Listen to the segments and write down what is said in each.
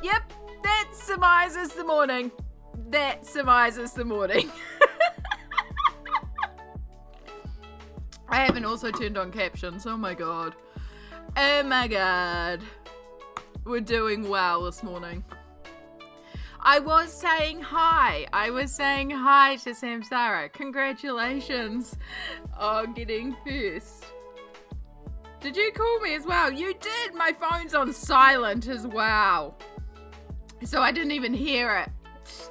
Yep, that surmises the morning. That surmises the morning. I haven't also turned on captions. Oh my god. Oh my god. We're doing well this morning. I was saying hi. to Samsara. Congratulations on getting first. Did you call me as well? You did. My phone's on silent as well. So I didn't even hear it.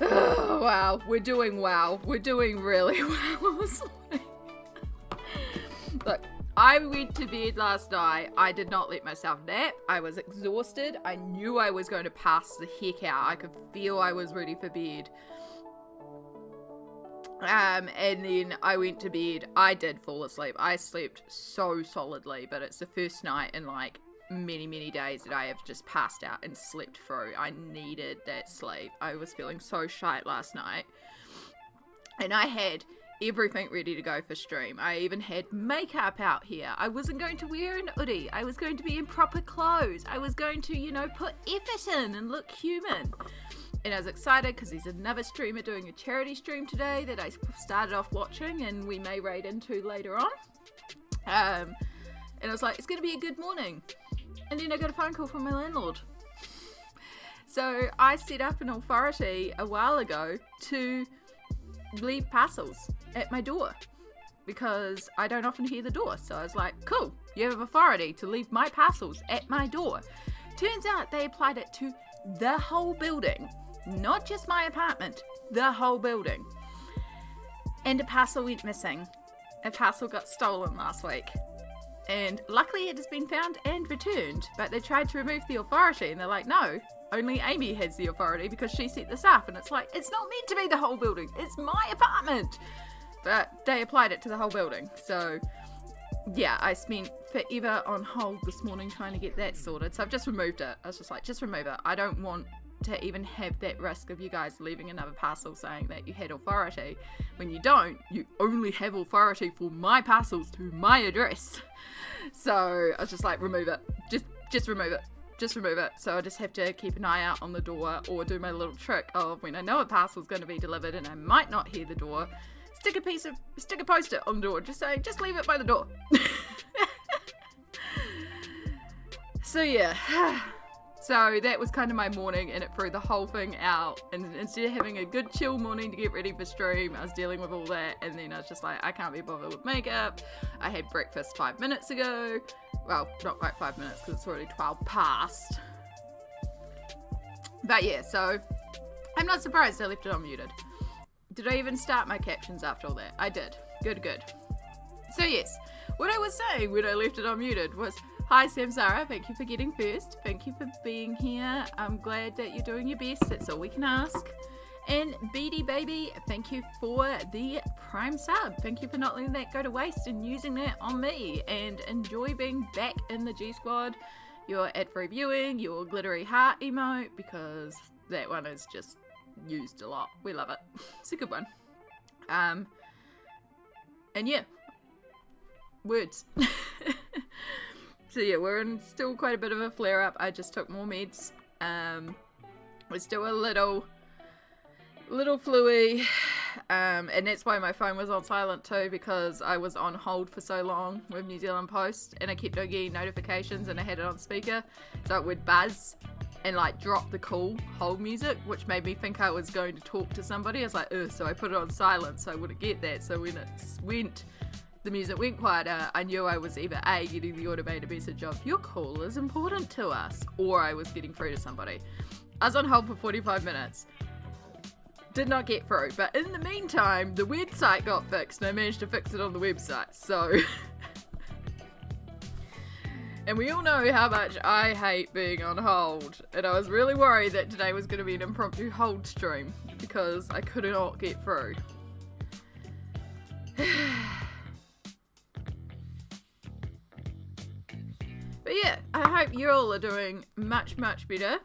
Oh, wow. We're doing well. We're doing really well this morning. Look, I went to bed last night. I did not let myself nap. I was exhausted. I knew I was going to pass the heck out. I could feel I was ready for bed. And then I went to bed. I did fall asleep. I slept so solidly, but it's the first night in like many, many days that I have just passed out and slept through. I needed that sleep. I was feeling so shite last night. And I had everything ready to go for stream. I even had makeup out here. I wasn't going to wear an hoodie. I was going to be in proper clothes. I was going to, put effort in and look human. And I was excited because there's another streamer doing a charity stream today that I started off watching and we may raid into later on. And I was like, it's going to be a good morning. And then I got a phone call from my landlord. So I set up an authority a while ago to leave parcels at my door because I don't often hear the door. So I was like, cool, you have authority to leave my parcels at my door. Turns out they applied it to the whole building, not just my apartment, the whole building. And a parcel went missing. A parcel got stolen last week. And luckily it has been found and returned, but they tried to remove the authority and they're like, no, only Amy has the authority because she set this up. And it's like, it's not meant to be the whole building. It's my apartment. But they applied it to the whole building. So yeah, I spent forever on hold this morning trying to get that sorted. So I've just removed it. I was just like, just remove it. I don't want to even have that risk of you guys leaving another parcel saying that you had authority. When you don't, you only have authority for my parcels to my address. So I was just like, remove it. Just remove it. Just remove it. So I just have to keep an eye out on the door or do my little trick of when I know a parcel's going to be delivered and I might not hear the door, stick a post-it on the door, just saying, just leave it by the door. So yeah. So that was kind of my morning and it threw the whole thing out. And instead of having a good chill morning to get ready for stream, I was dealing with all that. And then I was just like, I can't be bothered with makeup. I had breakfast 5 minutes ago. Well, not quite 5 minutes because it's already 12 past. But yeah, so I'm not surprised I left it unmuted. Did I even start my captions after all that? I did. Good. So yes, what I was saying when I left it unmuted was, hi Samsara, thank you for getting first. Thank you for being here. I'm glad that you're doing your best. That's all we can ask. And Beady Baby, thank you for the Prime sub. Thank you for not letting that go to waste and using that on me. And enjoy being back in the G Squad. Your ad-free viewing, your glittery heart emote, because that one is just used a lot. We love it. It's a good one. And yeah, words. So yeah, we're in still quite a bit of a flare-up. I just took more meds. We're still a little fluey. And that's why my phone was on silent too, because I was on hold for so long with New Zealand Post and I kept on getting notifications and I had it on speaker. So it would buzz and like drop the cool hold music, which made me think I was going to talk to somebody. I was like, ugh, so I put it on silent so I wouldn't get that. So when the music went quieter, I knew I was either A, getting the automated message of, your call is important to us, or I was getting through to somebody. I was on hold for 45 minutes. Did not get through, but in the meantime, the website got fixed and I managed to fix it on the website, so... And we all know how much I hate being on hold, and I was really worried that today was going to be an impromptu hold stream, because I could not get through. But yeah, I hope you all are doing much, much better.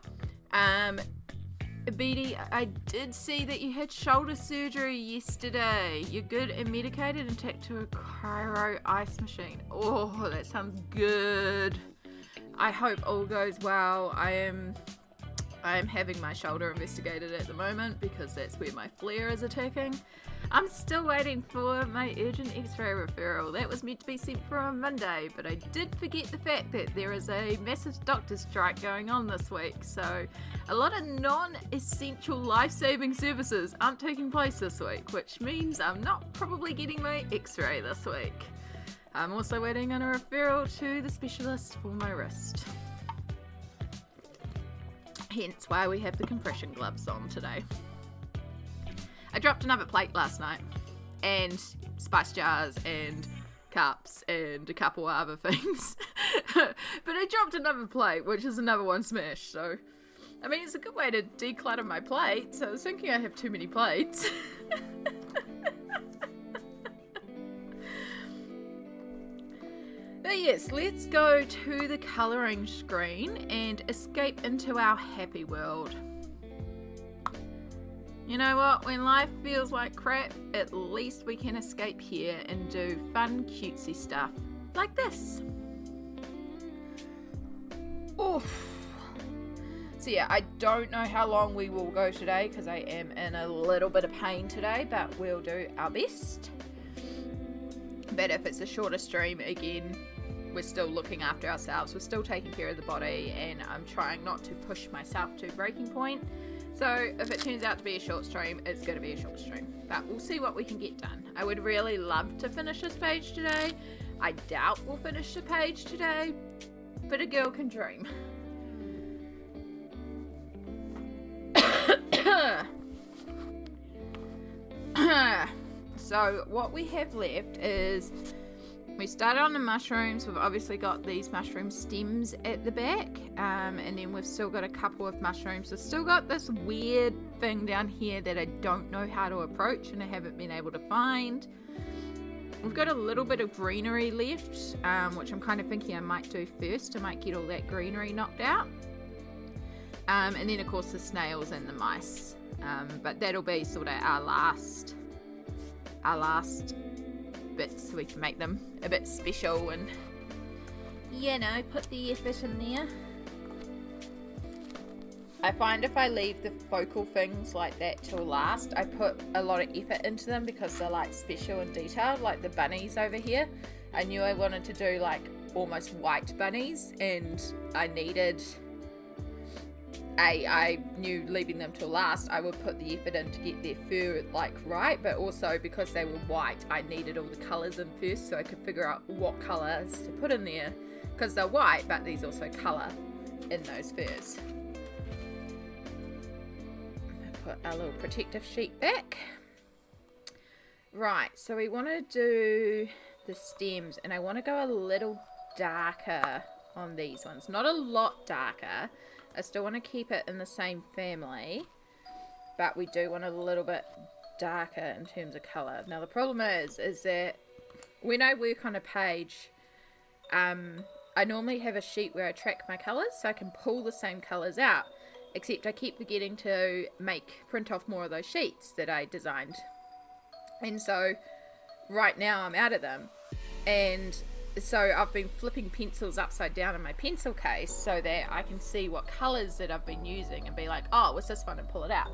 Beady, I did see that you had shoulder surgery yesterday. You're good and medicated and taken to a cryo ice machine. Oh, that sounds good. I hope all goes well. I am having my shoulder investigated at the moment because that's where my flare is attacking. I'm still waiting for my urgent x-ray referral. That was meant to be sent for on Monday, but I did forget the fact that there is a massive doctor strike going on this week, so a lot of non-essential life-saving services aren't taking place this week, which means I'm not probably getting my x-ray this week. I'm also waiting on a referral to the specialist for my wrist. Hence why we have the compression gloves on today. I dropped another plate last night, and spice jars, and cups, and a couple other things. But I dropped another plate, which is another one smashed, so... I mean, it's a good way to declutter my plate, so I was thinking I have too many plates. But yes, let's go to the colouring screen and escape into our happy world. You know what, when life feels like crap, at least we can escape here and do fun, cutesy stuff like this. Oof. So yeah, I don't know how long we will go today because I am in a little bit of pain today, but we'll do our best. But if it's a shorter stream, again, we're still looking after ourselves, we're still taking care of the body, and I'm trying not to push myself to breaking point. So if it turns out to be a short stream, it's going to be a short stream. But we'll see what we can get done. I would really love to finish this page today. I doubt we'll finish the page today, but a girl can dream. So what we have left is we started on the mushrooms. We've obviously got these mushroom stems at the back, and then we've still got a couple of mushrooms. We've still got this weird thing down here that I don't know how to approach and I haven't been able to find. We've got a little bit of greenery left, which I'm kind of thinking I might do first. I might get all that greenery knocked out. And then of course the snails and the mice. But that'll be sort of our last bits, so we can make them a bit special and, you know, put the effort in there. I find if I leave the focal things like that till last, I put a lot of effort into them because they're like special and detailed, like the bunnies over here. I knew I wanted to do like almost white bunnies, and I knew leaving them till last, I would put the effort in to get their fur like right, but also because they were white, I needed all the colours in first so I could figure out what colours to put in there, because they're white, but there's also colour in those furs. Put our little protective sheet back. Right, so we want to do the stems, and I want to go a little darker on these ones, not a lot darker. I still want to keep it in the same family, but we do want a little bit darker in terms of colour. Now the problem is that when I work on a page, I normally have a sheet where I track my colours so I can pull the same colours out, except I keep forgetting to print off more of those sheets that I designed. And so right now I'm out of them, and so I've been flipping pencils upside down in my pencil case so that I can see what colours that I've been using and be like, oh, what's this one, and pull it out.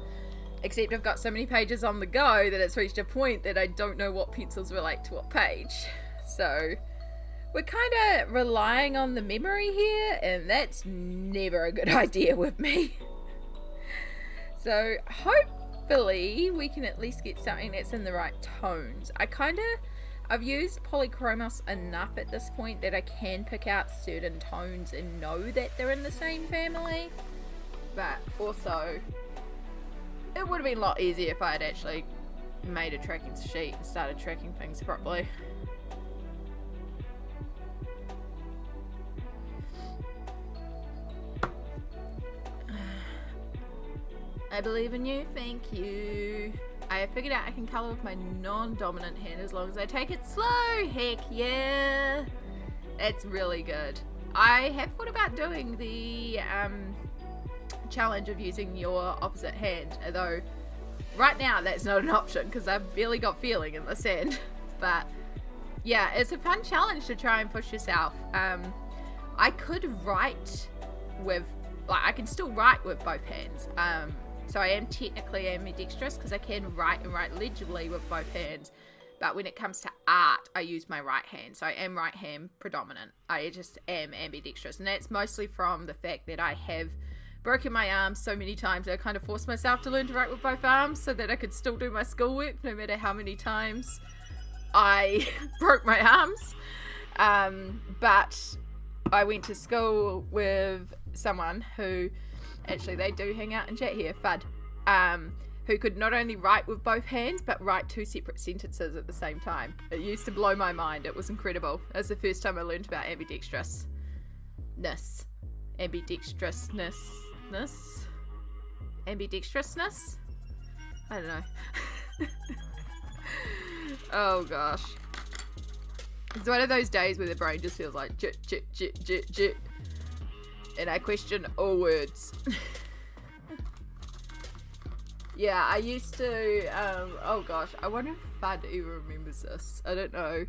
Except I've got so many pages on the go that it's reached a point that I don't know what pencils relate to what page. So we're kind of relying on the memory here, and that's never a good idea with me. So hopefully we can at least get something that's in the right tones. I've used Polychromos enough at this point that I can pick out certain tones and know that they're in the same family. But also, it would have been a lot easier if I had actually made a tracking sheet and started tracking things properly. I believe in you, thank you. I have figured out I can colour with my non-dominant hand as long as I take it slow. Heck yeah. It's really good. I have thought about doing the challenge of using your opposite hand, although right now that's not an option because I've barely got feeling in this hand. But yeah, it's a fun challenge to try and push yourself. I could write with, like, I can still write with both hands. So I am technically ambidextrous because I can write and write legibly with both hands. But when it comes to art, I use my right hand. So I am right hand predominant. I just am ambidextrous. And that's mostly from the fact that I have broken my arms so many times. I kind of forced myself to learn to write with both arms so that I could still do my schoolwork no matter how many times I broke my arms. But I went to school with someone who, actually they do hang out and chat here, Fud, who could not only write with both hands, but write two separate sentences at the same time. It used to blow my mind. It was incredible. It was the first time I learned about ambidextrousness. Ambidextrousness? Ambidextrousness? I don't know. Oh gosh. It's one of those days where the brain just feels like jit, jit, jit, jit, jit. And I question all words. Yeah, I used to, oh gosh, I wonder if Fud even remembers this. I don't know.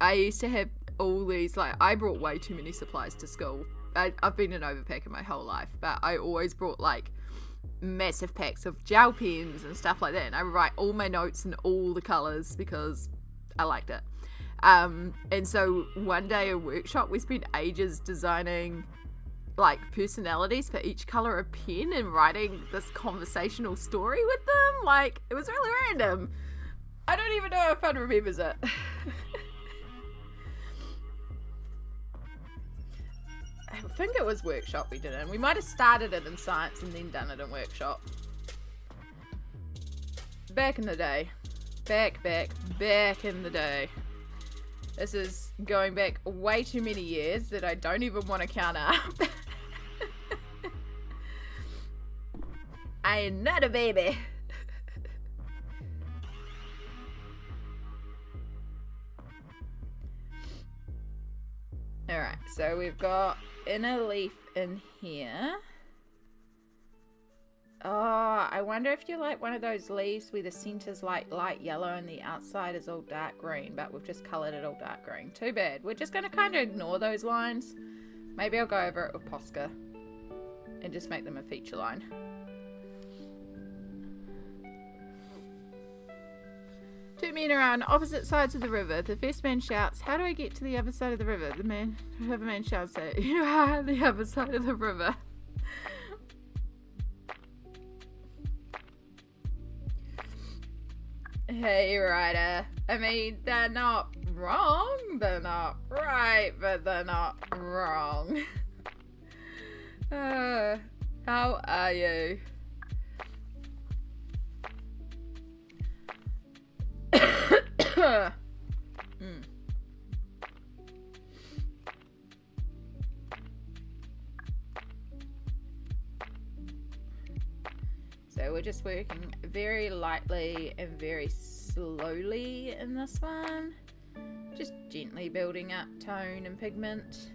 I used to have all these, like, I brought way too many supplies to school. I've been an overpacker my whole life, but I always brought, like, massive packs of gel pens and stuff like that. And I would write all my notes in all the colours because I liked it. And so one day at workshop, we spent ages designing, like, personalities for each colour of pen and writing this conversational story with them. Like, it was really random. I don't even know if Fun remembers it. I think it was workshop we did it in. We might have started it in science and then done it in workshop. Back in the day. Back in the day. This is going back way too many years that I don't even want to count up. I am not a baby. Alright, so we've got inner leaf in here. Oh, I wonder if you're like one of those leaves where the center's like light yellow and the outside is all dark green, but we've just coloured it all dark green. Too bad. We're just going to kind of ignore those lines. Maybe I'll go over it with Posca and just make them a feature line. Two men are on opposite sides of the river. The first man shouts, "How do I get to the other side of the river?" The other man shouts, "You are the other side of the river." Hey, Ryder. I mean, they're not wrong. They're not right, but they're not wrong. How are you? So we're just working very lightly and very slowly in this one. Just gently building up tone and pigment.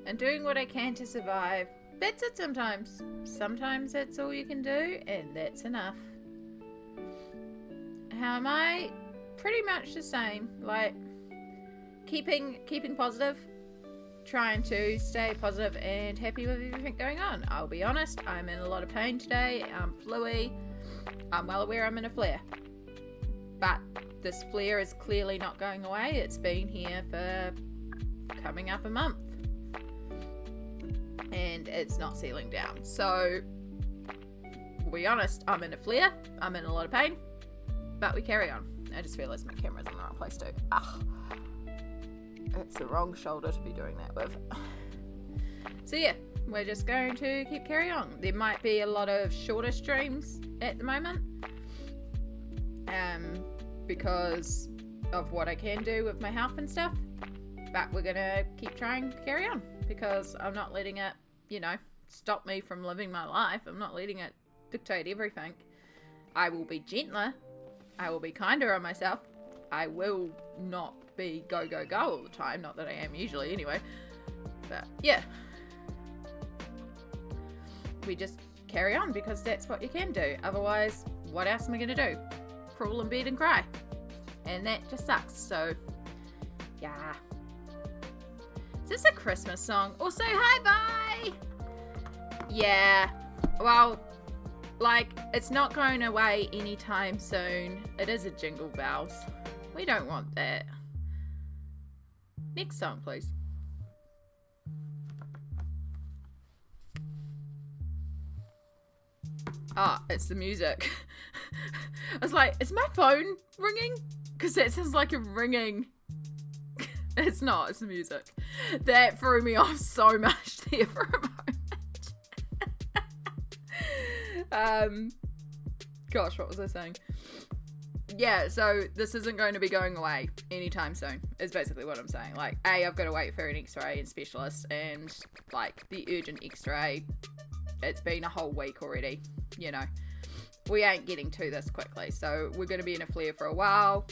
And doing what I can to survive. That's it sometimes. Sometimes that's all you can do, and that's enough. How am I? Pretty much the same. Like, keeping positive. Trying to stay positive and happy with everything going on. I'll be honest, I'm in a lot of pain today. I'm fluey. I'm well aware I'm in a flare. But this flare is clearly not going away. It's been here for coming up a month. And it's not sealing down. So, we'll be honest, I'm in a flare. I'm in a lot of pain. But we carry on. I just realised my camera's in the wrong place too. It's the wrong shoulder to be doing that with. So yeah, we're just going to keep carry on. There might be a lot of shorter streams at the moment. Because of what I can do with my health and stuff. But we're going to keep trying to carry on. Because I'm not letting it, stop me from living my life. I'm not letting it dictate everything. I will be gentler. I will be kinder on myself. I will not be go all the time. Not that I am usually anyway. But yeah. We just carry on because that's what you can do. Otherwise, what else am I going to do? Crawl in bed and cry. and that just sucks. So yeah. Is this a Christmas song? Also, hi, bye! Yeah, well, like, it's not going away anytime soon. It is a Jingle Bells. We don't want that. Next song, please. Ah, it's the music. I was like, is my phone ringing? Because that sounds like a ringing. It's not, it's the music. That threw me off so much there for a moment. Gosh, what was I saying? Yeah, so this isn't going to be going away anytime soon, is basically what I'm saying. Like, I've got to wait for an x-ray and specialist, and, like, the urgent x-ray, it's been a whole week already, you know. We ain't getting to this quickly, so we're going to be in a flare for a while.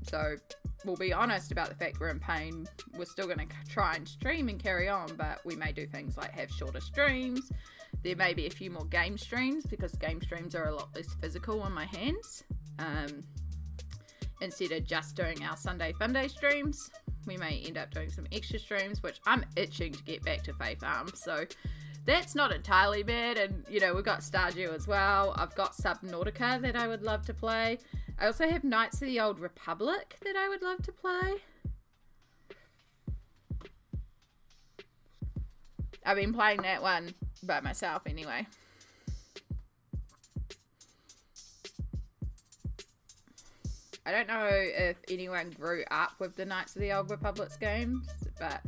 So we'll be honest about the fact we're in pain. We're still going to try and stream and carry on, but we may do things like have shorter streams. There may be a few more game streams, because game streams are a lot less physical on my hands. Instead of just doing our Sunday Funday streams, we may end up doing some extra streams, which I'm itching to get back to favs. So that's not entirely bad. And, you know, we've got Stardew as well. I've got Subnautica that I would love to play. I also have Knights of the Old Republic that I would love to play. I've been playing that one by myself anyway. I don't know if anyone grew up with the Knights of the Old Republic's games, but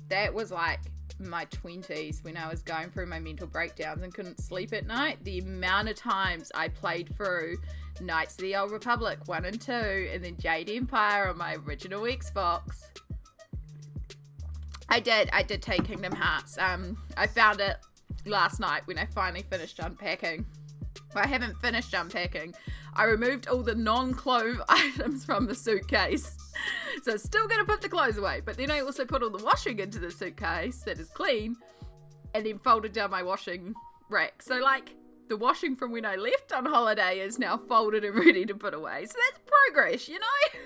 that was like my 20s when I was going through my mental breakdowns and couldn't sleep at night. The amount of times I played through Knights of the Old Republic 1 and 2 and then Jade Empire on my original Xbox. I did take Kingdom Hearts. I found it last night when I finally finished unpacking. Well, I haven't finished unpacking. I removed all the non-clove items from the suitcase. So still going to put the clothes away. But then I also put all the washing into the suitcase that is clean. And then folded down my washing rack. So like, the washing from when I left on holiday is now folded and ready to put away. So that's progress, you know?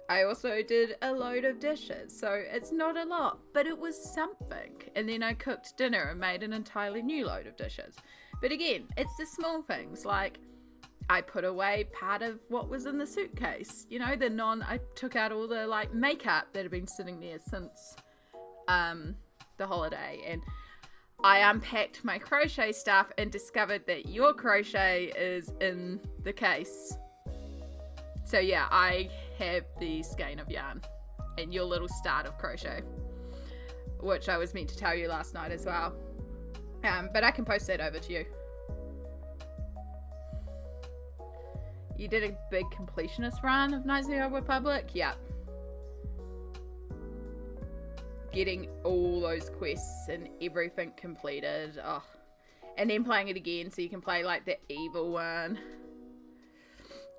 I also did a load of dishes, so it's not a lot, but it was something. And then I cooked dinner and made an entirely new load of dishes. But again, it's the small things, like I put away part of what was in the suitcase. You know, I took out all the like makeup that had been sitting there since the holiday. And I unpacked my crochet stuff and discovered that your crochet is in the case. So yeah, I have the skein of yarn and your little start of crochet, which I was meant to tell you last night as well. But I can post that over to you. You did a big completionist run of Knights of the Old Republic? Yep. Getting all those quests and everything completed. Oh. And then playing it again so you can play like the evil one.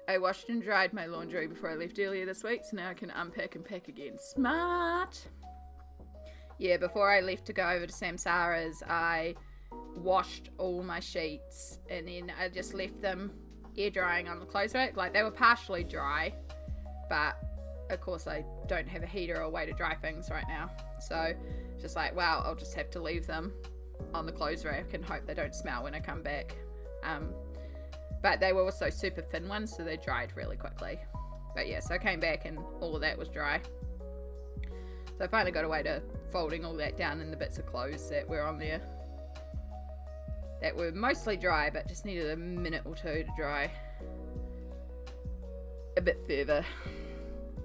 I washed and dried my laundry before I left earlier this week, so now I can unpack and pack again. Smart! Yeah, before I left to go over to Samsara's, I washed all my sheets, and then I just left them air drying on the clothes rack. Like, they were partially dry, but of course I don't have a heater or a way to dry things right now. So, just like, wow, I'll just have to leave them on the clothes rack and hope they don't smell when I come back. But they were also super thin ones, so they dried really quickly. But yeah, so I came back and all of that was dry. So I finally got away to folding all that down in the bits of clothes that were on there. That were mostly dry, but just needed a minute or two to dry a bit further.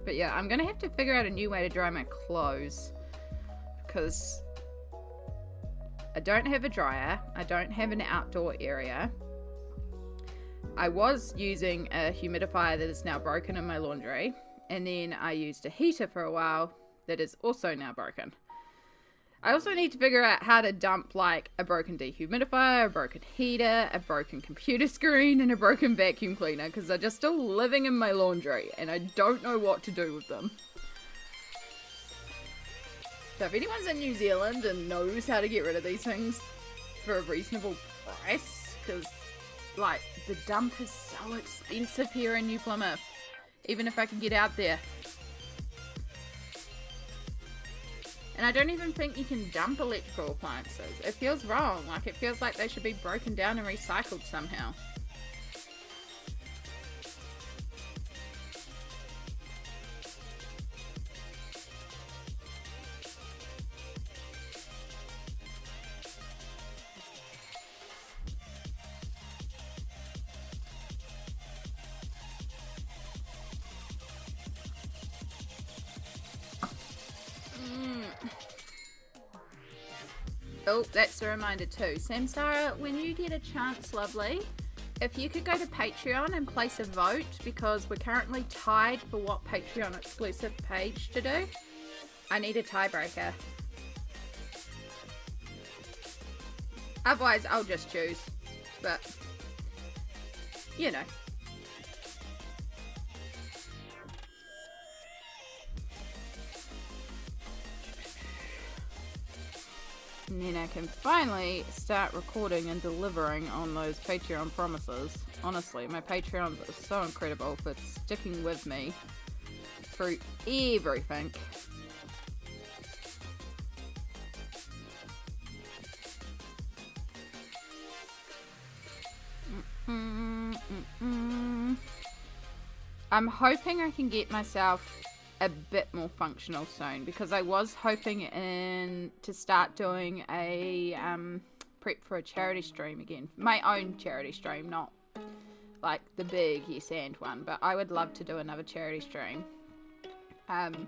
But yeah, I'm going to have to figure out a new way to dry my clothes. Because I don't have a dryer. I don't have an outdoor area. I was using a humidifier that is now broken in my laundry, and then I used a heater for a while that is also now broken. I also need to figure out how to dump like a broken dehumidifier, a broken heater, a broken computer screen, and a broken vacuum cleaner, because they're just still living in my laundry and I don't know what to do with them. So if anyone's in New Zealand and knows how to get rid of these things for a reasonable price, because, like, the dump is so expensive here in New Plymouth, even if I can get out there. And I don't even think you can dump electrical appliances. It feels wrong. Like, it feels like they should be broken down and recycled somehow. Oh, that's a reminder too. Samsara, when you get a chance, lovely, if you could go to Patreon and place a vote, because we're currently tied for what Patreon exclusive page to do. I need a tiebreaker. Otherwise, I'll just choose. But, you know. And then I can finally start recording and delivering on those Patreon promises. Honestly, my Patreons are so incredible for sticking with me through everything. I'm hoping I can get myself a bit more functional soon, because I was hoping to start doing a prep for a charity stream again. My own charity stream, not like the big Yes and one, but I would love to do another charity stream. And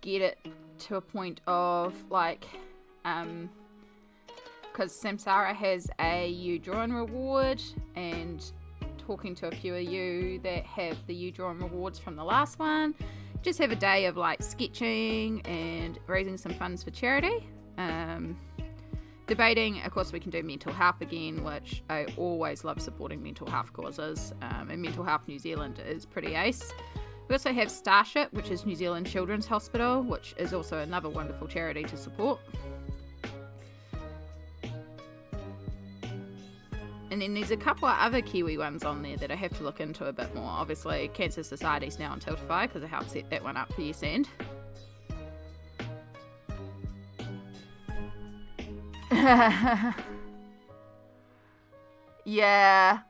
get it to a point of like, because Samsara has a You Drawing reward, and talking to a few of you that have the You Drawing rewards from the last one, just have a day of like sketching and raising some funds for charity. Debating, of course, we can do mental health again, which I always love supporting mental health causes, and Mental Health New Zealand is pretty ace. We also have Starship, which is New Zealand Children's Hospital, which is also another wonderful charity to support. And then there's a couple of other Kiwi ones on there that I have to look into a bit more. Obviously, Cancer Society's now on Tiltify, because I helped set that one up for Yes and. Yeah,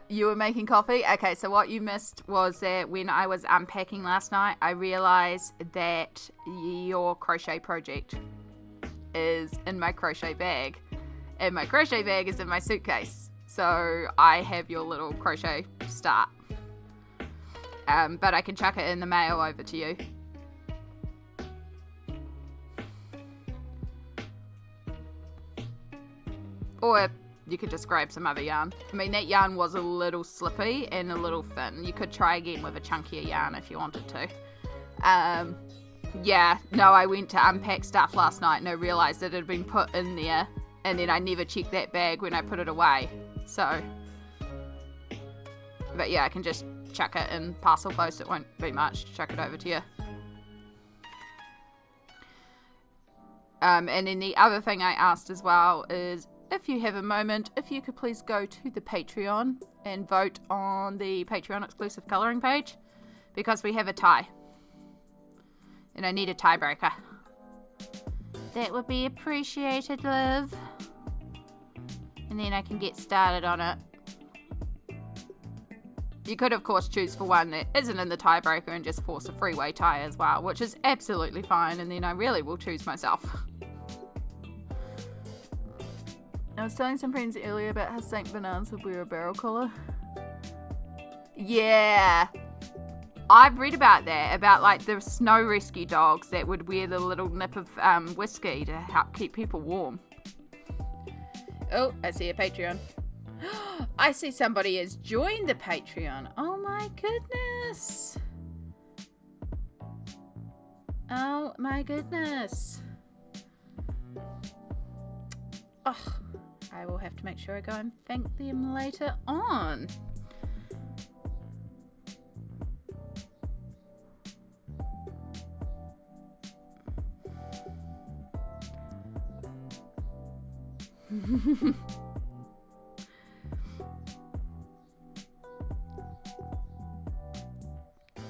you were making coffee? Okay, so what you missed was that when I was unpacking last night, I realised that your crochet project is in my crochet bag, and my crochet bag is in my suitcase. So I have your little crochet start. But I can chuck it in the mail over to you. Or you could just grab some other yarn. I mean, that yarn was a little slippy and a little thin. You could try again with a chunkier yarn if you wanted to. Yeah, no, I went to unpack stuff last night and I realised it had been put in there, and then I never checked that bag when I put it away. So, but yeah, I can just chuck it in parcel post. It won't be much. Chuck it over to you. And then the other thing I asked as well is, if you have a moment, if you could please go to the Patreon and vote on the Patreon exclusive colouring page, because we have a tie. And I need a tiebreaker. That would be appreciated, love. And then I can get started on it. You could, of course, choose for one that isn't in the tiebreaker and just force a freeway tie as well, which is absolutely fine, and then I really will choose myself. I was telling some friends earlier about how St. Bernards would wear a barrel collar. Yeah. I've read about that, about like the snow rescue dogs that would wear the little nip of whiskey to help keep people warm. Oh, I see a Patreon. I see somebody has joined the Patreon. Oh my goodness. Oh my goodness. Oh, I will have to make sure I go and thank them later on.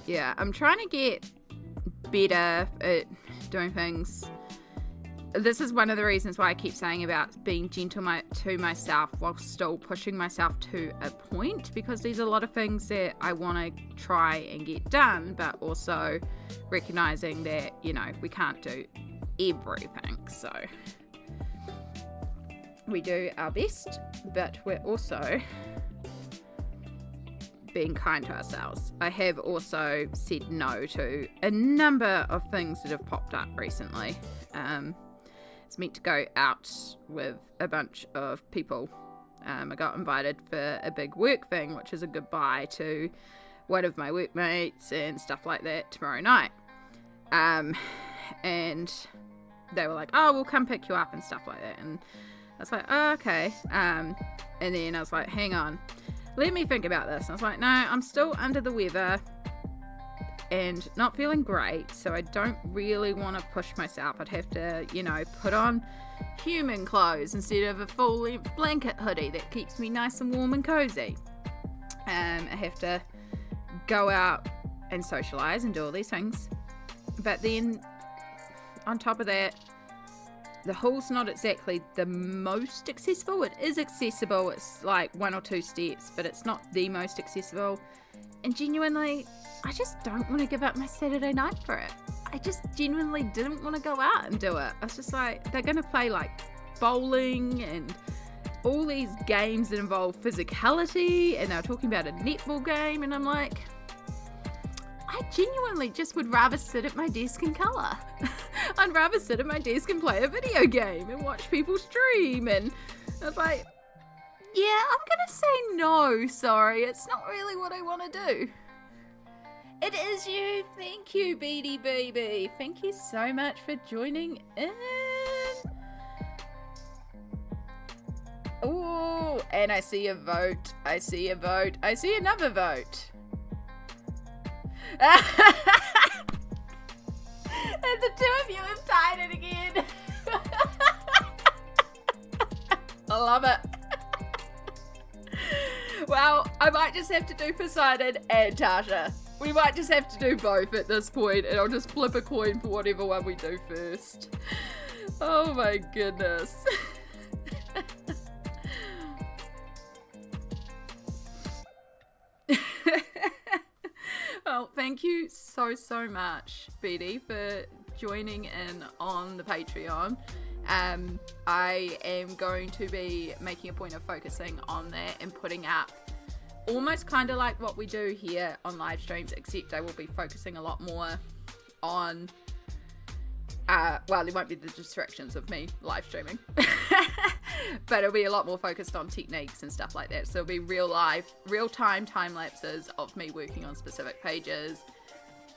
Yeah, I'm trying to get better at doing things. This is one of the reasons why I keep saying about being gentle to myself while still pushing myself to a point, because there's a lot of things that I want to try and get done, but also recognizing that, you know, we can't do everything. So we do our best, but we're also being kind to ourselves. I have also said no to a number of things that have popped up recently. It's meant to go out with a bunch of people. I got invited for a big work thing, which is a goodbye to one of my workmates and stuff like that tomorrow night. And they were like, oh, we'll come pick you up and stuff like that. And I was like, oh, okay. And then I was like, hang on, let me think about this. And I was like, no, I'm still under the weather and not feeling great, so I don't really want to push myself. I'd have to, you know, put on human clothes instead of a full-length blanket hoodie that keeps me nice and warm and cozy. I have to go out and socialise and do all these things. But then, on top of that, the hall's not exactly the most accessible. It is accessible. It's like 1 or 2 steps, but it's not the most accessible. And genuinely, I just don't want to give up my Saturday night for it. I just genuinely didn't want to go out and do it. I was just like, they're going to play like bowling and all these games that involve physicality, and they were talking about a netball game, and I'm like, I genuinely just would rather sit at my desk and colour. I'd rather sit at my desk and play a video game and watch people stream. And I was like, yeah, I'm going to say no, sorry. It's not really what I want to do. It is you. Thank you, Beady Baby. Thank you so much for joining in. Oh, and I see a vote. I see a vote. I see another vote. And the two of you have tied it again. I love it. Well, I might just have to do Poseidon and Tasha. We might just have to do both at this point, and I'll just flip a coin for whatever one we do first. Oh my goodness. Well, thank you so much, Betty, for joining in on the Patreon. I am going to be making a point of focusing on that and putting up almost kind of like what we do here on live streams, except I will be focusing a lot more on well, there won't be the distractions of me live streaming, but it'll be a lot more focused on techniques and stuff like that. So it'll be real-time time lapses of me working on specific pages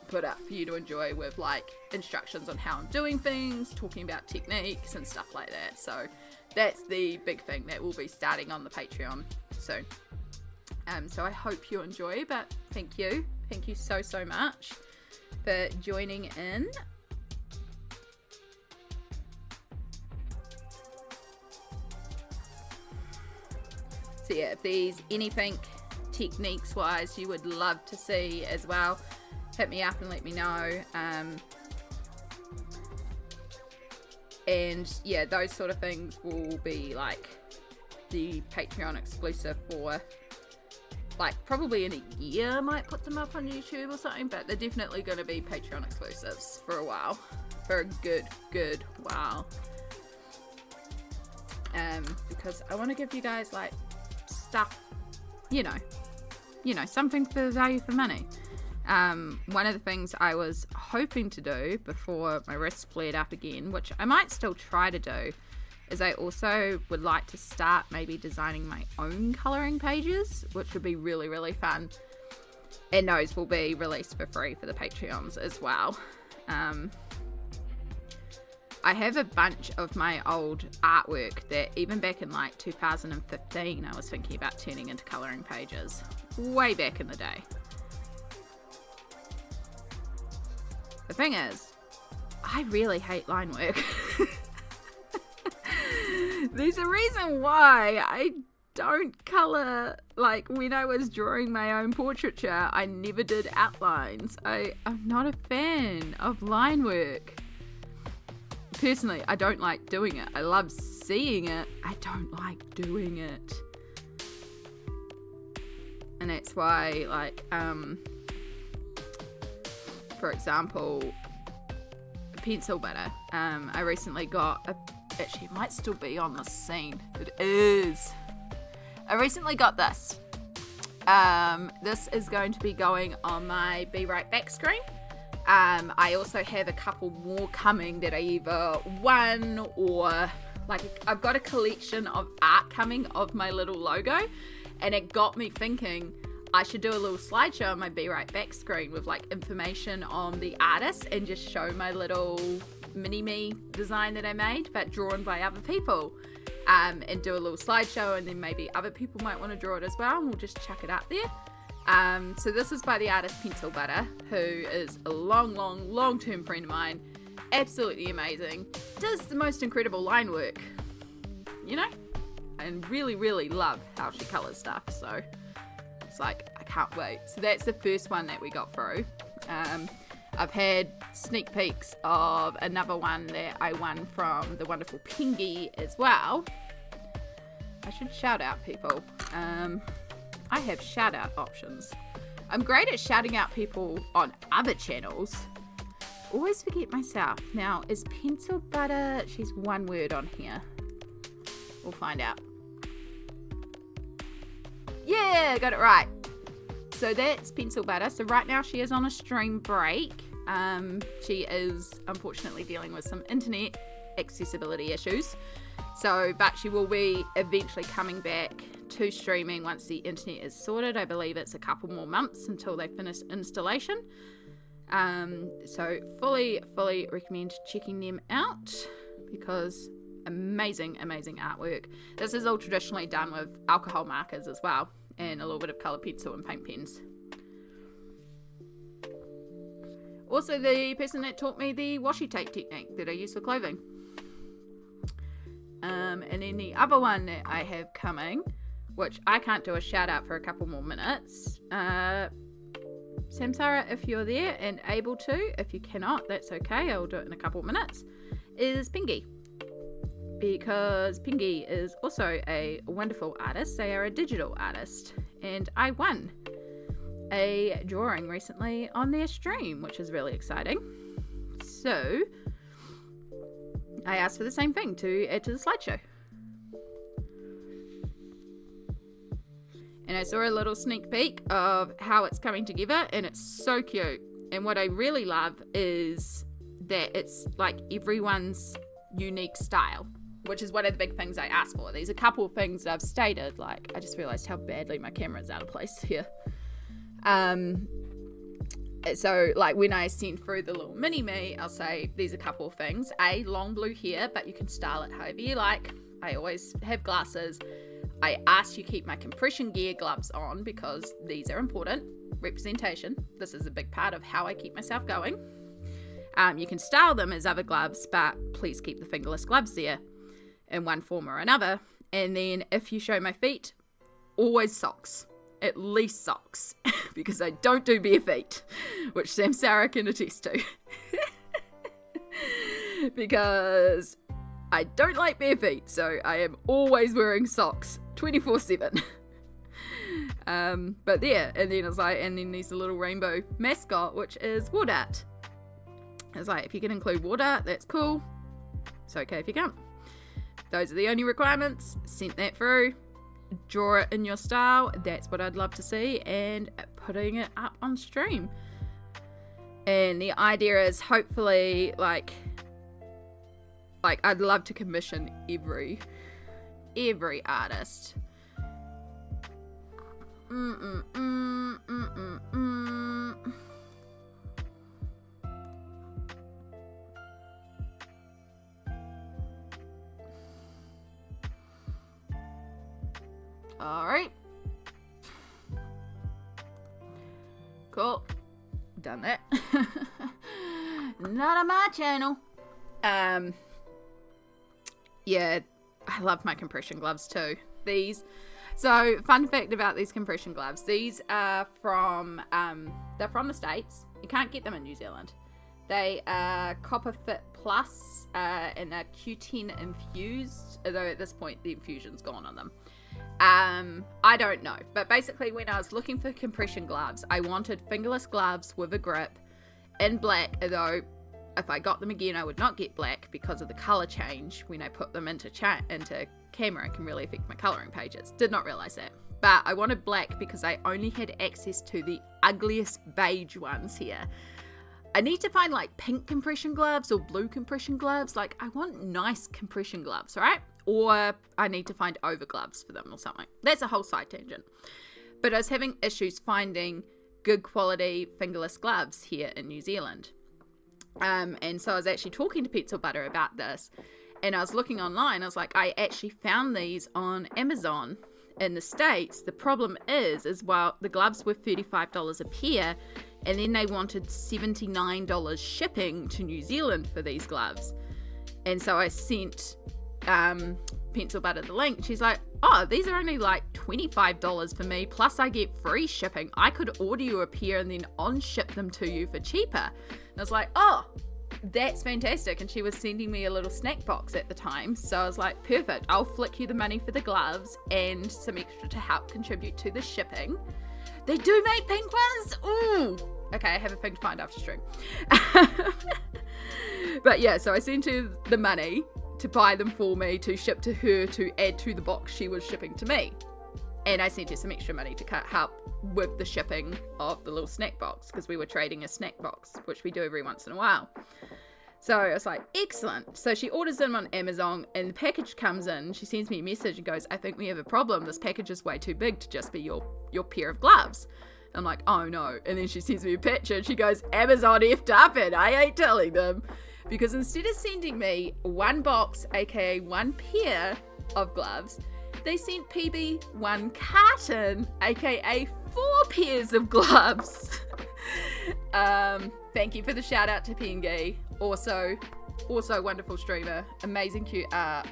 put up for you to enjoy, with like instructions on how I'm doing things, talking about techniques and stuff like that. So that's the big thing that will be starting on the Patreon soon. So I hope you enjoy, but thank you so much for joining in. So yeah, if there's anything techniques wise you would love to see as well, hit me up and let me know. And yeah, those sort of things will be like the Patreon exclusive for like probably in a year. I might put them up on YouTube or something, but they're definitely going to be Patreon exclusives for a while, for a good while. Because I want to give you guys like stuff, you know, something for value for money. One of the things I was hoping to do before my wrist flared up again, which I might still try to do, is I also would like to start maybe designing my own colouring pages, which would be really fun, and those will be released for free for the Patreons as well. I have a bunch of my old artwork that even back in like 2015 I was thinking about turning into colouring pages, way back in the day. The thing is, I really hate line work. There's a reason why I don't colour, like when I was drawing my own portraiture, I never did outlines. I'm not a fan of line work. Personally, I don't like doing it. I love seeing it. I don't like doing it. And that's why, like, for example, pencil butter. I recently got actually, it might still be on the scene. It is. I recently got this. This is going to be going on my Be Right Back screen. I also have a couple more coming that I either won or like I've got a collection of art coming of my little logo, and it got me thinking I should do a little slideshow on my Be Right Back screen with like information on the artist and just show my little mini me design that I made but drawn by other people, and do a little slideshow, and then maybe other people might want to draw it as well, and we'll just chuck it up there. So this is by the artist Pencil Butter, who is a long-term friend of mine. Absolutely amazing. Does the most incredible line work, you know? And really love how she colours stuff. So it's like, I can't wait. So that's the first one that we got through. I've had sneak peeks of another one that I won from the wonderful Pingy as well. I should shout out people. I have shout out options. I'm great at shouting out people on other channels. Always forget myself. Now, is Pencil Butter? She's one word on here. We'll find out. Yeah, got it right. So that's Pencil Butter. So right now she is on a stream break. She is unfortunately dealing with some internet accessibility issues. So, but she will be eventually coming back to streaming once the internet is sorted. I believe it's a couple more months until they finish installation. So fully recommend checking them out because amazing artwork. This is all traditionally done with alcohol markers as well, and a little bit of colour pencil and paint pens. Also the person that taught me the washi tape technique that I use for clothing. And then the other one that I have coming, which I can't do a shout out for a couple more minutes. Samsara, if you're there and able to, if you cannot, that's okay, I'll do it in a couple of minutes, is Pingy. Because Pingy is also a wonderful artist. They are a digital artist. And I won a drawing recently on their stream, which is really exciting. So I asked for the same thing, to add to the slideshow. And I saw a little sneak peek of how it's coming together, and it's so cute. And what I really love is that it's like everyone's unique style, which is one of the big things I asked for. There's a couple of things that I've stated, like I just realized how badly my camera's out of place here. So like when I send through the little mini me, I'll say there's a couple of things. Long blue hair, but you can style it however you like. I always have glasses. I ask you keep my compression gear gloves on because these are important. Representation. This is a big part of how I keep myself going. You can style them as other gloves, but please keep the fingerless gloves there in one form or another. And then if you show my feet, always socks. At least socks. Because I don't do bare feet, which Samsara can attest to. Because I don't like bare feet, so I am always wearing socks 24/7. But there, and then it's like, and then there's a little rainbow mascot, which is war dart. It's like, if you can include war dart, that's cool. It's okay if you can't. Those are the only requirements. Sent that through. Draw it in your style. That's what I'd love to see, and putting it up on stream. And the idea is hopefully like I'd love to commission every artist. All right. Cool. Done that. Not on my channel. Yeah, I love my compression gloves too. So fun fact about these compression gloves, these are they're from the States. You can't get them in New Zealand. They are Copper Fit Plus and are Q10 infused, although at this point the infusion's gone on them. I don't know, but basically when I was looking for compression gloves, I wanted fingerless gloves with a grip in black, although if I got them again, I would not get black because of the color change when I put them into camera. It can really affect my coloring pages. Did not realize that. But I wanted black because I only had access to the ugliest beige ones here. I need to find like pink compression gloves or blue compression gloves. Like I want nice compression gloves, right? Or I need to find over gloves for them or something. That's a whole side tangent. But I was having issues finding good quality fingerless gloves here in New Zealand. And so I was actually talking to Pencil Butter about this, and I was looking online. I was like, I actually found these on Amazon in the States. The problem is well, the gloves were $35 a pair, and then they wanted $79 shipping to New Zealand for these gloves. And so I sent Pencil Butter the link. She's like, oh, these are only like $25 for me, plus I get free shipping. I could order you a pair and then on ship them to you for cheaper. And I was like, oh, that's fantastic. And she was sending me a little snack box at the time. So I was like, perfect. I'll flick you the money for the gloves and some extra to help contribute to the shipping. They do make pink ones. Ooh. Okay, I have a thing to find after stream. But yeah, so I sent her the money to buy them for me, to ship to her, to add to the box she was shipping to me. And I sent her some extra money to help with the shipping of the little snack box, because we were trading a snack box, which we do every once in a while. So I was like, excellent. So she orders them on Amazon, and the package comes in. She sends me a message and goes, I think we have a problem. This package is way too big to just be your pair of gloves. I'm like, oh no. And then she sends me a picture and she goes, Amazon effed up it. I ain't telling them. Because instead of sending me one box, aka one pair of gloves, they sent PB one carton, aka 4 pairs of gloves. Thank you for the shout out to PNG. Also wonderful streamer, amazing cute art.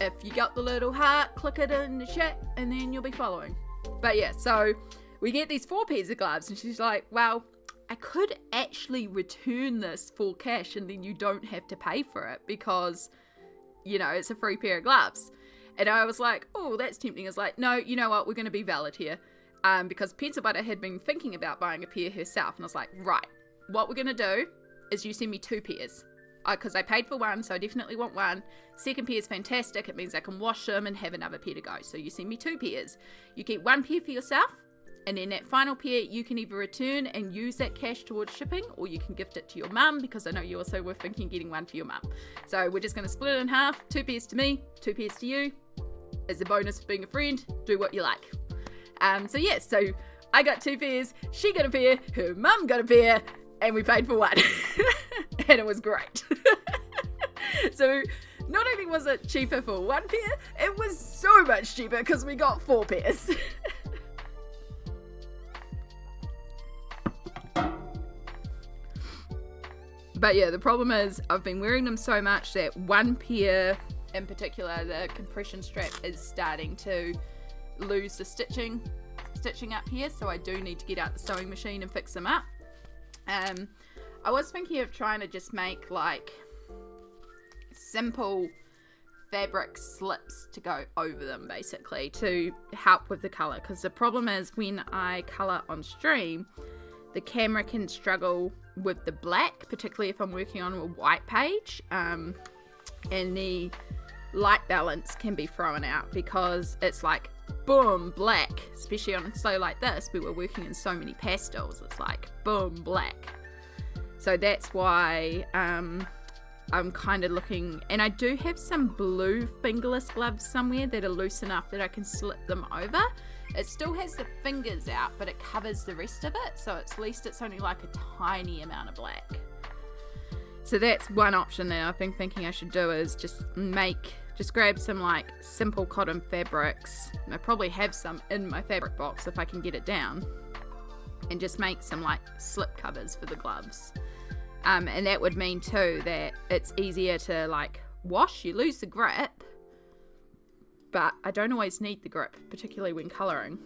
If you got the little heart, click it in the chat and then you'll be following. But yeah, so we get these 4 pairs of gloves and she's like, well, I could actually return this for cash and then you don't have to pay for it because, you know, it's a free pair of gloves. And I was like, oh, that's tempting. I was like, no, you know what? We're going to be valid here. Because Pencil Butter had been thinking about buying a pair herself. And I was like, right, what we're going to do is you send me 2 pairs. Because I paid for one, so I definitely want one. Second pair is fantastic. It means I can wash them and have another pair to go. So you send me 2 pairs. You get 1 pair for yourself. And then that final pair, you can either return and use that cash towards shipping, or you can gift it to your mum, because I know you also were thinking of getting one for your mum. So we're just going to split it in half. 2 pairs to me, 2 pairs to you. As a bonus for being a friend, do what you like. So yeah, so I got 2 pairs, she got a pair, her mum got a pair, and we paid for one. And it was great. So not only was it cheaper for 1 pair, it was so much cheaper because we got 4 pairs. But yeah, the problem is I've been wearing them so much that 1 pair in particular, the compression strap is starting to lose the stitching up here, so I do need to get out the sewing machine and fix them up. I was thinking of trying to just make like simple fabric slips to go over them, basically to help with the color, because the problem is when I color on stream, the camera can struggle with the black, particularly if I'm working on a white page, and the light balance can be thrown out because it's like boom black, especially on a slow like this. We were working in so many pastels, it's like boom black. So that's why I'm kind of looking, and I do have some blue fingerless gloves somewhere that are loose enough that I can slip them over. It still has the fingers out, but it covers the rest of it, so at least it's only like a tiny amount of black. So that's one option that I've been thinking I should do, is just grab some like simple cotton fabrics. I probably have some in my fabric box if I can get it down, and just make some like slip covers for the gloves. And that would mean too that it's easier to like wash, you lose the grip, but I don't always need the grip, particularly when colouring.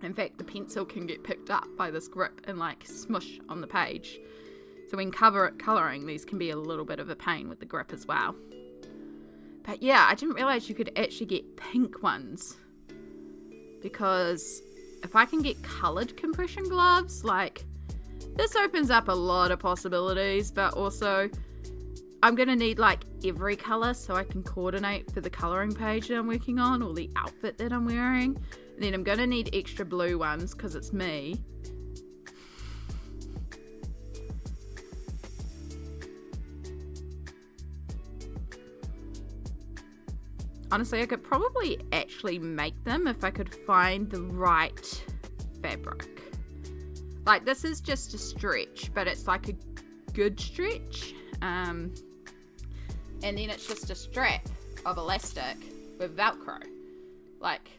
In fact, the pencil can get picked up by this grip and like smush on the page. So when colouring, these can be a little bit of a pain with the grip as well. But yeah, I didn't realise you could actually get pink ones, because if I can get coloured compression gloves, like, this opens up a lot of possibilities, but also I'm going to need like every colour so I can coordinate for the colouring page that I'm working on, or the outfit that I'm wearing. And then I'm going to need extra blue ones because it's me. Honestly, I could probably actually make them if I could find the right fabric. Like, this is just a stretch, but it's like a good stretch. And then it's just a strap of elastic with Velcro. Like,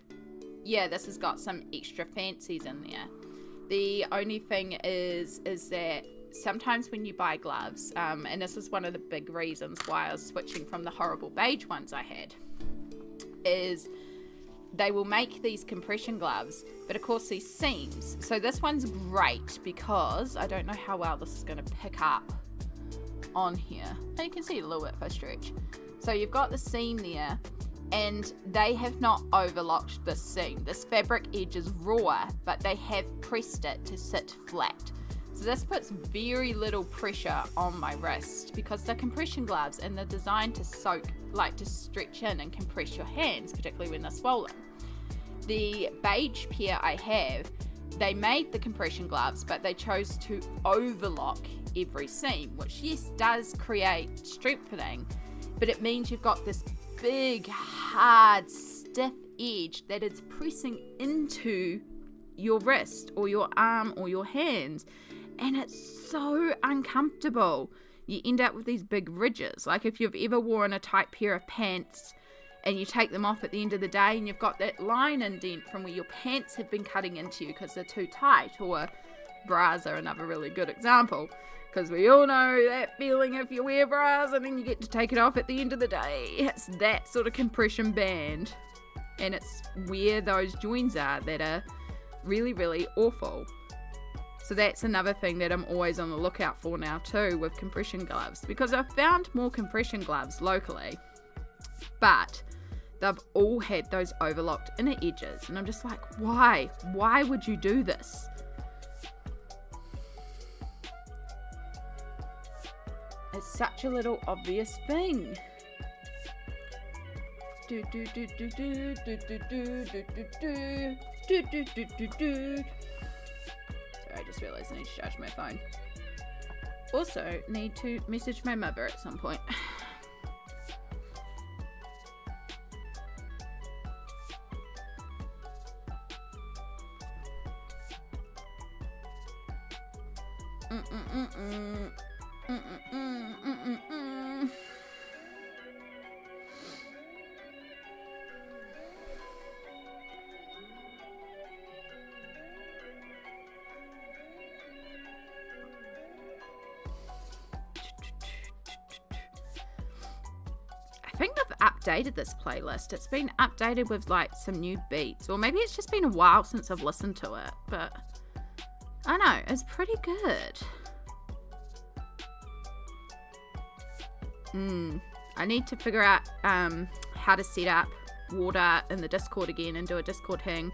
yeah, this has got some extra fancies in there. The only thing is that sometimes when you buy gloves, and this is one of the big reasons why I was switching from the horrible beige ones I had, is they will make these compression gloves, but of course these seams. So this one's great because I don't know how well this is going to pick up on here. Now you can see a little bit if I stretch. So you've got the seam there, and they have not overlocked this seam. This fabric edge is raw, but they have pressed it to sit flat. So this puts very little pressure on my wrist, because they're compression gloves and they're designed to soak, like to stretch in and compress your hands, particularly when they're swollen. The beige pair I have, they made the compression gloves, but they chose to overlock every seam, which yes, does create strengthening, but it means you've got this big, hard, stiff edge that is pressing into your wrist or your arm or your hands, and it's so uncomfortable. You end up with these big ridges. Like if you've ever worn a tight pair of pants and you take them off at the end of the day and you've got that line indent from where your pants have been cutting into you because they're too tight, or bras are another really good example, because we all know that feeling if you wear bras and then you get to take it off at the end of the day. It's that sort of compression band, and it's where those joints are that are really, really awful. So that's another thing that I'm always on the lookout for now too with compression gloves, because I've found more compression gloves locally, but they've all had those overlocked inner edges, and I'm just like, why? Why would you do this? It's such a little obvious thing. Do do do do do do do do do do do do do do do. Sorry, I just realised I need to charge my phone. Also, need to message my mother at some point. I think they've updated this playlist. It's been updated with like some new beats, or maybe it's just been a while since I've listened to it, but I don't know, it's pretty good. I need to figure out how to set up water in the Discord again and do a Discord hang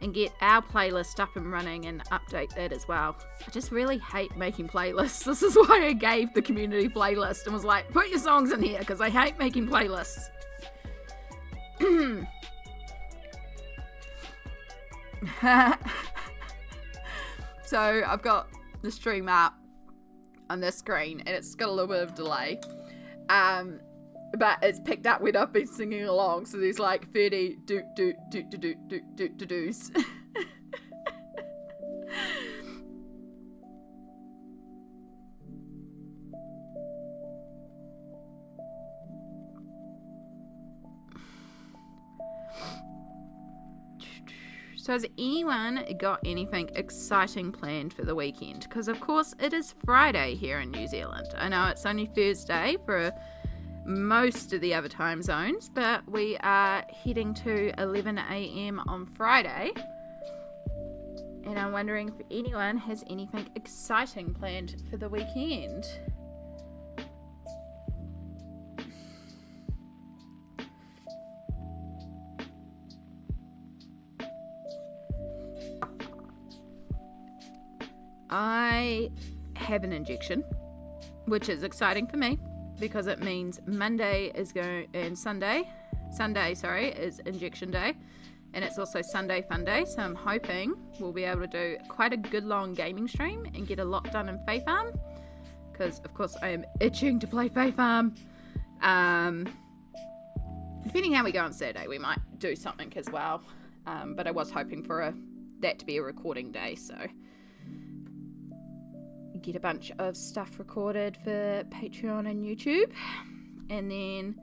and get our playlist up and running and update that as well. I just really hate making playlists. This is why I gave the community playlist and was like, put your songs in here, because I hate making playlists. So I've got the stream up on this screen and it's got a little bit of delay. But it's picked up when I've been singing along, so there's like 30 do's. So has anyone got anything exciting planned for the weekend? Because of course it is Friday here in New Zealand. I know it's only Thursday for most of the other time zones, but we are heading to 11 a.m. on Friday. And I'm wondering if anyone has anything exciting planned for the weekend. I have an injection, which is exciting for me because it means Monday is going and Sunday is injection day, and it's also Sunday fun day. So I'm hoping we'll be able to do quite a good long gaming stream and get a lot done in Fae Farm, because of course I am itching to play Fae Farm. Depending how we go on Saturday, we might do something as well. But I was hoping for that to be a recording day, so get a bunch of stuff recorded for Patreon and YouTube, and then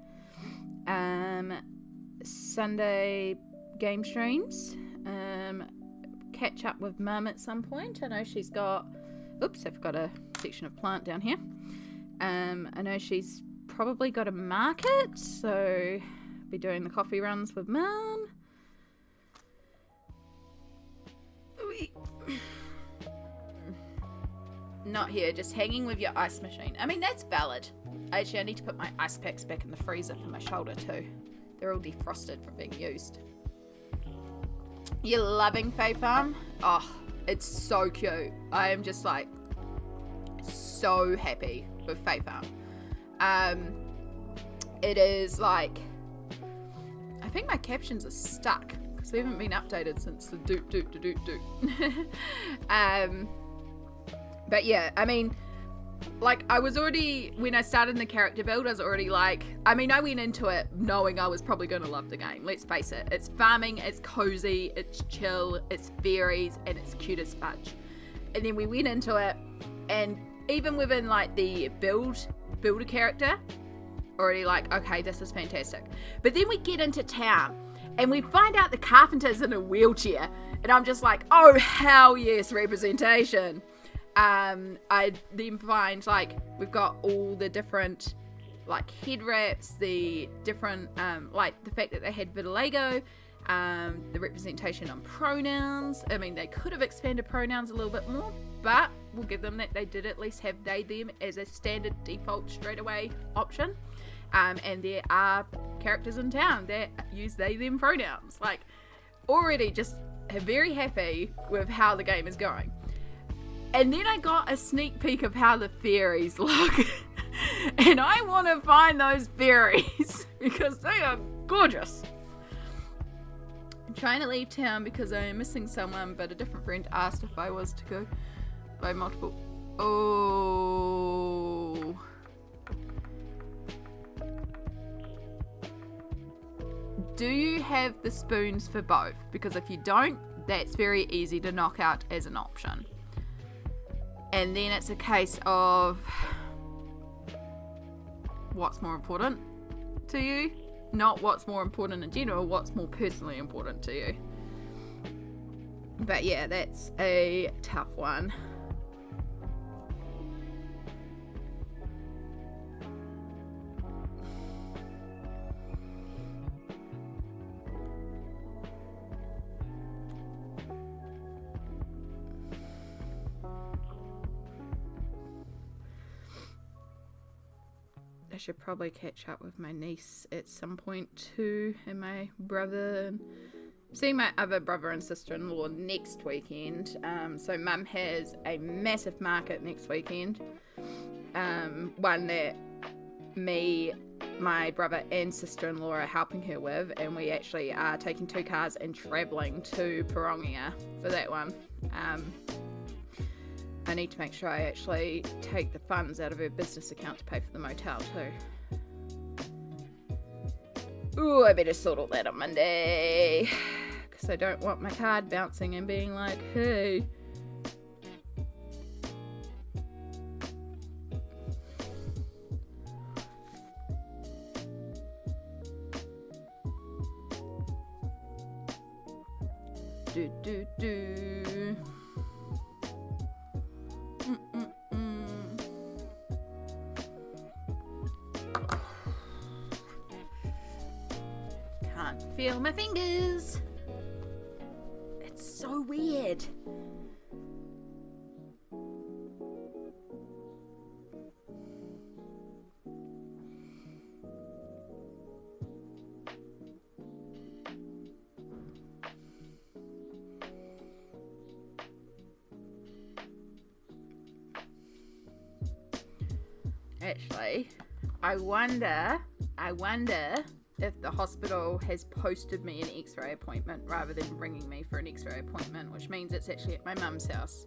Sunday game streams, catch up with Mum at some point. I know she's got, I've got a section of plant down here. I know she's probably got a market, so I'll be doing the coffee runs with Mum. Not here, just hanging with your ice machine. I mean, that's valid. Actually, I need to put my ice packs back in the freezer for my shoulder too. They're all defrosted from being used. You're loving Fae Farm? Oh, it's so cute. I am just like so happy with Fae Farm. It is like, I think my captions are stuck because we haven't been updated since the doot. But yeah, I mean, like, I was already, when I started in the character build, I was already like, I mean, I went into it knowing I was probably going to love the game. Let's face it. It's farming, it's cozy, it's chill, it's fairies, and it's cute as fudge. And then we went into it, and even within, like, the builder character, already like, okay, this is fantastic. But then we get into town, and we find out the carpenter's in a wheelchair, and I'm just like, oh, hell yes, representation. I then find, like, we've got all the different, like, head wraps, the different, like, the fact that they had vitiligo, the representation on pronouns. I mean, they could have expanded pronouns a little bit more, but we'll give them that they did at least have they, them as a standard default straight away option. And there are characters in town that use they, them pronouns. Like, already just very happy with how the game is going. And then I got a sneak peek of how the fairies look. And I want to find those fairies because they are gorgeous. I'm trying to leave town because I am missing someone, but a different friend asked if I was to go by multiple. Oh. Do you have the spoons for both? Because if you don't, that's very easy to knock out as an option. And then it's a case of what's more important to you, not what's more important in general, what's more personally important to you. But yeah, that's a tough one. I should probably catch up with my niece at some point too, and my brother, and seeing my other brother and sister-in-law next weekend. So Mum has a massive market next weekend, one that me, my brother and sister-in-law are helping her with, and we actually are taking 2 cars and travelling to Porongia for that one. I need to make sure I actually take the funds out of her business account to pay for the motel too. Ooh, I better sort all that on Monday. Because I don't want my card bouncing and being like, hey. Do. feel my fingers. It's so weird. Actually, I wonder if the hospital has posted me an x-ray appointment rather than ringing me for an x-ray appointment, which means it's actually at my mum's house.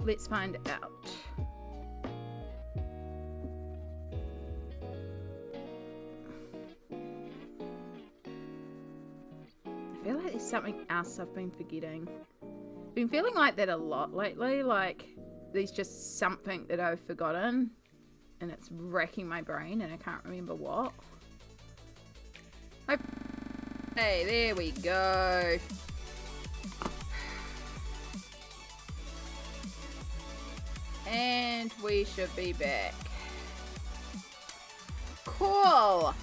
Let's find out. I feel like there's something else I've been forgetting. I've been feeling like that a lot lately, like there's just something that I've forgotten and it's racking my brain and I can't remember what. Hey, there we go. And we should be back. Cool.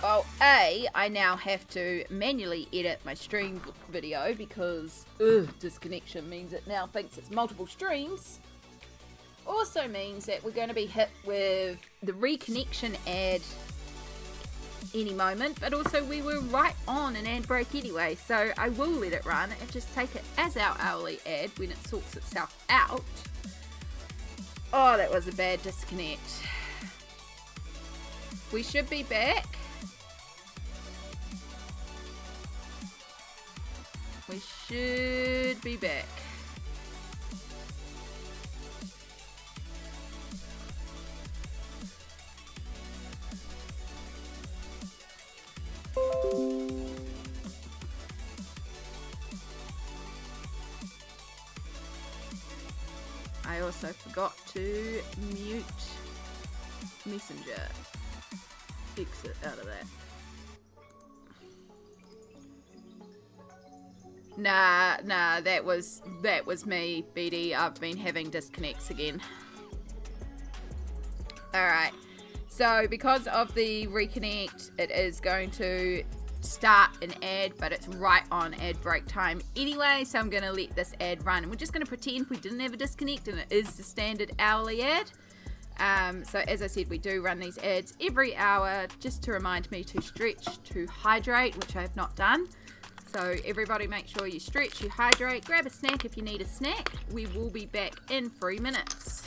Well, I now have to manually edit my stream video because disconnection means it now thinks it's multiple streams. Also means that we're going to be hit with the reconnection ad any moment, but also we were right on an ad break anyway, so I will let it run and just take it as our hourly ad when it sorts itself out. Oh, that was a bad disconnect. We should be back. We should be back. I also forgot to mute Messenger. Exit out of that. Nah, that was me, BD. I've been having disconnects again. Alright, so because of the reconnect, it is going to start an ad, but it's right on ad break time anyway, so I'm going to let this ad run, and we're just going to pretend we didn't have a disconnect and it is the standard hourly ad. So as I said, we do run these ads every hour just to remind me to stretch, to hydrate, which I have not done. So everybody make sure you stretch, you hydrate, grab a snack if you need a snack. We will be back in 3 minutes.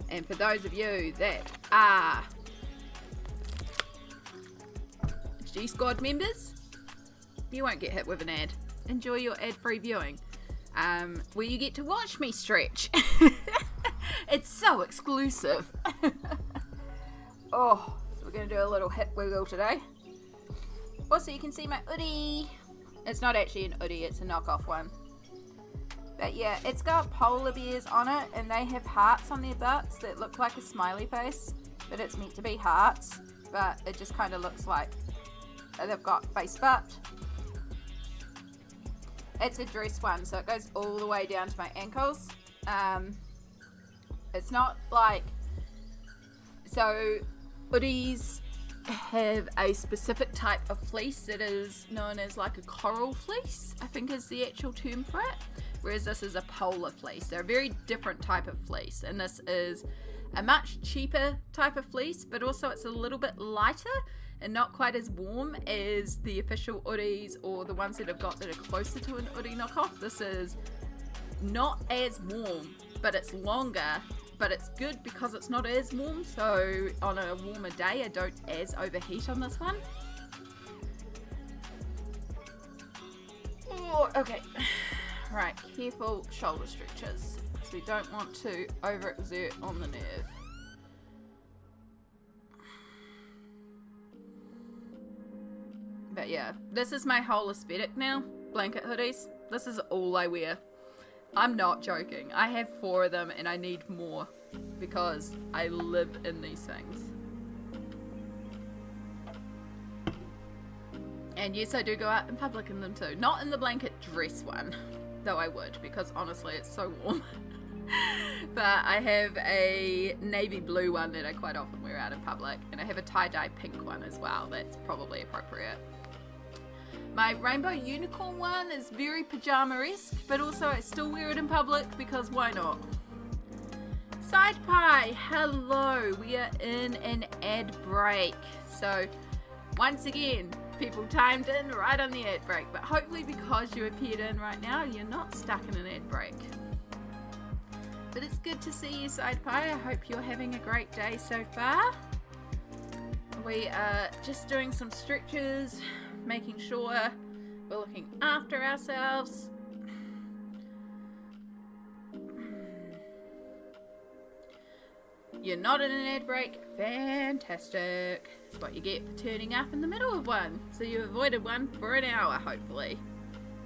And for those of you that are G Squad members, you won't get hit with an ad. Enjoy your ad-free viewing. Where you get to watch me stretch. It's so exclusive. Oh, so we're going to do a little hip wiggle today. Also, you can see my hoodie. It's not actually an hoodie, it's a knockoff one. But yeah, it's got polar bears on it, and they have hearts on their butts that look like a smiley face, but it's meant to be hearts, but it just kind of looks like they've got face butt. It's a dress one, so it goes all the way down to my ankles. It's not like, so hoodies have a specific type of fleece that is known as like a coral fleece, I think is the actual term for it. Whereas this is a polar fleece. They're a very different type of fleece, and this is a much cheaper type of fleece, but also it's a little bit lighter and not quite as warm as the official hoodies or the ones that have got that are closer to an hoodie knockoff. This is not as warm, but it's longer, but it's good because it's not as warm, so on a warmer day I don't as overheat on this one. Oh, okay. Right, careful shoulder stretches, because we don't want to overexert on the nerve. But yeah, this is my whole aesthetic now. Blanket hoodies. This is all I wear. I'm not joking. I have 4 of them and I need more because I live in these things. And yes, I do go out in public in them too. Not in the blanket dress one, though I would, because honestly it's so warm. But I have a navy blue one that I quite often wear out in public, and I have a tie-dye pink one as well that's probably appropriate. My rainbow unicorn one is very pajama-esque, but also I still wear it in public because why not? Side pie, hello, we are in an ad break. So once again, people timed in right on the ad break, but hopefully because you appeared in right now, you're not stuck in an ad break. But it's good to see you, Side Pie. I hope you're having a great day so far. We are just doing some stretches, making sure we're looking after ourselves. You're not in an ad break. Fantastic. That's what you get for turning up in the middle of one. So you avoided one for an hour, hopefully.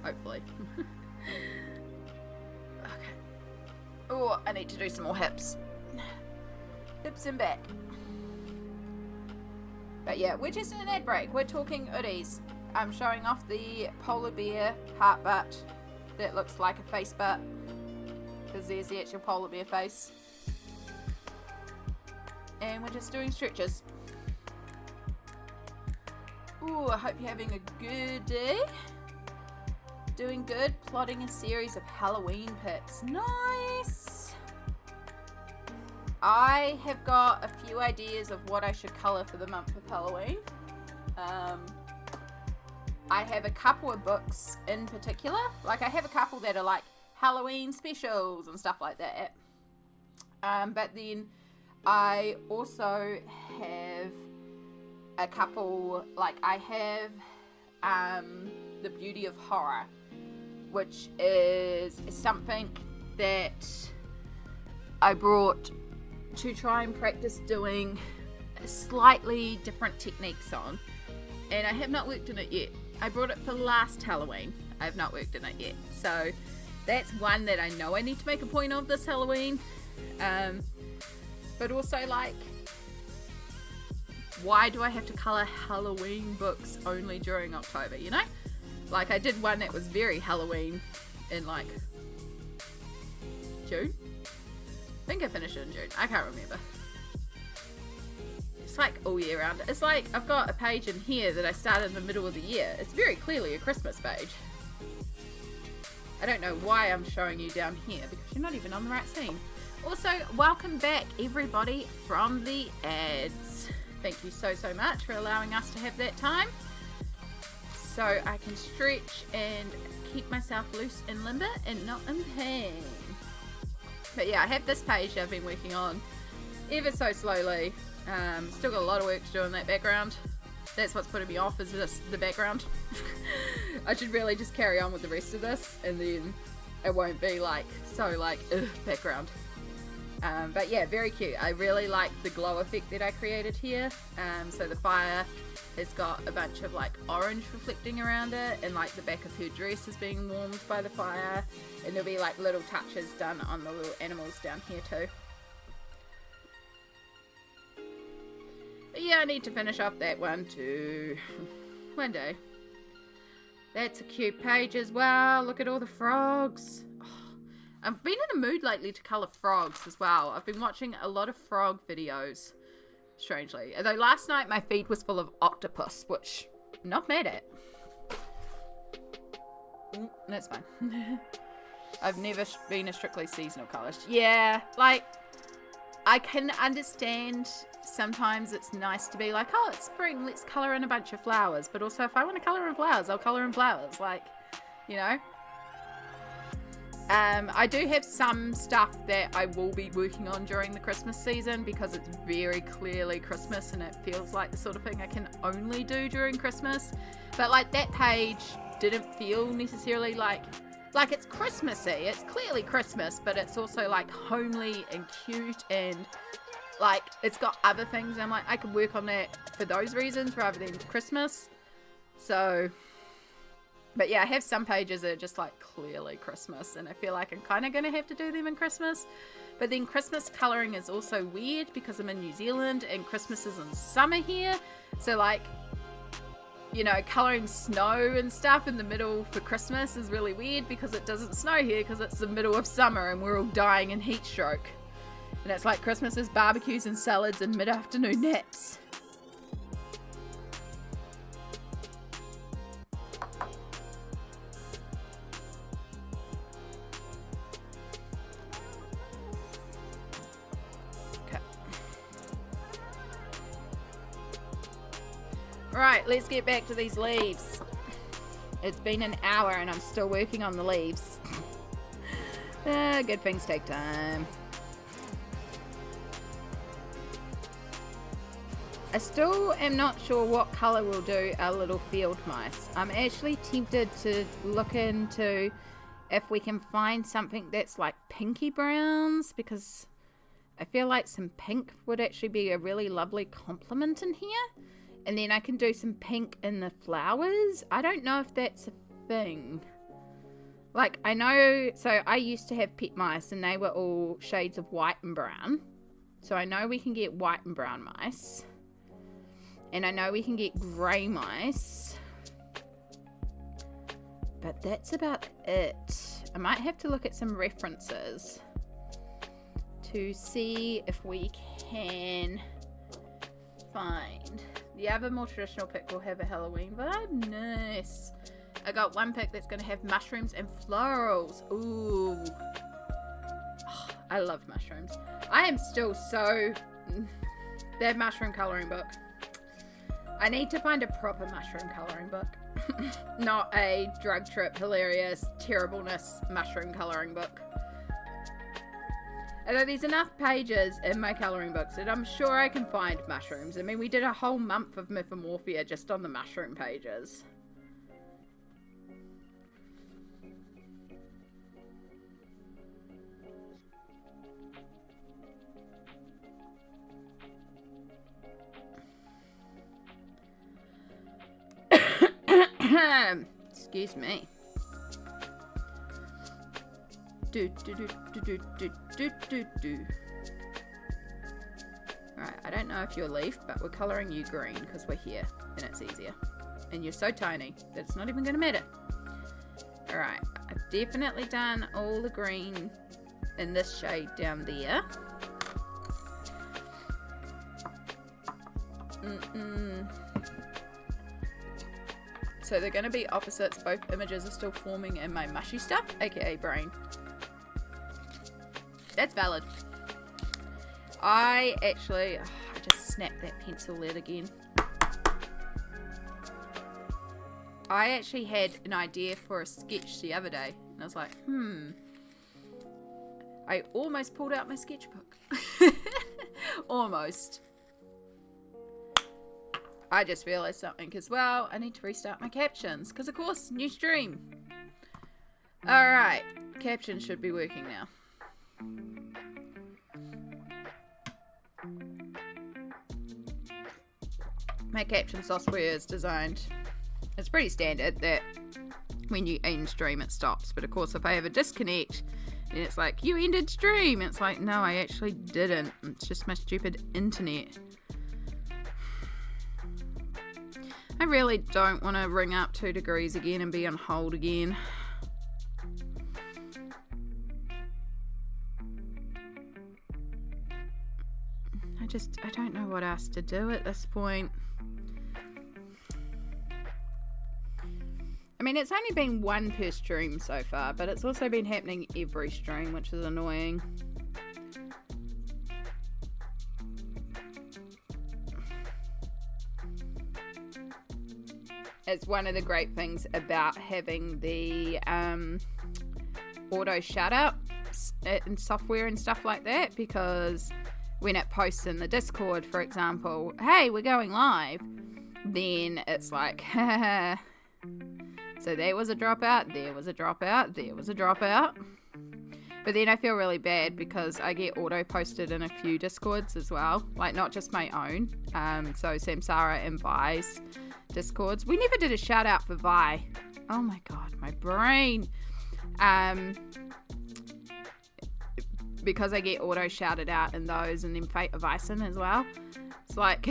Hopefully. Okay. Oh, I need to do some more hips. Hips and back. But yeah, we're just in an ad break. We're talking hoodies. I'm showing off the polar bear heart butt that looks like a face butt. Because there's the actual polar bear face. And we're just doing stretches. Ooh, I hope you're having a good day. Doing good. Plotting a series of Halloween pics. Nice! I have got a few ideas of what I should colour for the month of Halloween. I have a couple of books in particular. Like I have a couple that are like Halloween specials and stuff like that. But then I also have a couple, like I have The Beauty of Horror, which is something that I brought to try and practice doing slightly different techniques on, and I have not worked in it yet. I brought it for last Halloween. I have not worked in it yet, so that's one that I know I need to make a point of this Halloween. But also, like, why do I have to colour Halloween books only during October, you know? Like, I did one that was very Halloween in, like, June? I think I finished it in June. I can't remember. It's like all year round. It's like I've got a page in here that I started in the middle of the year. It's very clearly a Christmas page. I don't know why I'm showing you down here because you're not even on the right scene. Also, welcome back everybody from the ads. Thank you so much for allowing us to have that time so I can stretch and keep myself loose and limber and not in pain. But yeah, I have this page I've been working on ever so slowly. Still got a lot of work to do in that background. That's what's putting me off, is just the background. I should really just carry on with the rest of this and then it won't be like so like background. But yeah, very cute. I really like the glow effect that I created here. So the fire has got a bunch of like orange reflecting around it, and like the back of her dress is being warmed by the fire, and there'll be like little touches done on the little animals down here too. But yeah, I need to finish off that one too. One day. That's a cute page as well. Look at all the frogs. I've been in a mood lately to colour frogs as well. I've been watching a lot of frog videos, strangely. Although last night my feed was full of octopus, which I'm not mad at. That's fine. I've never been a strictly seasonal colourist. Yeah, like, I can understand sometimes it's nice to be like, oh, it's spring, let's colour in a bunch of flowers. But also, if I want to colour in flowers, I'll colour in flowers. Like, you know. I do have some stuff that I will be working on during the Christmas season because it's very clearly Christmas and it feels like the sort of thing I can only do during Christmas. But like that page didn't feel necessarily like it's Christmassy. It's clearly Christmas, but it's also like homely and cute and like it's got other things. I'm like, I could work on that for those reasons rather than Christmas. So, but yeah, I have some pages that are just like clearly Christmas, and I feel like I'm kind of going to have to do them in Christmas. But then Christmas colouring is also weird because I'm in New Zealand and Christmas is in summer here. So like, you know, colouring snow and stuff in the middle for Christmas is really weird because it doesn't snow here because it's the middle of summer and we're all dying in heat stroke. And it's like Christmas is barbecues and salads and mid-afternoon naps. Right, let's get back to these leaves. It's been an hour and I'm still working on the leaves. Good things take time. I still am not sure what colour will do our little field mice. I'm actually tempted to look into if we can find something that's like pinky browns, because I feel like some pink would actually be a really lovely complement in here. And then I can do some pink in the flowers. I don't know if that's a thing. Like, I know, so I used to have pet mice and they were all shades of white and brown. So I know we can get white and brown mice. And I know we can get grey mice. But that's about it. I might have to look at some references to see if we can find. The other more traditional pick will have a Halloween vibe. Nice. I got one pick that's going to have mushrooms and florals. Ooh. Oh, I love mushrooms. I am still so... That mushroom colouring book. I need to find a proper mushroom colouring book. Not a drug trip, hilarious, terribleness mushroom colouring book. Although there's enough pages in my colouring books that I'm sure I can find mushrooms. I mean, we did a whole month of Mythomorphia just on the mushroom pages. Excuse me. Alright, I don't know if you're leaf, but we're colouring you green because we're here and it's easier. And you're so tiny that it's not even going to matter. Alright, I've definitely done all the green in this shade down there. So they're going to be opposites. Both images are still forming in my mushy stuff, aka brain. That's valid. I just snapped that pencil lid again. I actually had an idea for a sketch the other day. And I was like, I almost pulled out my sketchbook. Almost. I just realised something as well. I need to restart my captions. Because, of course, new stream. Alright. Captions should be working now. My caption software is designed. It's pretty standard that when you end stream it stops. But, of course, if I have a disconnect and it's like, you ended stream. It's like, no, I actually didn't. It's just my stupid internet. I really don't want to ring up 2 degrees again and be on hold again. I don't know what else to do at this point. I mean, it's only been one per stream so far, but it's also been happening every stream, which is annoying. It's one of the great things about having the auto shut-ups and software and stuff like that, because when it posts in the Discord, for example, hey, we're going live, then it's like, so there was a dropout, there was a dropout, there was a dropout. But then I feel really bad because I get auto-posted in a few Discords as well, like not just my own. So Samsara and Vi's Discords. We never did a shout out for Vi. Oh my god, my brain. Because I get auto shouted out in those, and then Fate of Ison as well. It's like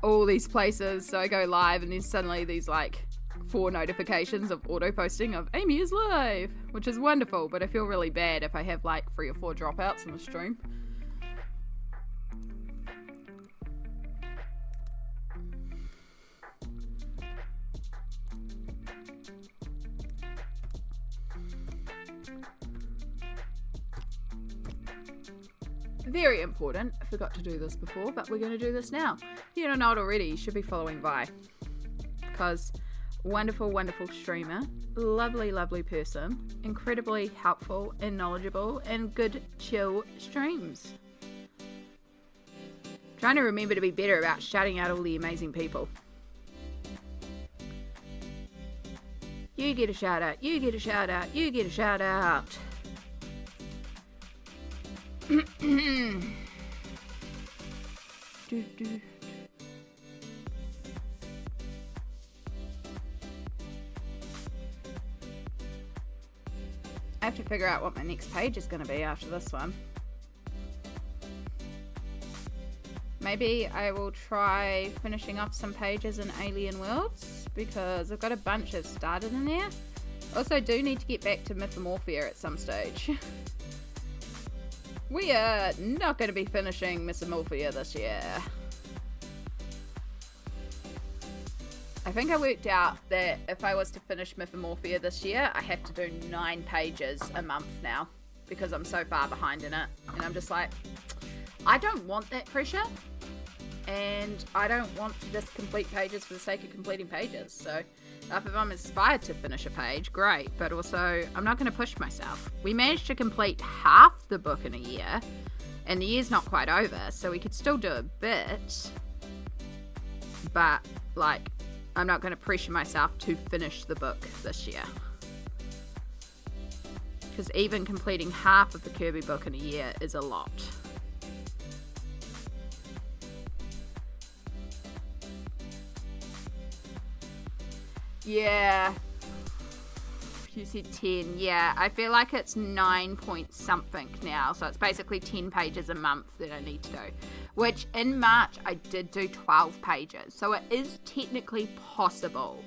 all these places. So I go live, and then suddenly these like 4 notifications of auto posting of Amy is live, which is wonderful. But I feel really bad if I have like 3 or 4 dropouts in the stream. Very important. I forgot to do this before, but we're going to do this now. If you don't know it already, you should be following Vi. Because wonderful, wonderful streamer. Lovely, lovely person. Incredibly helpful and knowledgeable and good, chill streams. Trying to remember to be better about shouting out all the amazing people. You get a shout out. You get a shout out. You get a shout out. I have to figure out what my next page is going to be after this one. Maybe I will try finishing off some pages in Alien Worlds, because I've got a bunch I've started in there. Also do need to get back to Mythomorphia at some stage. We are not going to be finishing Mythomorphia this year. I think I worked out that if I was to finish Mythomorphia this year, I have to do 9 pages a month now, because I'm so far behind in it. And I'm just like, I don't want that pressure, and I don't want to just complete pages for the sake of completing pages. So if I'm inspired to finish a page, great, but also I'm not going to push myself. We managed to complete half the book in a year, and the year's not quite over, so we could still do a bit, but like, I'm not going to pressure myself to finish the book this year, because even completing half of the Kirby book in a year is a lot. Yeah, you said 10. Yeah, I feel like it's 9 point something now, so it's basically 10 pages a month that I need to do, which in March I did do 12 pages, so it is technically possible,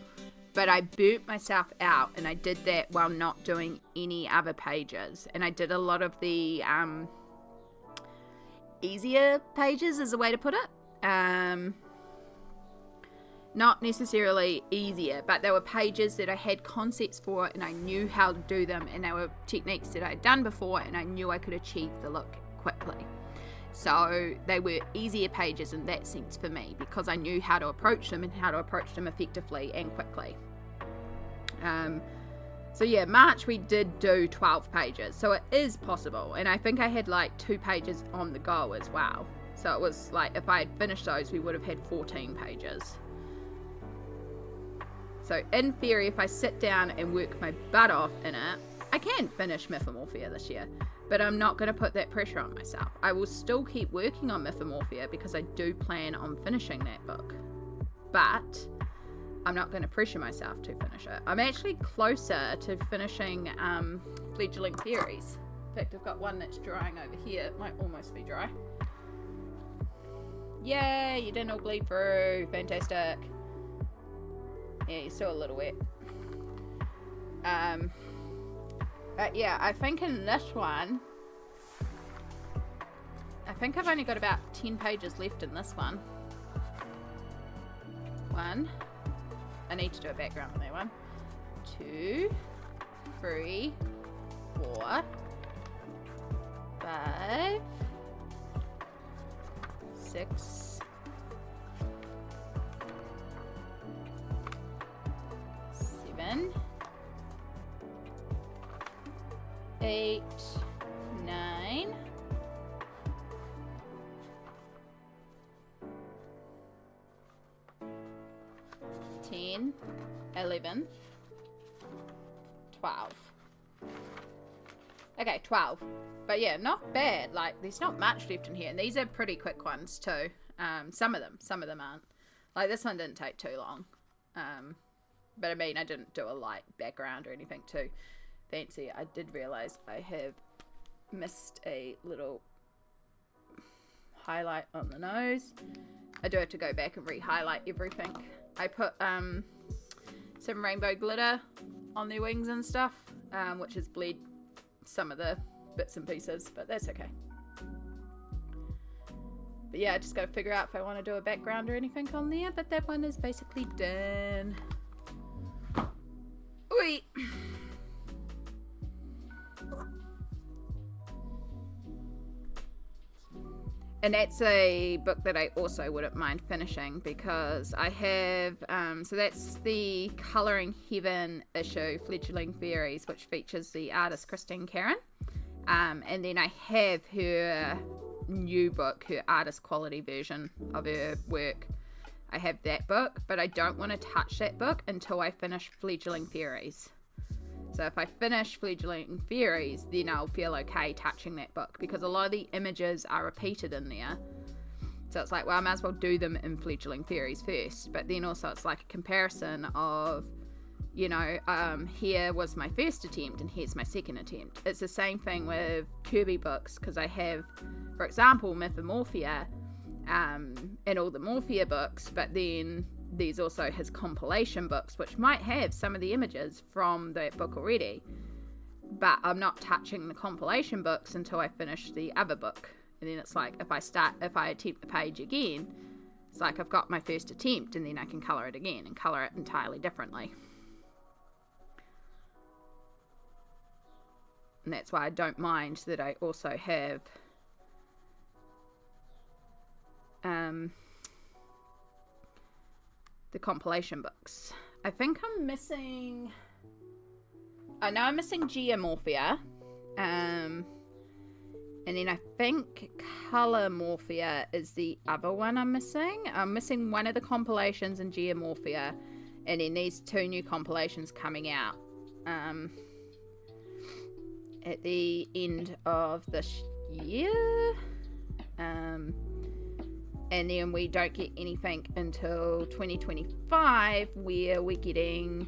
but I burnt myself out, and I did that while not doing any other pages, and I did a lot of the easier pages is a way to put it. Not necessarily easier, but there were pages that I had concepts for, and I knew how to do them, and they were techniques that I'd done before, and I knew I could achieve the look quickly. So they were easier pages in that sense for me, because I knew how to approach them and how to approach them effectively and quickly. So yeah, March we did do 12 pages, so it is possible, and I think I had like 2 pages on the go as well. So it was like, if I had finished those, we would have had 14 pages. So in theory, if I sit down and work my butt off in it, I can finish Mythomorphia this year. But I'm not going to put that pressure on myself. I will still keep working on Mythomorphia, because I do plan on finishing that book. But I'm not going to pressure myself to finish it. I'm actually closer to finishing Fledgling Theories. In fact, I've got one that's drying over here. It might almost be dry. Yay, you didn't all bleed through. Fantastic. Yeah, you're still a little wet. But yeah, I think in this one, I think I've only got about 10 pages left in this one. 1. I need to do a background on that one. 2, 3, 4, 5, 6, 7, 8, 9, 10, 11, 12. Okay, 12. But yeah, not bad. Like, there's not much left in here. And these are pretty quick ones too. Some of them aren't. Like, this one didn't take too long. But I mean, I didn't do a light background or anything too fancy. I did realize I have missed a little highlight on the nose. I do have to go back and re-highlight everything. I put some rainbow glitter on their wings and stuff, which has bled some of the bits and pieces, but that's okay. But yeah, I just gotta figure out if I want to do a background or anything on there, but that one is basically done. Oi! And that's a book that I also wouldn't mind finishing, because I have, so that's the Colouring Heaven issue, Fledgling Fairies, which features the artist Christine Karen. And then I have her new book, her artist quality version of her work. I have that book, but I don't want to touch that book until I finish Fledgling Fairies. So if I finish Fledgling Fairies, then I'll feel okay touching that book, because a lot of the images are repeated in there. So it's like, well, I might as well do them in Fledgling Fairies first. But then also it's like a comparison of, you know, here was my first attempt and here's my second attempt. It's the same thing with Kirby books, because I have, for example, Mythomorphia and all the Morphia books, but then there's also his compilation books, which might have some of the images from that book already, but I'm not touching the compilation books until I finish the other book. And then it's like, if I attempt the page again, it's like I've got my first attempt, and then I can colour it again and colour it entirely differently. And that's why I don't mind that I also have the compilation books. I think I'm missing, I know I'm missing Geomorphia, and then I think Colour Morphia is the other one I'm missing. I'm missing one of the compilations in Geomorphia, and then these two new compilations coming out at the end of this year, and then we don't get anything until 2025, where we're getting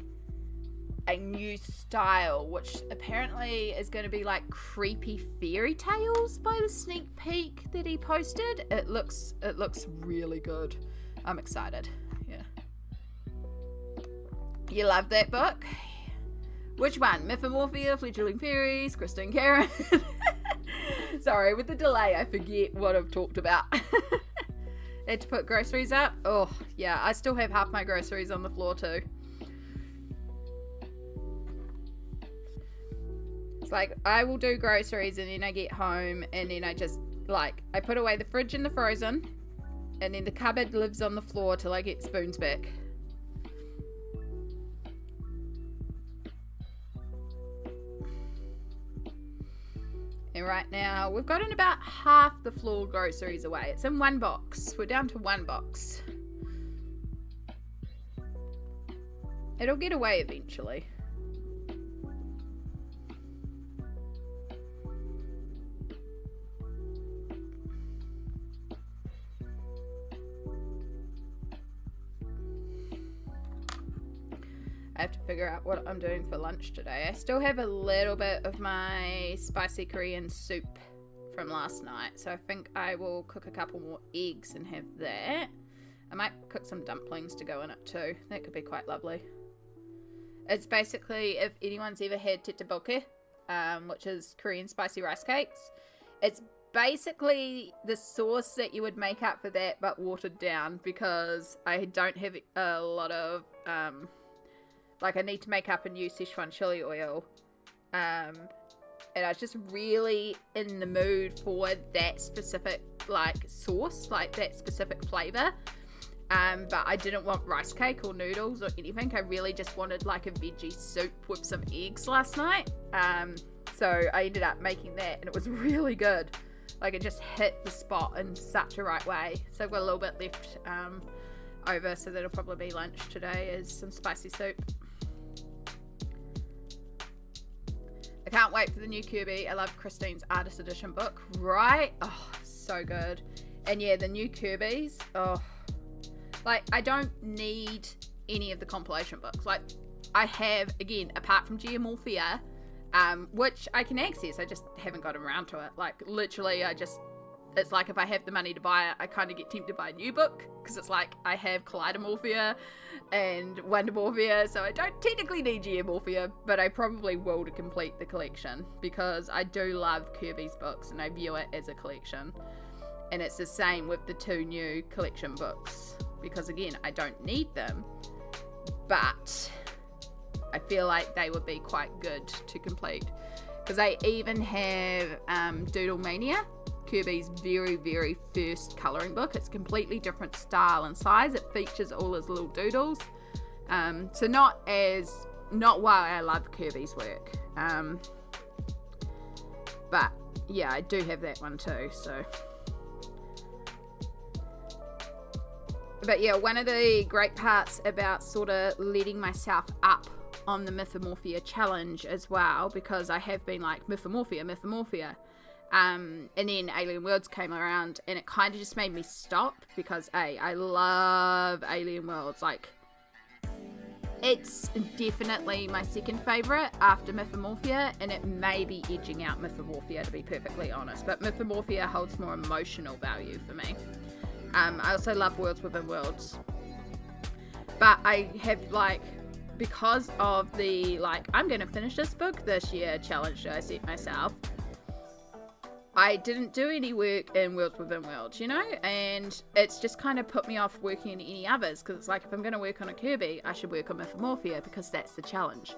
a new style, which apparently is going to be like creepy fairy tales by the sneak peek that he posted. It looks really good. I'm excited. Yeah. You love that book? Which one? Mythomorphia, Fledgling Fairies, Christine Karen? Sorry, with the delay, I forget what I've talked about. Had to put groceries up. Oh, yeah, I still have half my groceries on the floor too. It's like, I will do groceries and then I get home and then I just, like, I put away the fridge and the frozen, and then the cupboard lives on the floor till I get spoons back. And right now, we've gotten about half the floor groceries away. It's in one box. We're down to one box. It'll get away eventually. I have to figure out what I'm doing for lunch today. I still have a little bit of my spicy Korean soup from last night, so I think I will cook a couple more eggs and have that. I might cook some dumplings to go in it too. That could be quite lovely. It's basically, if anyone's ever had tteokbokki, which is Korean spicy rice cakes, it's basically the sauce that you would make up for that, but watered down, because I don't have a lot of like, I need to make up a new Szechuan chili oil, and I was just really in the mood for that specific, like, sauce, like that specific flavour, but I didn't want rice cake or noodles or anything. I really just wanted like a veggie soup with some eggs last night, so I ended up making that, and it was really good. Like, it just hit the spot in such a right way. So I've got a little bit left over, so that'll probably be lunch today, is some spicy soup. I can't wait for the new Kirby. I love Christine's Artist Edition book, right? Oh, so good. And yeah, the new Kirby's, oh, like, I don't need any of the compilation books. Like, I have, again, apart from Geomorphia, which I can access, I just haven't gotten around to it. Like, literally, it's like if I have the money to buy it, I kind of get tempted to buy a new book, because it's like I have Kaleidomorphia and Wondermorphia, so I don't technically need Geomorphia, but I probably will to complete the collection, because I do love Kirby's books and I view it as a collection. And it's the same with the 2 new collection books, because again, I don't need them, but I feel like they would be quite good to complete, because I even have Doodle Mania, Kirby's very, very first colouring book. It's completely different style and size. It features all his little doodles. So not why I love Kirby's work. But yeah, I do have that one too, so. But yeah, one of the great parts about sort of letting myself up on the Mythomorphia challenge as well, because I have been like Mythomorphia. And then Alien Worlds came around and it kind of just made me stop, because I love Alien Worlds. Like, it's definitely my second favourite after Mythomorphia, and it may be edging out Mythomorphia, to be perfectly honest, but Mythomorphia holds more emotional value for me. I also love Worlds Within Worlds, but I have, like, because of the, like, I'm going to finish this book this year challenge that I set myself, I didn't do any work in Worlds Within Worlds, you know, and it's just kind of put me off working in any others, because it's like, if I'm going to work on a Kirby, I should work on Mythomorphia, because that's the challenge.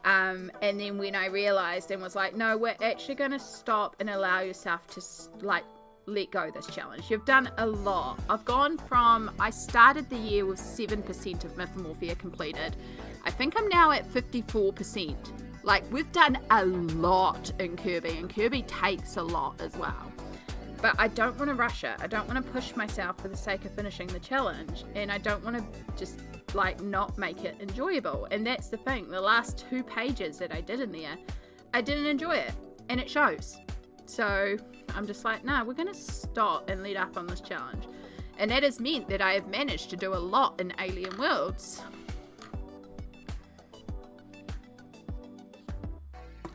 And then when I realised and was like, no, we're actually going to stop and allow yourself to, like, let go of this challenge. You've done a lot. I've gone from, I started the year with 7% of Mythomorphia completed. I think I'm now at 54%. Like, we've done a lot in Kirby, and Kirby takes a lot as well. But I don't want to rush it. I don't want to push myself for the sake of finishing the challenge, and I don't want to just, like, not make it enjoyable. And that's the thing. The last 2 pages that I did in there, I didn't enjoy it, and it shows. So I'm just like, nah, we're going to stop and let up on this challenge. And that has meant that I have managed to do a lot in Alien Worlds.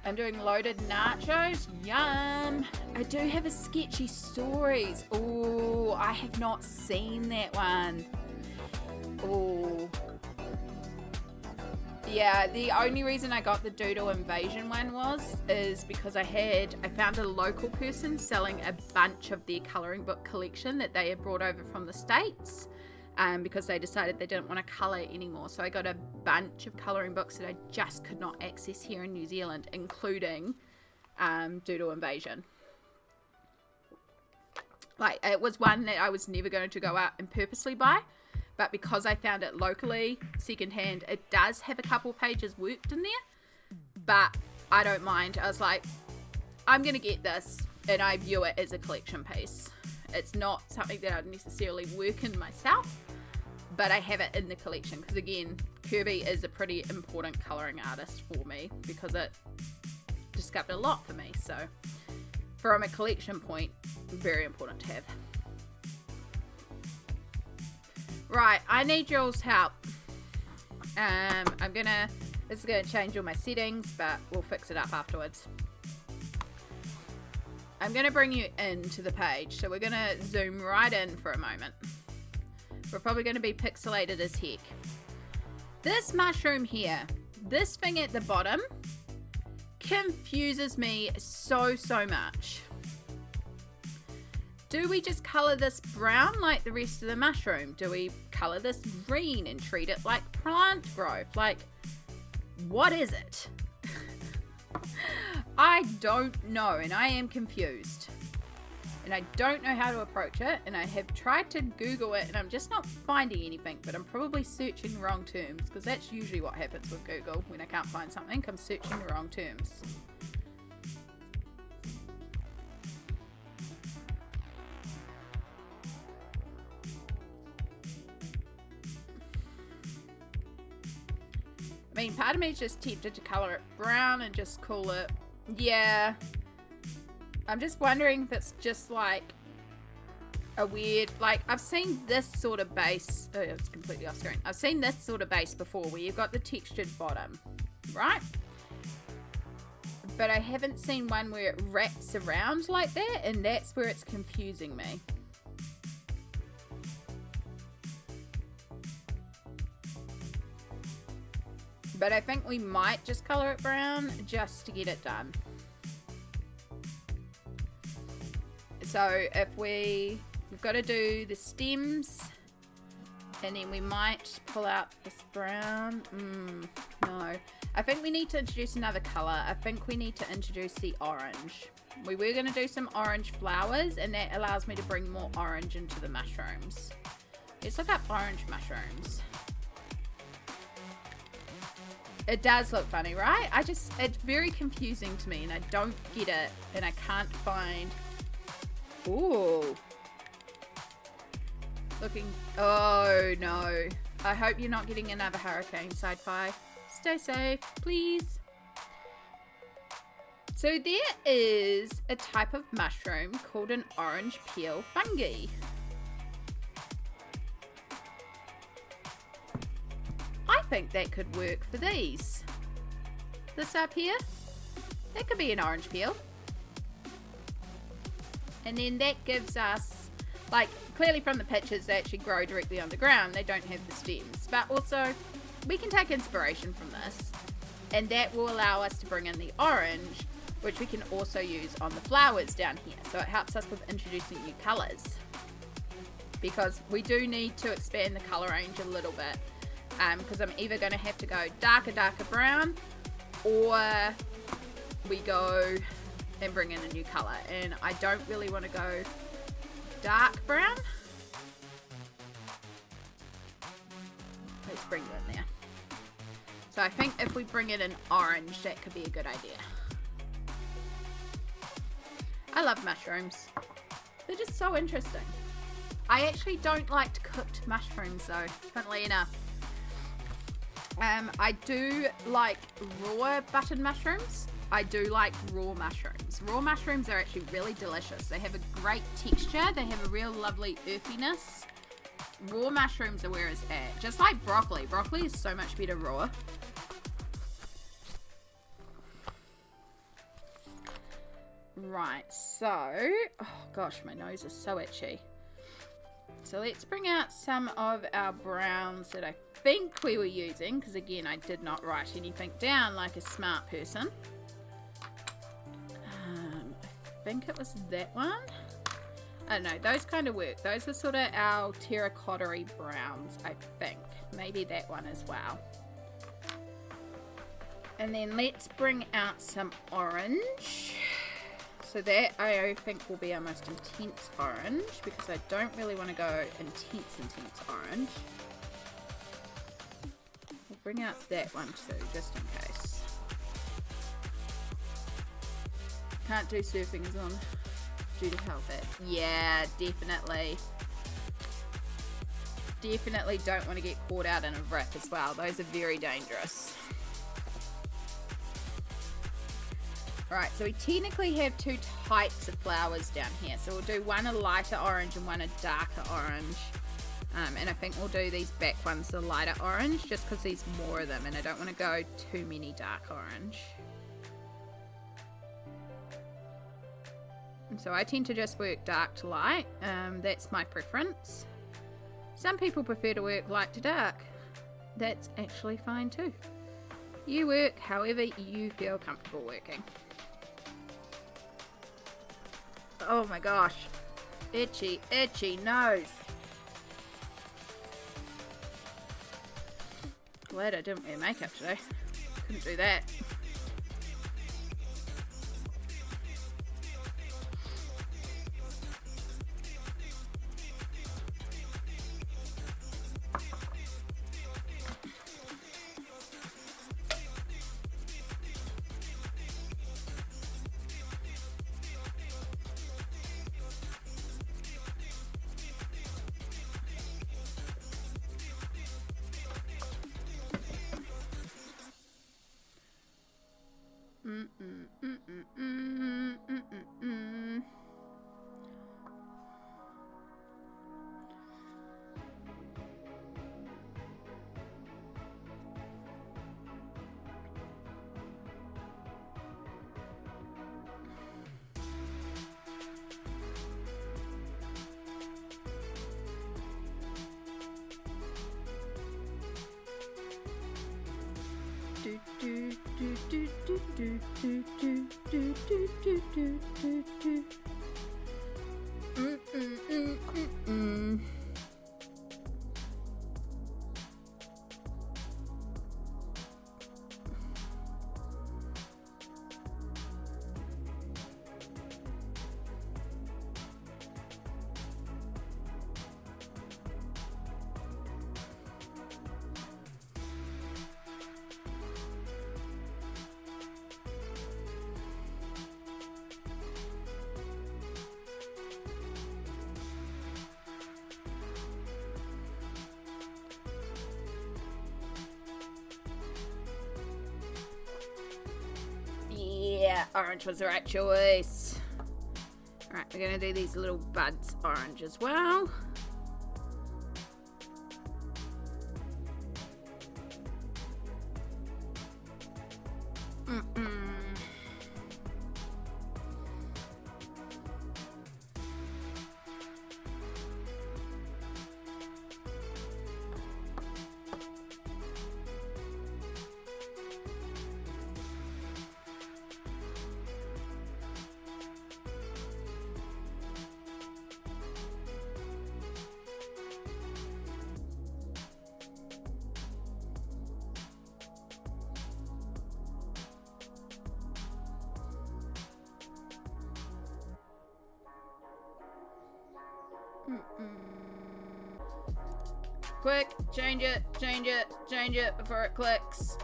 I'm doing loaded nachos. Yum. I do have a Sketchy Stories. Oh, I have not seen that one. Oh. Yeah, the only reason I got the Doodle Invasion one is because I found a local person selling a bunch of their colouring book collection that they had brought over from the States. Because they decided they didn't want to colour anymore. So I got a bunch of colouring books that I just could not access here in New Zealand, including Doodle Invasion. Like, it was one that I was never going to go out and purposely buy, but because I found it locally, secondhand, it does have a couple pages worked in there, but I don't mind. I was like, I'm going to get this, and I view it as a collection piece. It's not something that I'd necessarily work in myself, but I have it in the collection, because again, Kirby is a pretty important colouring artist for me, because it discovered a lot for me. So from a collection point, very important to have. Right, I need y'all's help. This is gonna change all my settings, but we'll fix it up afterwards. I'm going to bring you into the page, so we're going to zoom right in for a moment. We're probably going to be pixelated as heck. This mushroom here, this thing at the bottom, confuses me so much. Do we just colour this brown like the rest of the mushroom? Do we colour this green and treat it like plant growth? Like, what is it? I don't know, and I am confused, and I don't know how to approach it, and I have tried to Google it, and I'm just not finding anything, but I'm probably searching the wrong terms, because that's usually what happens with Google. When I can't find something, I'm searching the wrong terms. I mean, part of me is just tempted to colour it brown and just call it, yeah. I'm just wondering if it's just like a weird, like, I've seen this sort of base. Oh, it's completely off screen. I've seen this sort of base before where you've got the textured bottom, right? But I haven't seen one where it wraps around like that, and that's where it's confusing me. But I think we might just color it brown just to get it done. So if we've got to do the stems, and then we might pull out this brown. No. I think we need to introduce another color. I think we need to introduce the orange. We were going to do some orange flowers, and that allows me to bring more orange into the mushrooms. Let's look up orange mushrooms. It does look funny, right? It's very confusing to me, and I don't get it, and I can't find... Ooh. Looking... Oh, no. I hope you're not getting another hurricane, Sci-Fi. Stay safe, please. So there is a type of mushroom called an orange peel fungi. I think that could work for these. This up here, that could be an orange peel. And then that gives us, like, clearly from the pictures, they actually grow directly on the ground. They don't have the stems. But also, we can take inspiration from this. And that will allow us to bring in the orange, which we can also use on the flowers down here. So it helps us with introducing new colours. Because we do need to expand the colour range a little bit. Because I'm either going to have to go darker brown, or we go and bring in a new colour. And I don't really want to go dark brown. Let's bring it in there. So I think if we bring it in orange, that could be a good idea. I love mushrooms. They're just so interesting. I actually don't like cooked mushrooms though, funnily enough. I do like raw button mushrooms. I do like raw mushrooms. Raw mushrooms are actually really delicious. They have a great texture. They have a real lovely earthiness. Raw mushrooms are where it's at. Just like broccoli. Broccoli is so much better raw. Right, so... Oh gosh, my nose is so itchy. So let's bring out some of our browns that I think we were using, because again, I did not write anything down like a smart person. I think it was that one. I don't know, those kind of work. Those are sort of our terracotta-y browns, I think. Maybe that one as well. And then let's bring out some orange. So that I think will be our most intense orange, because I don't really want to go intense orange. We'll bring out that one too, just in case. Can't do surfing as on due to health. Yeah, definitely. Definitely don't want to get caught out in a rip as well. Those are very dangerous. Right, so we technically have two types of flowers down here. So we'll do one a lighter orange and one a darker orange. And I think we'll do these back ones the lighter orange, just because there's more of them and I don't want to go too many dark orange. And so I tend to just work dark to light. That's my preference. Some people prefer to work light to dark. That's actually fine too. You work however you feel comfortable working. Oh my gosh. Itchy, itchy nose. Glad I didn't wear makeup today. Couldn't do that. Yeah, orange was the right choice. Alright, we're gonna do these little buds orange as well. Quick, change it before it clicks.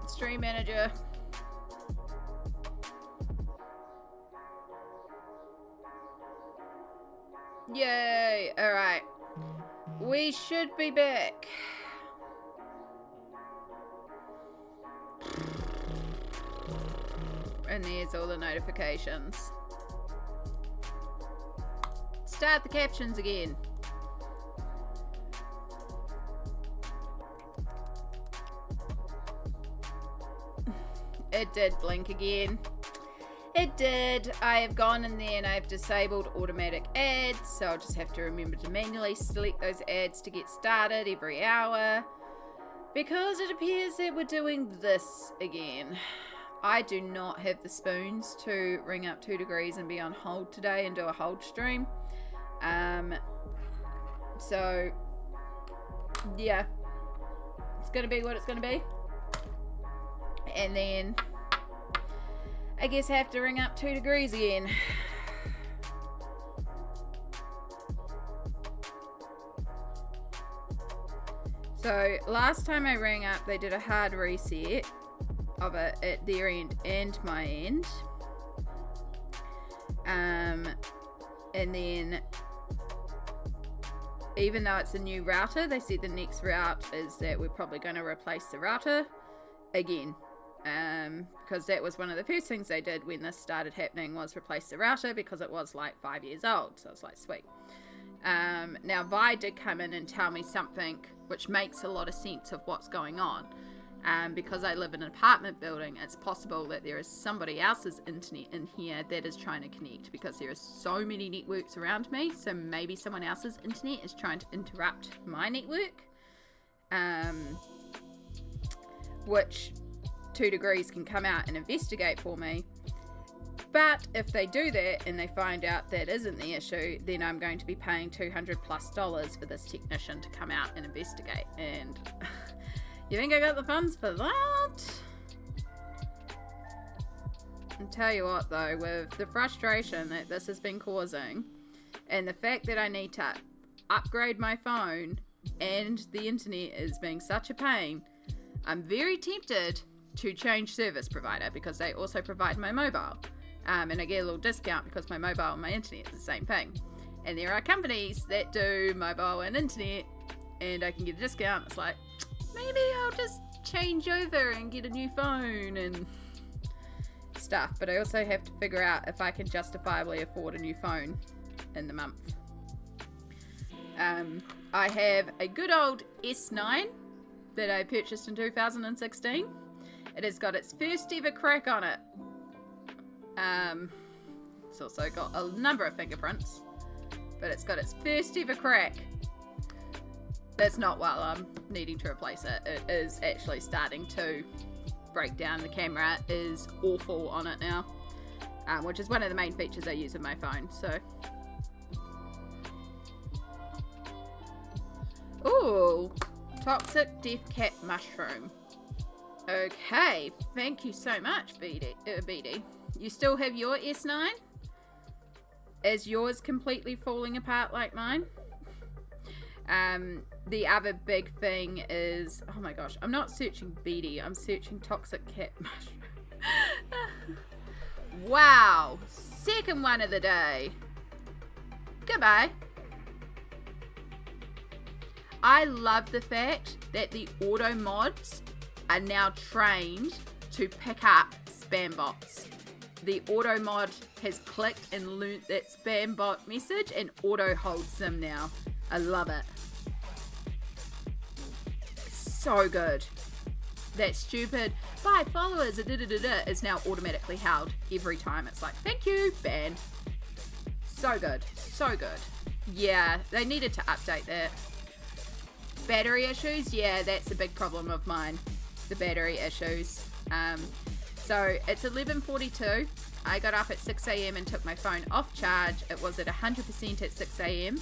Stream manager. Yay, alright. We should be back. And there's all the notifications. Start the captions again. It did blink again. It did. I have gone in there and I've disabled automatic ads, so I'll just have to remember to manually select those ads to get started every hour, because it appears that we're doing this again. I do not have the spoons to ring up 2 degrees and be on hold today and do a hold stream. So yeah, it's gonna be what it's gonna be. And then I guess I have to ring up 2 degrees again. So last time I rang up, they did a hard reset of it at their end and my end. And then even though it's a new router, they said the next route is that we're probably going to replace the router again. Because that was one of the first things they did when this started happening, was replace the router, because it was like 5 years old. So it's like, sweet. Now Vi did come in and tell me something which makes a lot of sense of what's going on. Because I live in an apartment building, it's possible that there is somebody else's internet in here that is trying to connect, because there are so many networks around me. So maybe someone else's internet is trying to interrupt my network, which 2 degrees can come out and investigate for me. But if they do that and they find out that isn't the issue, then I'm going to be paying $200+ for this technician to come out and investigate. And you think I got the funds for that? I'll tell you what though, with the frustration that this has been causing, and the fact that I need to upgrade my phone and the internet is being such a pain, I'm very tempted to change service provider, because they also provide my mobile. And I get a little discount because my mobile and my internet is the same thing. And there are companies that do mobile and internet, and I can get a discount. It's like, maybe I'll just change over and get a new phone and stuff. But I also have to figure out if I can justifiably afford a new phone in the month. I have a good old S9 that I purchased in 2016. It has got its first ever crack on it. It's also got a number of fingerprints, but it's got its first ever crack. It's not while I'm needing to replace it. It is actually starting to break down. The camera is awful on it now, which is one of the main features I use of my phone. So, ooh, toxic death cat mushroom. Okay, thank you so much, BD. You still have your S9? Is yours completely falling apart like mine? The other big thing is, oh my gosh, I'm not searching BD, I'm searching toxic cat mushroom. Wow, second one of the day. Goodbye. I love the fact that the auto mods are now trained to pick up spam bots. The auto mod has clicked and learnt that spam bot message and auto holds them now. I love it. So good. That stupid "bye followers" is now automatically held every time. It's like, thank you, ban. So good. So good. Yeah, they needed to update that. Battery issues? Yeah, that's a big problem of mine. The battery issues. So it's 11:42. I got up at 6 a.m. and took my phone off charge. It was at 100% at 6 a.m.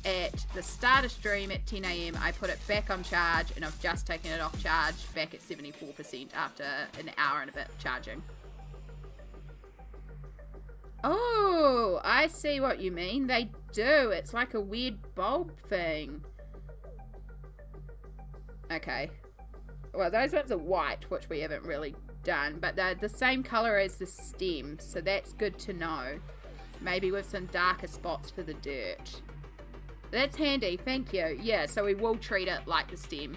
At the start of stream at 10 a.m. I put it back on charge, and I've just taken it off charge back at 74% after an hour and a bit of charging. Oh, I see what you mean. They do. It's like a weird bulb thing. Okay. Well, those ones are white, which we haven't really done, but they're the same color as the stem, so that's good to know. Maybe with some darker spots for the dirt. That's handy, thank you. Yeah, so we will treat it like the stem.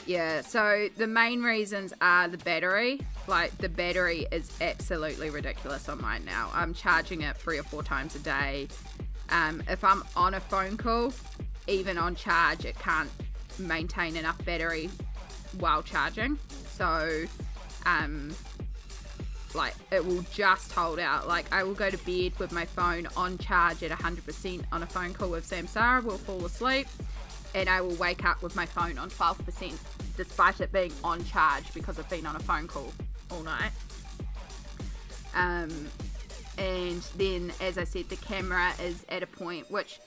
Yeah, so the main reasons are the battery. Like, the battery is absolutely ridiculous on mine now. I'm charging it 3 or 4 times a day. If I'm on a phone call, even on charge, it can't maintain enough battery while charging. So, like, it will just hold out. Like, I will go to bed with my phone on charge at 100% on a phone call with Samsara. We'll fall asleep, and I will wake up with my phone on 12%, despite it being on charge because I've been on a phone call all night. And then, as I said, the camera is at a point, which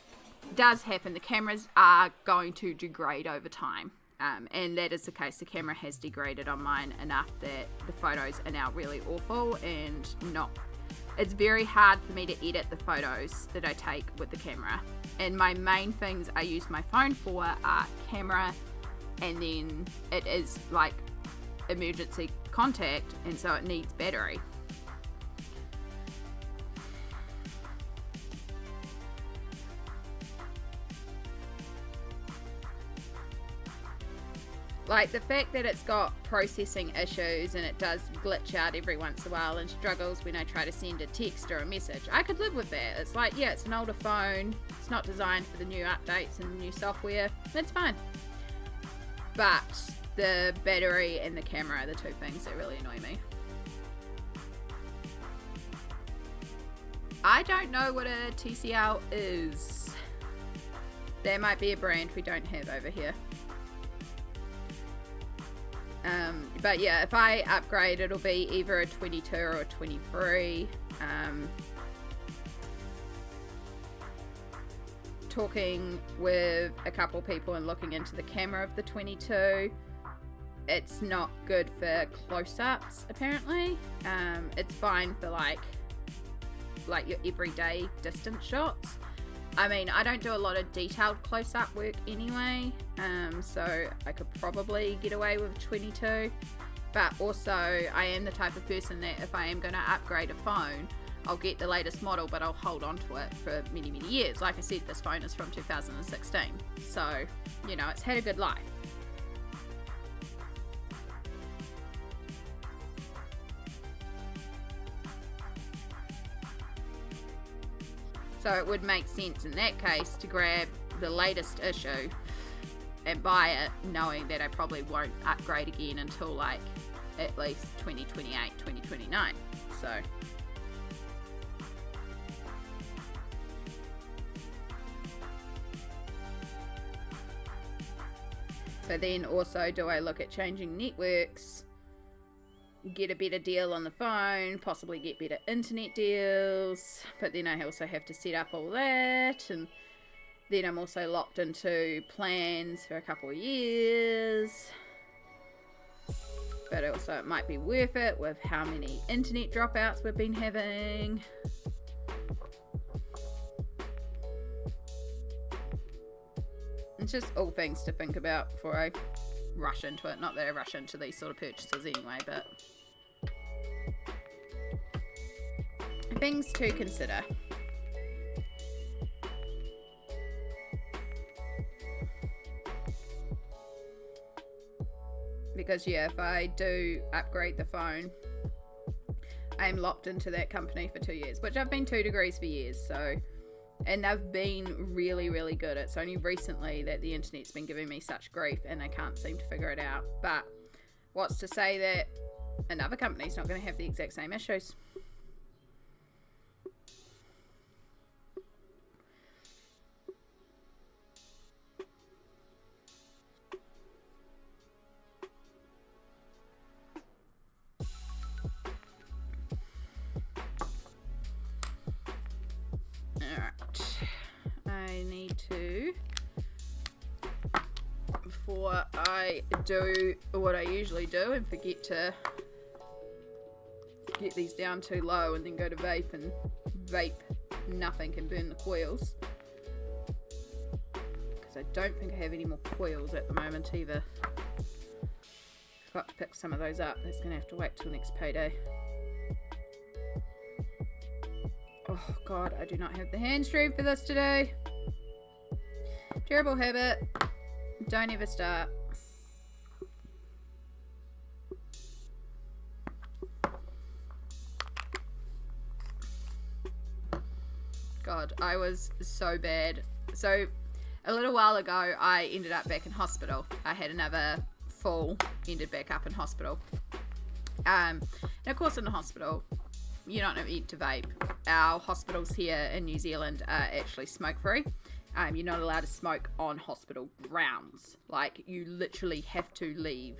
does happen. The cameras are going to degrade over time. And that is the case. The camera has degraded on mine enough that the photos are now really awful and it's very hard for me to edit the photos that I take with the camera. And my main things I use my phone for are camera, and then it is like emergency contact, and so it needs battery. Like, the fact that it's got processing issues and it does glitch out every once in a while and struggles when I try to send a text or a message, I could live with that. It's like, yeah, it's an older phone, it's not designed for the new updates and new software, that's fine. But the battery and the camera are the two things that really annoy me. I don't know what a TCL is. There might be a brand we don't have over here. But yeah, if I upgrade, it'll be either a 22 or a 23. Talking with a couple people and looking into the camera of the 22, it's not good for close-ups, apparently. It's fine for like your everyday distance shots. I mean, I don't do a lot of detailed close-up work anyway, so I could probably get away with 22, but also I am the type of person that if I am going to upgrade a phone, I'll get the latest model, but I'll hold on to it for many, many years. Like I said, this phone is from 2016, so, you know, it's had a good life. So it would make sense in that case to grab the latest issue and buy it, knowing that I probably won't upgrade again until like at least 2028, 2029. So then also, do I look at changing networks, get a better deal on the phone, possibly get better internet deals, but then I also have to set up all that, and then I'm also locked into plans for a couple of years. But also it might be worth it with how many internet dropouts we've been having. It's just all things to think about before I rush into it. Not that I rush into these sort of purchases anyway, but things to consider. Because yeah, if I do upgrade the phone, I'm locked into that company for 2 years, which I've been 2 degrees for years, so, and they've been really, really good. It's only recently that the internet's been giving me such grief and I can't seem to figure it out. But what's to say that another company's not going to have the exact same issues? Before I do what I usually do and forget to get these down too low and then go to vape and vape nothing and burn the coils, because I don't think I have any more coils at the moment either. Forgot to pick some of those up. That's gonna have to wait till next payday. Oh god, I do not have the hand stream for this today. Terrible habit. Don't ever start. God, I was so bad. So a little while ago, I ended up back in hospital. I had another fall, ended back up in hospital. And of course in the hospital, you're not meant to vape. Our hospitals here in New Zealand are actually smoke-free. You're not allowed to smoke on hospital grounds. Like, you literally have to leave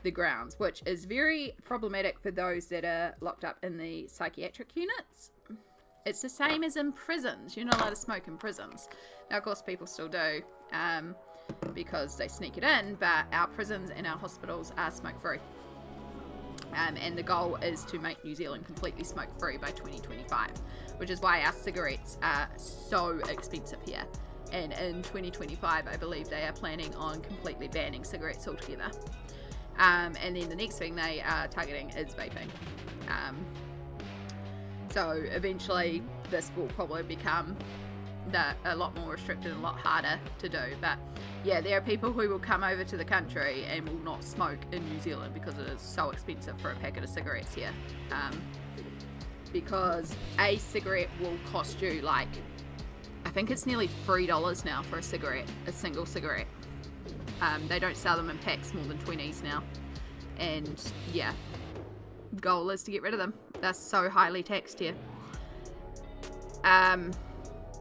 the grounds, which is very problematic for those that are locked up in the psychiatric units. It's the same as in prisons. You're not allowed to smoke in prisons. Now, of course, people still do because they sneak it in, but our prisons and our hospitals are smoke-free. And the goal is to make New Zealand completely smoke-free by 2025, which is why our cigarettes are so expensive here. And in 2025, I believe they are planning on completely banning cigarettes altogether. And then the next thing they are targeting is vaping. So eventually this will probably become a lot more restricted and a lot harder to do. But yeah, there are people who will come over to the country and will not smoke in New Zealand because it is so expensive for a packet of cigarettes here. Because a cigarette will cost you like, I think it's nearly $3 now for a cigarette, a single cigarette. They don't sell them in packs more than 20s now. And yeah, goal is to get rid of them. They're so highly taxed here.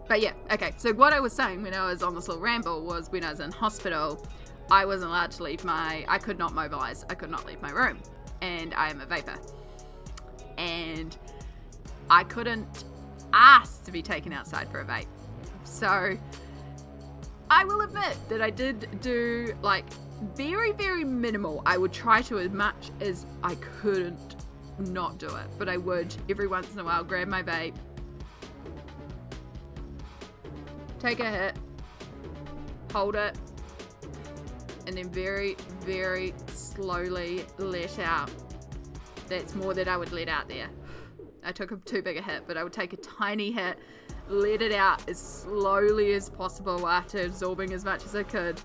But yeah, okay, so what I was saying when I was on this little ramble was when I was in hospital, I wasn't allowed to leave I could not mobilize, I could not leave my room. And I am a vapor. And I couldn't ask to be taken outside for a vape. So I will admit that I did do like very, very minimal. I would try to as much as I couldn't not do it, but I would every once in a while grab my vape, take a hit, hold it, and then very, very slowly let out. That's more than I would let out there. I took a too big a hit, but I would take a tiny hit, let it out as slowly as possible after absorbing as much as I could,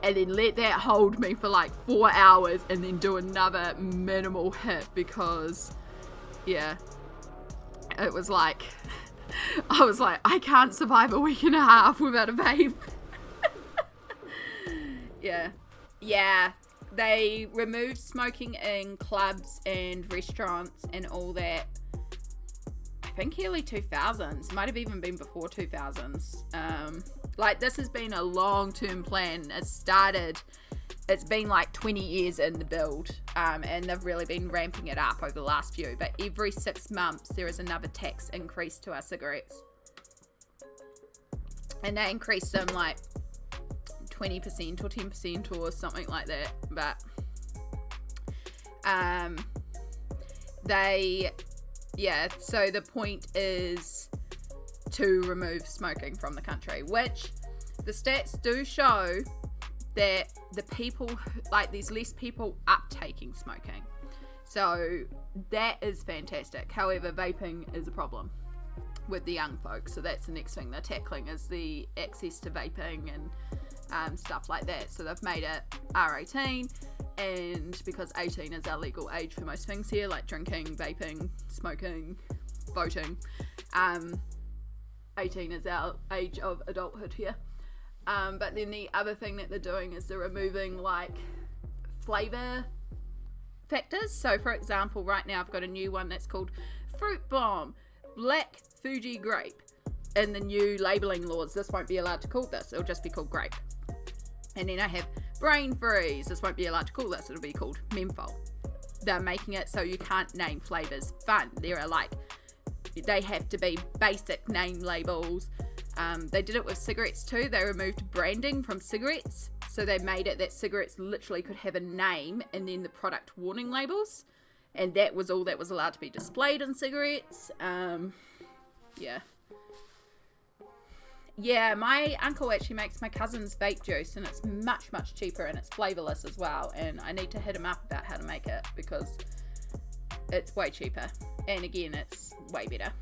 and then let that hold me for like 4 hours and then do another minimal hit because, yeah, it was like, I was like, I can't survive a week and a half without a vape. Yeah. they removed smoking in clubs and restaurants and all that. I think early 2000s, might have even been before 2000s. Like, this has been a long-term plan. It's been like 20 years in the build, and they've really been ramping it up over the last few. But every 6 months, there is another tax increase to our cigarettes. And they increase them like 20% or 10% or something like that. But so the point is to remove smoking from the country, which the stats do show that the people, like, there's less people uptaking smoking. So that is fantastic. However, vaping is a problem with the young folks. So that's the next thing they're tackling, is the access to vaping and stuff like that. So they've made it R18, and because 18 is our legal age for most things here, like drinking, vaping, smoking, voting, 18 is our age of adulthood here. But then the other thing that they're doing is they're removing like flavour factors. So for example, right now I've got a new one that's called Fruit Bomb Black Fuji Grape. In the new labelling laws, this won't be allowed to call this, it'll just be called grape. And then I have Brain Freeze, this won't be allowed to call this, it'll be called menthol. They're making it so you can't name flavours fun. There are like, they have to be basic name labels. They did it with cigarettes too. They removed branding from cigarettes, so they made it that cigarettes literally could have a name and then the product warning labels, and that was all that was allowed to be displayed in cigarettes. Yeah, my uncle actually makes my cousin's vape juice, and it's much cheaper, and it's flavourless as well, and I need to hit him up about how to make it because it's way cheaper, and again, it's way better.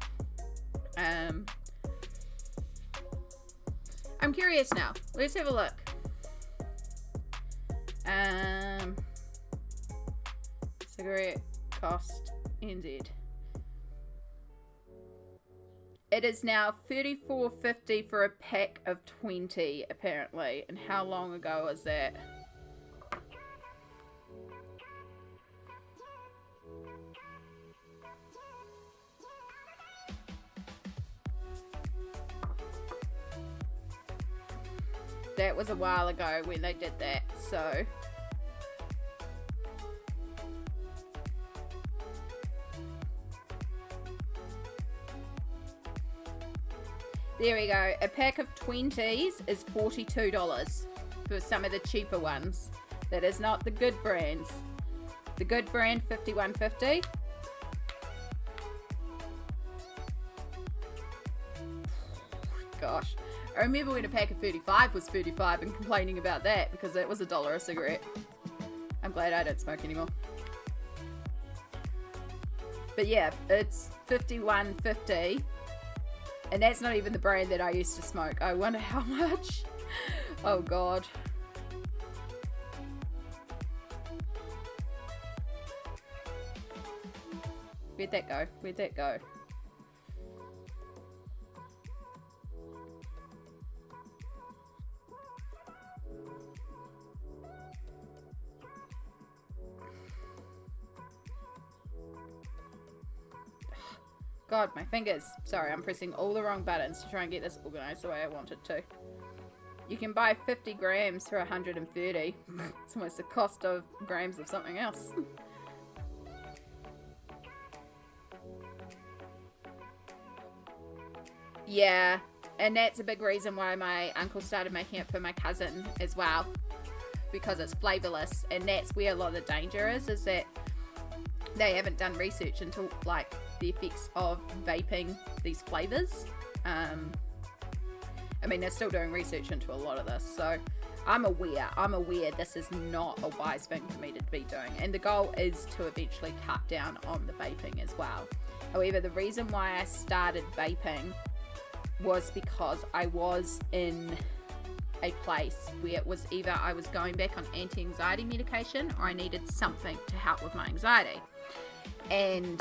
I'm curious now. Let's have a look. Cigarette cost NZ. It is now $34.50 for a pack of 20, apparently. And how long ago was that? That was a while ago when they did that, so there we go. A pack of 20s is $42 for some of the cheaper ones. That is not the good brands. The good brand, $51.50. Gosh. I remember when a pack of 35 was 35 and complaining about that because that was $1 a cigarette. I'm glad I don't smoke anymore. But yeah, it's $51.50. And that's not even the brand that I used to smoke. I wonder how much. Oh God. Where'd that go? Where'd that go? God, my fingers. Sorry, I'm pressing all the wrong buttons to try and get this organised the way I want it to. You can buy 50 grams for 130. It's almost the cost of grams of something else. Yeah, and that's a big reason why my uncle started making it for my cousin as well. Because it's flavourless, and that's where a lot of the danger is that they haven't done research into like the effects of vaping these flavours. I mean, they're still doing research into a lot of this, so I'm aware this is not a wise thing for me to be doing, and the goal is to eventually cut down on the vaping as well. However, the reason why I started vaping was because I was in a place where it was either I was going back on anti-anxiety medication or I needed something to help with my anxiety. And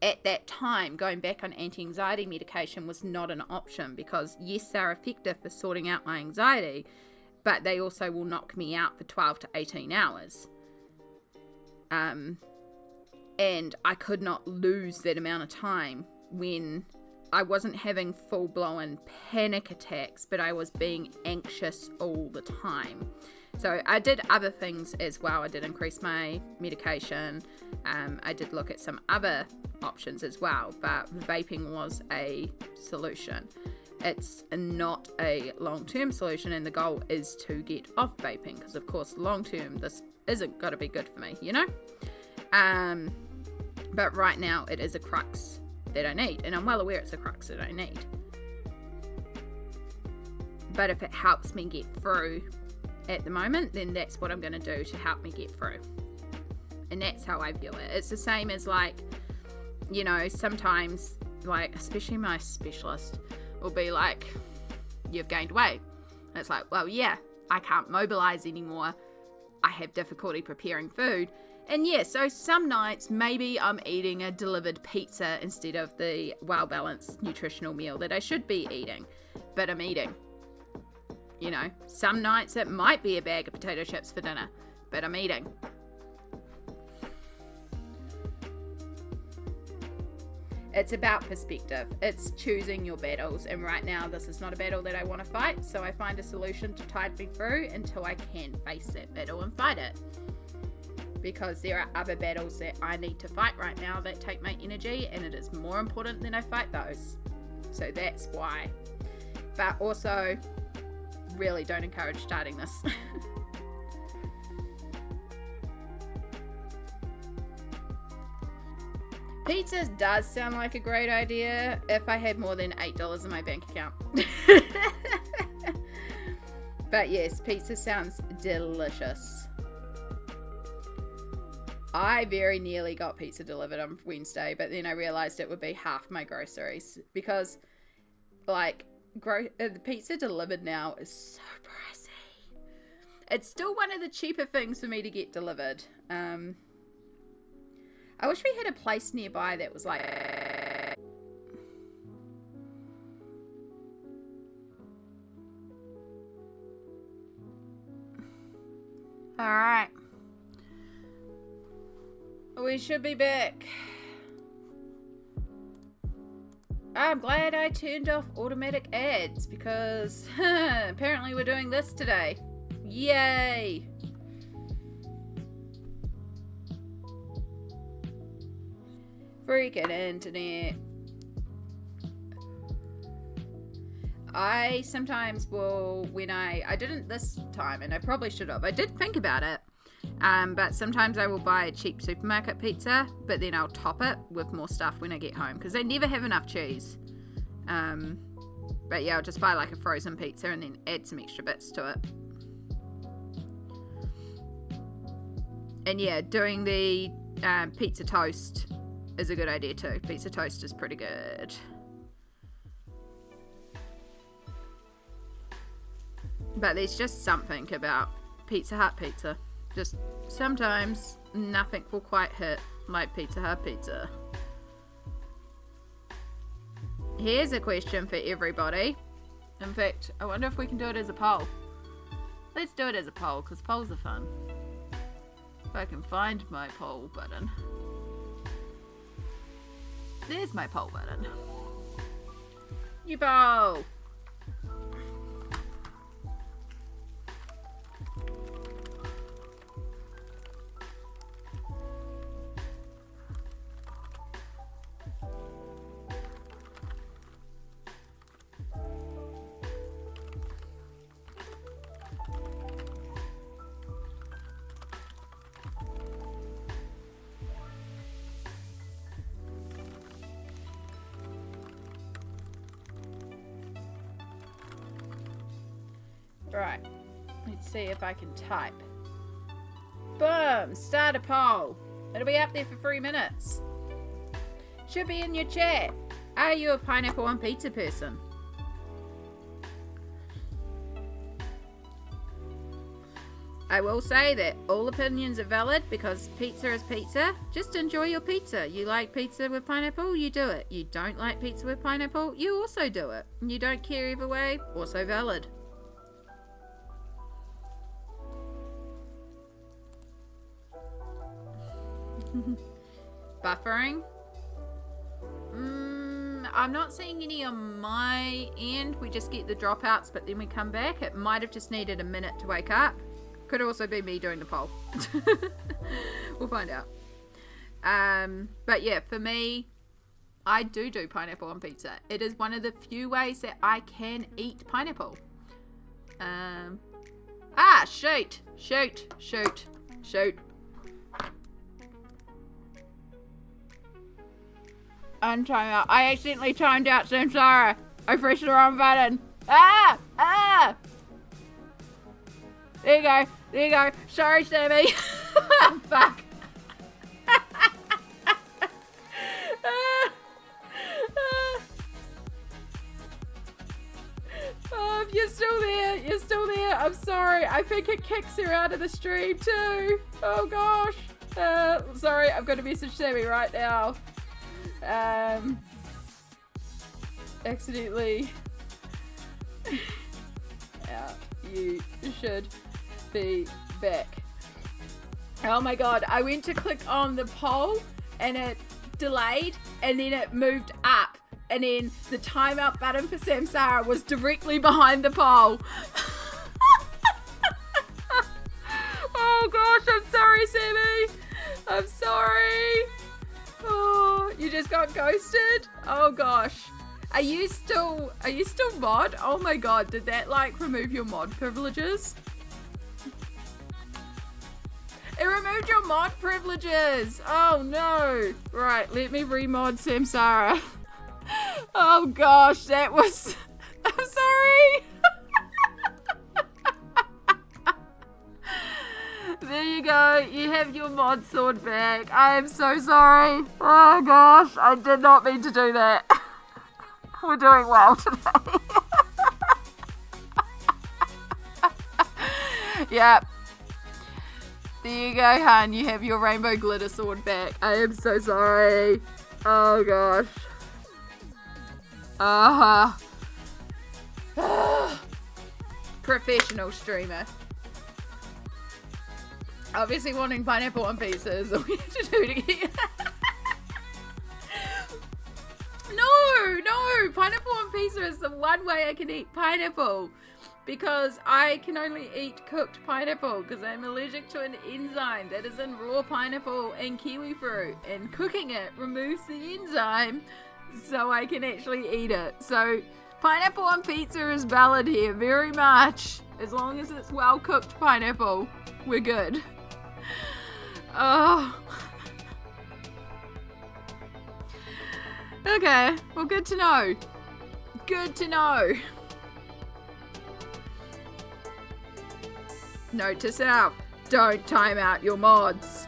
at that time, going back on anti-anxiety medication was not an option because yes, they're effective for sorting out my anxiety, but they also will knock me out for 12 to 18 hours. And I could not lose that amount of time when I wasn't having full-blown panic attacks, but I was being anxious all the time. So I did other things as well. I did increase my medication. I did look at some other options as well, but vaping was a solution. It's not a long-term solution, and the goal is to get off vaping, because of course long-term this isn't going to be good for me, you know? But right now it is a crux that I need, and I'm well aware it's a crux that I need. But if it helps me get through at the moment, then that's what I'm going to do to help me get through. And that's how I view it. It's the same as, like, you know, sometimes, like, especially my specialist will be like, you've gained weight. And it's like, well, yeah, I can't mobilize anymore. I have difficulty preparing food. And yeah, so some nights maybe I'm eating a delivered pizza instead of the well-balanced nutritional meal that I should be eating. But I'm eating. You know, some nights it might be a bag of potato chips for dinner, but I'm eating. It's about perspective. It's choosing your battles. And right now, this is not a battle that I want to fight. So I find a solution to tide me through until I can face that battle and fight it. Because there are other battles that I need to fight right now that take my energy, and it is more important than I fight those. So that's why. But also, really don't encourage starting this. Pizza does sound like a great idea if I had more than $8 in my bank account. But yes, pizza sounds delicious. I very nearly got pizza delivered on Wednesday, but then I realized it would be half my groceries because, like, the pizza delivered now is so pricey. It's still one of the cheaper things for me to get delivered. I wish we had a place nearby that was like... Alright. We should be back. I'm glad I turned off automatic ads because apparently we're doing this today. Yay! Freaking internet. I sometimes will, when I didn't this time, and I probably should have. I did think about it. But sometimes I will buy a cheap supermarket pizza, but then I'll top it with more stuff when I get home because they never have enough cheese. But yeah, I'll just buy like a frozen pizza and then add some extra bits to it. And yeah, doing the pizza toast is a good idea too. Pizza toast is pretty good. But there's just something about Pizza Hut pizza. Just sometimes nothing will quite hit like Pizza Hut pizza. Here's a question for everybody. In fact, I wonder if we can do it as a poll. Let's do it as a poll because polls are fun. If I can find my poll button. There's my poll button. You poll! Right, let's see if I can type. Boom! Start a poll. It'll be up there for 3 minutes. Should be in your chat. Are you a pineapple on pizza person? I will say that all opinions are valid because pizza is pizza. Just enjoy your pizza. You like pizza with pineapple, you do it. You don't like pizza with pineapple, you also do it. You don't care either way, also valid. Buffering? I'm not seeing any on my end. We just get the dropouts, but then we come back. It might have just needed a minute to wake up. Could also be me doing the poll. We'll find out. But yeah, for me, I do pineapple on pizza. It is one of the few ways that I can eat pineapple. Shoot. Untime out. I accidentally timed out Samsara. I pressed the wrong button. There you go. Sorry, Sammy. Fuck. Oh, if you're still there. I'm sorry. I think it kicks her out of the stream too. Oh gosh. Sorry, I've got to message Sammy right now. Accidentally. Yeah, you should be back. Oh my god, I went to click on the poll and it delayed and then it moved up and then the timeout button for Samsara was directly behind the poll. Oh gosh, I'm sorry, Sammy. I'm sorry. Oh, you just got ghosted? Oh gosh. Are you still mod? Oh my god, did that like remove your mod privileges? It removed your mod privileges. Oh no. Right, let me remod Samsara. Oh gosh, that was... I'm sorry. There you go. You have your mod sword back. I am so sorry. Oh gosh, I did not mean to do that. We're doing well today. Yep. There you go, hun. You have your rainbow glitter sword back. I am so sorry. Oh gosh. Professional streamer. Obviously wanting pineapple on pizza is all we have to do to get... No, pineapple on pizza is the one way I can eat pineapple because I can only eat cooked pineapple because I'm allergic to an enzyme that is in raw pineapple and kiwi fruit, and cooking it removes the enzyme so I can actually eat it. So pineapple on pizza is valid here very much. As long as it's well cooked pineapple, we're good. Oh. Okay, well, good to know. Good to know. Note to self, don't time out your mods.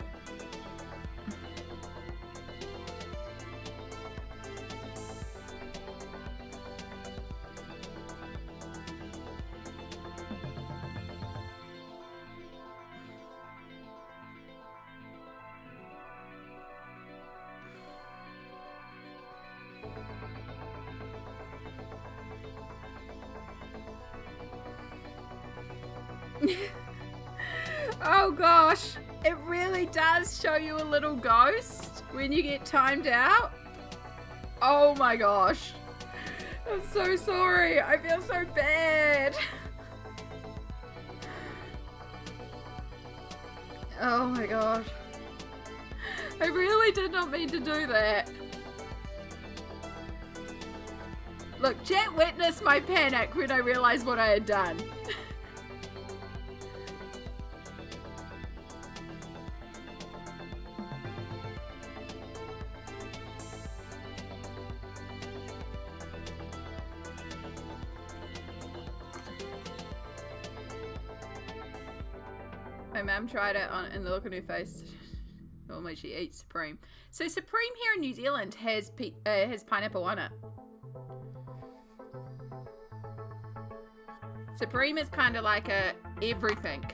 Oh gosh, it really does show you a little ghost when you get timed out. Oh my gosh, I'm so sorry. I feel so bad. Oh my gosh, I really did not mean to do that. Look, chat witnessed my panic when I realized what I had done. My mum tried it on, and the look on her face. Normally she eats Supreme. So Supreme here in New Zealand has pineapple on it. Supreme is kind of like a everything.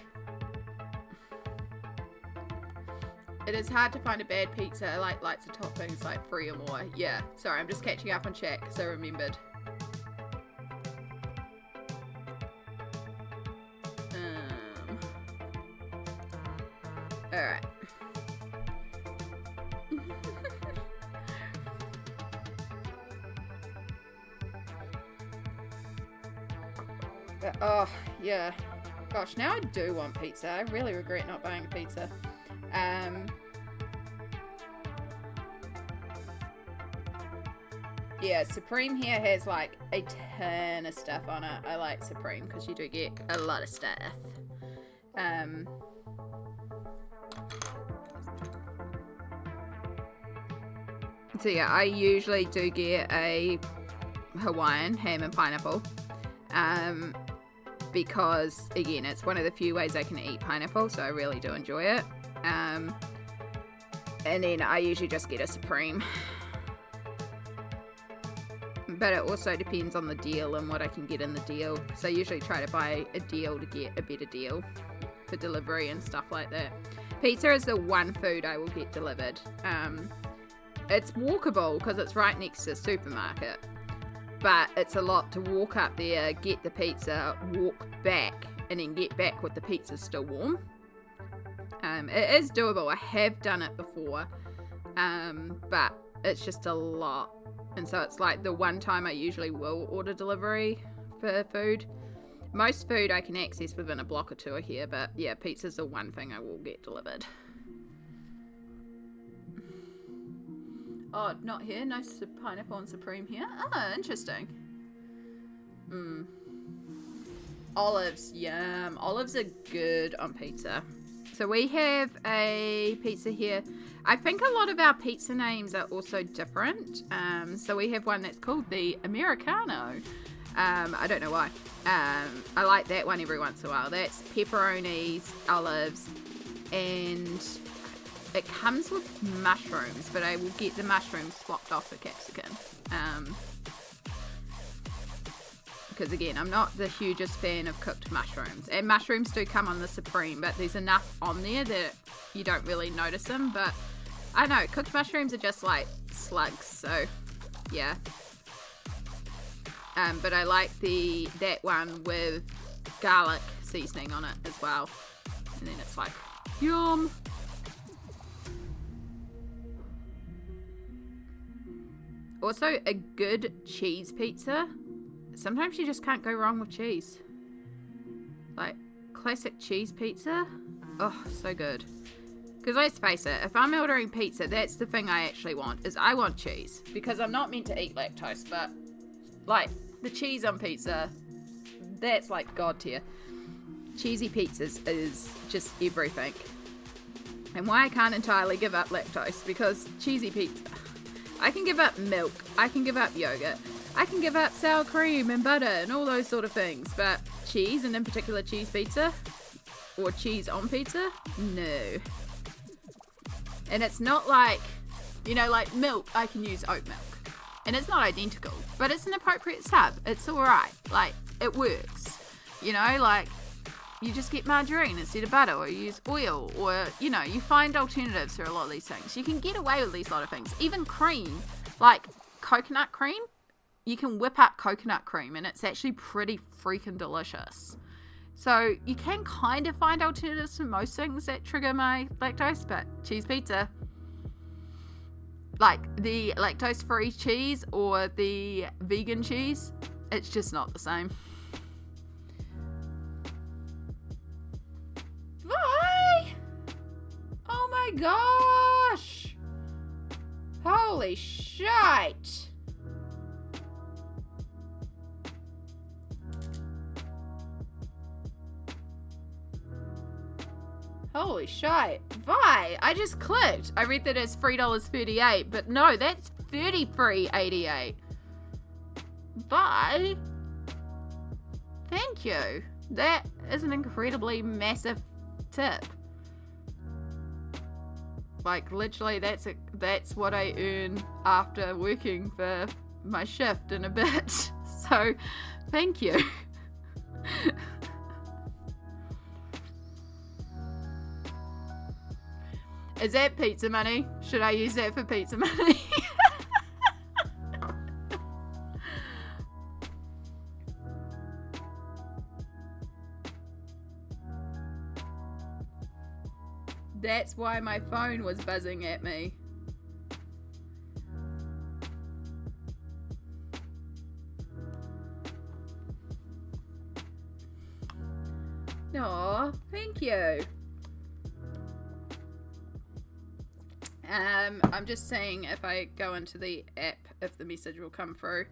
It is hard to find a bad pizza. I like lights of toppings like 3 or more. Yeah, sorry, I'm just catching up on chat because I remembered. Alright. But, oh, yeah. Gosh, now I do want pizza. I really regret not buying a pizza. Yeah, Supreme here has like a ton of stuff on it. I like Supreme because you do get a lot of stuff. So yeah, I usually do get a Hawaiian ham and pineapple. Because again, it's one of the few ways I can eat pineapple, so I really do enjoy it. And then I usually just get a Supreme. But it also depends on the deal and what I can get in the deal. So I usually try to buy a deal to get a better deal for delivery and stuff like that. Pizza is the one food I will get delivered. It's walkable because it's right next to the supermarket. But it's a lot to walk up there, get the pizza, walk back, and then get back with the pizza still warm. It is doable. I have done it before. But it's just a lot. And so it's like the one time I usually will order delivery for food. Most food I can access within a block or two of here, but yeah, pizza's the one thing I will get delivered. Oh, not here. No pineapple and Supreme here. Oh, interesting. Olives, yum. Olives are good on pizza. So we have a pizza here. I think a lot of our pizza names are also different. So we have one that's called the Americano. I don't know why. I like that one every once in a while. That's pepperonis, olives, and it comes with mushrooms, but I will get the mushrooms swapped off for capsicum. Because again, I'm not the hugest fan of cooked mushrooms. And mushrooms do come on the Supreme, but there's enough on there that you don't really notice them. But I don't know, cooked mushrooms are just like slugs, so yeah. But I like that one with garlic seasoning on it as well. And then it's like, yum. Also, a good cheese pizza. Sometimes you just can't go wrong with cheese. Like, classic cheese pizza. Oh, so good. Because let's face it, if I'm ordering pizza, that's the thing I actually want, is I want cheese. Because I'm not meant to eat lactose, but, like, the cheese on pizza, that's like God tier. Cheesy pizzas is just everything. And why I can't entirely give up lactose, because cheesy pizza, I can give up milk, I can give up yogurt, I can give up sour cream and butter and all those sort of things, but cheese, and in particular cheese pizza, or cheese on pizza, no. And it's not like, you know, like milk, I can use oat milk. And it's not identical, but it's an appropriate sub. It's alright. Like, it works. You know, like, you just get margarine instead of butter, or you use oil, or, you know, you find alternatives for a lot of these things. You can get away with these lot of things. Even cream, like coconut cream, you can whip up coconut cream, and it's actually pretty freaking delicious. So you can kind of find alternatives for most things that trigger my lactose, but cheese pizza, like the lactose-free cheese or the vegan cheese, it's just not the same. Why? Oh my gosh! Holy shite! Holy shite. Vi, I just clicked. I read that it's $3.38, but no, that's $33.88. Vi, thank you. That is an incredibly massive tip. Like, literally, that's what I earn after working for my shift in a bit. So, thank you. Is that pizza money? Should I use that for pizza money? That's why my phone was buzzing at me. Thank you. I'm just seeing if I go into the app, if the message will come through.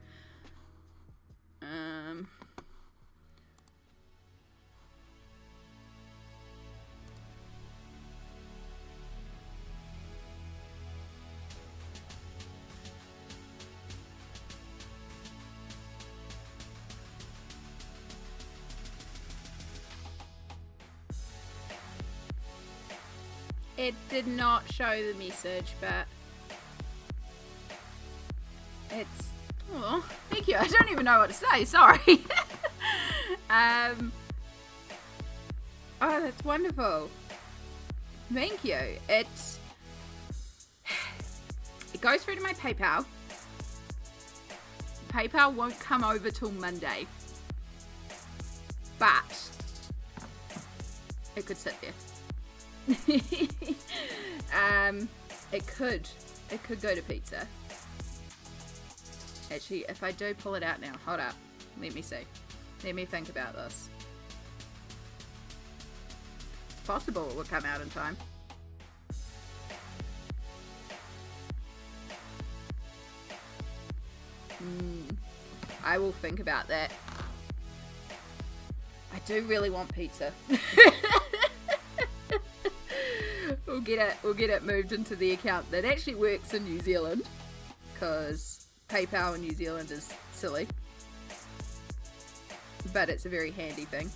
It did not show the message, but it's, oh, thank you. I don't even know what to say, sorry. Oh, that's wonderful. Thank you. It goes through to my PayPal. PayPal won't come over till Monday, but it could sit there. It could go to pizza. Actually, if I do pull it out now, hold up, let me see, let me think about this. It's possible it will come out in time. I will think about that. I do really want pizza. We'll get it moved into the account that actually works in New Zealand, because PayPal in New Zealand is silly, but it's a very handy thing.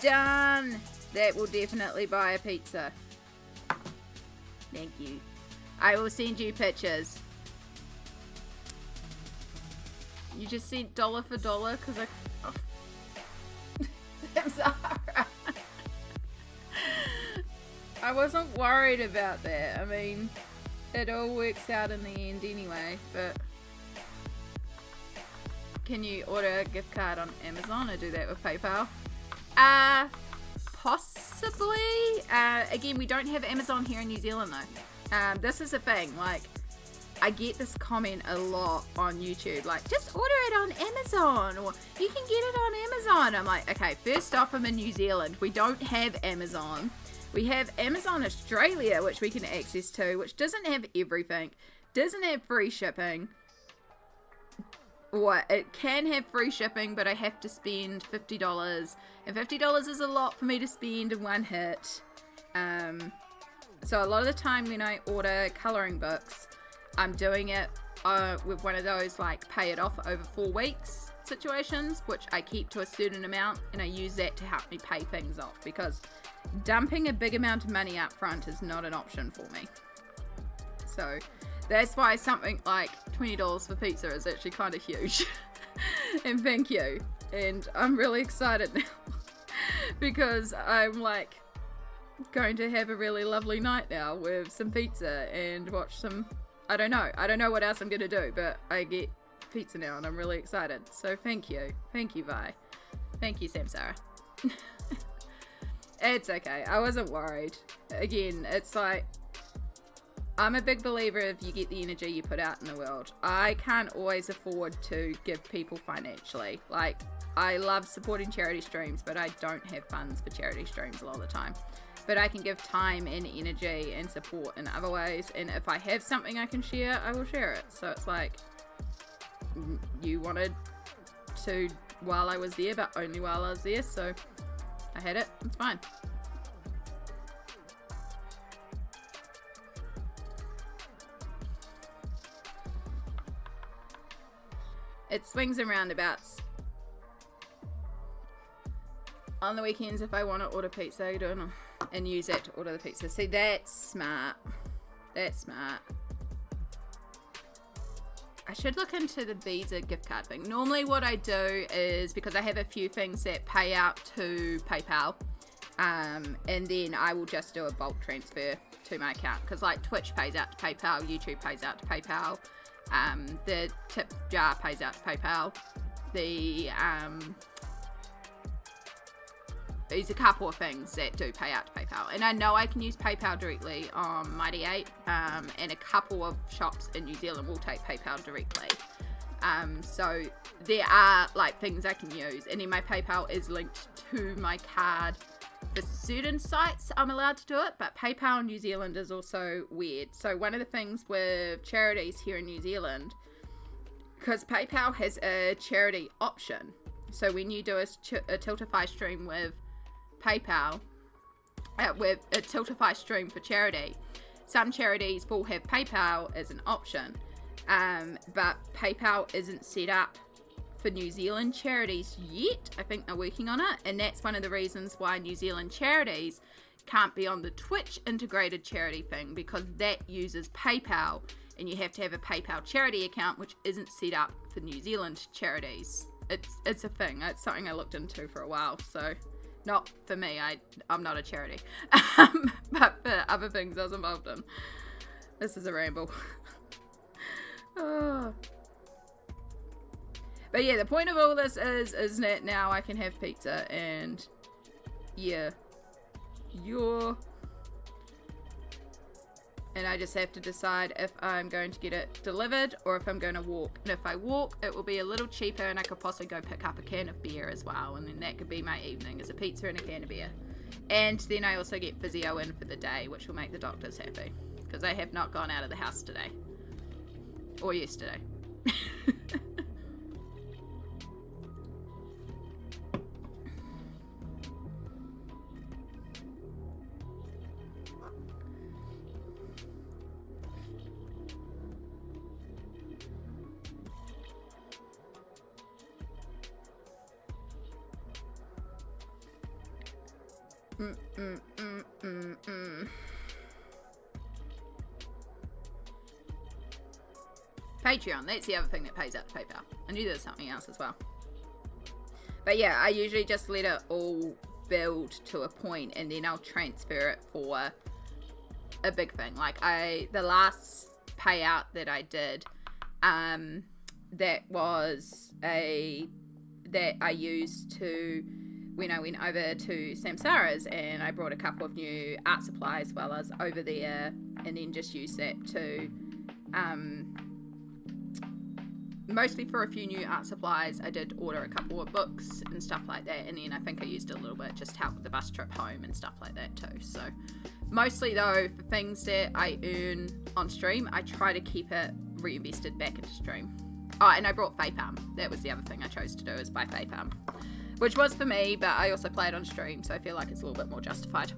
Done! That will definitely buy a pizza. Thank you. I will send you pictures. You just sent dollar for dollar because I... Oh. I'm sorry. I wasn't worried about that. I mean, it all works out in the end anyway, but... Can you order a gift card on Amazon or do that with PayPal? Possibly. Again, we don't have Amazon here in New Zealand though. This is the thing, like, I get this comment a lot on YouTube, like, just order it on Amazon, or you can get it on Amazon. I'm like, okay, first off, I'm in New Zealand. We don't have Amazon. We have Amazon Australia, which we can access to, which doesn't have everything, doesn't have free shipping. Or it can have free shipping, but I have to spend $50, and $50 is a lot for me to spend in one hit. So a lot of the time when I order colouring books, I'm doing it with one of those like pay it off over 4 weeks situations, which I keep to a certain amount, and I use that to help me pay things off, because dumping a big amount of money up front is not an option for me. So that's why something like $20 for pizza is actually kind of huge. And thank you. And I'm really excited now because I'm like going to have a really lovely night now with some pizza and watch some, I don't know what else I'm going to do, but I get pizza now and I'm really excited. So thank you. Thank you, Vi. Thank you, Samsara. It's okay. I wasn't worried. Again, it's like, I'm a big believer if you get the energy you put out in the world. I can't always afford to give people financially. Like, I love supporting charity streams, but I don't have funds for charity streams a lot of the time. But I can give time and energy and support in other ways. And if I have something I can share, I will share it. So it's like, you wanted to while I was there, but only while I was there. So I had it. It's fine. It swings and roundabouts. On the weekends, if I want to order pizza, I do it and use that to order the pizza. See, that's smart. That's smart. I should look into the Visa gift card thing. Normally what I do is, because I have a few things that pay out to PayPal, and then I will just do a bulk transfer to my account. Because like Twitch pays out to PayPal, YouTube pays out to PayPal. The tip jar pays out to PayPal. The there's a couple of things that do pay out to PayPal. And I know I can use PayPal directly on Mighty 8, and a couple of shops in New Zealand will take PayPal directly. So there are like things I can use, and then my PayPal is linked to my card. For certain sites I'm allowed to do it, but PayPal in New Zealand is also weird. So one of the things with charities here in New Zealand, because PayPal has a charity option, so when you do a Tiltify stream with PayPal, with a Tiltify stream for charity, some charities will have PayPal as an option, but PayPal isn't set up for New Zealand charities yet. I think they're working on it, and that's one of the reasons why New Zealand charities can't be on the Twitch integrated charity thing, because that uses PayPal, and you have to have a PayPal charity account, which isn't set up for New Zealand charities. It's a thing. It's something I looked into for a while. So not for me, I'm not a charity, but for other things I was involved in. This is a ramble. Oh. But yeah, the point of all this is that now I can have pizza, and yeah, and I just have to decide if I'm going to get it delivered or if I'm going to walk. And if I walk, it will be a little cheaper, and I could possibly go pick up a can of beer as well, and then that could be my evening, is a pizza and a can of beer. And then I also get physio in for the day, which will make the doctors happy, because I have not gone out of the house today or yesterday. Patreon, that's the other thing that pays out to PayPal. I knew there was something else as well. But yeah, I usually just let it all build to a point, and then I'll transfer it for a big thing. Like the last payout that I did, that I used to, when I went over to Samsara's, and I brought a couple of new art supplies while I was over there, and then just used that to, mostly for a few new art supplies. I did order a couple of books and stuff like that, and then I think I used it a little bit just to help with the bus trip home and stuff like that too. So mostly though, for things that I earn on stream, I try to keep it reinvested back into stream. Oh, and I brought Faitham. That was the other thing I chose to do, is buy Faitham, which was for me, but I also play it on stream, so I feel like it's a little bit more justified.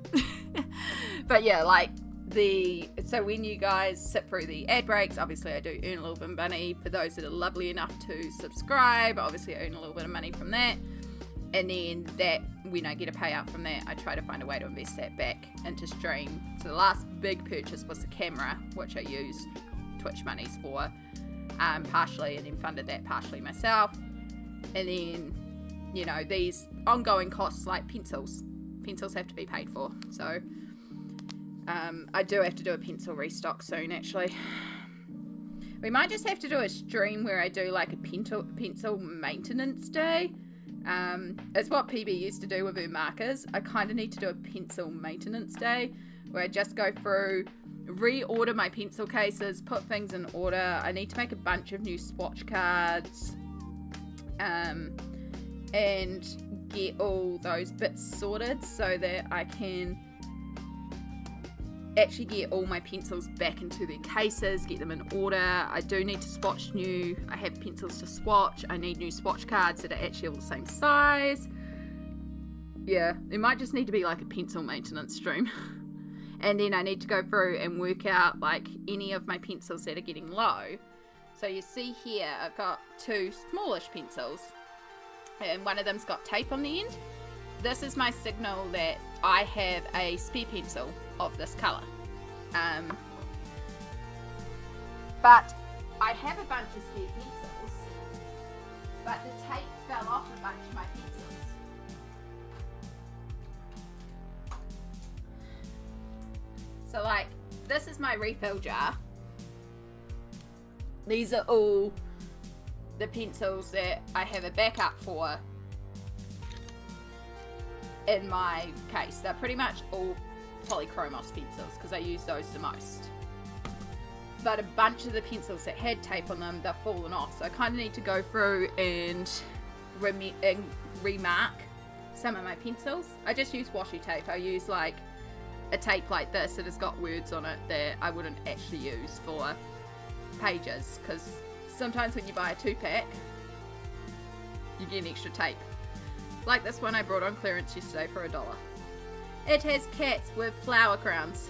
But yeah, like so when you guys sit through the ad breaks, obviously I do earn a little bit of money. For those that are lovely enough to subscribe, obviously I earn a little bit of money from that. And then that, when I get a payout from that, I try to find a way to invest that back into stream. So the last big purchase was the camera, which I used Twitch monies for, partially, and then funded that partially myself. And then, you know, these ongoing costs like pencils have to be paid for. So I do have to do a pencil restock soon, actually. We might just have to do a stream where I do like a pencil maintenance day. It's what PB used to do with her markers. I kind of need to do a pencil maintenance day where I just go through, reorder my pencil cases, put things in order. I need to make a bunch of new swatch cards, and get all those bits sorted so that I can actually get all my pencils back into their cases, get them in order. I do need to swatch I have pencils to swatch. I need new swatch cards that are actually all the same size. Yeah, it might just need to be like a pencil maintenance stream. And then I need to go through and work out like any of my pencils that are getting low. So you see here, I've got two smallish pencils, and one of them's got tape on the end. This is my signal that I have a spare pencil of this colour. But I have a bunch of spare pencils, but the tape fell off a bunch of my pencils. So like, this is my refill jar. These are all the pencils that I have a backup for. in my case. They're pretty much all Polychromos pencils because I use those the most. But a bunch of the pencils that had tape on them, they've fallen off. So I kind of need to go through and remark some of my pencils. I just use washi tape. I use like a tape like this that has got words on it that I wouldn't actually use for pages, because sometimes when you buy a 2-pack you get an extra tape. Like this one I brought on clearance yesterday for $1. It has cats with flower crowns.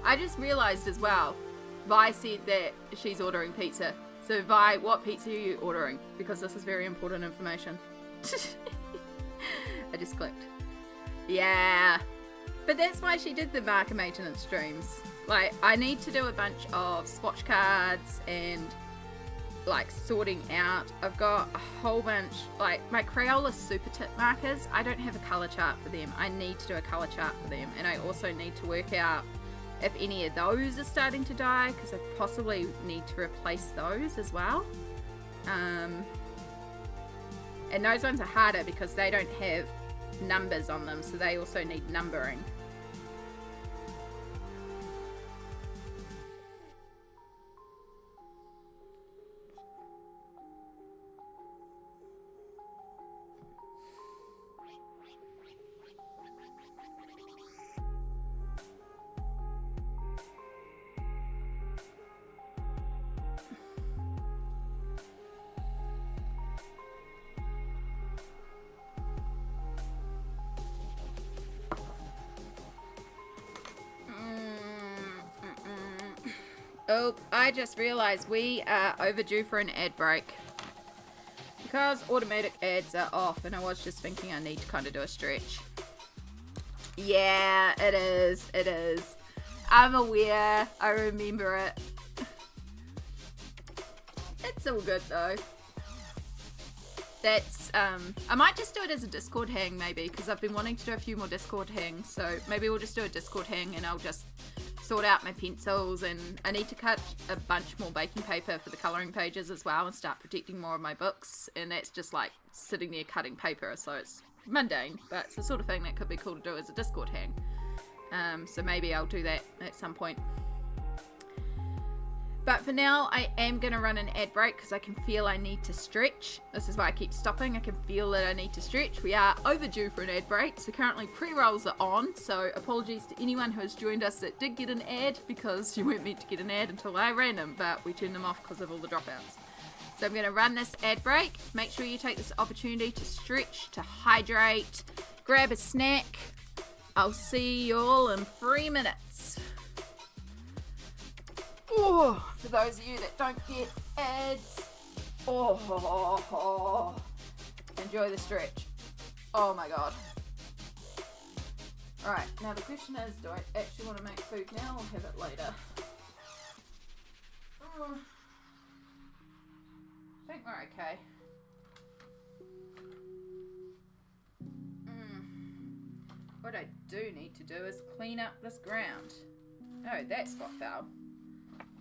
I just realised as well, Vi said that she's ordering pizza. So Vi, what pizza are you ordering? Because this is very important information. I just clicked. Yeah. But that's why she did the marker maintenance streams. Like, I need to do a bunch of swatch cards and like sorting out. I've got a whole bunch, like my Crayola super tip markers. I don't have a colour chart for them. I need to do a colour chart for them. And I also need to work out if any of those are starting to die, because I possibly need to replace those as well. And those ones are harder because they don't have numbers on them, so they also need numbering. Oh, I just realised we are overdue for an ad break. Because automatic ads are off, and I was just thinking I need to kind of do a stretch. Yeah, it is. It is. I'm aware. I remember it. It's all good though. That's, I might just do it as a Discord hang maybe, because I've been wanting to do a few more Discord hangs. So maybe we'll just do a Discord hang and I'll just sort out my pencils, and I need to cut a bunch more baking paper for the colouring pages as well and start protecting more of my books, and that's just like sitting there cutting paper, so it's mundane, but it's the sort of thing that could be cool to do as a Discord hang. So maybe I'll do that at some point. But for now, I am going to run an ad break because I can feel I need to stretch. This is why I keep stopping. I can feel that I need to stretch. We are overdue for an ad break. So currently pre-rolls are on. So apologies to anyone who has joined us that did get an ad, because you weren't meant to get an ad until I ran them, but we turned them off because of all the dropouts. So I'm going to run this ad break. Make sure you take this opportunity to stretch, to hydrate, grab a snack. I'll see you all in 3 minutes. Oh, for those of you that don't get ads, enjoy the stretch. Oh my god. Alright, now the question is, do I actually want to make food now or have it later? I think we're okay. What I do need to do is clean up this ground. Oh, that spot fell.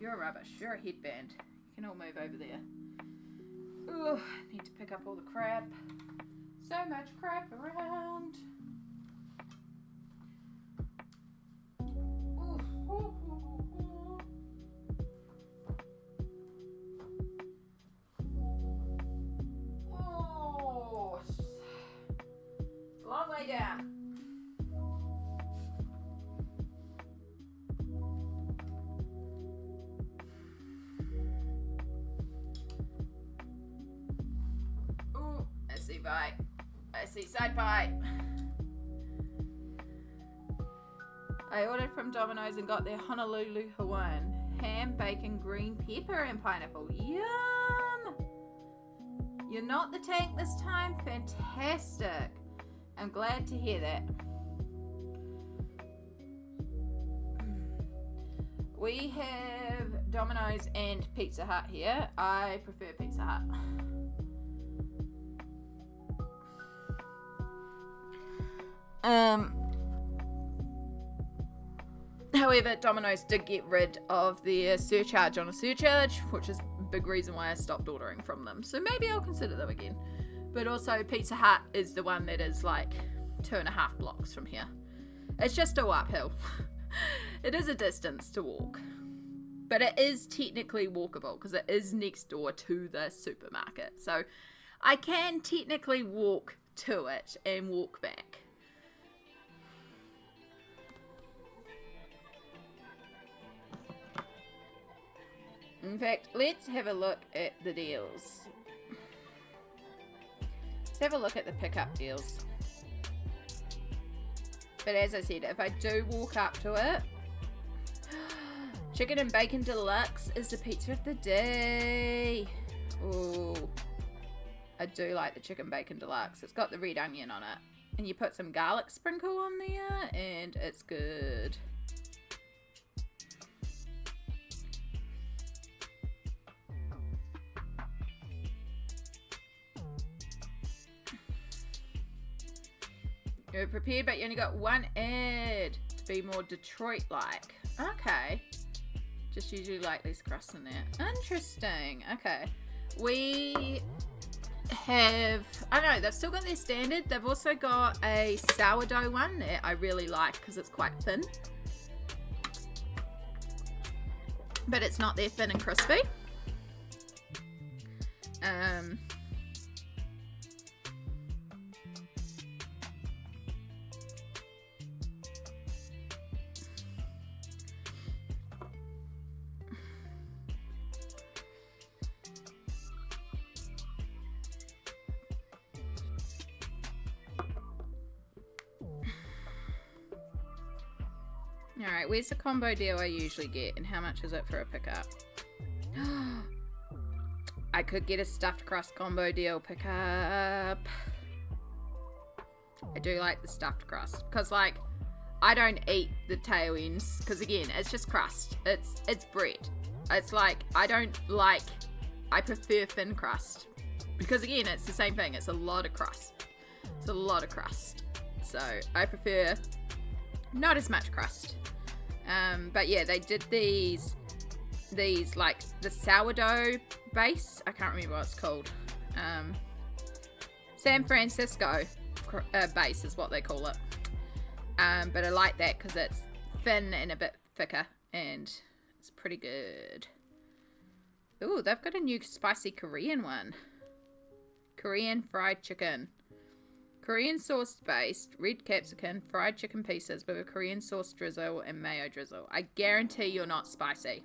You're rubbish. You're a headband. You can all move over there. Ooh, need to pick up all the crap. So much crap around. Oh, it's a long way down. Bite. I see side bite. I ordered from Domino's and got their Honolulu Hawaiian ham, bacon, green pepper, and pineapple. Yum! You're not the tank this time? Fantastic. I'm glad to hear that. We have Domino's and Pizza Hut here. I prefer Pizza Hut. However, Domino's did get rid of their surcharge on a surcharge, which is a big reason why I stopped ordering from them. So maybe I'll consider them again. But also Pizza Hut is the one that is like 2.5 blocks from here. It's just a uphill. It is a distance to walk. But it is technically walkable because it is next door to the supermarket. So I can technically walk to it and walk back. In fact, let's have a look at the deals. Let's have a look at the pickup deals. But as I said, if I do walk up to it, chicken and bacon deluxe is the pizza of the day. Ooh, I do like the chicken bacon deluxe. It's got the red onion on it. And you put some garlic sprinkle on there and it's good. You're prepared, but you only got one ad to be more Detroit-like. Okay. Just usually like less crust in there. Interesting. Okay. We have... I don't know, they've still got their standard. They've also got a sourdough one that I really like because it's quite thin. But it's not there thin and crispy. Alright, where's the combo deal I usually get and how much is it for a pickup? I could get a stuffed crust combo deal pickup. I do like the stuffed crust because, like, I don't eat the tail ends because, again, it's just crust. It's bread. It's like, I prefer thin crust because, again, it's the same thing. It's a lot of crust. It's a lot of crust. So I prefer not as much crust. But yeah, they did these like the sourdough base. I can't remember what it's called. San Francisco base is what they call it. But I like that because it's thin and a bit thicker and it's pretty good. Ooh, they've got a new spicy Korean one. Korean fried chicken. Korean sauce based, red capsicum, fried chicken pieces with a Korean sauce drizzle and mayo drizzle. I guarantee you're not spicy.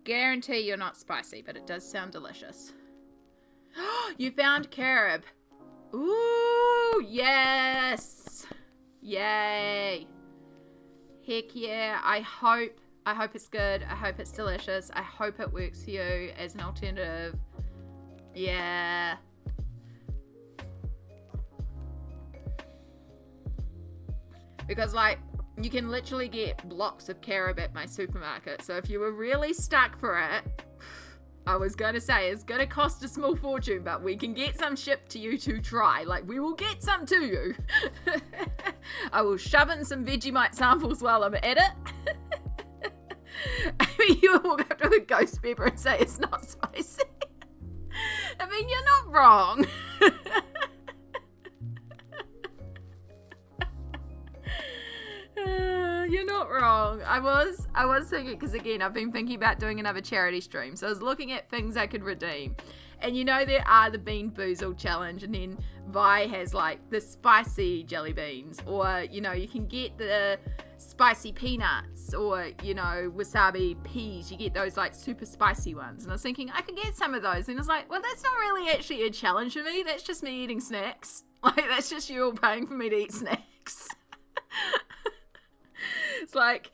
Guarantee you're not spicy, but it does sound delicious. You found carob. Ooh, yes. Yay. Heck yeah. I hope it's good. I hope it's delicious. I hope it works for you as an alternative. Yeah. Because, like, you can literally get blocks of carob at my supermarket. So if you were really stuck for it, I was going to say it's going to cost a small fortune, but we can get some shipped to you to try. Like, we will get some to you. I will shove in some Vegemite samples while I'm at it. I mean, you will walk up to a ghost pepper and say it's not spicy. I mean, you're not wrong. You're not wrong. I was thinking, because again, I've been thinking about doing another charity stream. So I was looking at things I could redeem. And you know, there are the Bean Boozled challenge, and then Vi has like the spicy jelly beans, or, you know, you can get the spicy peanuts, or, you know, wasabi peas. You get those like super spicy ones. And I was thinking I could get some of those. And I was like, well, that's not really actually a challenge for me. That's just me eating snacks. Like, that's just you all paying for me to eat snacks. It's like,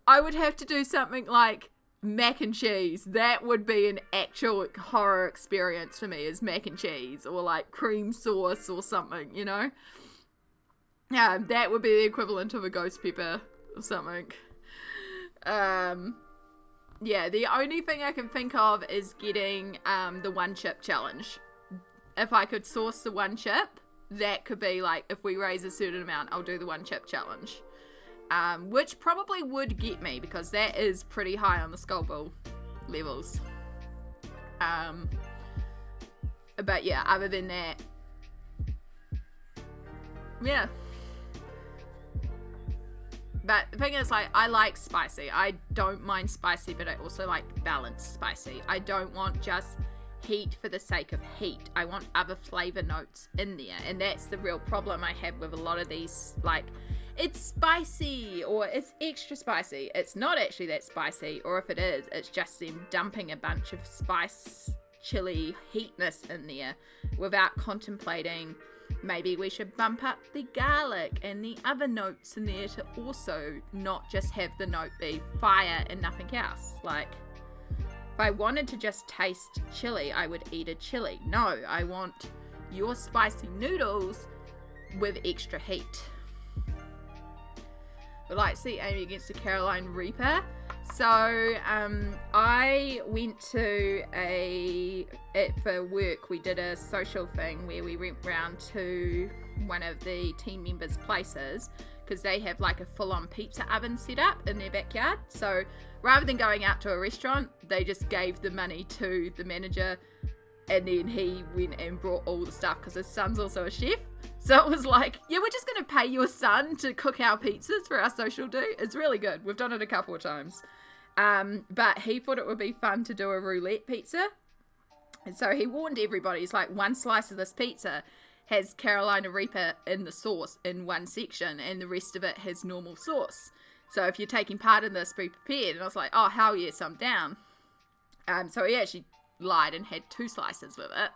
I would have to do something like mac and cheese. That would be an actual horror experience for me, is mac and cheese, or like cream sauce or something, you know? Yeah, that would be the equivalent of a ghost pepper or something. Yeah, the only thing I can think of is getting the one chip challenge. If I could source the one chip, that could be like, if we raise a certain amount, I'll do the 1 chip challenge. Which probably would get me, because that is pretty high on the Skull Bull levels. But yeah, other than that, yeah. But the thing is, like, I like spicy. I don't mind spicy, but I also like balanced spicy. I don't want just heat for the sake of heat. I want other flavor notes in there. And that's the real problem I have with a lot of these, like, it's spicy or it's extra spicy. It's not actually that spicy, or if it is, it's just them dumping a bunch of spice, chili, heatness in there without contemplating maybe we should bump up the garlic and the other notes in there to also not just have the note be fire and nothing else. Like, if I wanted to just taste chili, I would eat a chili. No, I want your spicy noodles with extra heat. We'd like to see Amy against a Carolina Reaper. So I went to for work, we did a social thing where we went round to one of the team members' places, because they have like a full-on pizza oven set up in their backyard. So rather than going out to a restaurant, they just gave the money to the manager, and then he went and brought all the stuff, because his son's also a chef. So it was like, yeah, we're just going to pay your son to cook our pizzas for our social do. It's really good. We've done it a couple of times. But he thought it would be fun to do a roulette pizza. And so he warned everybody, he's like, 1 slice of this pizza has Carolina Reaper in the sauce in one section, and the rest of it has normal sauce. So if you're taking part in this, be prepared. And I was like, oh, hell yes, I'm down. So he actually lied and had 2 slices with it.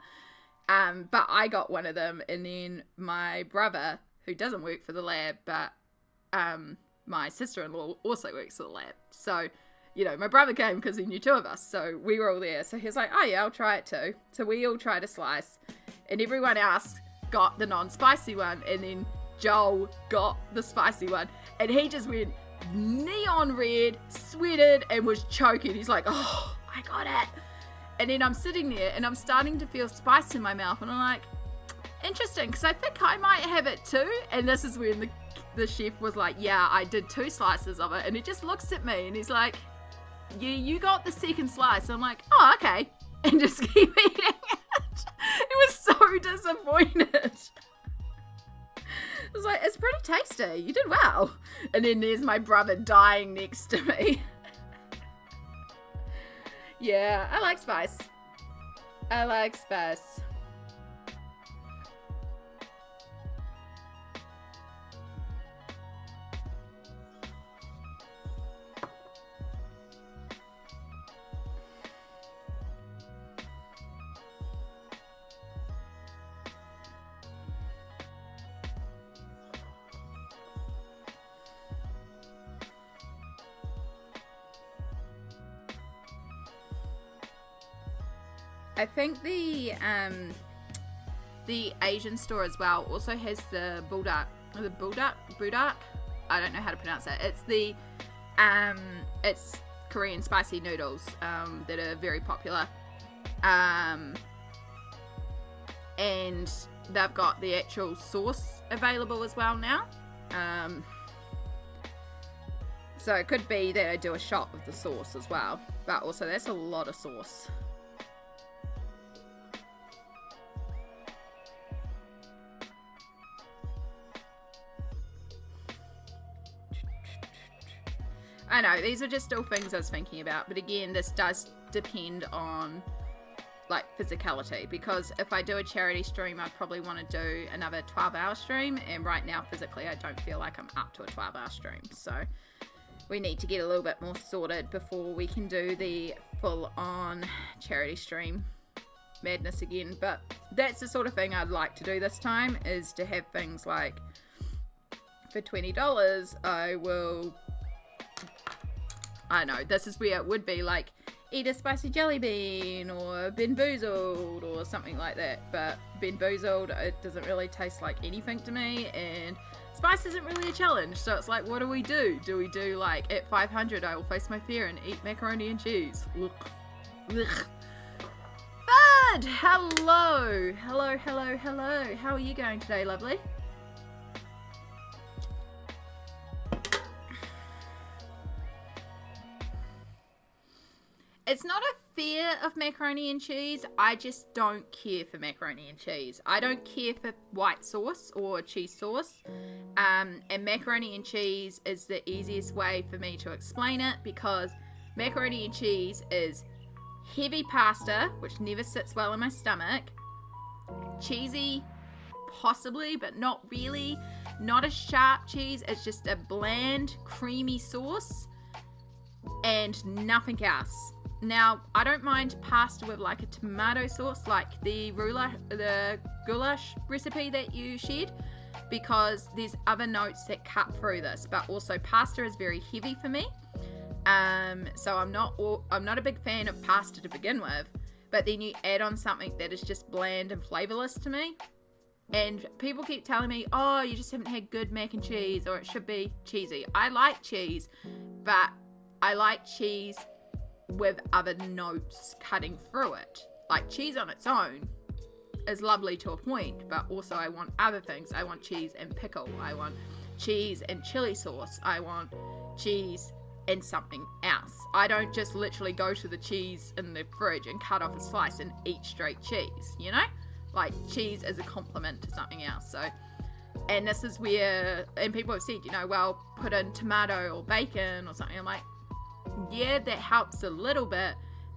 But I got one of them, and then my brother, who doesn't work for the lab, but my sister-in-law also works for the lab. So, you know, my brother came because he knew 2 of us, so we were all there. So he was like, oh yeah, I'll try it too. So we all tried a slice, and everyone else got the non-spicy one, and then Joel got the spicy one, and he just went neon red, sweated, and was choking. He's like, oh, I got it. And then I'm sitting there and I'm starting to feel spice in my mouth, and I'm like, interesting, because I think I might have it too. And this is when the chef was like, yeah, I did 2 slices of it. And he just looks at me and he's like, yeah, you got the 2nd slice. I'm like, oh, okay. And just keep eating it. He was so disappointed. I was like, it's pretty tasty. You did well. And then there's my brother dying next to me. Yeah, I like spice. I like spice. I think the Asian store as well also has the buldak. I don't know how to pronounce it. It's the it's Korean spicy noodles that are very popular, and they've got the actual sauce available as well now. So it could be that I do a shot of the sauce as well, but also that's a lot of sauce. I know, these are just all things I was thinking about, but again, this does depend on, like, physicality, because if I do a charity stream, I'd probably want to do another 12-hour stream, and right now, physically, I don't feel like I'm up to a 12-hour stream, so we need to get a little bit more sorted before we can do the full-on charity stream madness again. But that's the sort of thing I'd like to do this time, is to have things like, for $20, I know, this is where it would be like, eat a spicy jelly bean or Benboozled or something like that. But Benboozled, it doesn't really taste like anything to me, and spice isn't really a challenge. So it's like, what do we do? Do we do like, at 500, I will face my fear and eat macaroni and cheese? Ugh. Ugh. Mud, hello. Hello, hello, hello. How are you going today, lovely? It's not a fear of macaroni and cheese. I just don't care for macaroni and cheese. I don't care for white sauce or cheese sauce. And macaroni and cheese is the easiest way for me to explain it, because macaroni and cheese is heavy pasta, which never sits well in my stomach. Cheesy, possibly, but not really. Not a sharp cheese. It's just a bland, creamy sauce and nothing else. Now, I don't mind pasta with like a tomato sauce, like the goulash recipe that you shared, because there's other notes that cut through this. But also, pasta is very heavy for me, so I'm not a big fan of pasta to begin with. But then you add on something that is just bland and flavorless to me, and people keep telling me, "Oh, you just haven't had good mac and cheese, or it should be cheesy." I like cheese, but I like cheese with other notes cutting through it. Like, cheese on its own is lovely to a point, but also I want other things. I want cheese and pickle. I want cheese and chili sauce. I want cheese and something else. I don't just literally go to the cheese in the fridge and cut off a slice and eat straight cheese, you know? Like, cheese is a complement to something else. So, and this is where, and people have said, you know, well, put in tomato or bacon or something. I'm like, yeah, that helps a little bit,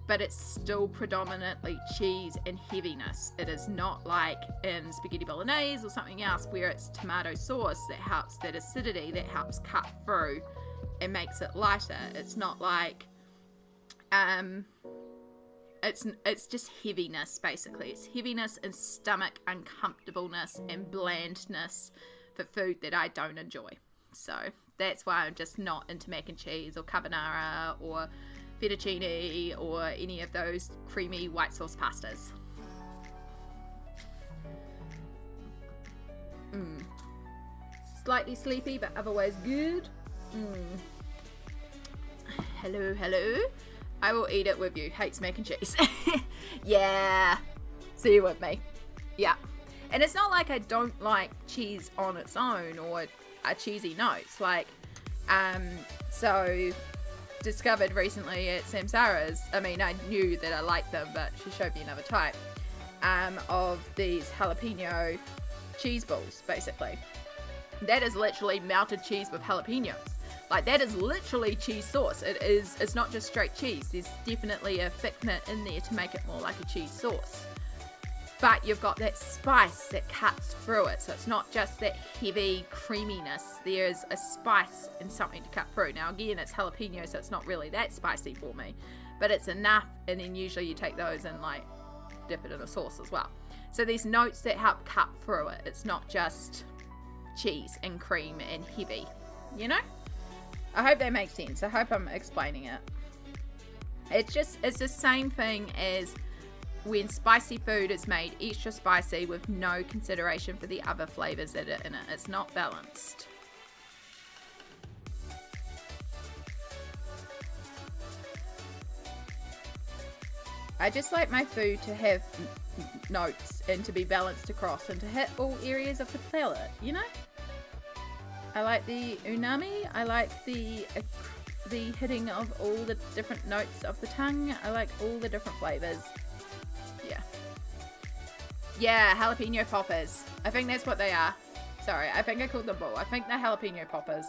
but it's still predominantly cheese and heaviness. It is not like in spaghetti bolognese or something else where it's tomato sauce that helps, that acidity that helps cut through and makes it lighter. It's not like, it's just heaviness, basically. It's heaviness and stomach uncomfortableness and blandness for food that I don't enjoy. So that's why I'm just not into mac and cheese or carbonara or fettuccine or any of those creamy white sauce pastas. Slightly sleepy, but otherwise good. Hello. I will eat it with you. Hates mac and cheese. Yeah. See you with me. Yeah. And it's not like I don't like cheese on its own or a cheesy notes. Like, so discovered recently at Samsara's, I mean, I knew that I liked them, but she showed me another type of these jalapeno cheese balls, basically. That is literally melted cheese with jalapenos. Like, that is literally cheese sauce. It's not just straight cheese. There's definitely a thickener in there to make it more like a cheese sauce. But you've got that spice that cuts through it. So it's not just that heavy creaminess. There's a spice and something to cut through. Now, again, it's jalapeno, so it's not really that spicy for me. But it's enough, and then usually you take those and, like, dip it in a sauce as well. So there's notes that help cut through it. It's not just cheese and cream and heavy, you know? I hope that makes sense. I hope I'm explaining it. It's the same thing as when spicy food is made extra spicy with no consideration for the other flavors that are in it. It's not balanced. I just like my food to have notes and to be balanced across and to hit all areas of the palate, you know? I like the umami. I like the hitting of all the different notes of the tongue. I like all the different flavors. Yeah, jalapeno poppers. I think that's what they are. Sorry, I think I called them ball. I think they're jalapeno poppers.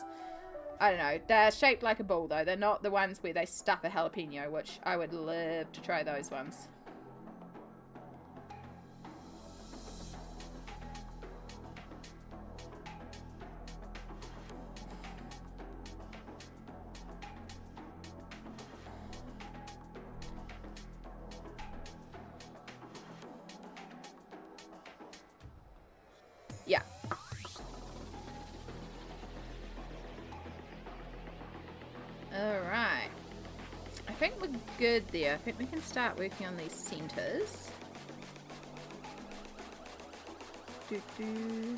I don't know. They're shaped like a ball, though. They're not the ones where they stuff a jalapeno, which I would love to try those ones. Yeah. Alright. I think we're good there. I think we can start working on these centers. Doo-doo.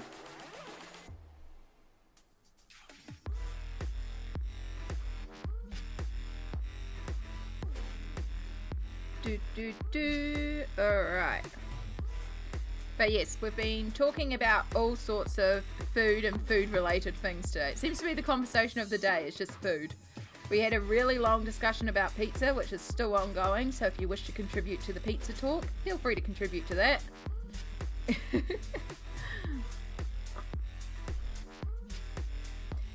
Alright. But yes, we've been talking about all sorts of food and food-related things today. It seems to be the conversation of the day. It's just food. We had a really long discussion about pizza, which is still ongoing. So if you wish to contribute to the pizza talk, feel free to contribute to that.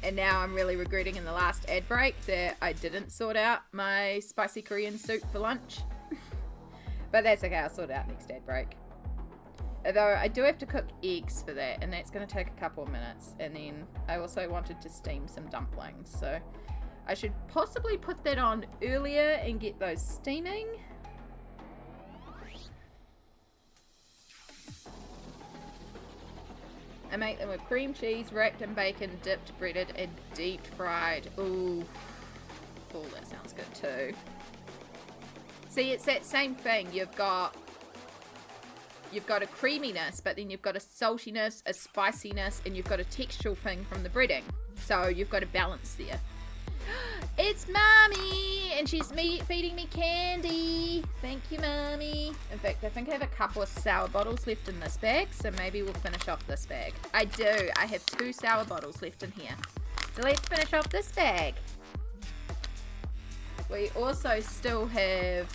And now I'm really regretting in the last ad break that I didn't sort out my spicy Korean soup for lunch. But that's okay, I'll sort it out next ad break. Although I do have to cook eggs for that, and that's going to take a couple of minutes. And then I also wanted to steam some dumplings, so I should possibly put that on earlier and get those steaming. I make them with cream cheese, wrapped in bacon, dipped, breaded, and deep fried. Ooh. Oh, that sounds good too. See, it's that same thing. You've got a creaminess, but then you've got a saltiness, a spiciness, and you've got a textural thing from the breading. So you've got a balance there. It's Mommy! And she's feeding me candy. Thank you, Mommy. In fact, I think I have a couple of sour bottles left in this bag, so maybe we'll finish off this bag. I do. I have 2 sour bottles left in here. So let's finish off this bag. We also still have...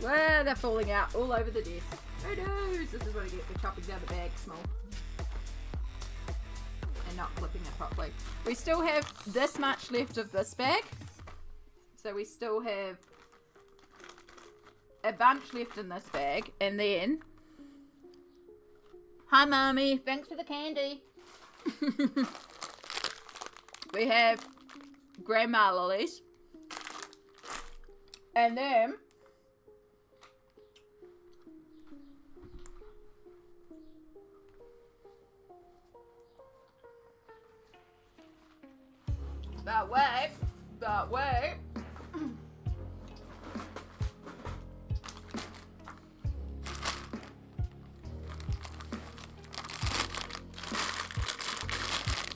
Well, they're falling out all over the desk. Oh no! This is what I get for chopping down the bag small. And not flipping it properly. We still have this much left of this bag. So we still have a bunch left in this bag. And then... Hi, Mommy. Thanks for the candy. We have grandma lollies. And then... But wait.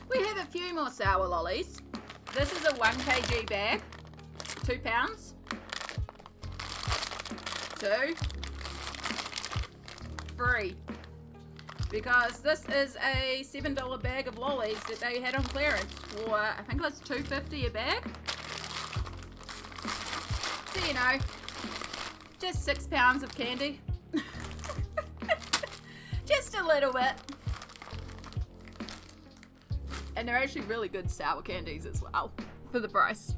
We have a few more sour lollies. This is a 1 kg bag, £2. 2, 3. Because this is a $7 bag of lollies that they had on clearance for, I think it was $2.50 a bag. So, you know, just 6 pounds of candy. Just a little bit. And they're actually really good sour candies as well, for the price.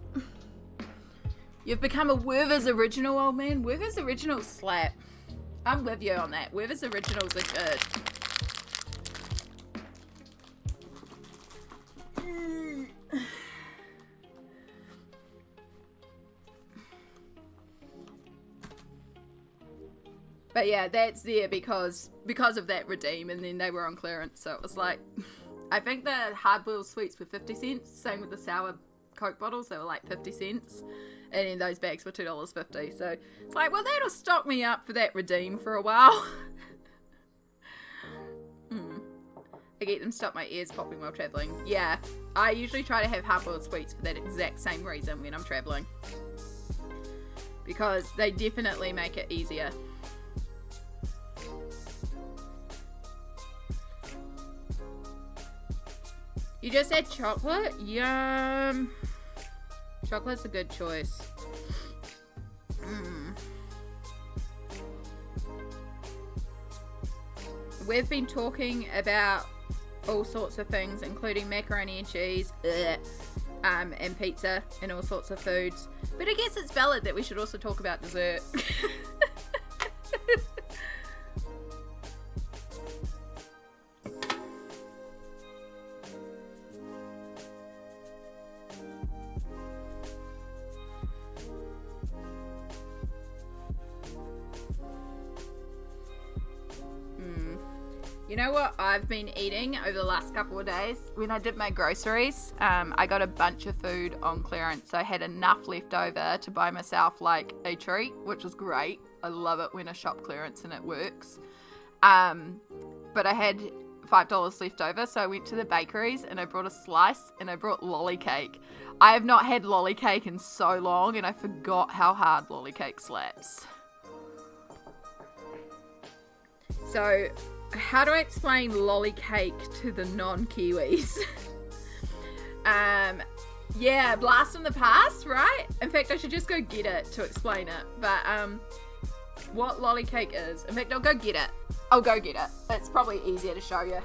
You've become a Werther's Original, old man. Werther's Originals slap. I'm with you on that. Werther's Originals are good. But yeah, that's there because of that redeem, and then they were on clearance, so it was like, I think the hard-boiled sweets were 50 cents, same with the sour Coke bottles, they were like 50 cents, and then those bags were $2.50, so it's like, well, that'll stock me up for that redeem for a while. I get them to stop my ears popping while travelling. Yeah, I usually try to have hard-boiled sweets for that exact same reason when I'm travelling, because they definitely make it easier. You just had chocolate? Yum. Chocolate's a good choice. We've been talking about all sorts of things, including macaroni and cheese, and pizza, and all sorts of foods. But I guess it's valid that we should also talk about dessert. You know what I've been eating over the last couple of days? When I did my groceries, I got a bunch of food on clearance. So I had enough left over to buy myself like a treat, which was great. I love it when I shop clearance and it works. But I had $5 left over, so I went to the bakeries and I brought a slice and I brought lolly cake. I have not had lolly cake in so long, and I forgot how hard lolly cake slaps. So, how do I explain lolly cake to the non-Kiwis? Yeah, blast from the past, right? In fact, I should just go get it to explain it. But, what lolly cake is. In fact, I'll go get it. I'll go get it. It's probably easier to show you.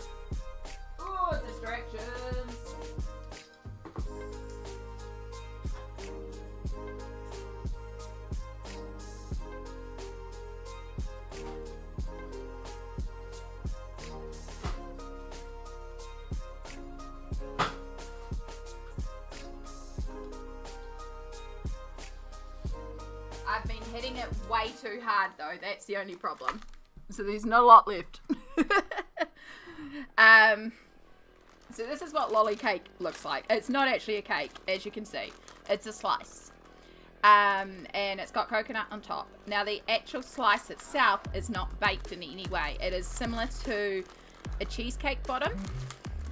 Oh, distractions. I've been hitting it way too hard though, that's the only problem. So there's not a lot left. So this is what lolly cake looks like. It's not actually a cake, as you can see. It's a slice. And it's got coconut on top. Now the actual slice itself is not baked in any way. It is similar to a cheesecake bottom.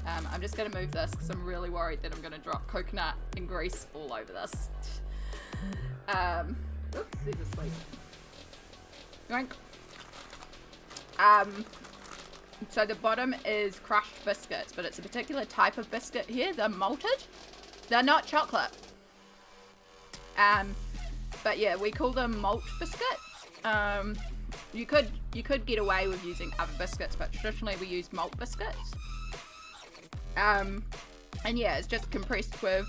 I'm just going to move this because I'm really worried that I'm going to drop coconut and grease all over this. Oops, there's a sweet. Yoink. So the bottom is crushed biscuits, but it's a particular type of biscuit here. They're malted. They're not chocolate. But yeah, we call them malt biscuits. You could get away with using other biscuits, but traditionally we use malt biscuits. And yeah, it's just compressed with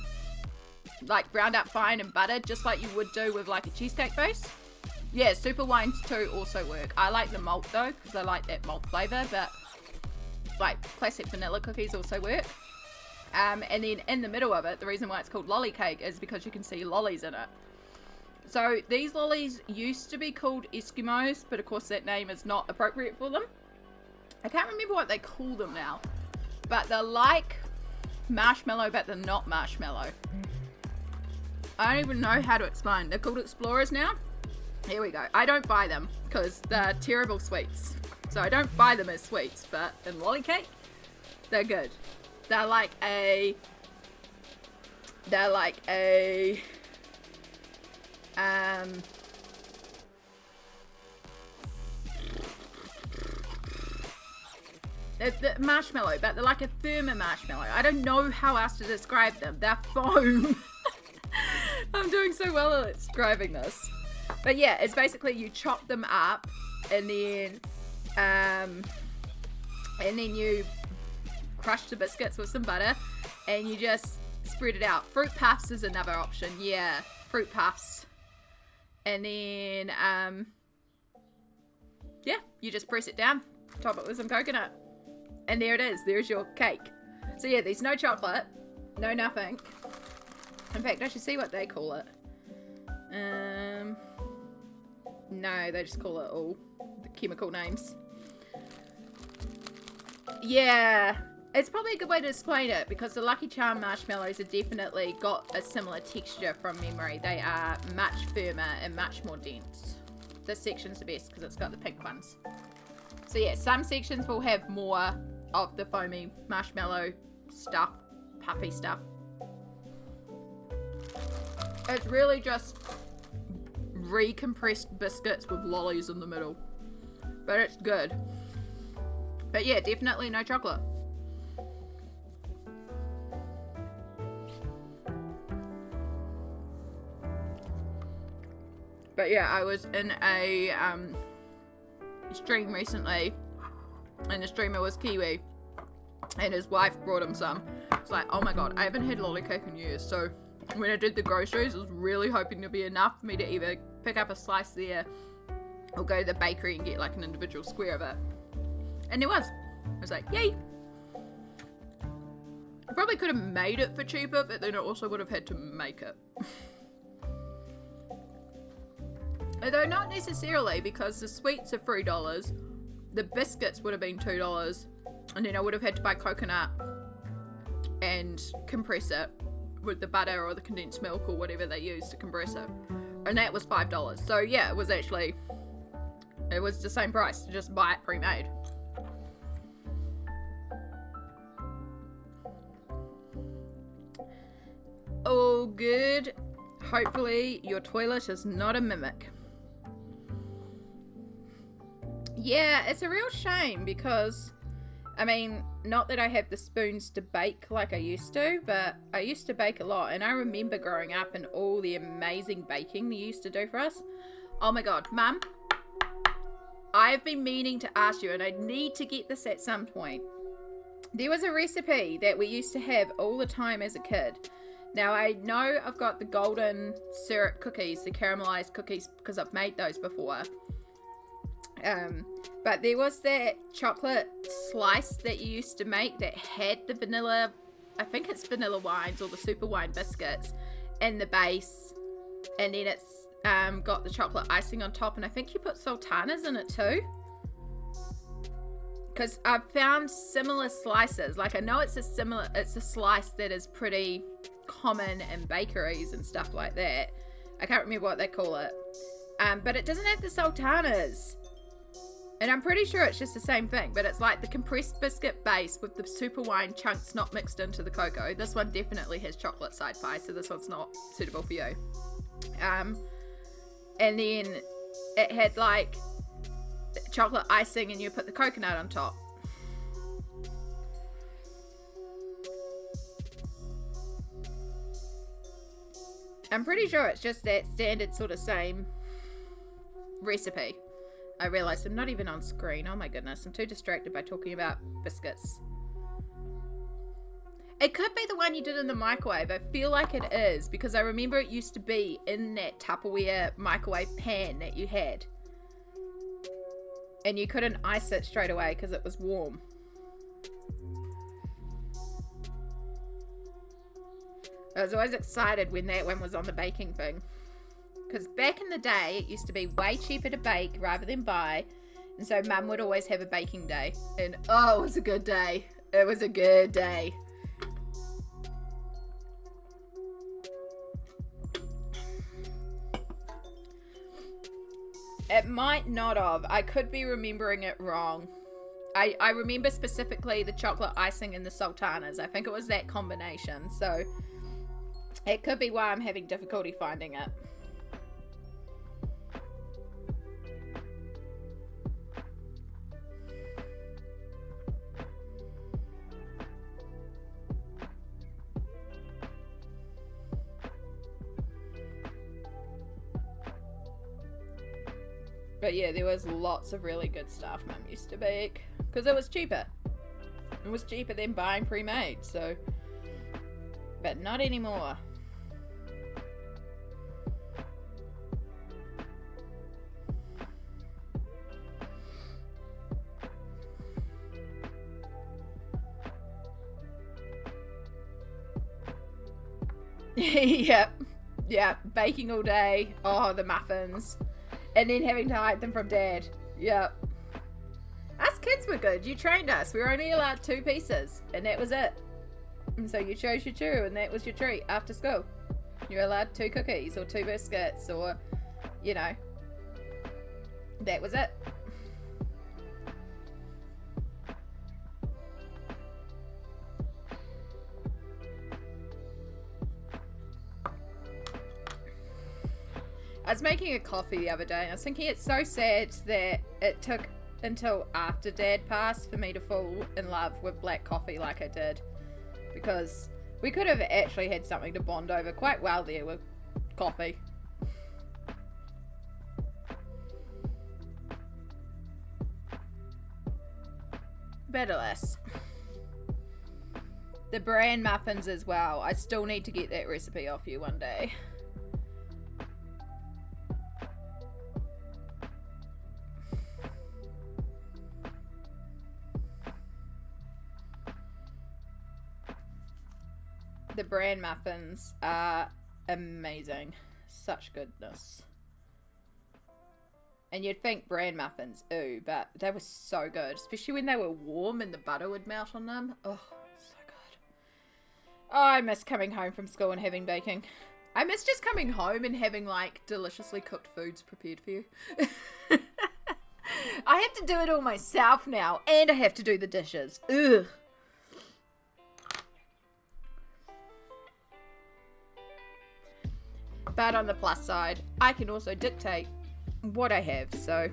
like ground up fine and buttered, just like you would do with like a cheesecake base. Yeah, super wines too also work. I like the malt though, because I like that malt flavour, but like classic vanilla cookies also work. And then in the middle of it, the reason why it's called lolly cake is because you can see lollies in it. So these lollies used to be called Eskimos, but of course that name is not appropriate for them. I can't remember what they call them now, but they're like marshmallow, but they're not marshmallow. I don't even know how to explain. They're called Explorers now. Here we go. I don't buy them because they're terrible sweets. So I don't buy them as sweets, but in lolly cake, they're good. They're like a they're marshmallow, but they're like a firmer marshmallow. I don't know how else to describe them. They're foam. I'm doing so well at describing this. But yeah, it's basically you chop them up and then you crush the biscuits with some butter and you just spread it out. Fruit puffs is another option. Yeah, fruit puffs. And then yeah, you just press it down, top it with some coconut. And there it is. There's your cake. So yeah, there's no chocolate, no nothing. In fact, I should see what they call it. No, they just call it all the chemical names. Yeah, it's probably a good way to explain it because the Lucky Charm marshmallows have definitely got a similar texture from memory. They are much firmer and much more dense. This section's the best because it's got the pink ones. So yeah, some sections will have more of the foamy marshmallow stuff, puffy stuff. It's really just recompressed biscuits with lollies in the middle. But it's good. But yeah, definitely no chocolate. But yeah, I was in a stream recently, and the streamer was Kiwi, and his wife brought him some. It's like, oh my god, I haven't had lolly cake in years, so when I did the groceries, I was really hoping there'd be enough for me to either pick up a slice there or go to the bakery and get like an individual square of it. And there was. I was like, yay! I probably could have made it for cheaper, but then I also would have had to make it. Although not necessarily, because the sweets are $3, the biscuits would have been $2, and then I would have had to buy coconut and compress it with the butter or the condensed milk or whatever they use to compress it, and that was $5. So yeah, it was the same price to just buy it pre-made. All good. Hopefully your toilet is not a mimic. Yeah, it's a real shame because, I mean, not that I have the spoons to bake like I used to, but I used to bake a lot. And I remember growing up and all the amazing baking you used to do for us. Oh my God, Mum, I've been meaning to ask you, and I need to get this at some point. There was a recipe that we used to have all the time as a kid. Now, I know I've got the golden syrup cookies, the caramelized cookies, because I've made those before. But there was that chocolate slice that you used to make that had the vanilla, I think it's vanilla wines or the super wine biscuits in the base, and then it's got the chocolate icing on top, and I think you put sultanas in it too, because I've found similar slices. Like, I know it's a slice that is pretty common in bakeries and stuff like that. I can't remember what they call it, but it doesn't have the sultanas. And I'm pretty sure it's just the same thing, but it's like the compressed biscuit base with the super wine chunks not mixed into the cocoa. This one definitely has chocolate side pie, so this one's not suitable for you. And then it had like chocolate icing, and you put the coconut on top. I'm pretty sure it's just that standard sort of same recipe. I realized I'm not even on screen. Oh my goodness, I'm too distracted by talking about biscuits. It could be the one you did in the microwave. I feel like it is, because I remember it used to be in that Tupperware microwave pan that you had. And you couldn't ice it straight away because it was warm. I was always excited when that one was on the baking thing. Because back in the day, it used to be way cheaper to bake rather than buy. And so Mum would always have a baking day. And oh, it was a good day. It was a good day. It might not have. I could be remembering it wrong. I remember specifically the chocolate icing and the sultanas. I think it was that combination. So it could be why I'm having difficulty finding it. But yeah, there was lots of really good stuff Mum used to bake. Because it was cheaper. It was cheaper than buying pre-made, so... But not anymore. Yep. Yeah, baking all day. Oh, the muffins. And then having to hide them from Dad. Yep. Us kids were good. You trained us. We were only allowed 2 pieces. And that was it. And so you chose your chew, and that was your treat after school. You're allowed 2 cookies or 2 biscuits or, you know. That was it. I was making a coffee the other day, and I was thinking it's so sad that it took until after Dad passed for me to fall in love with black coffee like I did. Because we could have actually had something to bond over quite well there with coffee. But alas. The bran muffins as well. I still need to get that recipe off you one day. The bran muffins are amazing. Such goodness. And you'd think bran muffins, ooh, but they were so good. Especially when they were warm and the butter would melt on them. Oh, so good. Oh, I miss coming home from school and having baking. I miss just coming home and having, like, deliciously cooked foods prepared for you. I have to do it all myself now. And I have to do the dishes. Ugh. But on the plus side, I can also dictate what I have, so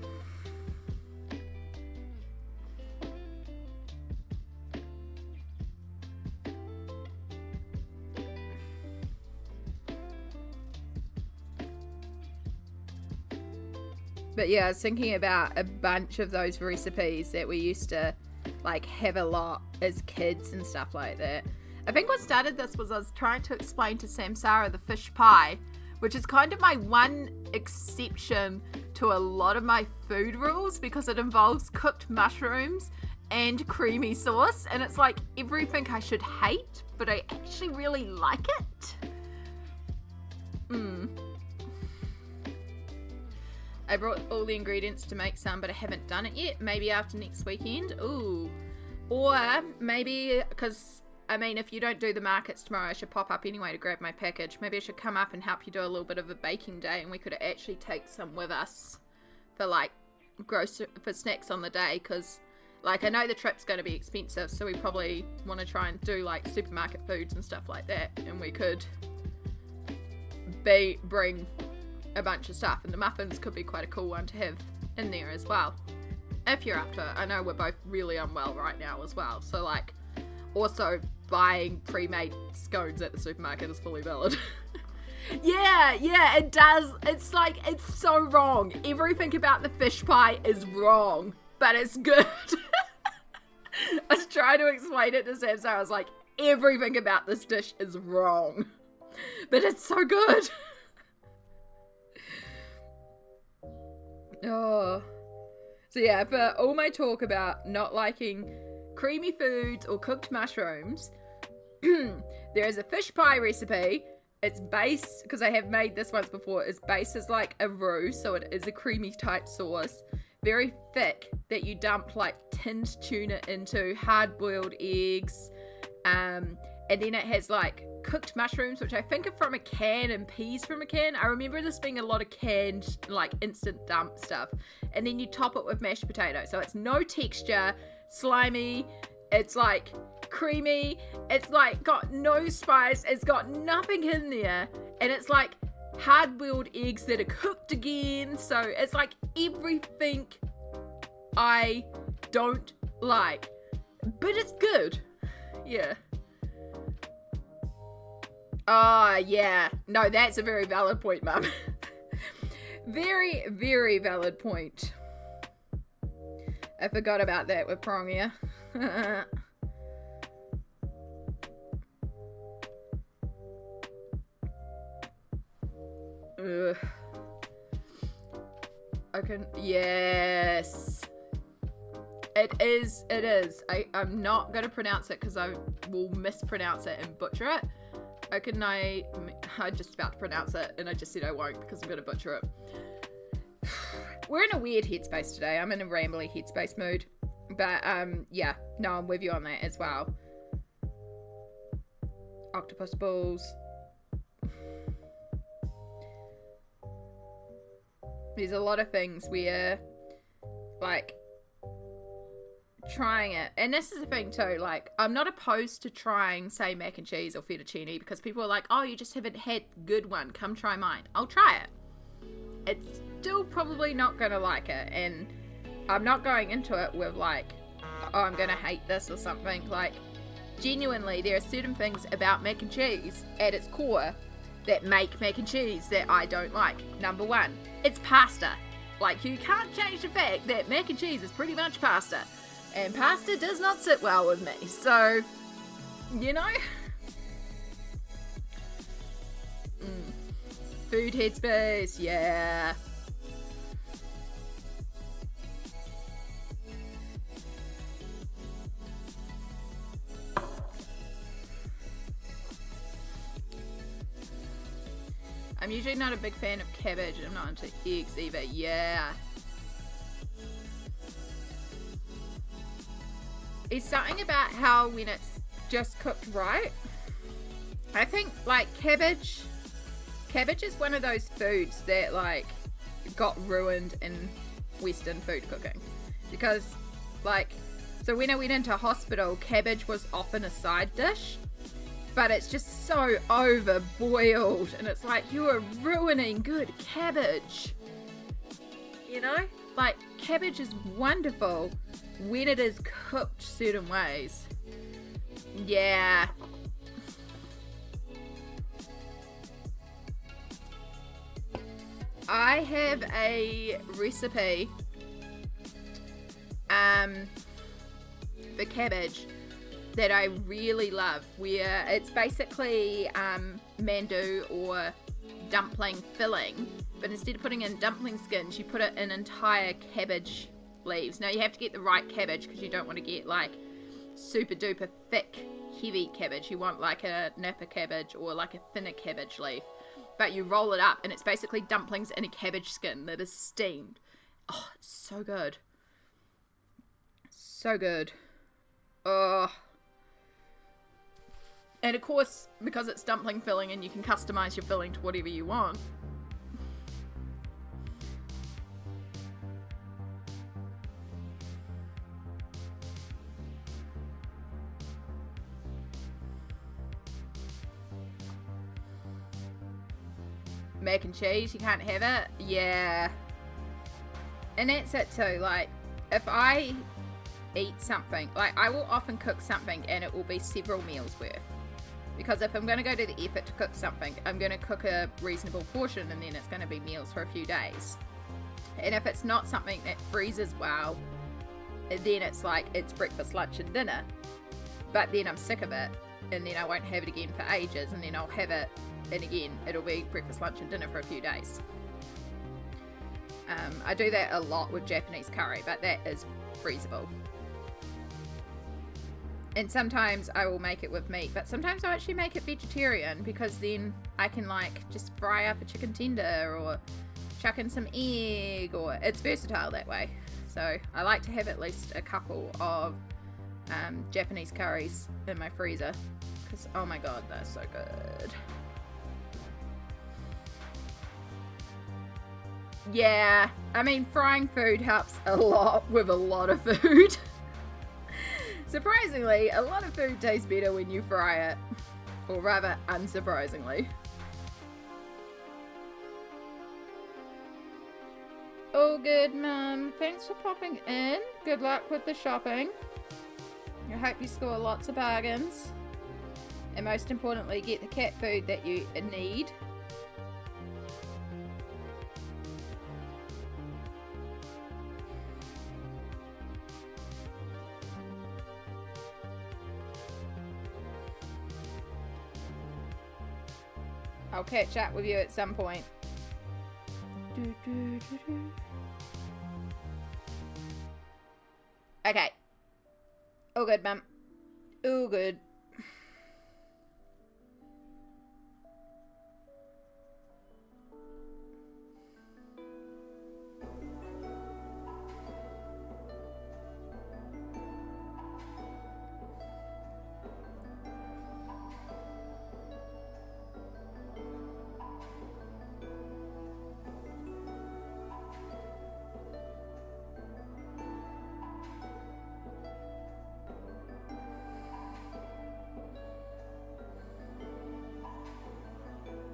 But yeah, I was thinking about a bunch of those recipes that we used to like have a lot as kids and stuff like that. I think what started this was I was trying to explain to Samsara the fish pie, which is kind of my one exception to a lot of my food rules because it involves cooked mushrooms and creamy sauce, and it's like everything I should hate, but I actually really like it. I brought all the ingredients to make some, but I haven't done it yet. Maybe after next weekend. Ooh. Or maybe, because, I mean, if you don't do the markets tomorrow, I should pop up anyway to grab my package. Maybe I should come up and help you do a little bit of a baking day, and we could actually take some with us for, like, for snacks on the day, because, like, I know the trip's going to be expensive, so we probably want to try and do, like, supermarket foods and stuff like that, and we could bring a bunch of stuff, and the muffins could be quite a cool one to have in there as well, if you're up to it. I know we're both really unwell right now as well, so like also buying pre-made scones at the supermarket is fully valid. yeah, it does. It's like, it's so wrong. Everything about the fish pie is wrong, but it's good. I was trying to explain it to Sam, so I was like, everything about this dish is wrong, but it's so good. Oh, so yeah, for all my talk about not liking creamy foods or cooked mushrooms, there is a fish pie recipe. Its base, because I have made this once before, its base is like a roux, so it is a creamy type sauce, very thick, that you dump like tinned tuna into, hard-boiled eggs, and then it has like cooked mushrooms, which I think are from a can, and peas from a can. I remember this being a lot of canned, like instant dump stuff. And then you top it with mashed potatoes. So it's no texture, slimy, it's like creamy, it's like got no spice, it's got nothing in there. And it's like hard-boiled eggs that are cooked again. So it's like everything I don't like, but it's good. Yeah. Oh, yeah. No, that's a very valid point, Mum. Very, very valid point. I forgot about that with Prongya. Ugh. Yes. It is. I'm not going to pronounce it because I will mispronounce it and butcher it. I'm just about to pronounce it, and I just said I won't because I'm going to butcher it. We're in a weird headspace today. I'm in a rambly headspace mood. But, yeah. No, I'm with you on that as well. Octopus balls. There's a lot of things where, like, trying it, and this is the thing too, like, I'm not opposed to trying, say, mac and cheese or fettuccine, because people are like, oh, you just haven't had good one, come try mine. I'll try it. It's still probably not gonna like it, and I'm not going into it with like, oh, I'm gonna hate this or something. Like, genuinely, there are certain things about mac and cheese at its core that make mac and cheese that I don't like. Number one, it's pasta. Like, you can't change the fact that mac and cheese is pretty much pasta. And pasta does not sit well with me. So, you know. Food headspace, yeah. I'm usually not a big fan of cabbage. I'm not into eggs either. Yeah. It's something about how when it's just cooked right. I think, like, cabbage is one of those foods that, like, got ruined in Western food cooking. Because, like, so when I went into hospital, cabbage was often a side dish. But it's just so over-boiled. And it's like, you are ruining good cabbage. You know? Like, cabbage is wonderful when it is cooked certain ways. Yeah. I have a recipe for cabbage that I really love, where it's basically mandu or dumpling filling, but instead of putting in dumpling skins, you put it in entire cabbage leaves. Now you have to get the right cabbage because you don't want to get like super duper thick heavy cabbage. You want like a napa cabbage or like a thinner cabbage leaf, but you roll it up and it's basically dumplings in a cabbage skin that is steamed. Oh, it's so good. So good. Oh. And of course, because it's dumpling filling and you can customize your filling to whatever you want. Mac and cheese, you can't have it? Yeah. And that's it too, like, if I eat something, like, I will often cook something and it will be several meals worth. Because if I'm going to go to the effort to cook something, I'm going to cook a reasonable portion and then it's going to be meals for a few days. And if it's not something that freezes well, then it's like, it's breakfast, lunch and dinner. But then I'm sick of it and then I won't have it again for ages, and then I'll have it and again it'll be breakfast, lunch and dinner for a few days. I do that a lot with Japanese curry, but that is freezable. And sometimes I will make it with meat, but sometimes I'll actually make it vegetarian, because then I can like just fry up a chicken tender or chuck in some egg, or it's versatile that way. So I like to have at least a couple of Japanese curries in my freezer, because oh my god, they're so good. Yeah, I mean, frying food helps a lot with a lot of food. Surprisingly, a lot of food tastes better when you fry it. Or rather, unsurprisingly. All good, Mum. Thanks for popping in. Good luck with the shopping. I hope you score lots of bargains. And most importantly, get the cat food that you need. I'll catch up with you at some point. Okay. All good, Mum. All good.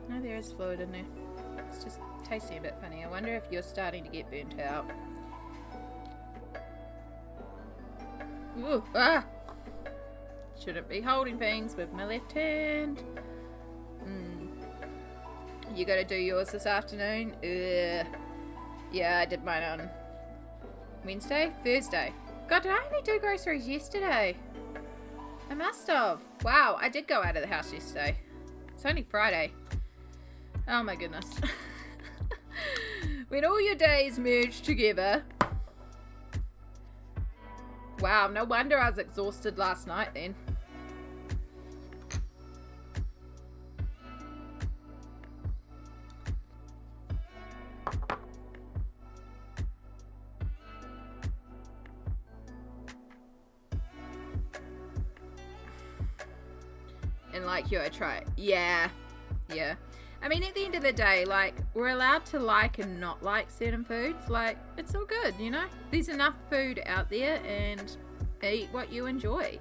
No, there is fluid in there. It's just tasting a bit funny. I wonder if you're starting to get burnt out. Ooh, ah! Shouldn't be holding things with my left hand. You gotta do yours this afternoon? Yeah, I did mine on Wednesday? Thursday. God, did I only do groceries yesterday? I must have. Wow, I did go out of the house yesterday. It's only Friday. Oh my goodness. When all your days merge together. Wow, no wonder I was exhausted last night then. And like you, I try. Yeah. I mean, at the end of the day, like, we're allowed to like and not like certain foods. Like, it's all good, you know? There's enough food out there, and eat what you enjoy.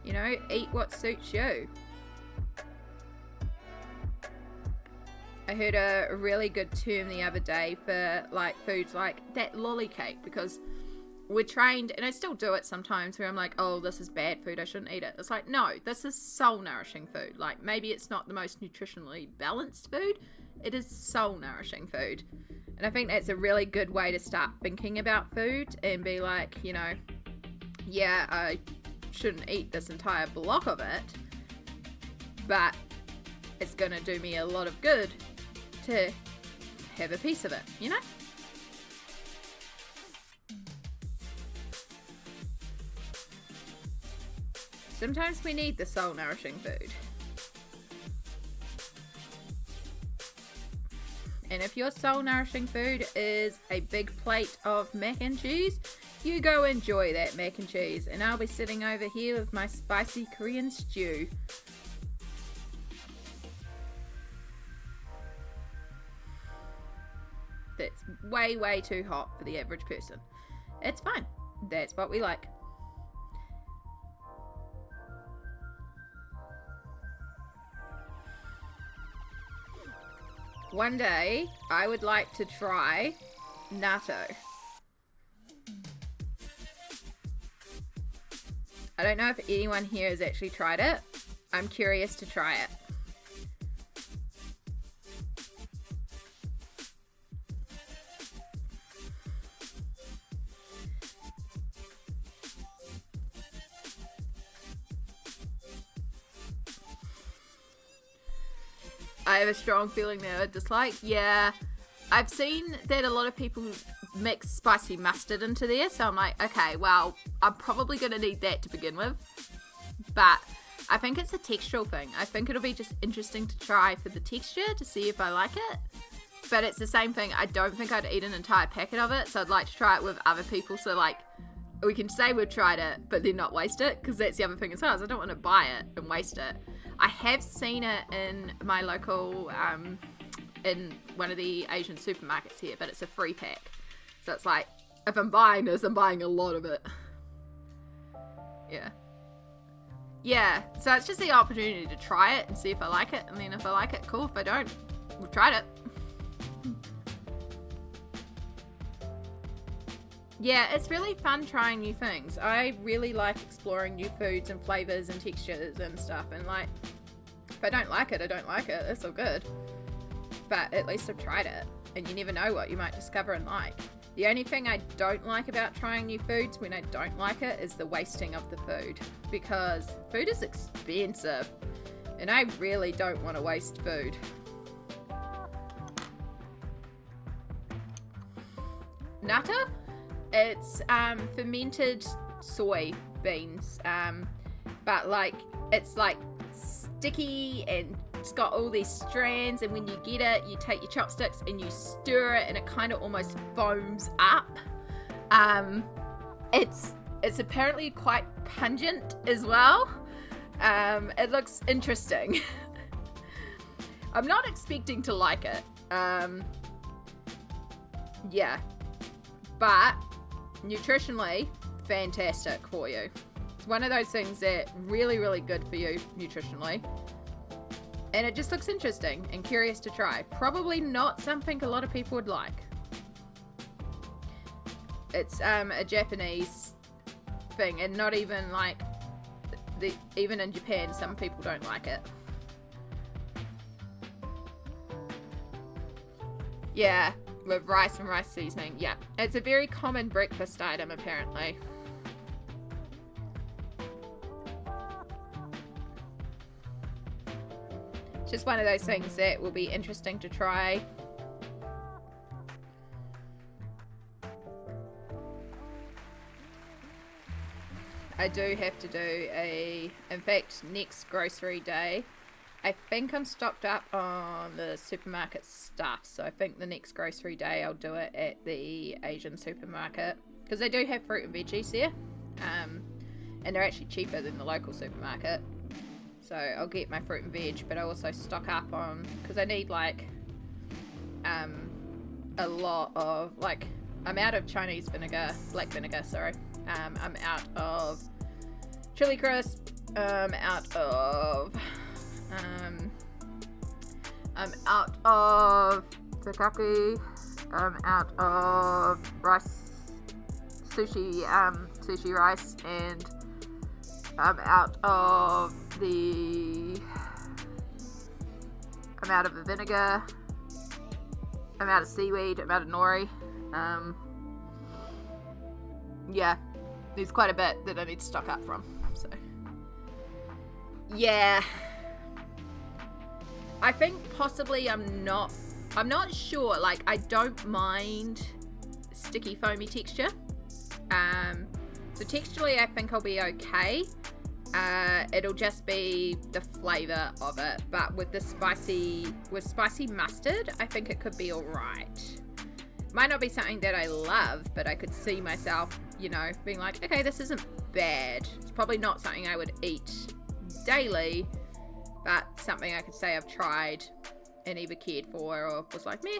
You know, eat what suits you. I heard a really good term the other day for, like, foods like that lolly cake, because we're trained, and I still do it sometimes, where I'm like, oh, this is bad food, I shouldn't eat it. It's like, no, this is soul nourishing food. Like, maybe it's not the most nutritionally balanced food, it is soul nourishing food. And I think that's a really good way to start thinking about food and be like, you know, yeah, I shouldn't eat this entire block of it, but it's going to do me a lot of good to have a piece of it, you know? Sometimes we need the soul nourishing food. And if your soul nourishing food is a big plate of mac and cheese, you go enjoy that mac and cheese. And I'll be sitting over here with my spicy Korean stew. That's way, way too hot for the average person. It's fine. That's what we like. One day, I would like to try natto. I don't know if anyone here has actually tried it. I'm curious to try it. I have a strong feeling there a dislike. Yeah, I've seen that a lot of people mix spicy mustard into there, so I'm like, okay, well, I'm probably going to need that to begin with. But I think it's a textural thing. I think it'll be just interesting to try for the texture to see if I like it. But it's the same thing. I don't think I'd eat an entire packet of it, so I'd like to try it with other people. So, like, we can say we've tried it, but then not waste it, because that's the other thing as well, is I don't want to buy it and waste it. I have seen it in my local, in one of the Asian supermarkets here, but it's a free pack. So it's like, if I'm buying this, I'm buying a lot of it. Yeah. Yeah, so it's just the opportunity to try it and see if I like it. And then if I like it, cool. If I don't, we've tried it. Yeah, it's really fun trying new things. I really like exploring new foods and flavors and textures and stuff. And like, if I don't like it, I don't like it. It's all good. But at least I've tried it. And you never know what you might discover and like. The only thing I don't like about trying new foods when I don't like it is the wasting of the food. Because food is expensive. And I really don't want to waste food. Nata? It's fermented soy beans, but like it's like sticky and it's got all these strands, and when you get it, you take your chopsticks and you stir it and it kind of almost foams up. It's apparently quite pungent as well. It looks interesting. I'm not expecting to like it. Yeah, but nutritionally, fantastic for you. It's one of those things that really, really good for you nutritionally. And it just looks interesting and curious to try. Probably not something a lot of people would like. It's a Japanese thing, and not even like, even in Japan, some people don't like it. Yeah. With rice and rice seasoning. Yeah, it's a very common breakfast item apparently. It's just one of those things that will be interesting to try. I do have to do in fact, next grocery day, I think I'm stocked up on the supermarket stuff, so I think the next grocery day I'll do it at the Asian supermarket, because they do have fruit and veggies there, and they're actually cheaper than the local supermarket. So I'll get my fruit and veg, but I also stock up on, because I need like a lot of, like, I'm out of Chinese vinegar, black vinegar, sorry. I'm out of chili crisp, I'm out of Zakaki, I'm out of rice, sushi rice, and I'm out of the vinegar, I'm out of seaweed, I'm out of nori. Yeah, there's quite a bit that I need to stock up from, so. Yeah. I think possibly I'm not sure, like, I don't mind sticky foamy texture. So texturally I think I'll be okay. It'll just be the flavour of it, but with spicy mustard, I think it could be alright. Might not be something that I love, but I could see myself, you know, being like, okay, this isn't bad. It's probably not something I would eat daily, but something I could say I've tried and either cared for or was like, meh.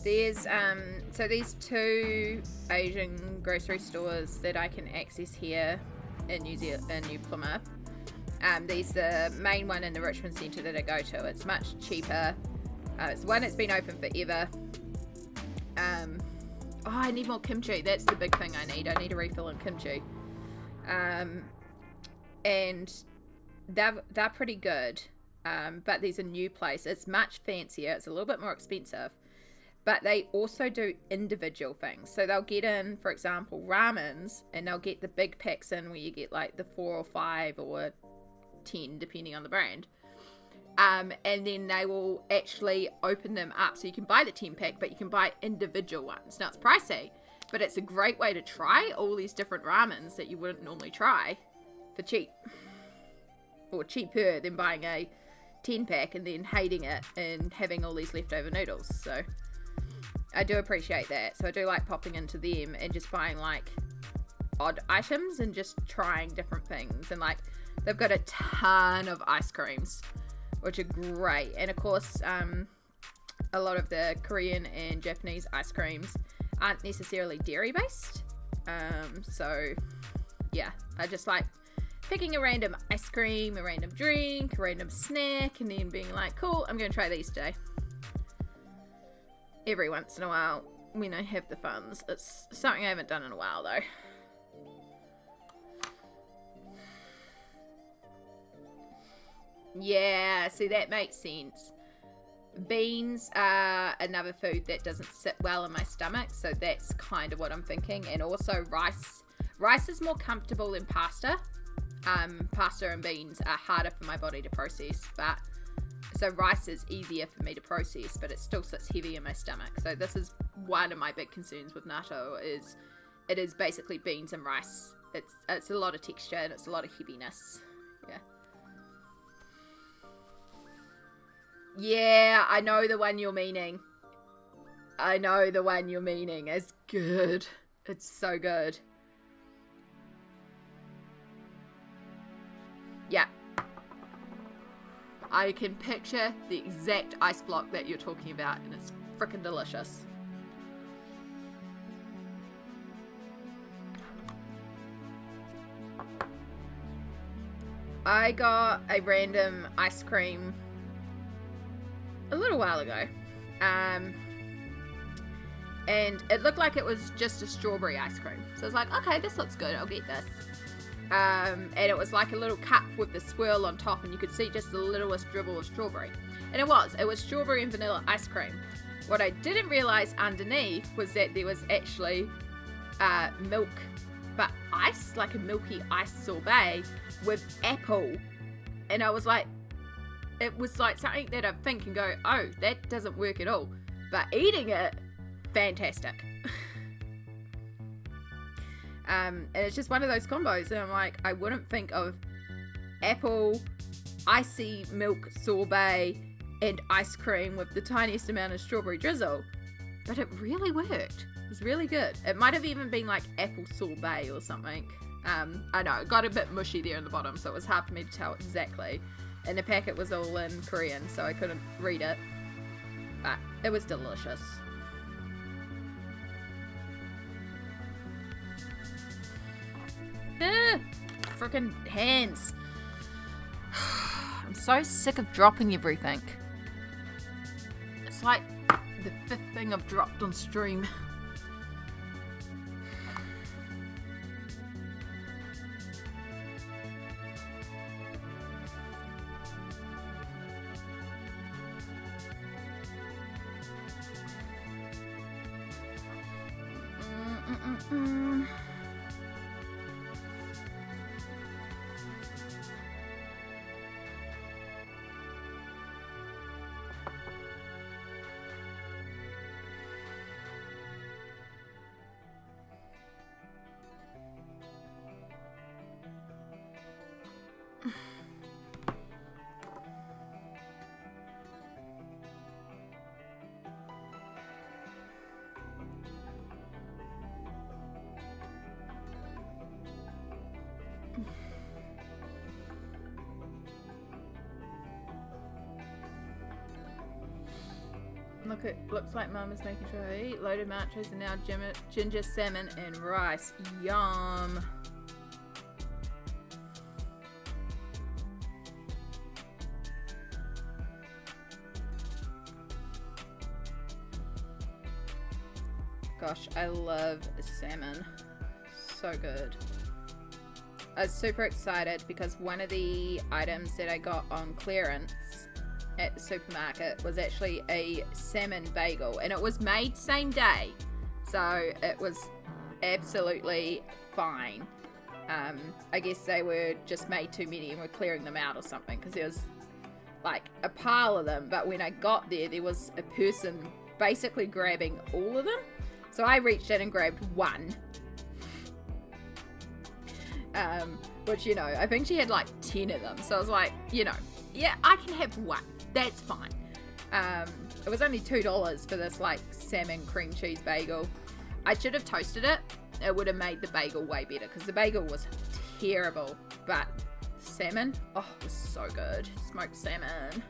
There's so these two Asian grocery stores that I can access here in New Plymouth. There's the main one in the Richmond Centre that I go to. It's much cheaper. It's one that's been open forever. Oh, I need more kimchi. That's the big thing I need. I need a refill on kimchi. And they're pretty good. But there's a new place. It's much fancier. It's a little bit more expensive. But they also do individual things. So they'll get in, for example, ramens, and they'll get the big packs in where you get like the 4 or 5 or 10, depending on the brand. And then they will actually open them up. So you can buy the 10 pack, but you can buy individual ones. Now it's pricey, but it's a great way to try all these different ramens that you wouldn't normally try for cheap. Or cheaper than buying a 10 pack and then hating it and having all these leftover noodles. So I do appreciate that. So I do like popping into them and just buying like odd items and just trying different things. And like they've got a ton of ice creams, which are great. And of course, a lot of the Korean and Japanese ice creams aren't necessarily dairy based. So yeah, I just like picking a random ice cream, a random drink, a random snack, and then being like, cool, I'm going to try these today. Every once in a while when I have the funds. It's something I haven't done in a while though. Yeah, see, that makes sense. Beans are another food that doesn't sit well in my stomach, so that's kind of what I'm thinking. And also rice. Rice is more comfortable than pasta. Pasta and beans are harder for my body to process, but so rice is easier for me to process, but it still sits heavy in my stomach. So this is one of my big concerns with natto, is it is basically beans and rice. It's a lot of texture and it's a lot of heaviness. Yeah. Yeah, I know the one you're meaning. I know the one you're meaning. It's good. It's so good. Yeah. I can picture the exact ice block that you're talking about, and it's freaking delicious. I got a random ice cream a little while ago, and it looked like it was just a strawberry ice cream. So I was like, okay, this looks good, I'll get this. And it was like a little cup with the swirl on top, and you could see just the littlest dribble of strawberry. And it was strawberry and vanilla ice cream. What I didn't realize underneath was that there was actually milk, but ice, like a milky ice sorbet with apple. And I was like, it was like something that I think and go, oh, that doesn't work at all. But eating it, fantastic. And it's just one of those combos, and I'm like, I wouldn't think of apple, icy milk sorbet, and ice cream with the tiniest amount of strawberry drizzle, but it really worked. It was really good. It might have even been like apple sorbet or something. I know, it got a bit mushy there in the bottom, so it was hard for me to tell exactly. And the packet was all in Korean, so I couldn't read it, but it was delicious. Freaking hands. I'm so sick of dropping everything. It's like the 5th thing I've dropped on stream. Looks like Mum is making sure I eat. Loaded nachos and now ginger salmon and rice. Yum. Gosh, I love salmon. So good. I was super excited because one of the items that I got on clearance at the supermarket was actually a salmon bagel, and it was made same day, so it was absolutely fine. I guess they were just made too many and were clearing them out or something, because there was like a pile of them, but when I got there was a person basically grabbing all of them, so I reached in and grabbed one, which, you know, I think she had like 10 of them, so I was like, you know, yeah, I can have one. That's fine. It was only $2 for this like salmon cream cheese bagel. I should have toasted it. It would have made the bagel way better, because the bagel was terrible. But salmon, oh, it was so good. Smoked salmon.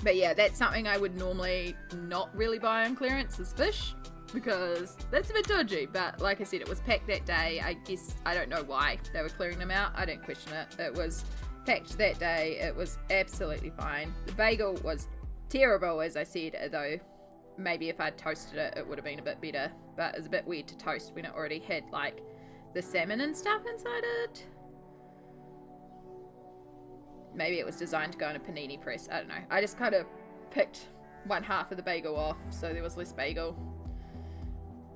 But yeah, that's something I would normally not really buy on clearance, is fish, because that's a bit dodgy. But like I said, it was packed that day. I guess, I don't know why they were clearing them out. I didn't question it. It was packed that day. It was absolutely fine. The bagel was terrible, as I said, though maybe if I'd toasted it, it would have been a bit better. But it was a bit weird to toast when it already had like the salmon and stuff inside it. Maybe it was designed to go in a panini press. I don't know. I just kind of picked one half of the bagel off, so there was less bagel.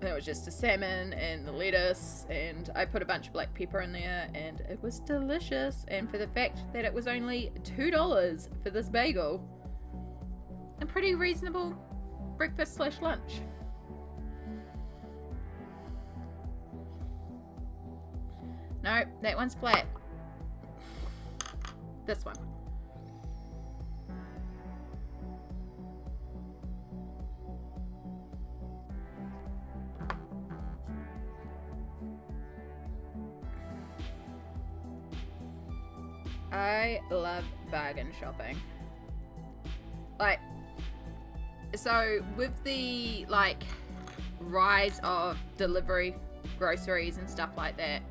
And it was just the salmon and the lettuce, and I put a bunch of black pepper in there, and it was delicious. And for the fact that it was only $2 for this bagel, a pretty reasonable breakfast / lunch. No, that one's flat. This one. I love bargain shopping. Like, so with the like rise of delivery groceries and stuff like that,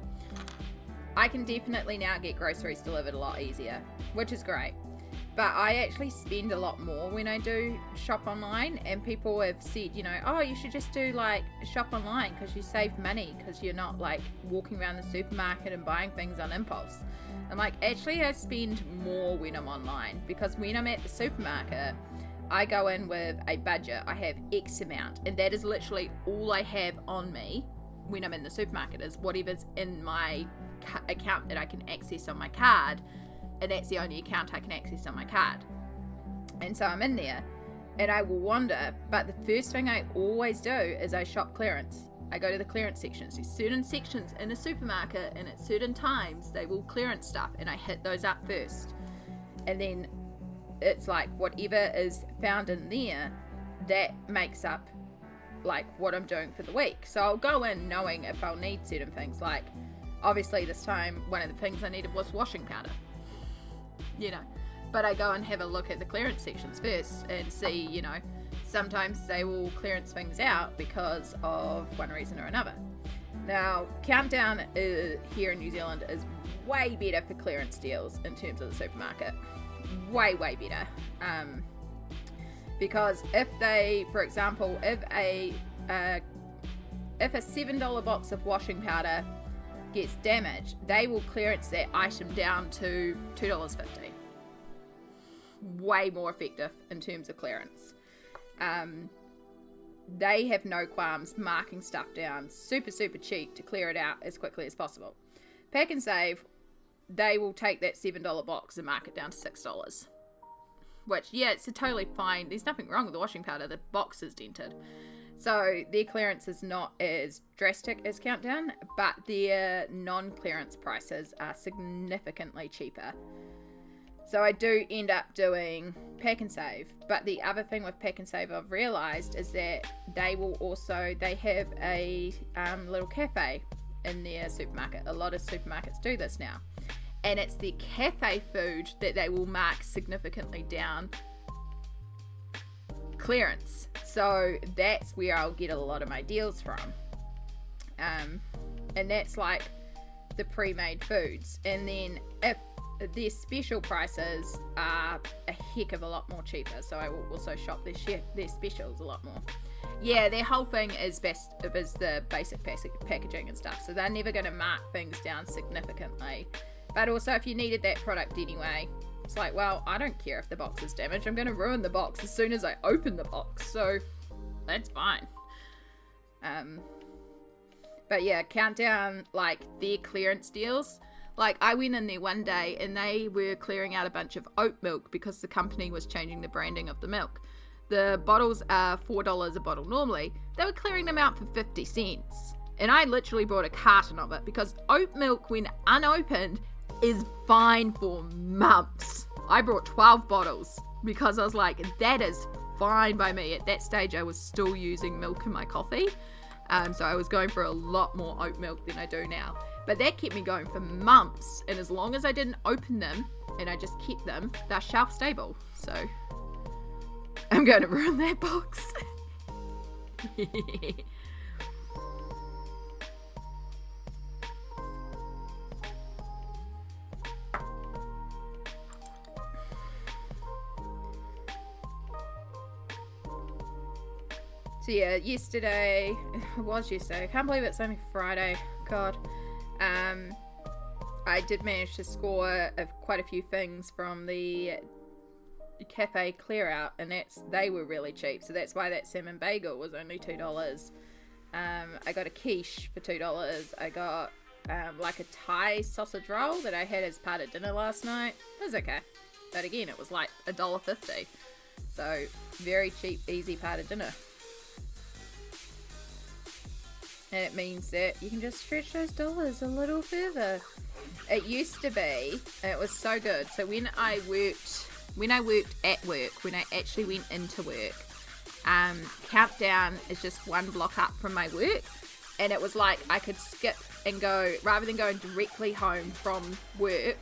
I can definitely now get groceries delivered a lot easier, which is great. But I actually spend a lot more when I do shop online, and people have said, you know, oh, you should just do like shop online because you save money because you're not like walking around the supermarket and buying things on impulse. I'm like, actually I spend more when I'm online, because when I'm at the supermarket, I go in with a budget. I have X amount, and that is literally all I have on me when I'm in the supermarket, is whatever's in my account that I can access on my card, and that's the only account I can access on my card. And so I'm in there and I will wander, but the first thing I always do is I shop clearance. I go to the clearance sections. There's certain sections in a supermarket, and at certain times they will clearance stuff, and I hit those up first, and then it's like whatever is found in there, that makes up like what I'm doing for the week. So I'll go in knowing if I'll need certain things. Like obviously this time one of the things I needed was washing powder, you know, but I go and have a look at the clearance sections first and see, you know, sometimes they will clearance things out because of one reason or another. Now, Countdown here in New Zealand is way better for clearance deals in terms of the supermarket. Way better. Because if they, for example, if a $7 box of washing powder gets damaged, they will clearance that item down to $2.50. Way more effective in terms of clearance. They have no qualms marking stuff down super cheap to clear it out as quickly as possible. Pack and Save, they will take that $7 box and mark it down to $6. Which, yeah, it's totally fine. There's nothing wrong with the washing powder. The box is dented. So their clearance is not as drastic as Countdown, but their non-clearance prices are significantly cheaper. So I do end up doing Pack and Save. But the other thing with Pack and Save I've realised is that they have a little cafe in their supermarket. A lot of supermarkets do this now. And it's the cafe food that they will mark significantly down clearance. So that's where I'll get a lot of my deals from. And that's like the pre-made foods. And then if their special prices are a heck of a lot more cheaper, so I will also shop their specials a lot more. Yeah, their whole thing is the basic packaging and stuff, so they're never going to mark things down significantly. But also, if you needed that product anyway, it's like, well, I don't care if the box is damaged. I'm going to ruin the box as soon as I open the box, so that's fine. But yeah, Countdown, like, their clearance deals. Like, I went in there one day and they were clearing out a bunch of oat milk because the company was changing the branding of the milk. The bottles are $4 a bottle normally. They were clearing them out for 50 cents. And I literally bought a carton of it because oat milk, when unopened, is fine for months. I brought 12 bottles because I was like, that is fine by me. At that stage, I was still using milk in my coffee. So I was going for a lot more oat milk than I do now. But that kept me going for months. And as long as I didn't open them and I just kept them, they're shelf stable. So I'm going to ruin that box. So yeah, yesterday, I can't believe it's only Friday, God. I did manage to score quite a few things from the cafe clear out, and they were really cheap, so that's why that salmon bagel was only $2. I got a quiche for $2. I got like a Thai sausage roll that I had as part of dinner last night. It was okay, but again, it was like $1.50, so very cheap, easy part of dinner. And it means that you can just stretch those dollars a little further. It used to be, and it was so good. So when I worked at work, when I actually went into work, Countdown is just one block up from my work. And it was like I could skip and go, rather than going directly home from work,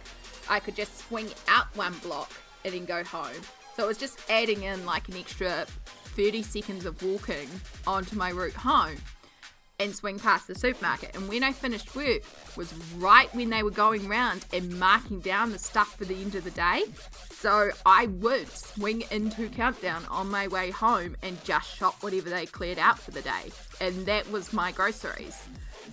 I could just swing out one block and then go home. So it was just adding in like an extra 30 seconds of walking onto my route home. And swing past the supermarket. And when I finished work was right when they were going round and marking down the stuff for the end of the day. So I would swing into Countdown on my way home and just shop whatever they cleared out for the day. And that was my groceries.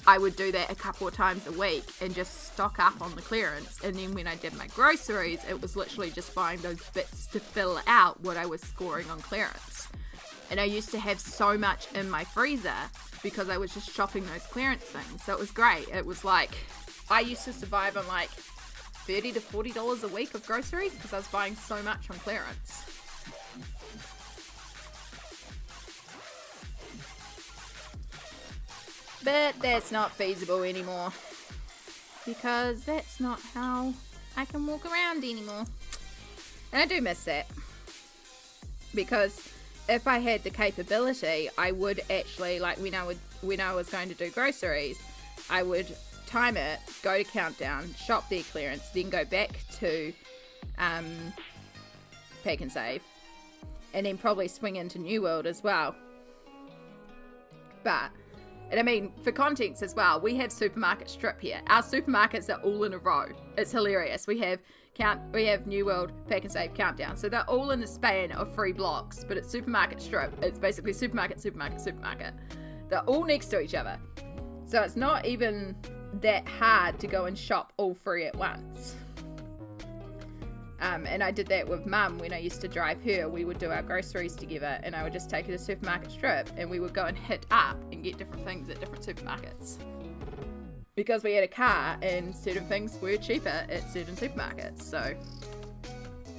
I would do that a couple of times a week and just stock up on the clearance. And then when I did my groceries, it was literally just buying those bits to fill out what I was scoring on clearance. And I used to have so much in my freezer because I was just shopping those clearance things. So it was great. It was like, I used to survive on like $30 to $40 a week of groceries because I was buying so much on clearance. But that's not feasible anymore because that's not how I can walk around anymore. And I do miss that because if I had the capability, I would actually, like when I was going to do groceries, I would time it, go to Countdown, shop their clearance, then go back to Pack and Save, and then probably swing into New World as well. But And I mean, for context as well, we have supermarket strip here. Our supermarkets are all in a row. It's hilarious. We have New World, Pack and Save, Countdown. So they're all in the span of 3 blocks, but it's supermarket strip. It's basically supermarket, supermarket, supermarket. They're all next to each other. So it's not even that hard to go and shop all 3 at once. And I did that with Mum when I used to drive her. We would do our groceries together, and I would just take her to supermarket strip, and we would go and hit up and get different things at different supermarkets. Because we had a car, and certain things were cheaper at certain supermarkets. So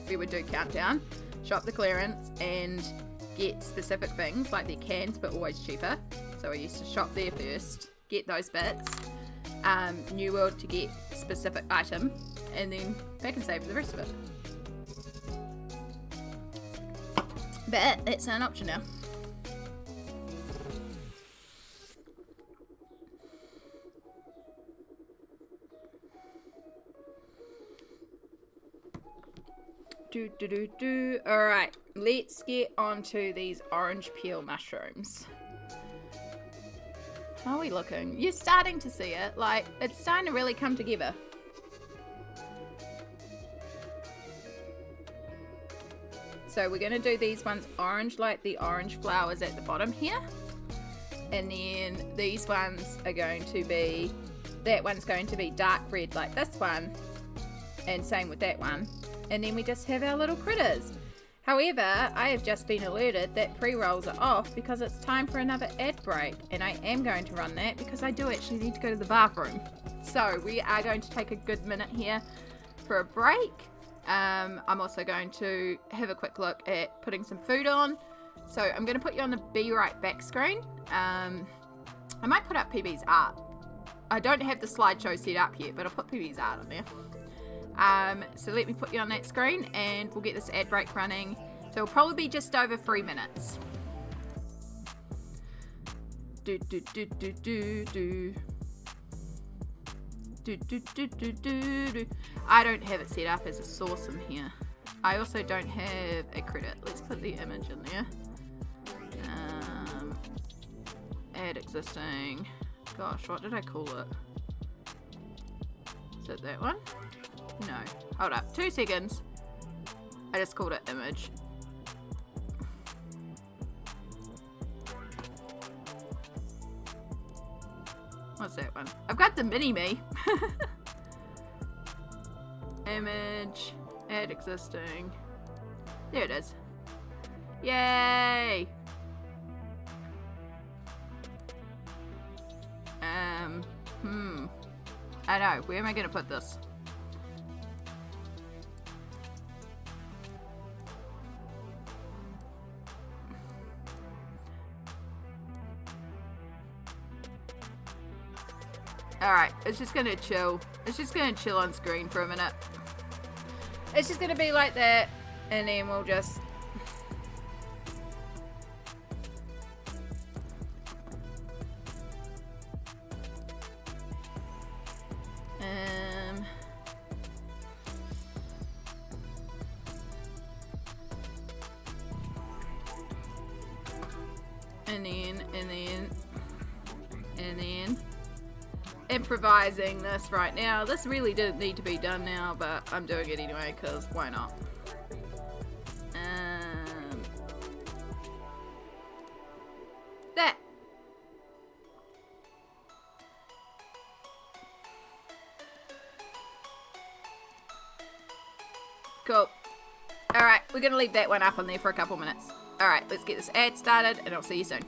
we would do Countdown, shop the clearance, and get specific things like their cans, but always cheaper. So I used to shop there first, get those bits. New World to get specific item, and then Pack and Save for the rest of it. But that's an option now. Alright, let's get onto these orange peel mushrooms. How are we looking? You're starting to see it. Like, it's starting to really come together. So we're going to do these ones orange, like the orange flowers at the bottom here. And then these ones are going to be, that one's going to be dark red like this one. And same with that one. And then we just have our little critters. However, I have just been alerted that pre-rolls are off because it's time for another ad break. And I am going to run that because I do actually need to go to the bathroom. So we are going to take a good minute here for a break. I'm also going to have a quick look at putting some food on. So I'm going to put you on the Be Right Back screen. I might put up PB's art. I don't have the slideshow set up yet, but I'll put PB's art on there. So let me put you on that screen and we'll get this ad break running. So it'll probably be just over 3 minutes. I don't have it set up as a source in here. I also don't have a credit. Let's put the image in there. Add existing. Gosh, what did I call it? Is it that one? No. Hold up. 2 seconds. I just called it image. What's that one? I've got the mini-me. Image. Add existing. There it is. Yay! I know. Where am I going to put this? Alright, it's just gonna chill. It's just gonna chill on screen for a minute. It's just gonna be like that, and then we'll just... And then improvising this right now. This really didn't need to be done now, but I'm doing it anyway because why not? That. Cool. Alright, we're going to leave that one up on there for a couple minutes. Alright, let's get this ad started and I'll see you soon.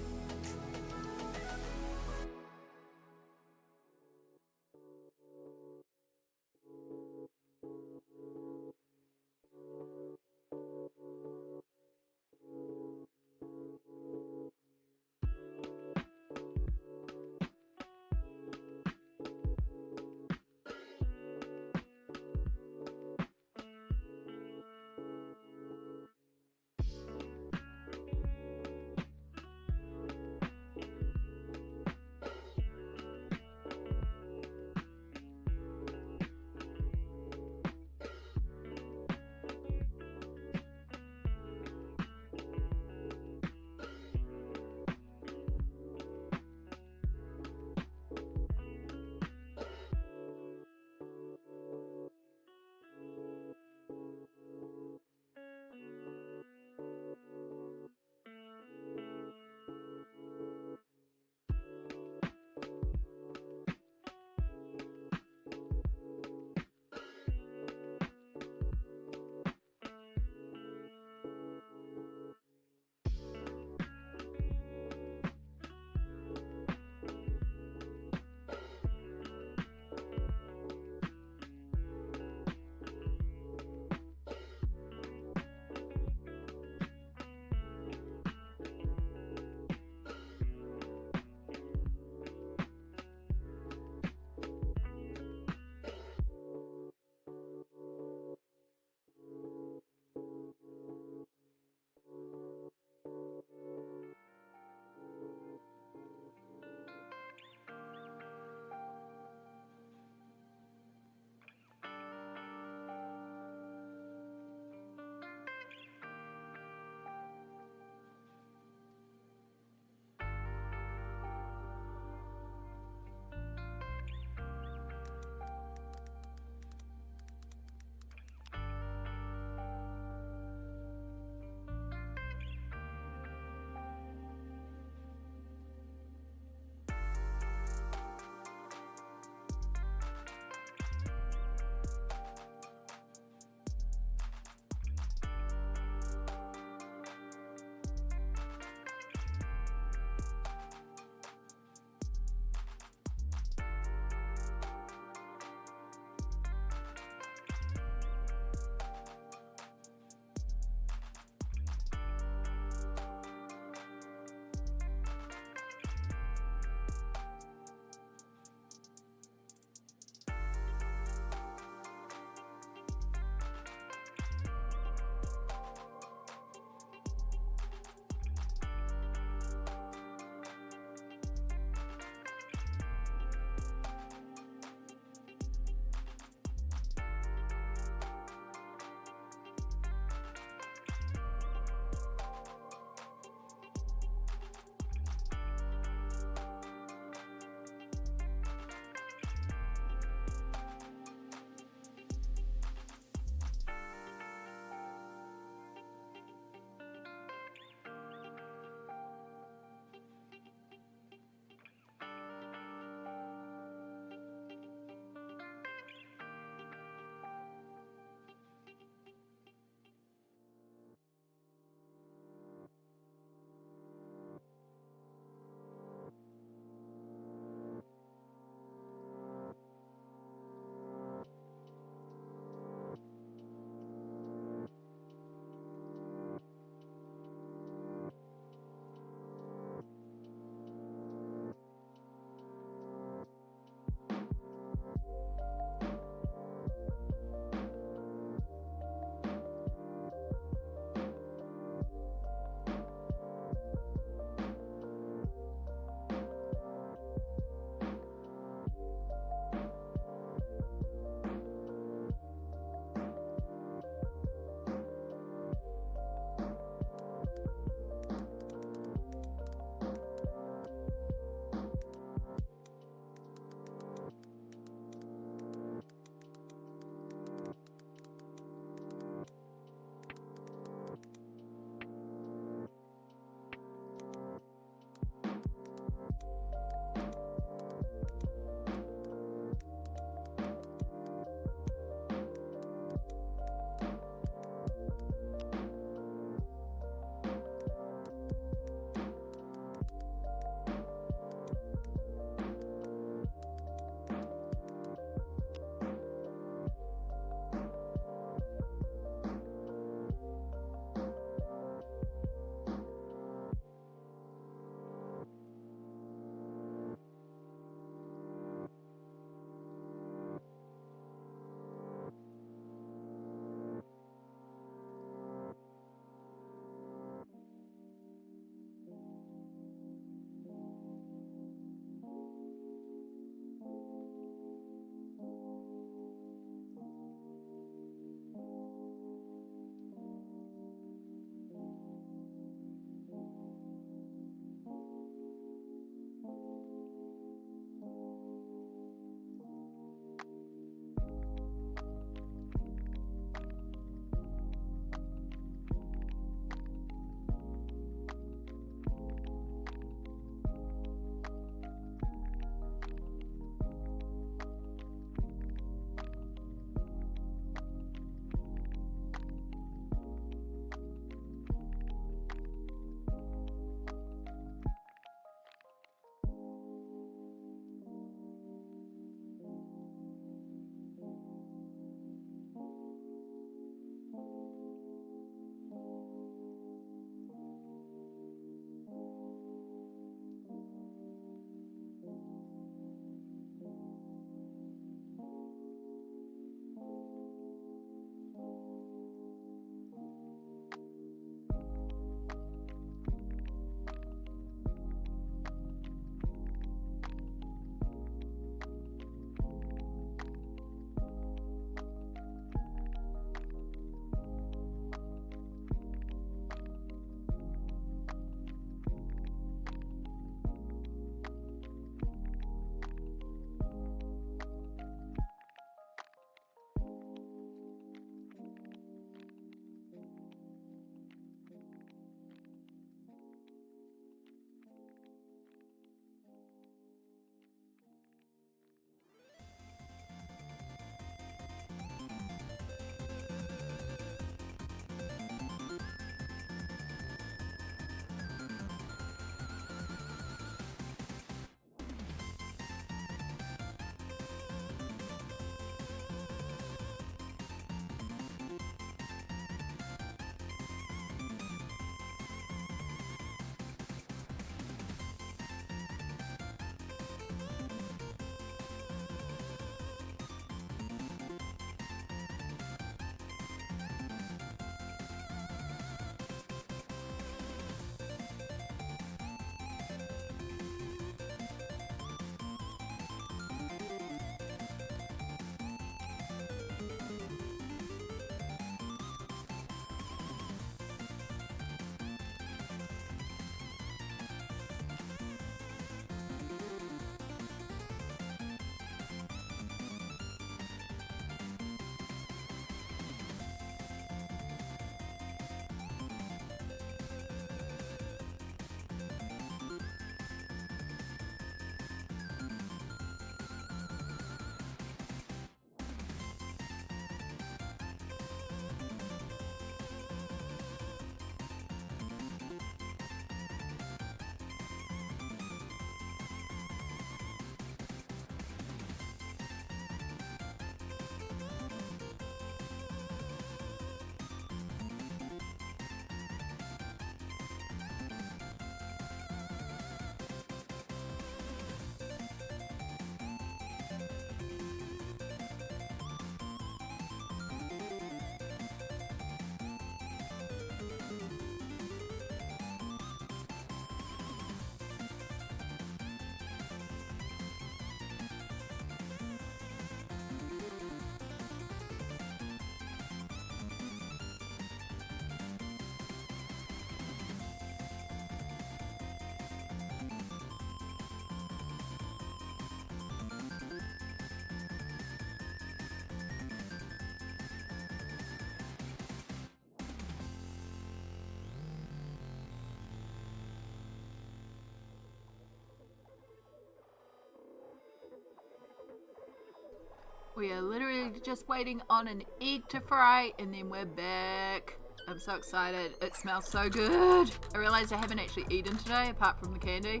We are literally just waiting on an egg to fry, and then we're back. I'm so excited. It smells so good. I realized I haven't actually eaten today, apart from the candy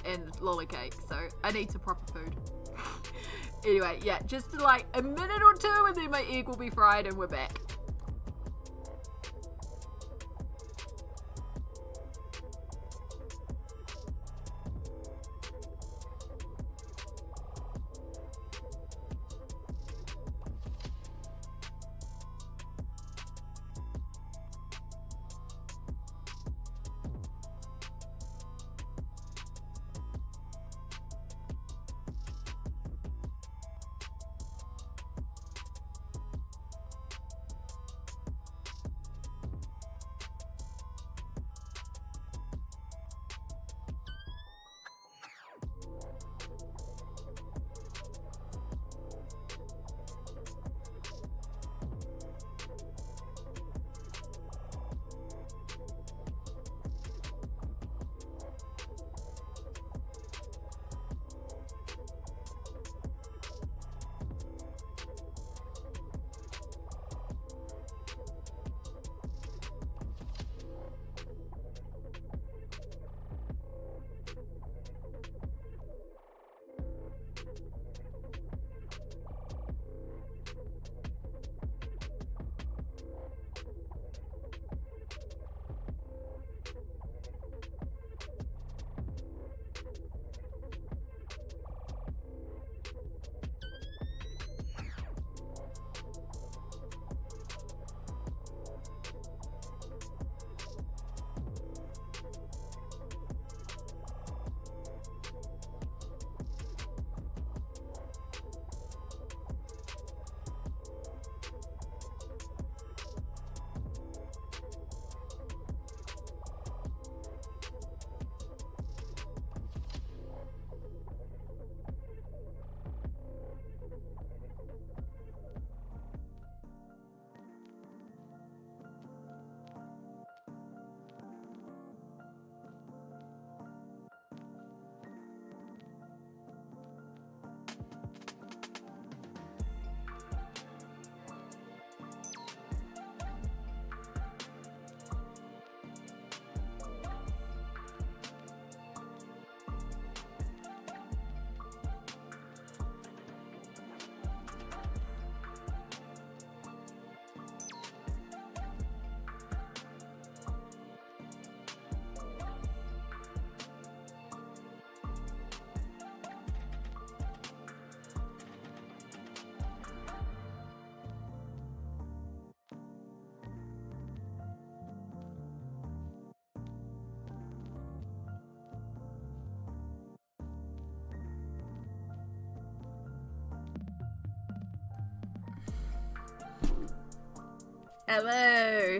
and lolly cake, so I need some proper food. Anyway, yeah, just like a minute or two, and then my egg will be fried, and we're back.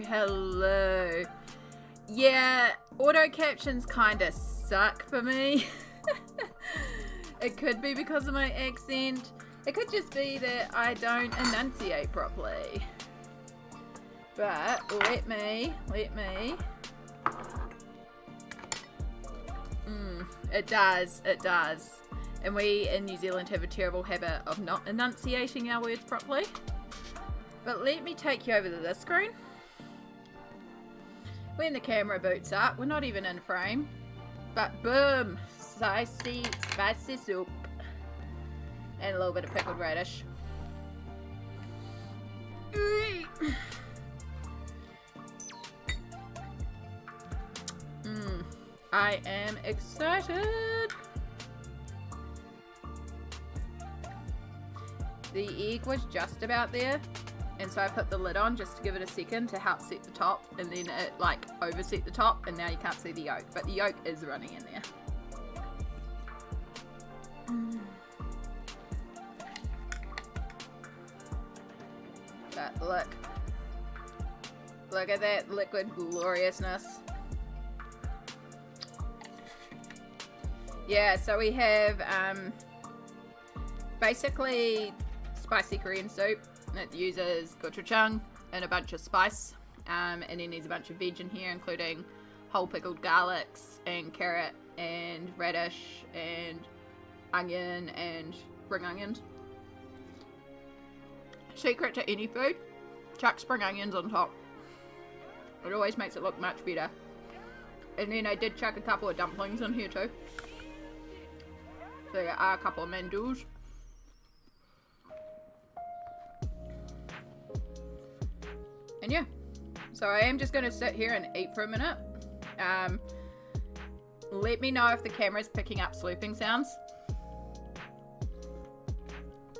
Hello. Yeah, auto captions kinda suck for me. It could be because of my accent. It could just be that I don't enunciate properly. But let me. It does. And we in New Zealand have a terrible habit of not enunciating our words properly. But let me take you over to this screen. When the camera boots up, we're not even in frame. But boom! Spicy soup. And a little bit of pickled radish. I am excited. The egg was just about there, and so I put the lid on just to give it a second to help set the top, and then it like overset the top, and now you can't see the yolk, but the yolk is running in there. But look at that liquid gloriousness. Yeah, so we have basically spicy Korean soup that uses gochujang and a bunch of spice, and then there's a bunch of veg in here, including whole pickled garlics and carrot and radish and onion and spring onions. Secret to any food, chuck spring onions on top. It always makes it look much better. And then I did chuck a couple of dumplings in here too. So there are a couple of mandus. And yeah, so I am just going to sit here and eat for a minute. Let me know if the camera's picking up slurping sounds.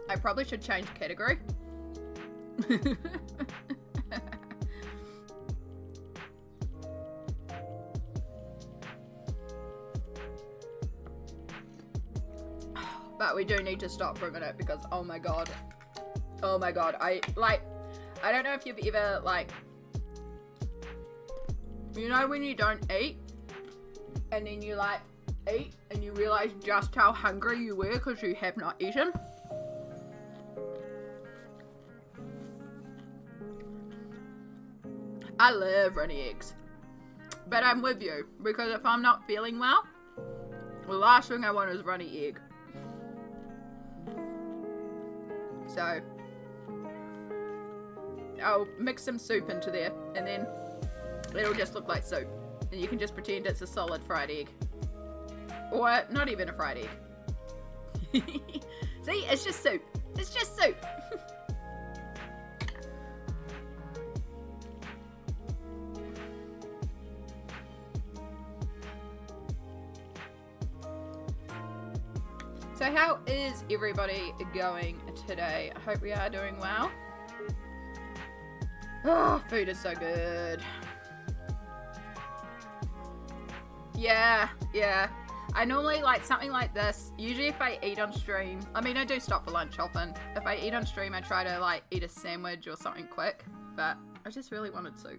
I probably should change category. But we do need to stop for a minute because oh my god, I don't know if you've ever, like, you know when you don't eat and then you like eat and you realize just how hungry you were because you have not eaten. I love runny eggs, but I'm with you because if I'm not feeling well, the last thing I want is runny egg. So I'll mix some soup into there and then it'll just look like soup and you can just pretend it's a solid fried egg, or not even a fried egg. See, it's just soup. It's just soup. So how is everybody going today? I hope we are doing well. Oh, food is so good. Yeah. I normally like something like this. Usually if I eat on stream, I mean, I do stop for lunch often. If I eat on stream, I try to like eat a sandwich or something quick, but I just really wanted soup.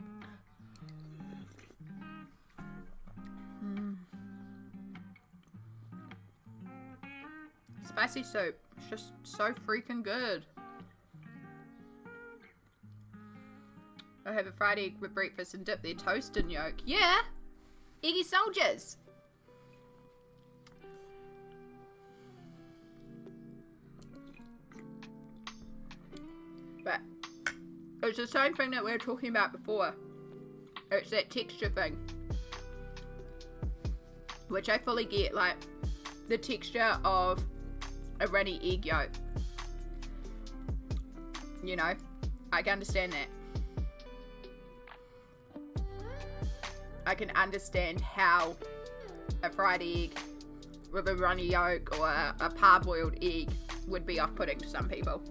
Spicy soup. It's just so freaking good. I have a fried egg with breakfast and dip their toast in yolk. Yeah! Eggy soldiers! But it's the same thing that we were talking about before. It's that texture thing. Which I fully get, like the texture of a runny egg yolk. You know, I can understand that. I can understand how a fried egg with a runny yolk or a parboiled egg would be off-putting to some people.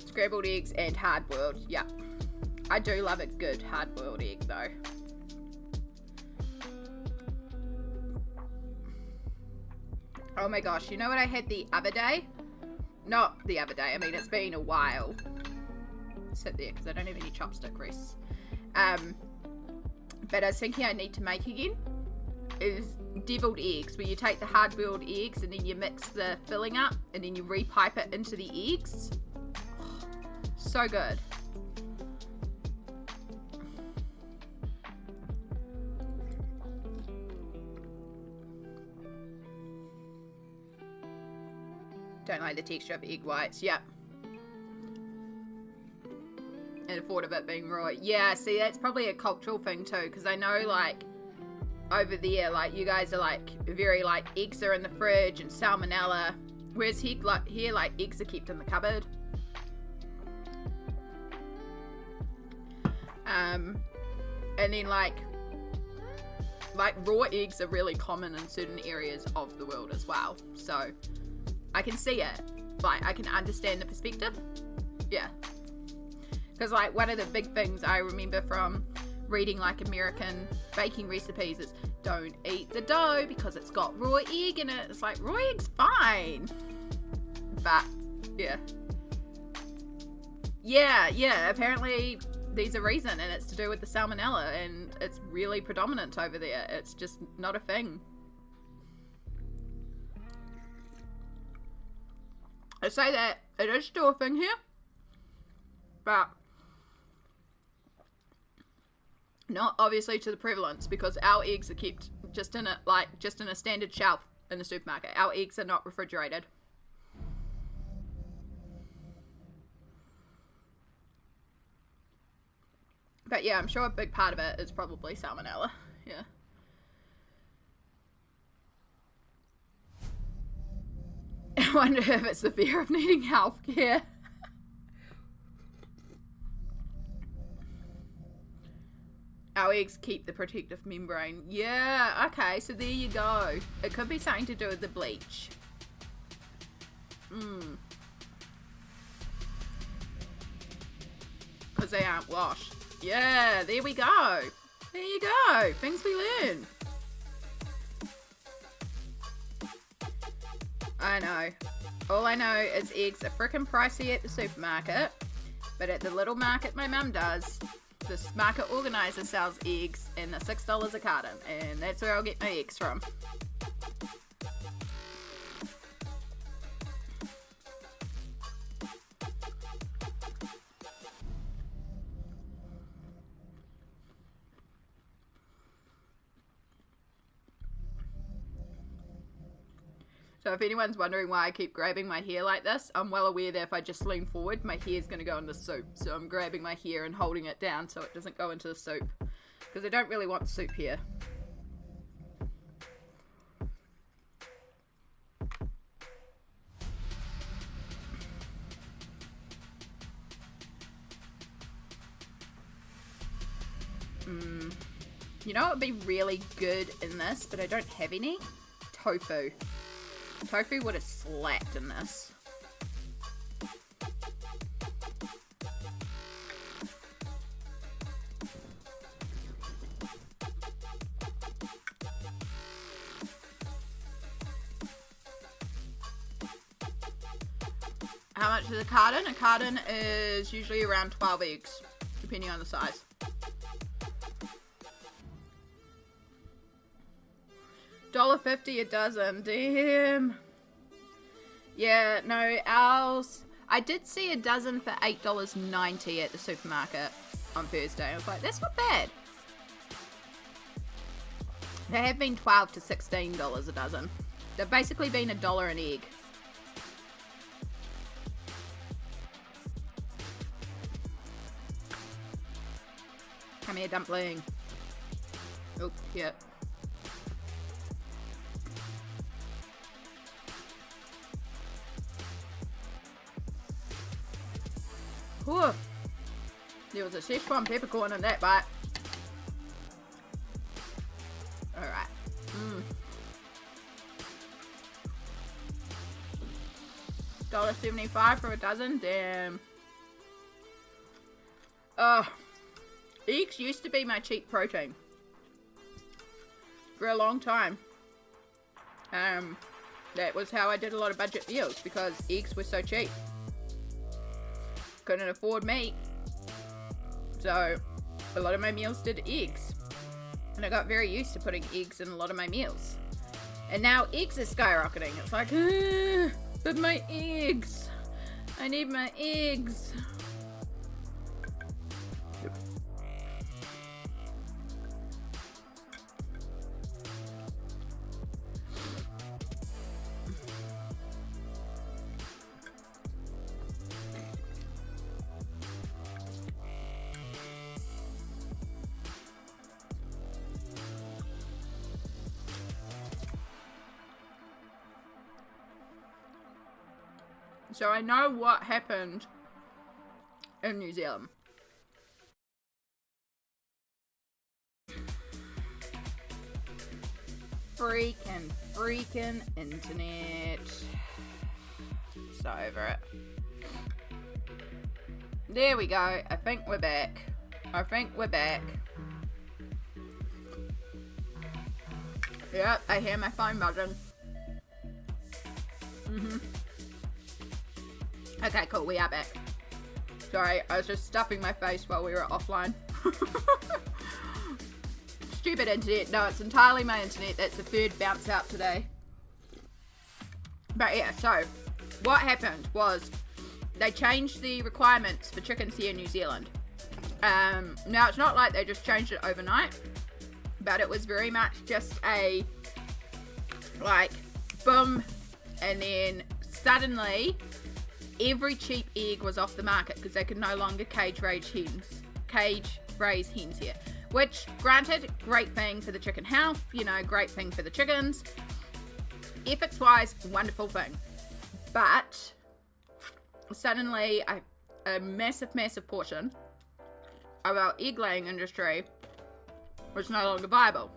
Scrambled eggs and hard-boiled, yeah. I do love a good hard-boiled egg though. Oh my gosh, you know what I had the other day? Not the other day, I mean it's been a while. Sit there because I don't have any chopstick rests. But I was thinking I need to make again is deviled eggs, where you take the hard-boiled eggs and then you mix the filling up and then you repipe it into the eggs. Oh, so good. Don't like the texture of egg whites. Yep. And the thought of it being raw. Yeah, see, that's probably a cultural thing too, because I know, like, over there, like, you guys are, like, very, like, eggs are in the fridge and salmonella, whereas here, like, eggs are kept in the cupboard. And then, like raw eggs are really common in certain areas of the world as well, so I can see it, like, I can understand the perspective. Yeah. Because, like, one of the big things I remember from reading, like, American baking recipes is don't eat the dough because it's got raw egg in it. It's like, raw egg's fine. But, yeah. Yeah, apparently there's a reason, and it's to do with the salmonella, and it's really predominant over there. It's just not a thing. I say that it is still a thing here, but Not obviously to the prevalence, because our eggs are kept just in a standard shelf in the supermarket. Our eggs are not refrigerated. But yeah, I'm sure a big part of it is probably salmonella. Yeah. I wonder if it's the fear of needing healthcare. Our eggs keep the protective membrane. Yeah, okay, so there you go. It could be something to do with the bleach. Because they aren't washed. Yeah, there we go. There you go. Things we learn. I know. All I know is eggs are frickin' pricey at the supermarket. But at the little market my mum does, this market organizer sells eggs and they're $6 a carton. And that's where I'll get my eggs from. So if anyone's wondering why I keep grabbing my hair like this, I'm well aware that if I just lean forward, my hair's going to go in the soup. So I'm grabbing my hair and holding it down so it doesn't go into the soup. Because I don't really want soup here. You know what would be really good in this, but I don't have any? Tofu. Tofu would have slapped in this. How much is a carton? A carton is usually around 12 eggs, depending on the size. $1.50 a dozen. Damn. Yeah, no, ours. I did see a dozen for $8.90 at the supermarket on Thursday. I was like, that's not bad. They have been $12 to $16 a dozen. They've basically been $1 an egg. Come here, dumpling. Oh, yeah. Whew. There was a Szechuan peppercorn in that bite. Alright. $1.75 for a dozen. Damn. Eggs used to be my cheap protein. For a long time. That was how I did a lot of budget meals, because eggs were so cheap. Couldn't afford meat, so a lot of my meals did eggs, and I got very used to putting eggs in a lot of my meals. And now eggs are skyrocketing. It's like, but my eggs, I need my eggs. So I know what happened in New Zealand. Freaking internet. So over it. There we go. I think we're back. Yep, I hear my phone buzzing. Okay, cool, we are back. Sorry, I was just stuffing my face while we were offline. Stupid internet. No, it's entirely my internet. That's the third bounce out today. But yeah, so what happened was they changed the requirements for chickens here in New Zealand. Now, it's not like they just changed it overnight, but it was very much just a, like, boom, and then suddenly every cheap egg was off the market because they could no longer cage raise hens here. Which, granted, great thing for the chicken health, you know, great thing for the chickens. Ethics-wise, wonderful thing. But suddenly a massive portion of our egg-laying industry was no longer viable.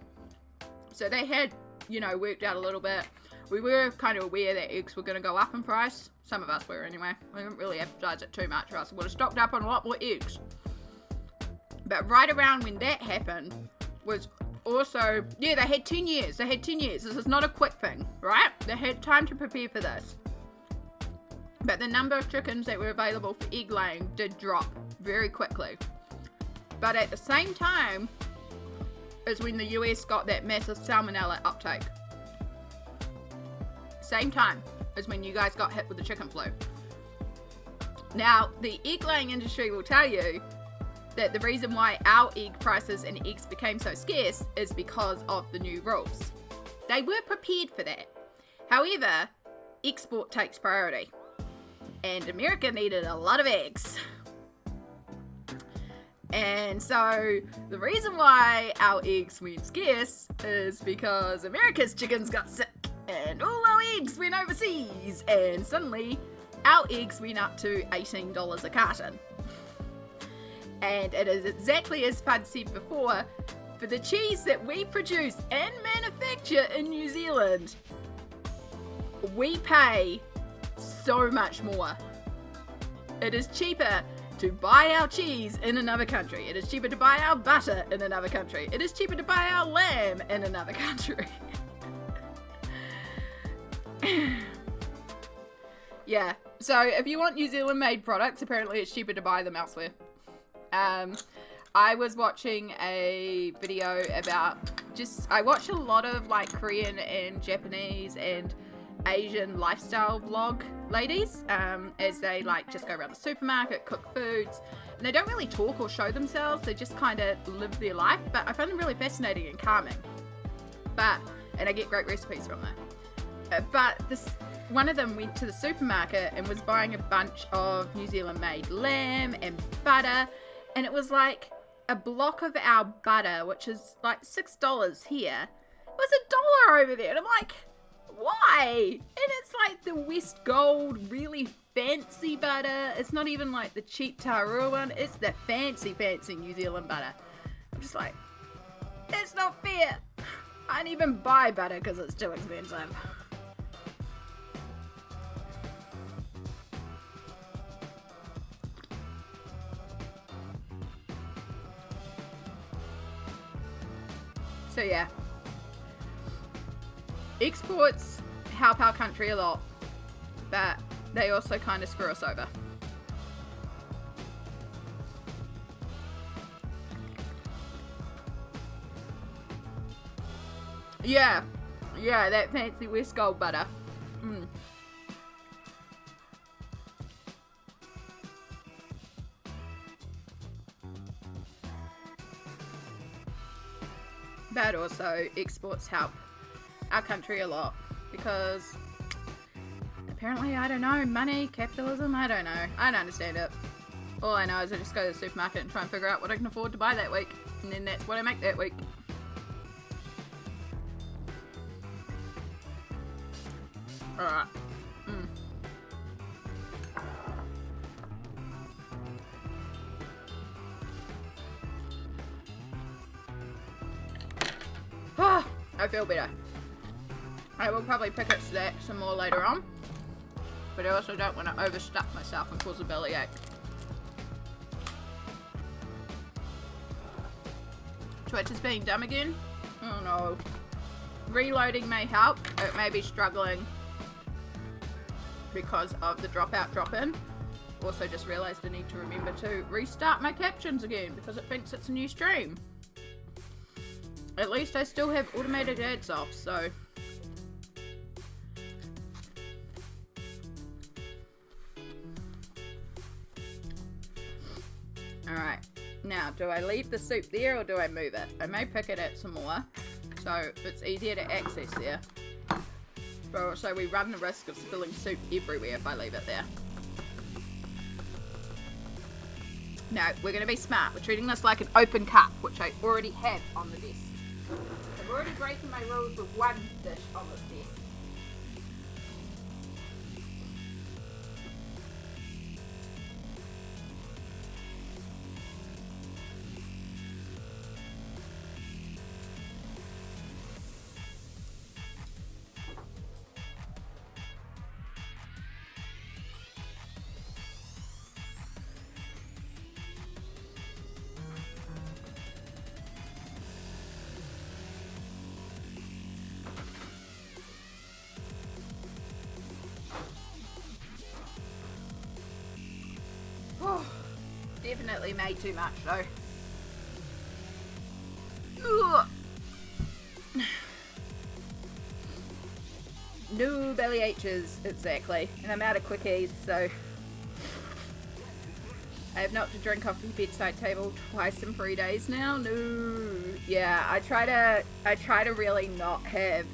So they had, you know, worked out a little bit. We were kind of aware that eggs were going to go up in price. Some of us were anyway. We didn't really advertise it too much, or else we would have stocked up on a lot more eggs. But right around when that happened was also, yeah, they had 10 years. They had 10 years. This is not a quick thing, right? They had time to prepare for this. But the number of chickens that were available for egg laying did drop very quickly. But at the same time is when the US got that massive salmonella uptake. Same time as when you guys got hit with the chicken flu. Now, the egg laying industry will tell you that the reason why our egg prices and eggs became so scarce is because of the new rules. They were prepared for that. However, export takes priority. And America needed a lot of eggs. And so the reason why our eggs went scarce is because America's chickens got sick and all our eggs went overseas, and suddenly our eggs went up to $18 a carton. And it is exactly as Fud said before, for the cheese that we produce and manufacture in New Zealand, we pay so much more. It is cheaper to buy our cheese in another country. It is cheaper to buy our butter in another country. It is cheaper to buy our lamb in another country. Yeah, so if you want New Zealand made products, apparently it's cheaper to buy them elsewhere. I was watching a video about I watch a lot of like Korean and Japanese and Asian lifestyle vlog ladies, as they like just go around the supermarket, cook foods, and they don't really talk or show themselves, they just kind of live their life, but I find them really fascinating and calming, and I get great recipes from them. But one of them went to the supermarket and was buying a bunch of New Zealand made lamb and butter, and it was like a block of our butter, which is like $6 here, was $1 over there, and I'm like, why? And it's like the West Gold, really fancy butter. It's not even like the cheap Tarua one. It's the fancy New Zealand butter. I'm just like, that's not fair. I don't even buy butter because it's too expensive. So yeah. Exports help our country a lot, but they also kind of screw us over. Yeah, that fancy West Gold butter. But also, exports help our country a lot because apparently, I don't know, money, capitalism, I don't know. I don't understand it. All I know is I just go to the supermarket and try and figure out what I can afford to buy that week, and then that's what I make that week. Alright. I feel better. I will probably pick up that some more later on, but I also don't want to overstuff myself and cause a bellyache. Twitch is being dumb again? Oh no. Reloading may help. It may be struggling because of the dropout drop-in. Also just realised I need to remember to restart my captions again because it thinks it's a new stream. At least I still have automated ads off, so... Alright, Now, do I leave the soup there or do I move it? I may pick it up some more, so it's easier to access there. But also we run the risk of spilling soup everywhere if I leave it there. No, we're going to be smart. We're treating this like an open cup, which I already have on the desk. I've already broken my rules with one dish on this desk. Definitely made too much though. Ugh. No belly H's, exactly. And I'm out of quickies, so I have not to drink off the bedside table twice in 3 days now. No. Yeah, I try to really not have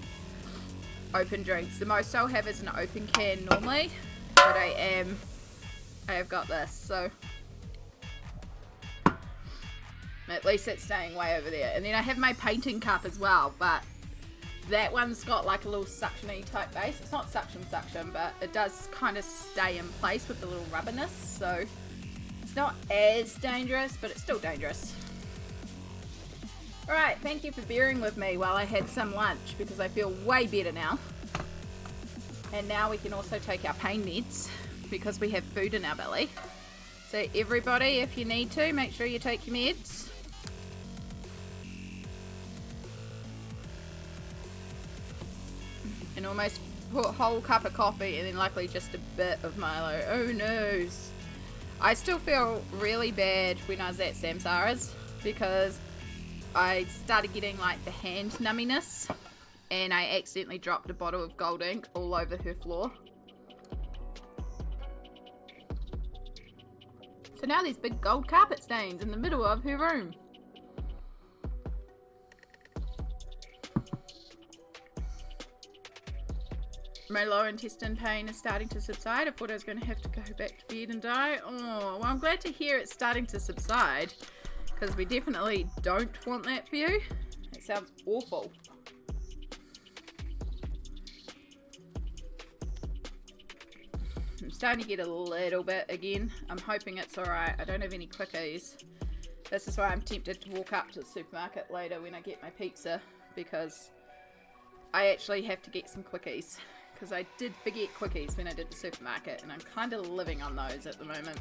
open drinks. The most I'll have is an open can normally, but I have got this, so at least it's staying way over there. And then I have my painting cup as well, but that one's got like a little suction-y type base. It's not suction, but it does kind of stay in place with the little rubberness, so it's not as dangerous, but it's still dangerous. Alright, thank you for bearing with me while I had some lunch, because I feel way better now. And now we can also take our pain meds, because we have food in our belly. So everybody, if you need to, make sure you take your meds. And almost put a whole cup of coffee and then luckily just a bit of Milo. Oh no. I still feel really bad when I was at Samsara's because I started getting like the hand numminess and I accidentally dropped a bottle of gold ink all over her floor. So now there's big gold carpet stains in the middle of her room. My lower intestine pain is starting to subside. I thought I was going to have to go back to bed and die. Oh, well, I'm glad to hear it's starting to subside because we definitely don't want that for you. It sounds awful. I'm starting to get a little bit again. I'm hoping it's alright. I don't have any quickies. This is why I'm tempted to walk up to the supermarket later when I get my pizza because I actually have to get some quickies. Because I did forget quickies when I did the supermarket and I'm kind of living on those at the moment.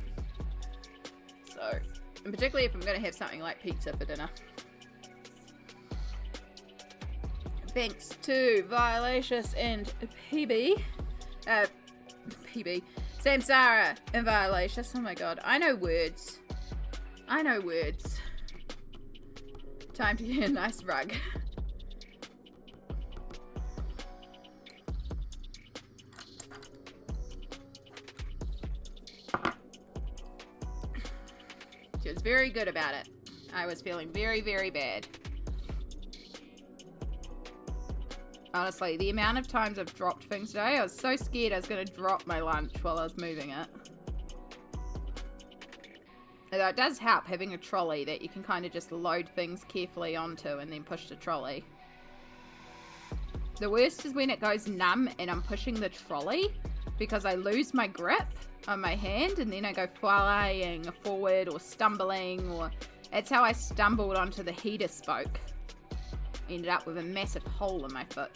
So, and particularly if I'm going to have something like pizza for dinner. Thanks to Violacious and PB. Samsara and Violacious. Oh my god, I know words. I know words. Time to get a nice rug. She was very good about it. I was feeling very, very bad. Honestly, the amount of times I've dropped things today, I was so scared I was going to drop my lunch while I was moving it. Although it does help having a trolley that you can kind of just load things carefully onto and then push the trolley. The worst is when it goes numb and I'm pushing the trolley because I lose my grip on my hand and then I go flying forward or stumbling, or that's how I stumbled onto the heater spoke. Ended up with a massive hole in my foot.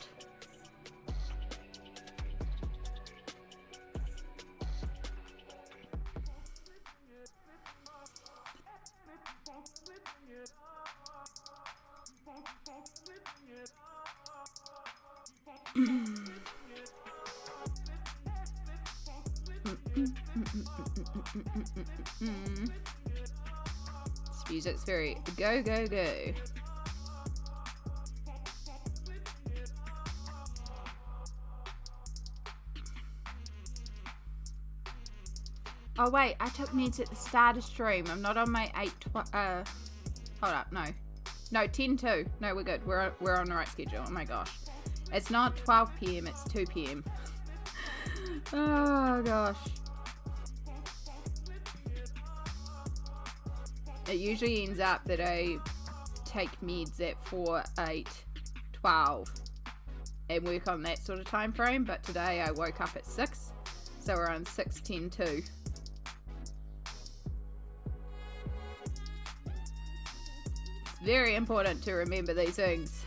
This music's very go, go, go. Oh wait, I took meds at the start of stream. I'm not on my 8, hold up, no. No, 10-2. No, we're good. We're on the right schedule. Oh my gosh. It's not 12 p.m, it's 2 p.m. Oh gosh. It usually ends up that I take meds at 4, 8, 12 and work on that sort of time frame, but today I woke up at 6, so we're on 6, 10, 2. It's very important to remember these things.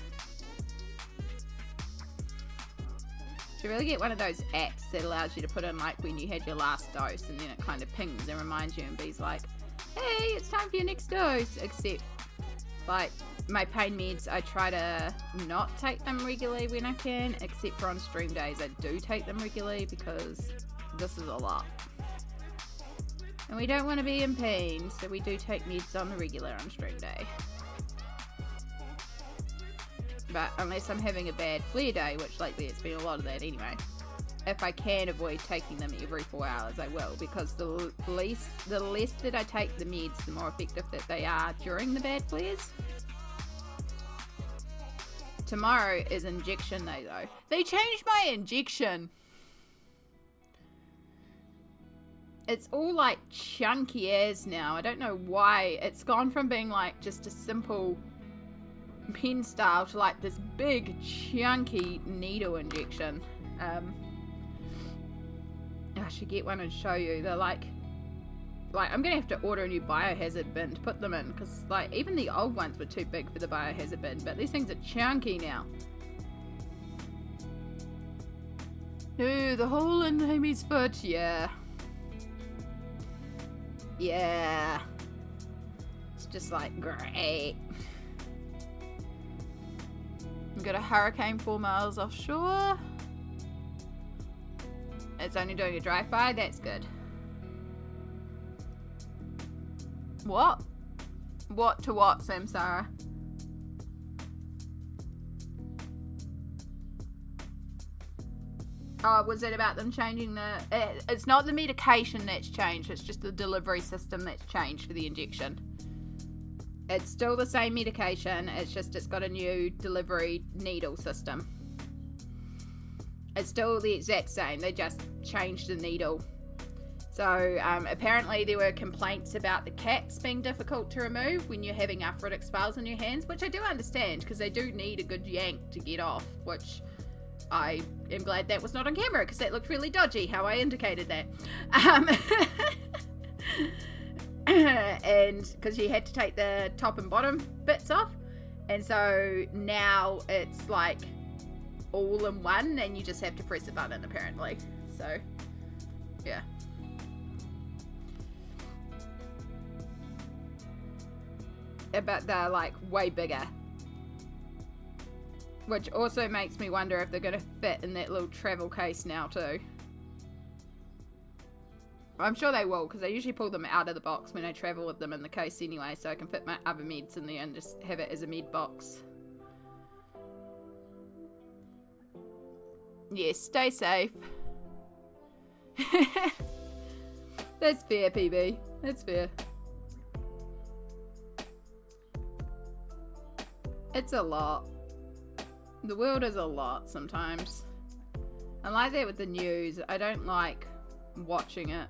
Should really get one of those apps that allows you to put in like when you had your last dose, and then it kind of pings and reminds you and be's like, hey, it's time for your next dose. Except like my pain meds, I try to not take them regularly when I can, except for on stream days I do take them regularly because this is a lot. And we don't want to be in pain, so we do take meds on the regular on stream day. But unless I'm having a bad flare day, which lately it's been a lot of that anyway, if I can avoid taking them every 4 hours, I will, because the less that I take the meds, the more effective that they are during the bad flares. Tomorrow is injection day though. They changed my injection. It's all like chunky as now. I don't know why. It's gone from being like just a simple pen style to like this big chunky needle injection. I should get one and show you. They're like I'm gonna have to order a new biohazard bin to put them in, because like even the old ones were too big for the biohazard bin, but these things are chunky now. No, the hole in Amy's foot. Yeah, it's just like great. We've got a hurricane 4 miles offshore. It's only doing a drive-by. That's good. What? What to what, Samsara? Oh, was it about them changing the... It's not the medication that's changed. It's just the delivery system that's changed for the injection. It's still the same medication. It's just it's got a new delivery needle system. It's still the exact same. They just changed the needle. So apparently there were complaints about the caps being difficult to remove when you're having arthritic spells in your hands, which I do understand because they do need a good yank to get off, which I am glad that was not on camera because that looked really dodgy how I indicated that. And because you had to take the top and bottom bits off, and so now it's like all in one and you just have to press a button apparently. So yeah, but they're like way bigger, which also makes me wonder if they're gonna fit in that little travel case now too. I'm sure they will, because I usually pull them out of the box when I travel with them in the case anyway, so I can fit my other meds in there and just have it as a med box. Yes, stay safe. That's fair, PB. That's fair. It's a lot. The world is a lot sometimes. I like that with the news. I don't like watching it.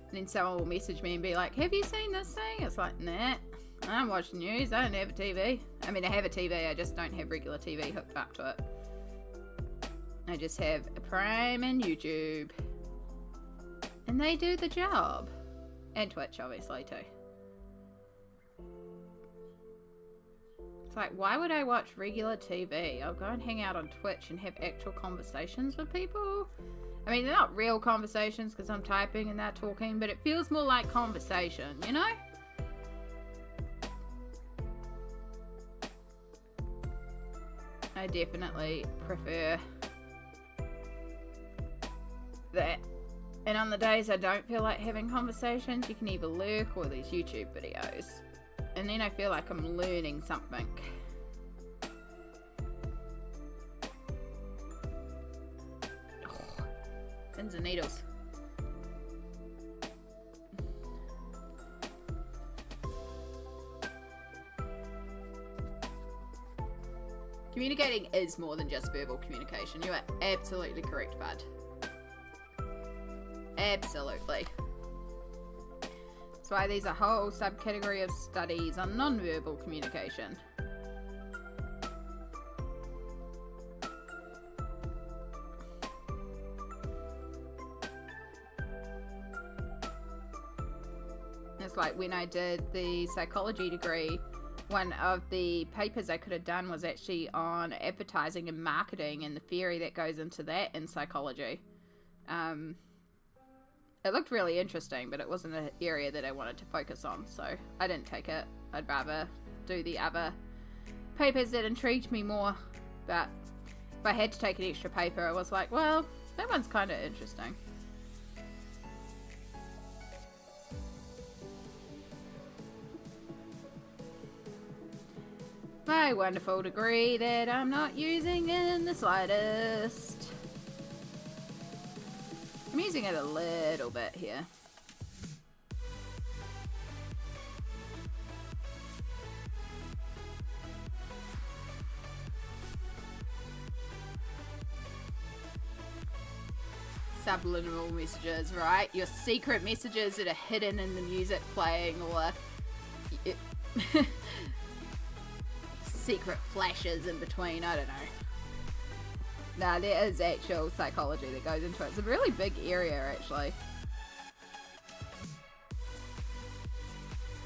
And then someone will message me and be like, have you seen this thing? It's like, nah, I don't watch the news. I don't have a TV. I mean, I have a TV. I just don't have regular TV hooked up to it. I just have a Prime and YouTube. And they do the job. And Twitch, obviously, too. It's like, why would I watch regular TV? I'll go and hang out on Twitch and have actual conversations with people. I mean, they're not real conversations because I'm typing and they're talking, but it feels more like conversation, you know? I definitely prefer that. And on the days I don't feel like having conversations, you can either lurk or these YouTube videos. And then I feel like I'm learning something. Pins and needles. Communicating is more than just verbal communication. You are absolutely correct, bud. Absolutely. That's why there's a whole subcategory of studies on non-verbal communication. It's like when I did the psychology degree, one of the papers I could have done was actually on advertising and marketing and the theory that goes into that in psychology. It looked really interesting, but it wasn't an area that I wanted to focus on, so I didn't take it. I'd rather do the other papers that intrigued me more. But if I had to take an extra paper, I was like, well, that one's kind of interesting. My wonderful degree that I'm not using in the slightest. I'm using it a little bit here. Subliminal messages, right? Your secret messages that are hidden in the music playing, or secret flashes in between, I don't know. Nah, there is actual psychology that goes into it. It's a really big area, actually.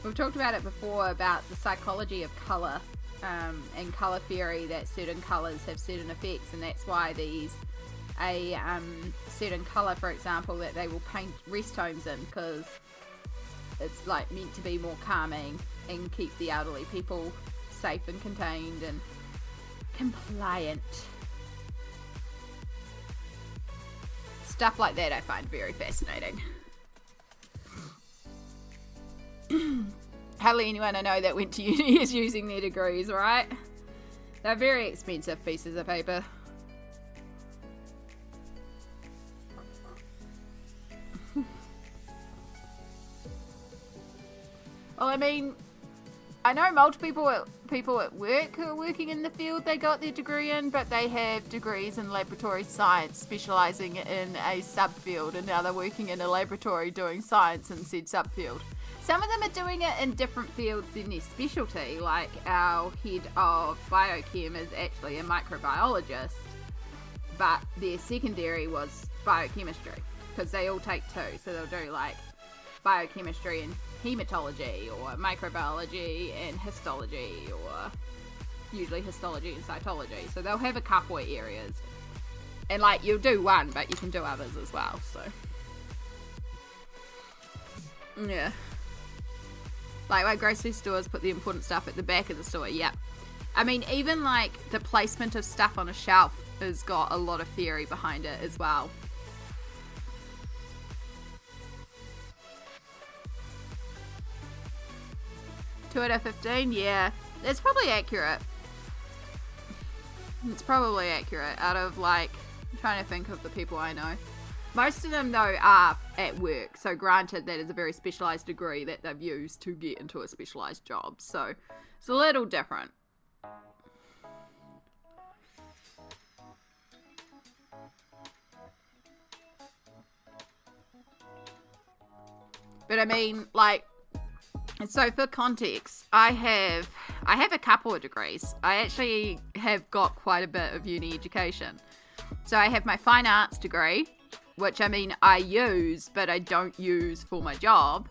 We've talked about it before, about the psychology of colour, and colour theory, that certain colours have certain effects, and that's why a certain colour, for example, that they will paint rest tones in, because it's like meant to be more calming and keep the elderly people safe and contained and compliant. Stuff like that I find very fascinating. Hardly anyone I know that went to uni is using their degrees, right? They're very expensive pieces of paper. Well, I mean, I know multiple people at work who are working in the field they got their degree in, but they have degrees in laboratory science, specialising in a subfield, and now they're working in a laboratory doing science in said subfield. Some of them are doing it in different fields than their specialty, like our head of biochem is actually a microbiologist, but their secondary was biochemistry, because they all take two, so they'll do like biochemistry and hematology, or microbiology and histology, or usually histology and cytology. So they'll have a couple of areas, and like you'll do one, but you can do others as well. So yeah, like my grocery stores put the important stuff at the back of the store. Yep. I mean, even like the placement of stuff on a shelf has got a lot of theory behind it as well. 2 out of 15, yeah, it's probably accurate. It's probably accurate out of, like, I'm trying to think of the people I know. Most of them, though, are at work. So granted, that is a very specialised degree that they've used to get into a specialised job. So it's a little different. But I mean, like, so for context, I have a couple of degrees. I actually have got quite a bit of uni education. So I have my fine arts degree, which I mean I use, but I don't use for my job.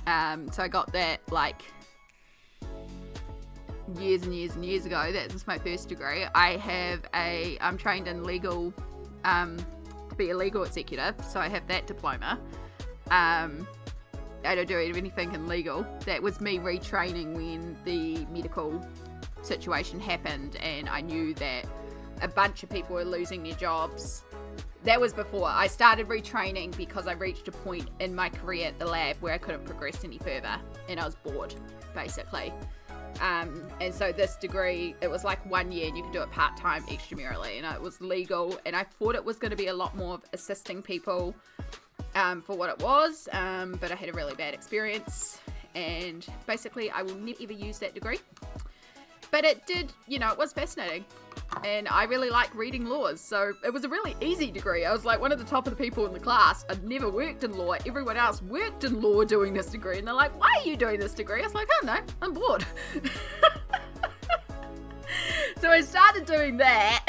So I got that like years and years and years ago. That was my first degree. I'm trained in legal, to be a legal executive. So I have that diploma. I don't do anything in legal. That was me retraining when the medical situation happened, and I knew that a bunch of people were losing their jobs. That was before I started retraining, because I reached a point in my career at the lab where I couldn't progress any further and I was bored, basically. And so this degree, it was like 1 year and you could do it part-time extramurally, and it was legal, and I thought it was going to be a lot more of assisting people for what it was, but I had a really bad experience, and basically I will never ever use that degree. But it did, you know, it was fascinating. and I really like reading laws, so it was a really easy degree. I was like one of the top of the people in the class. I'd never worked in law. Everyone else worked in law doing this degree, and they're like, why are you doing this degree? I was like, I don't know, I'm bored. So I started doing that.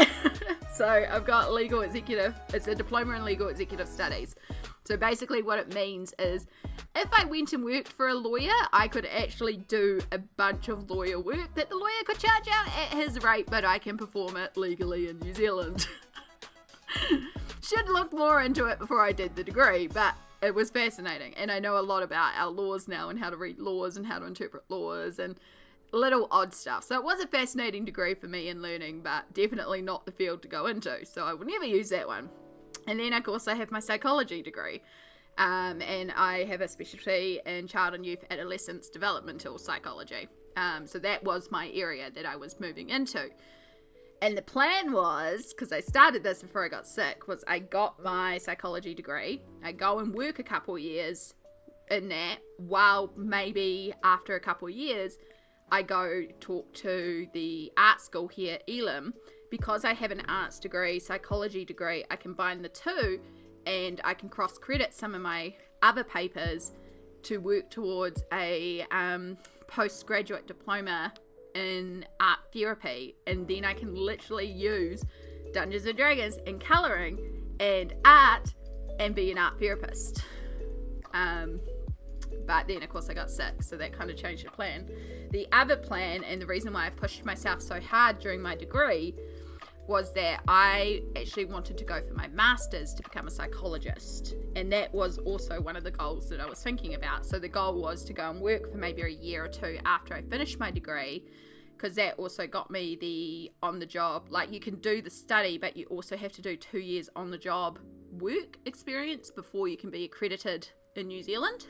So I've got legal executive, it's a diploma in legal executive studies. So basically what it means is if I went and worked for a lawyer, I could actually do a bunch of lawyer work that the lawyer could charge out at his rate, but I can perform it legally in New Zealand. Should look more into it before I did the degree, but it was fascinating. And I know a lot about our laws now and how to read laws and how to interpret laws and little odd stuff. So it was a fascinating degree for me in learning, but definitely not the field to go into. So I will never use that one. And then of course I have my psychology degree. And I have a specialty in child and youth adolescents developmental psychology. So that was my area that I was moving into. And the plan was, because I started this before I got sick, was I got my psychology degree. I go and work a couple years in that, while maybe after a couple years, I go talk to the art school here at Elam. Because I have an arts degree, psychology degree, I combine the two and I can cross credit some of my other papers to work towards a postgraduate diploma in art therapy, and then I can literally use Dungeons and Dragons and colouring and art and be an art therapist. But then of course I got sick, so that kind of changed the plan. The other plan, and the reason why I pushed myself so hard during my degree, was that I actually wanted to go for my master's to become a psychologist, and that was also one of the goals that I was thinking about. So the goal was to go and work for maybe a year or two after I finished my degree, because that also got me the on-the-job, like you can do the study but you also have to do 2 years on-the-job work experience before you can be accredited in New Zealand.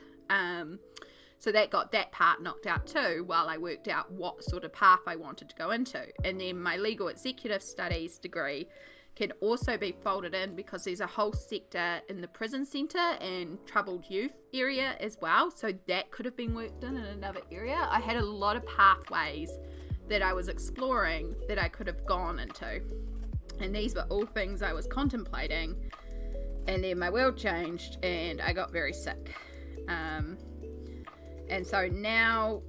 So that got that part knocked out too, while I worked out what sort of path I wanted to go into. And then my legal executive studies degree can also be folded in, because there's a whole sector in the prison centre and troubled youth area as well. So that could have been worked in another area. I had a lot of pathways that I was exploring that I could have gone into. And these were all things I was contemplating. And then my world changed and I got very sick. And so now,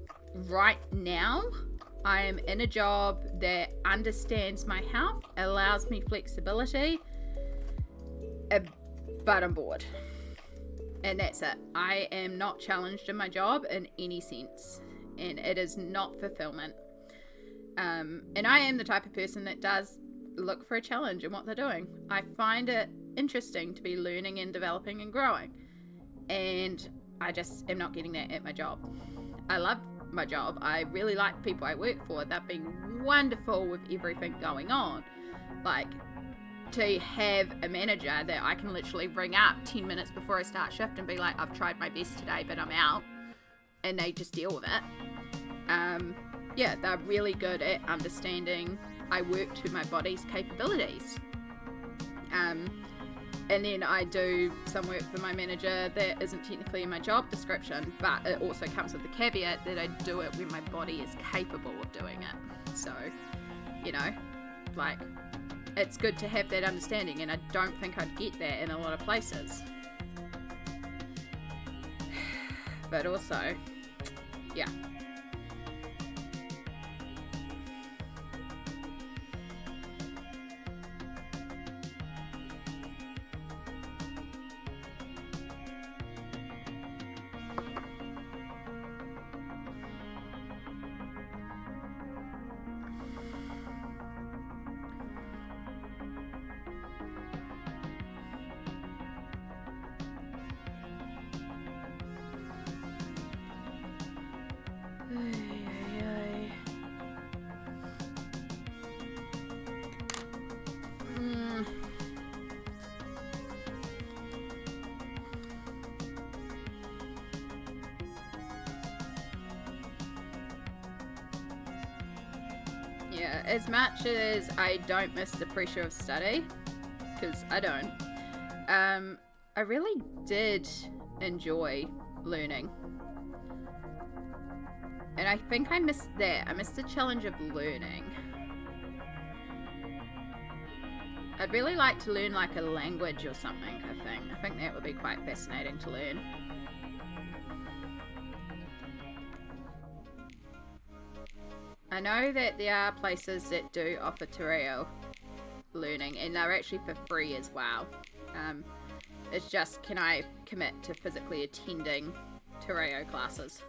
right now, I am in a job that understands my health, allows me flexibility, but I'm bored. And that's it. I am not challenged in my job in any sense, and it is not fulfillment. And I am the type of person that does look for a challenge in what they're doing. I find it interesting to be learning and developing and growing. And I just am not getting that at my job. I love my job. I really like the people I work for. They've been wonderful with everything going on. Like, to have a manager that I can literally ring up 10 minutes before I start shift and be like, I've tried my best today, but I'm out. And they just deal with it. Yeah, they're really good at understanding I work to my body's capabilities. And then I do some work for my manager that isn't technically in my job description, but it also comes with the caveat that I do it when my body is capable of doing it. So, you know, like, it's good to have that understanding, and I don't think I'd get that in a lot of places. But also, yeah. Yeah, as much as I don't miss the pressure of study, because I don't, I really did enjoy learning. And I think I missed that. I missed the challenge of learning. I'd really like to learn like a language or something, I think. I think that would be quite fascinating to learn. I know that there are places that do offer Terreo learning, and they're actually for free as well. It's just, can I commit to physically attending Terreo classes?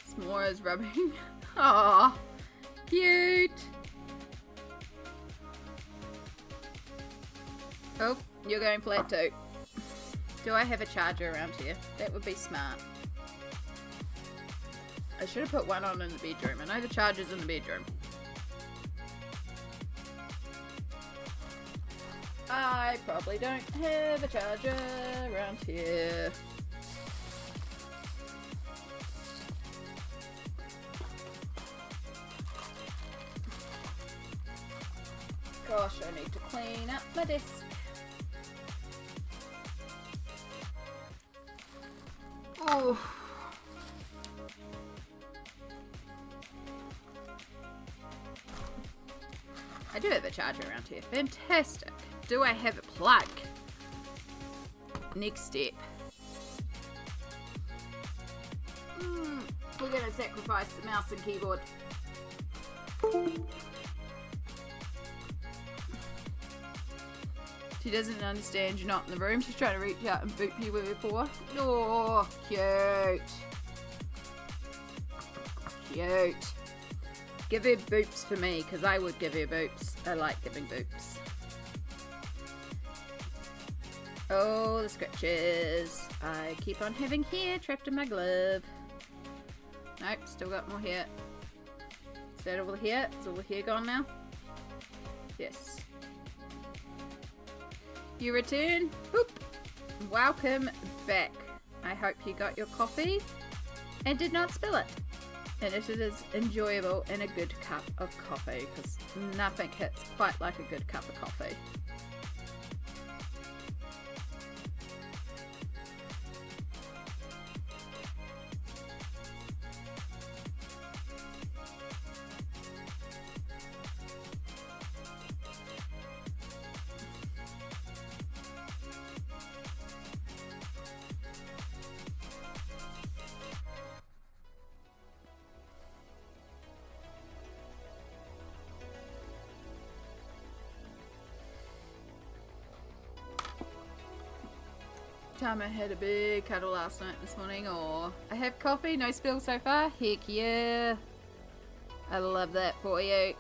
S'mores rubbing. Aww, cute. Oh, you're going flat too. Do I have a charger around here? That would be smart. I should have put one on in the bedroom. I know the charger's in the bedroom. I probably don't have a charger around here. Gosh, I need to clean up my desk. Oh. I do have a charger around here. Fantastic. Do I have a plug? Next step. We're going to sacrifice the mouse and keyboard. She doesn't understand you're not in the room. She's trying to reach out and boop you with her paw. Oh, cute. Cute. Give her boops for me, because I would give her boops. I like giving boops. Oh, the scratches. I keep on having hair trapped in my glove. Nope, still got more hair. Is that all the hair? Is all the hair gone now? Yes. You return. Boop. Welcome back. I hope you got your coffee and did not spill it. And it is enjoyable in a good cup of coffee, because nothing hits quite like a good cup of coffee. I had a big cuddle last night this morning. Or I have coffee, no spill so far. Heck yeah, I love that for you.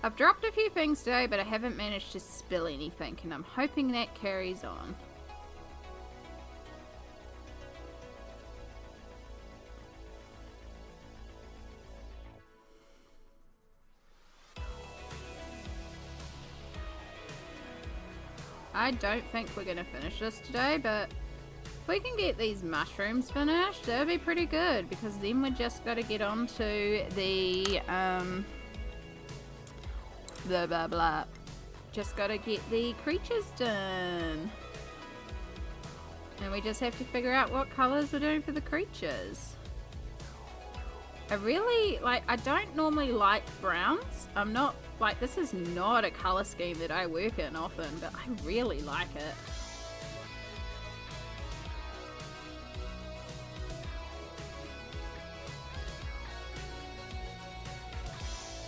I've dropped a few things today, but I haven't managed to spill anything, and I'm hoping that carries on. I don't think we're going to finish this today, but if we can get these mushrooms finished, that would be pretty good, because then we just got to get on to the, blah blah blah. Just got to get the creatures done. And we just have to figure out what colours we're doing for the creatures. I really, I don't normally like browns. I'm not, this is not a colour scheme that I work in often, but I really like it.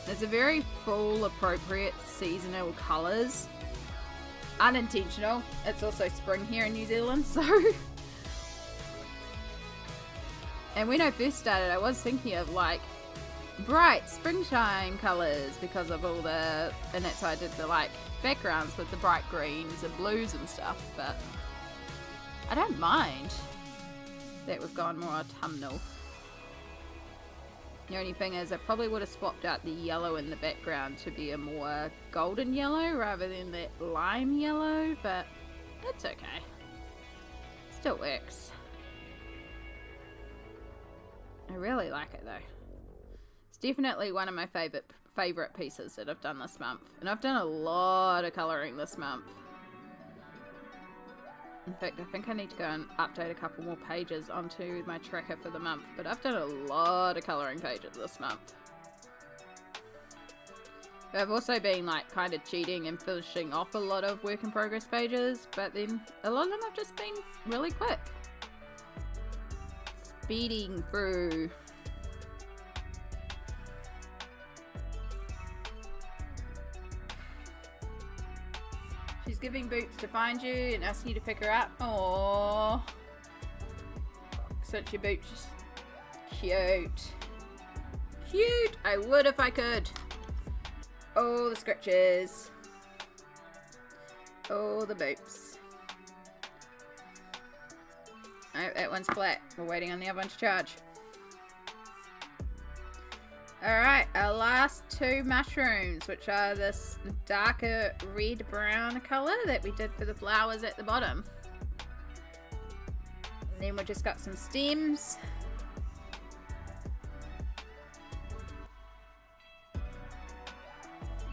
There's a very full, appropriate seasonal colours. Unintentional. It's also spring here in New Zealand, so... And when I first started, I was thinking of bright springtime colours because of all the, and that's why I did the backgrounds with the bright greens and blues and stuff, but I don't mind that we've gone more autumnal. The only thing is I probably would have swapped out the yellow in the background to be a more golden yellow rather than that lime yellow, but it's okay. Still works. I really like it though. It's definitely one of my favourite pieces that I've done this month. And I've done a lot of colouring this month. In fact, I think I need to go and update a couple more pages onto my tracker for the month, but I've done a lot of colouring pages this month. I've also been like kind of cheating and finishing off a lot of work in progress pages, but then a lot of them have just been really quick. Speeding through. She's giving Boots to find you and asking you to pick her up. Aww. Such a Boots. Cute. Cute! I would if I could. Oh, the scratches. Oh, the Boots. Oh, that one's flat. We're waiting on the other one to charge. Alright, our last two mushrooms, which are this darker red-brown colour that we did for the flowers at the bottom. And then we've just got some stems.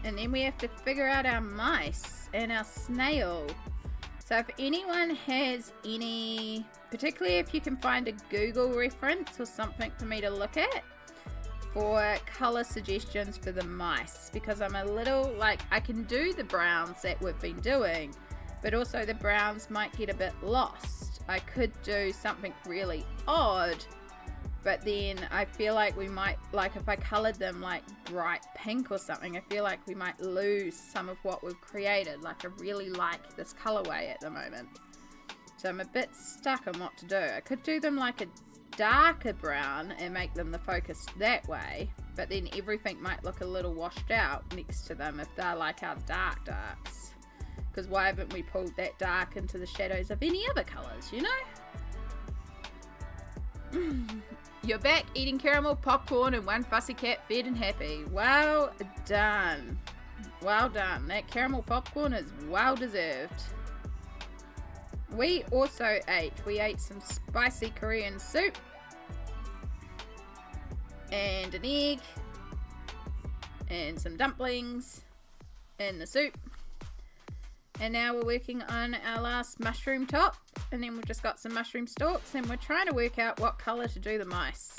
And then we have to figure out our mice and our snail. So if anyone has any, particularly if you can find a Google reference or something for me to look at, for colour suggestions for the mice, because I'm a little like, I can do the browns that we've been doing, but also the browns might get a bit lost. I could do something really odd, but then I feel like we might, like if I coloured them like bright pink or something, I feel like we might lose some of what we've created. Like I really like this colourway at the moment. So I'm a bit stuck on what to do. I could do them like a darker brown and make them the focus that way, but then everything might look a little washed out next to them if they're like our darks, because why haven't we pulled that dark into the shadows of any other colours, you know? You're back eating caramel popcorn and one fussy cat fed and happy. Well done. Well done. That caramel popcorn is well deserved. We also ate. We ate some spicy Korean soup and an egg and some dumplings in the soup. And now we're working on our last mushroom top, and then we've just got some mushroom stalks, and we're trying to work out what colour to do the mice.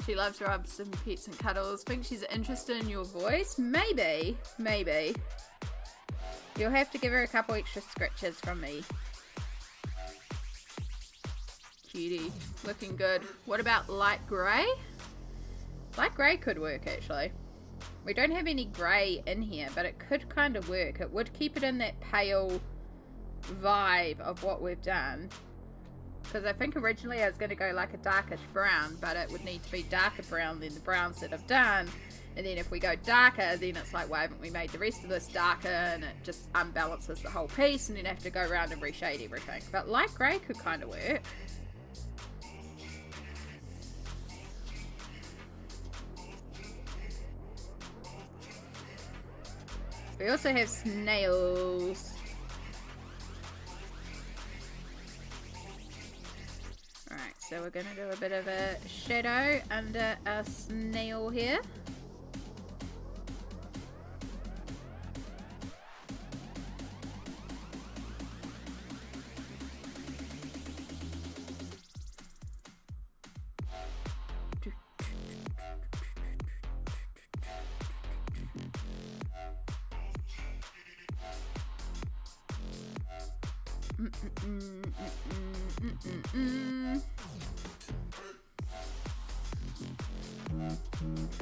She loves rubs and pets and cuddles. Think she's interested in your voice? Maybe. Maybe. You'll have to give her a couple extra scratches from me. Cutie. Looking good. What about light grey? Light grey could work, actually. We don't have any grey in here, but it could kind of work. It would keep it in that pale vibe of what we've done. Because I think originally I was going to go like a darkish brown, but it would need to be darker brown than the browns that I've done. And then if we go darker, then it's like, why haven't we made the rest of this darker? And it just unbalances the whole piece, and then have to go around and reshade everything. But light grey could kind of work. We also have snails. Alright, so we're going to do a bit of a shadow under our snail here.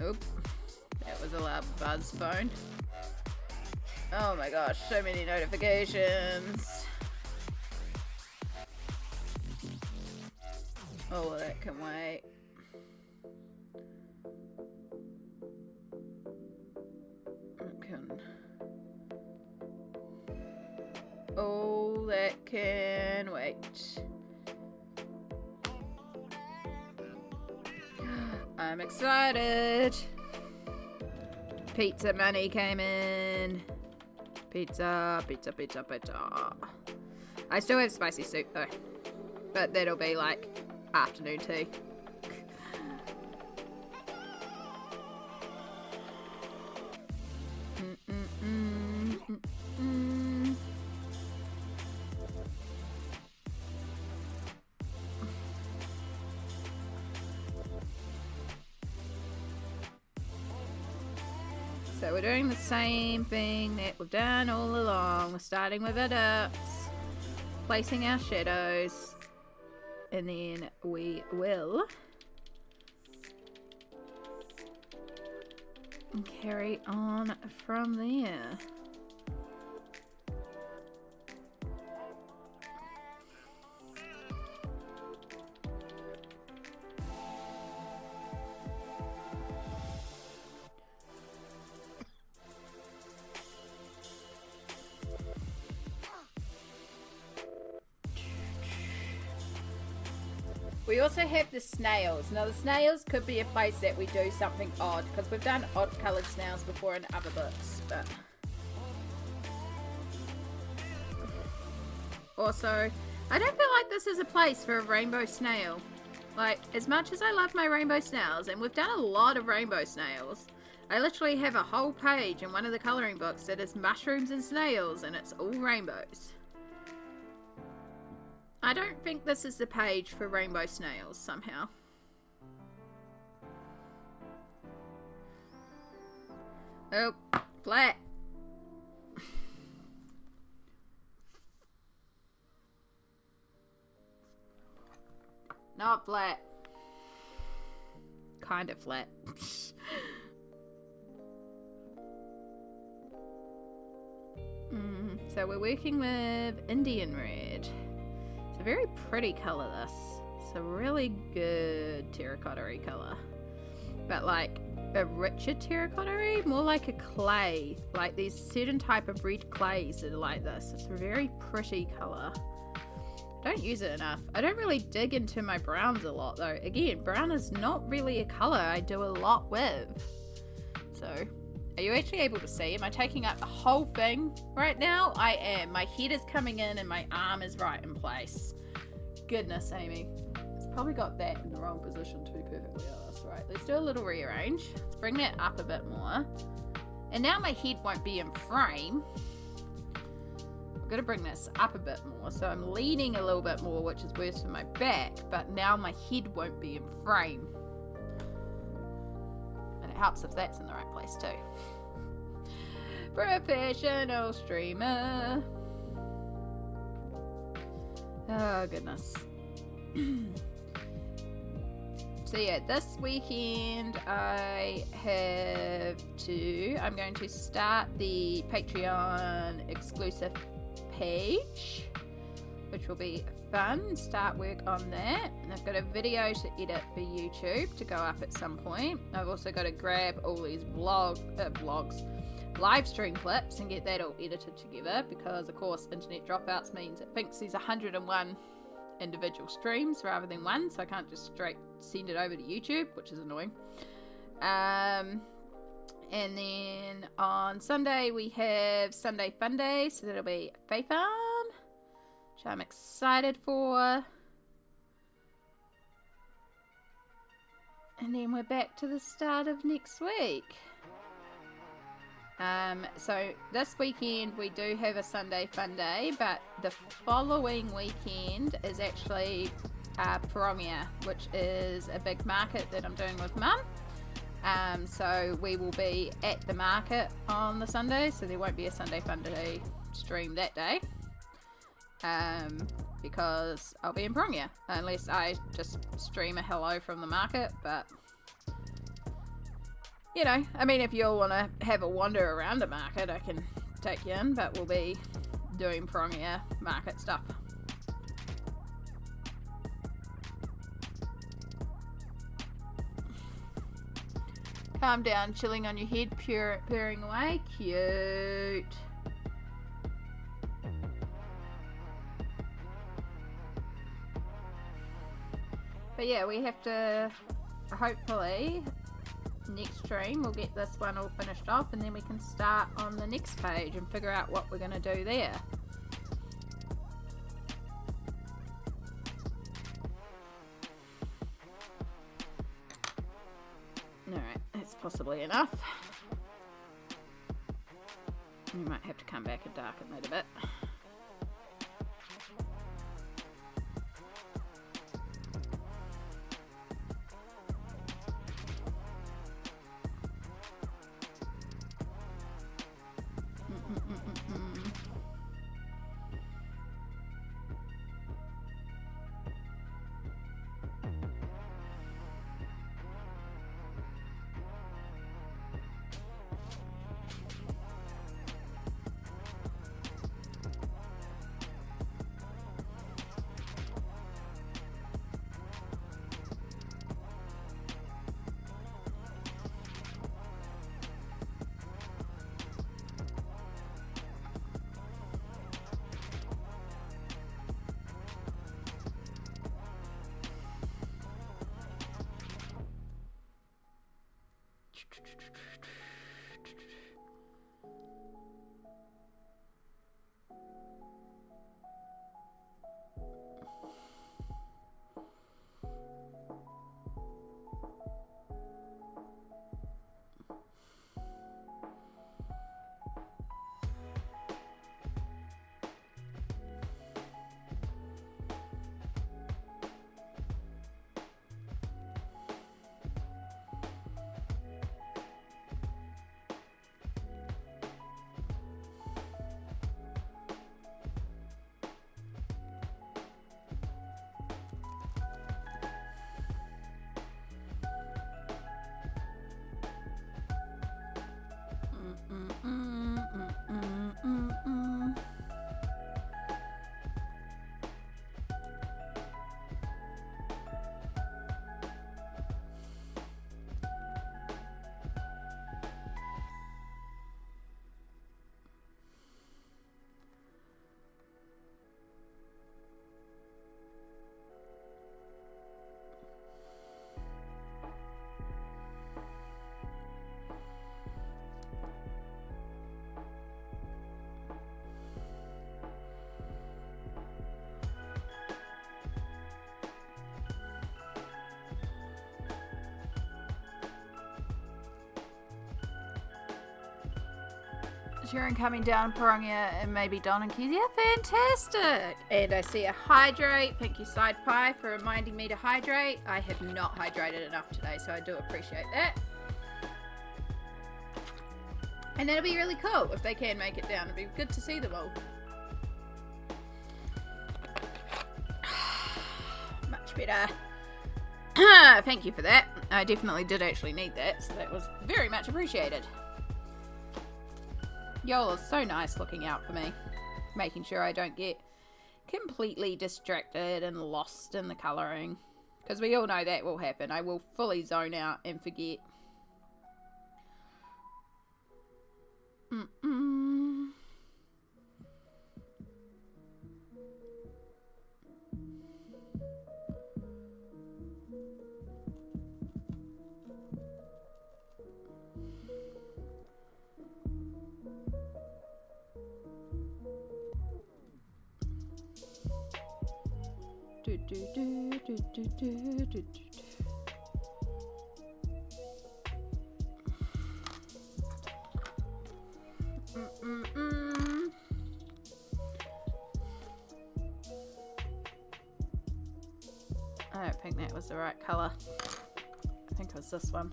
Oop, that was a loud buzz phone. Oh my gosh, so many notifications. Oh, that can wait. Oh, that can wait. I'm excited. Pizza money came in. Pizza, pizza, pizza, pizza. I still have spicy soup though, but that'll be like afternoon tea. So we're doing the same thing that we've done all along. We're starting with our dips, placing our shadows, and then we will carry on from there. We also have the snails. Now the snails could be a place that we do something odd, because we've done odd coloured snails before in other books, but also I don't feel like this is a place for a rainbow snail. Like, as much as I love my rainbow snails, and we've done a lot of rainbow snails, I literally have a whole page in one of the colouring books that is mushrooms and snails, and it's all rainbows. I don't think this is the page for rainbow snails somehow. Oh, flat. Not flat. Kind of flat. So we're working with Indian red. It's a very pretty colour, this. It's a really good terracotta-y colour. But like a richer terracotta-y, more like a clay. Like there's certain type of red clays that are like this. It's a very pretty colour. Don't use it enough. I don't really dig into my browns a lot though. Again, brown is not really a colour I do a lot with. So, are you actually able to see? Am I taking up the whole thing right now? I am. My head is coming in and my arm is right in place. Goodness, Amy. It's probably got that in the wrong position to be perfectly honest. Right, let's do a little rearrange. Let's bring that up a bit more. And now my head won't be in frame. I'm going to bring this up a bit more, so I'm leaning a little bit more, which is worse for my back, but now my head won't be in frame. And it helps if that's in the right place too. Professional streamer. Oh goodness. So yeah, this weekend I'm going to start the Patreon exclusive page, which will be fun. Start work on that, and I've got a video to edit for YouTube to go up at some point. I've also got to grab all these live stream clips and get that all edited together, because of course internet dropouts means it thinks there's 101 individual streams rather than one, so I can't just straight send it over to YouTube, which is annoying. And then on Sunday we have Sunday Fun Day, so that'll be Faith Farm, which I'm excited for. And then we're back to the start of next week. So this weekend we do have a Sunday Fun Day, but the following weekend is actually Poromia, which is a big market that I'm doing with Mum. So we will be at the market on the Sunday, so there won't be a Sunday Fun Day stream that day, because I'll be in Poromia, unless I just stream a hello from the market. But you know, I mean, if you all want to have a wander around the market, I can take you in, but we'll be doing Poromia market stuff. Calm down, chilling on your head, purring away. Cute. But yeah, we have to, hopefully, next stream we'll get this one all finished off, and then we can start on the next page and figure out what we're going to do there. Alright, that's possibly enough. We might have to come back and darken that a bit. Sharon coming down, Piranha, and maybe Don and Kezia. Fantastic! And I see a hydrate. Thank you, Side Pie, for reminding me to hydrate. I have not hydrated enough today, so I do appreciate that. And that'll be really cool if they can make it down. It'll be good to see them all. Much better. Thank you for that. I definitely did actually need that, so that was very much appreciated. Y'all are so nice looking out for me, making sure I don't get completely distracted and lost in the colouring, because we all know that will happen. I will fully zone out and forget. I don't think that was the right colour. I think it was this one.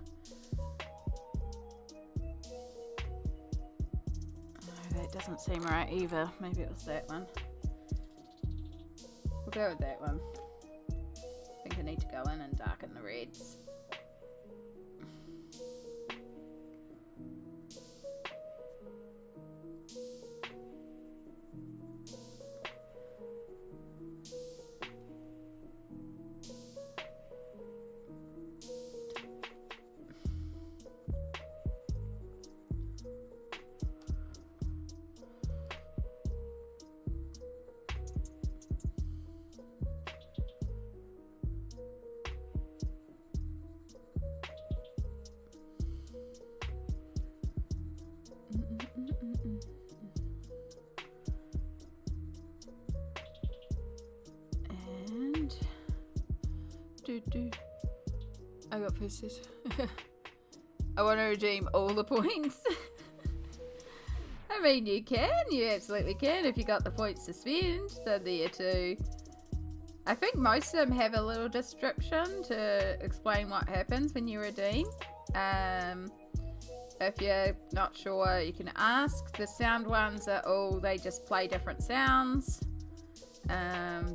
Oh, that doesn't seem right either. Maybe it was that one. We'll go with that one. I think I need to go in and darken the reds. I got posted. I want to redeem all the points. I mean, you can. You absolutely can if you got the points to spend. They're there too. I think most of them have a little description to explain what happens when you redeem. If you're not sure, you can ask. The sound ones are all, they just play different sounds.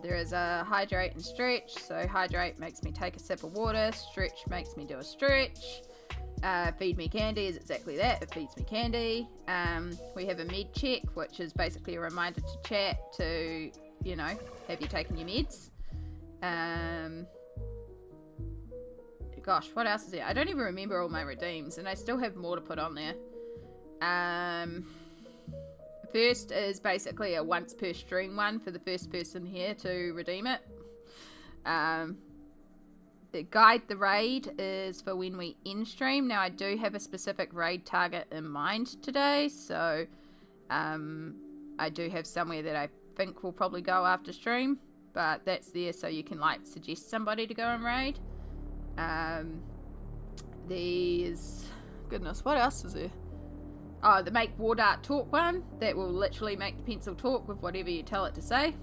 There is a hydrate and stretch. So hydrate makes me take a sip of water. Stretch makes me do a stretch. Feed me candy is exactly that. It feeds me candy. We have a med check, which is basically a reminder to chat to, you know, have you taken your meds? Gosh, what else is there? I don't even remember all my redeems, and I still have more to put on there. First is basically a once per stream one for the first person here to redeem it. the guide the raid is for when we end stream. Now I do have a specific raid target in mind today, so I do have somewhere that I think will probably go after stream, but that's there so you can like suggest somebody to go and raid. There's, goodness, what else is there? Oh, the make war dart talk one that will literally make the pencil talk with whatever you tell it to say.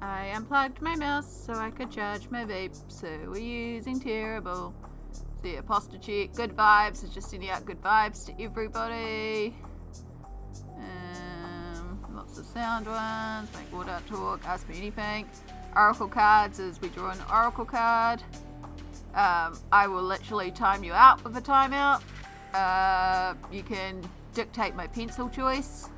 I unplugged my mouse so I could charge my vape, so we're using terrible. The apostle check, good vibes, it's just sending out good vibes to everybody. Lots of sound ones, make water talk, ask me anything. Oracle cards is we draw an oracle card. I will literally time you out with a timeout. You can dictate my pencil choice.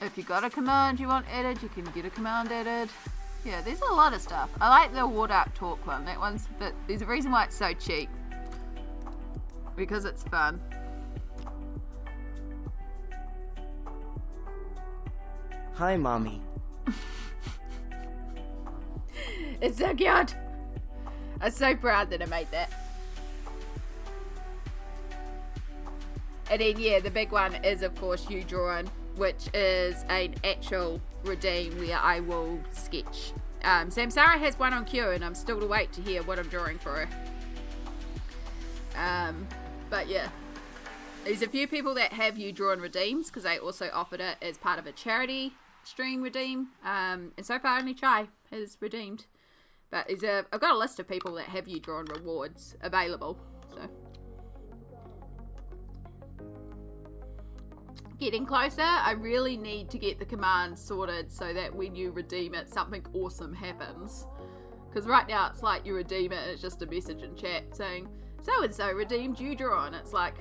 If you got a command you want added, you can get a command added. Yeah, there's a lot of stuff. I like the War Dark Talk one. That one's, there's a reason why it's so cheap. Because it's fun. Hi, Mommy. It's so cute. I'm so proud that I made that. And then, yeah, the big one is, of course, you drawing, which is an actual redeem where I will sketch. Samsara has one on queue, and I'm still to wait to hear what I'm drawing for her. But yeah, there's a few people that have you drawn redeems because they also offered it as part of a charity stream redeem. And so far only Chai has redeemed. But I've got a list of people that have you drawn rewards available. So getting closer. I really need to get the command sorted so that when you redeem it, something awesome happens. Because right now it's like you redeem it and it's just a message in chat saying, so-and-so redeemed you draw. And it's like,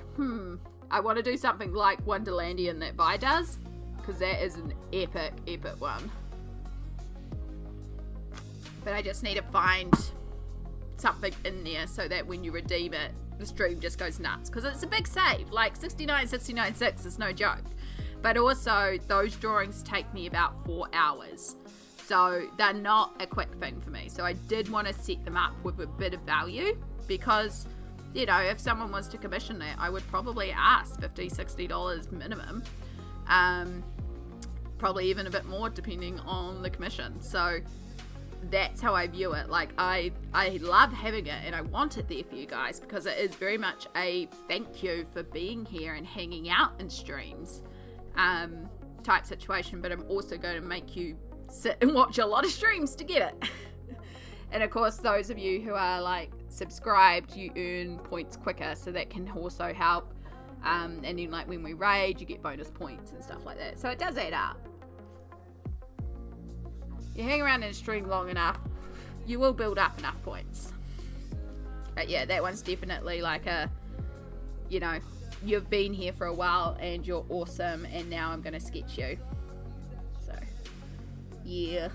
I want to do something like Wonderlandian that Vi does. Because that is an epic, epic one. But I just need to find something in there so that when you redeem it, the stream just goes nuts. Because it's a big save. Like 69.6 is no joke. But also, those drawings take me about 4 hours. So they're not a quick thing for me. So I did want to set them up with a bit of value. Because, you know, if someone was to commission it, I would probably ask $50, $60 minimum. Probably even a bit more depending on the commission. So that's how I view it. Like I love having it and I want it there for you guys because it is very much a thank you for being here and hanging out in streams type situation, but I'm also going to make you sit and watch a lot of streams to get it. And of course those of you who are like subscribed, you earn points quicker, so that can also help. And then like when we raid, you get bonus points and stuff like that, so it does add up. You hang around in a stream long enough, you will build up enough points. But yeah, that one's definitely like a, you know, you've been here for a while and you're awesome and now I'm going to sketch you. So, yeah.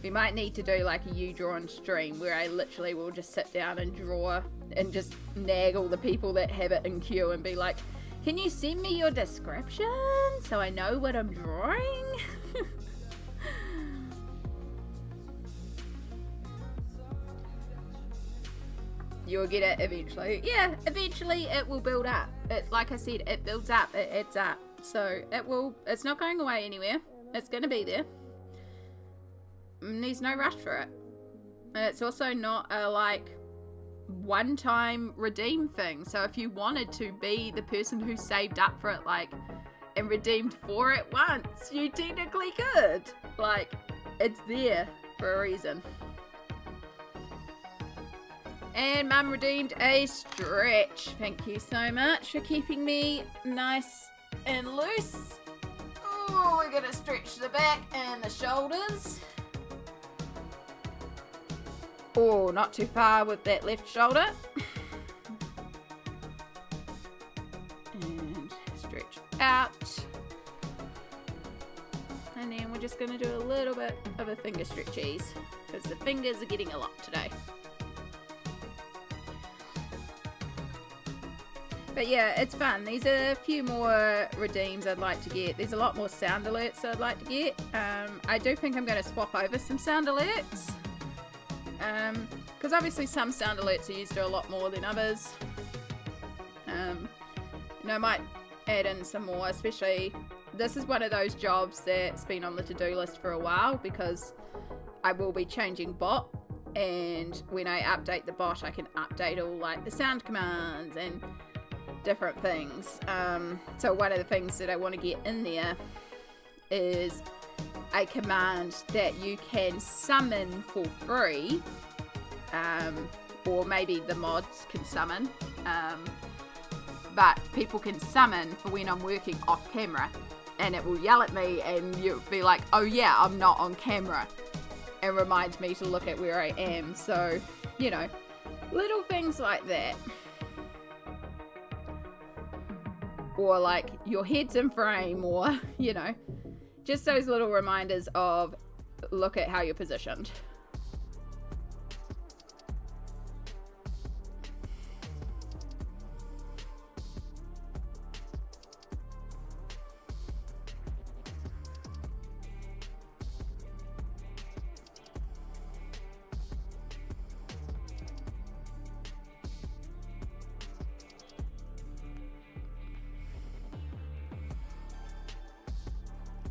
We might need to do like a you drawn stream where I literally will just sit down and draw and just nag all the people that have it in queue and be like, can you send me your description so I know what I'm drawing? You'll get it eventually. Yeah, eventually it will build up. It, like I said, it builds up, it adds up. So it's not going away anywhere. It's going to be there. And there's no rush for it. And it's also not a like one-time redeem thing. So if you wanted to be the person who saved up for it like and redeemed for it once, you technically could. Like, it's there for a reason. And Mum redeemed a stretch. Thank you so much for keeping me nice and loose. Oh, we're going to stretch the back and the shoulders. Oh, not too far with that left shoulder. And stretch out. And then we're just going to do a little bit of a finger stretchies because the fingers are getting a lot today. But yeah, it's fun. These are a few more redeems I'd like to get. There's a lot more sound alerts I'd like to get. I do think I'm going to swap over some sound alerts. Because obviously some sound alerts are used to a lot more than others. I might add in some more, especially this is one of those jobs that's been on the to-do list for a while because I will be changing bot, and when I update the bot I can update all like the sound commands and different things. So one of the things that I want to get in there is a command that you can summon for free, or maybe the mods can summon, but people can summon for when I'm working off camera, and it will yell at me and you'll be like, oh yeah, I'm not on camera, and reminds me to look at where I am. So, you know, little things like that. Or like your head's in frame, or, you know, just those little reminders of look at how you're positioned.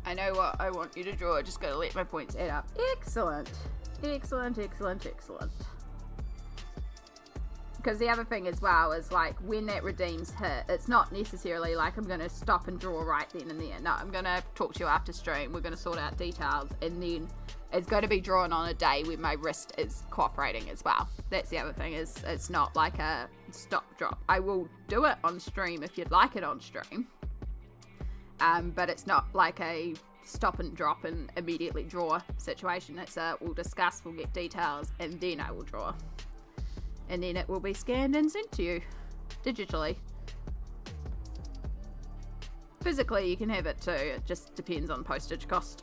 I know what I want you to draw. Just gotta let my points add up. Excellent. Excellent, excellent, excellent. Because the other thing as well is like when that redeems hit, it's not necessarily like I'm going to stop and draw right then and there. No, I'm going to talk to you after stream. We're going to sort out details, and then it's going to be drawn on a day when my wrist is cooperating as well. That's the other thing, is it's not like a stop drop. I will do it on stream if you'd like it on stream. But it's not like a stop and drop and immediately draw situation. It's a we'll discuss, we'll get details, and then I will draw. And then it will be scanned and sent to you digitally. Physically, you can have it too. It just depends on postage cost.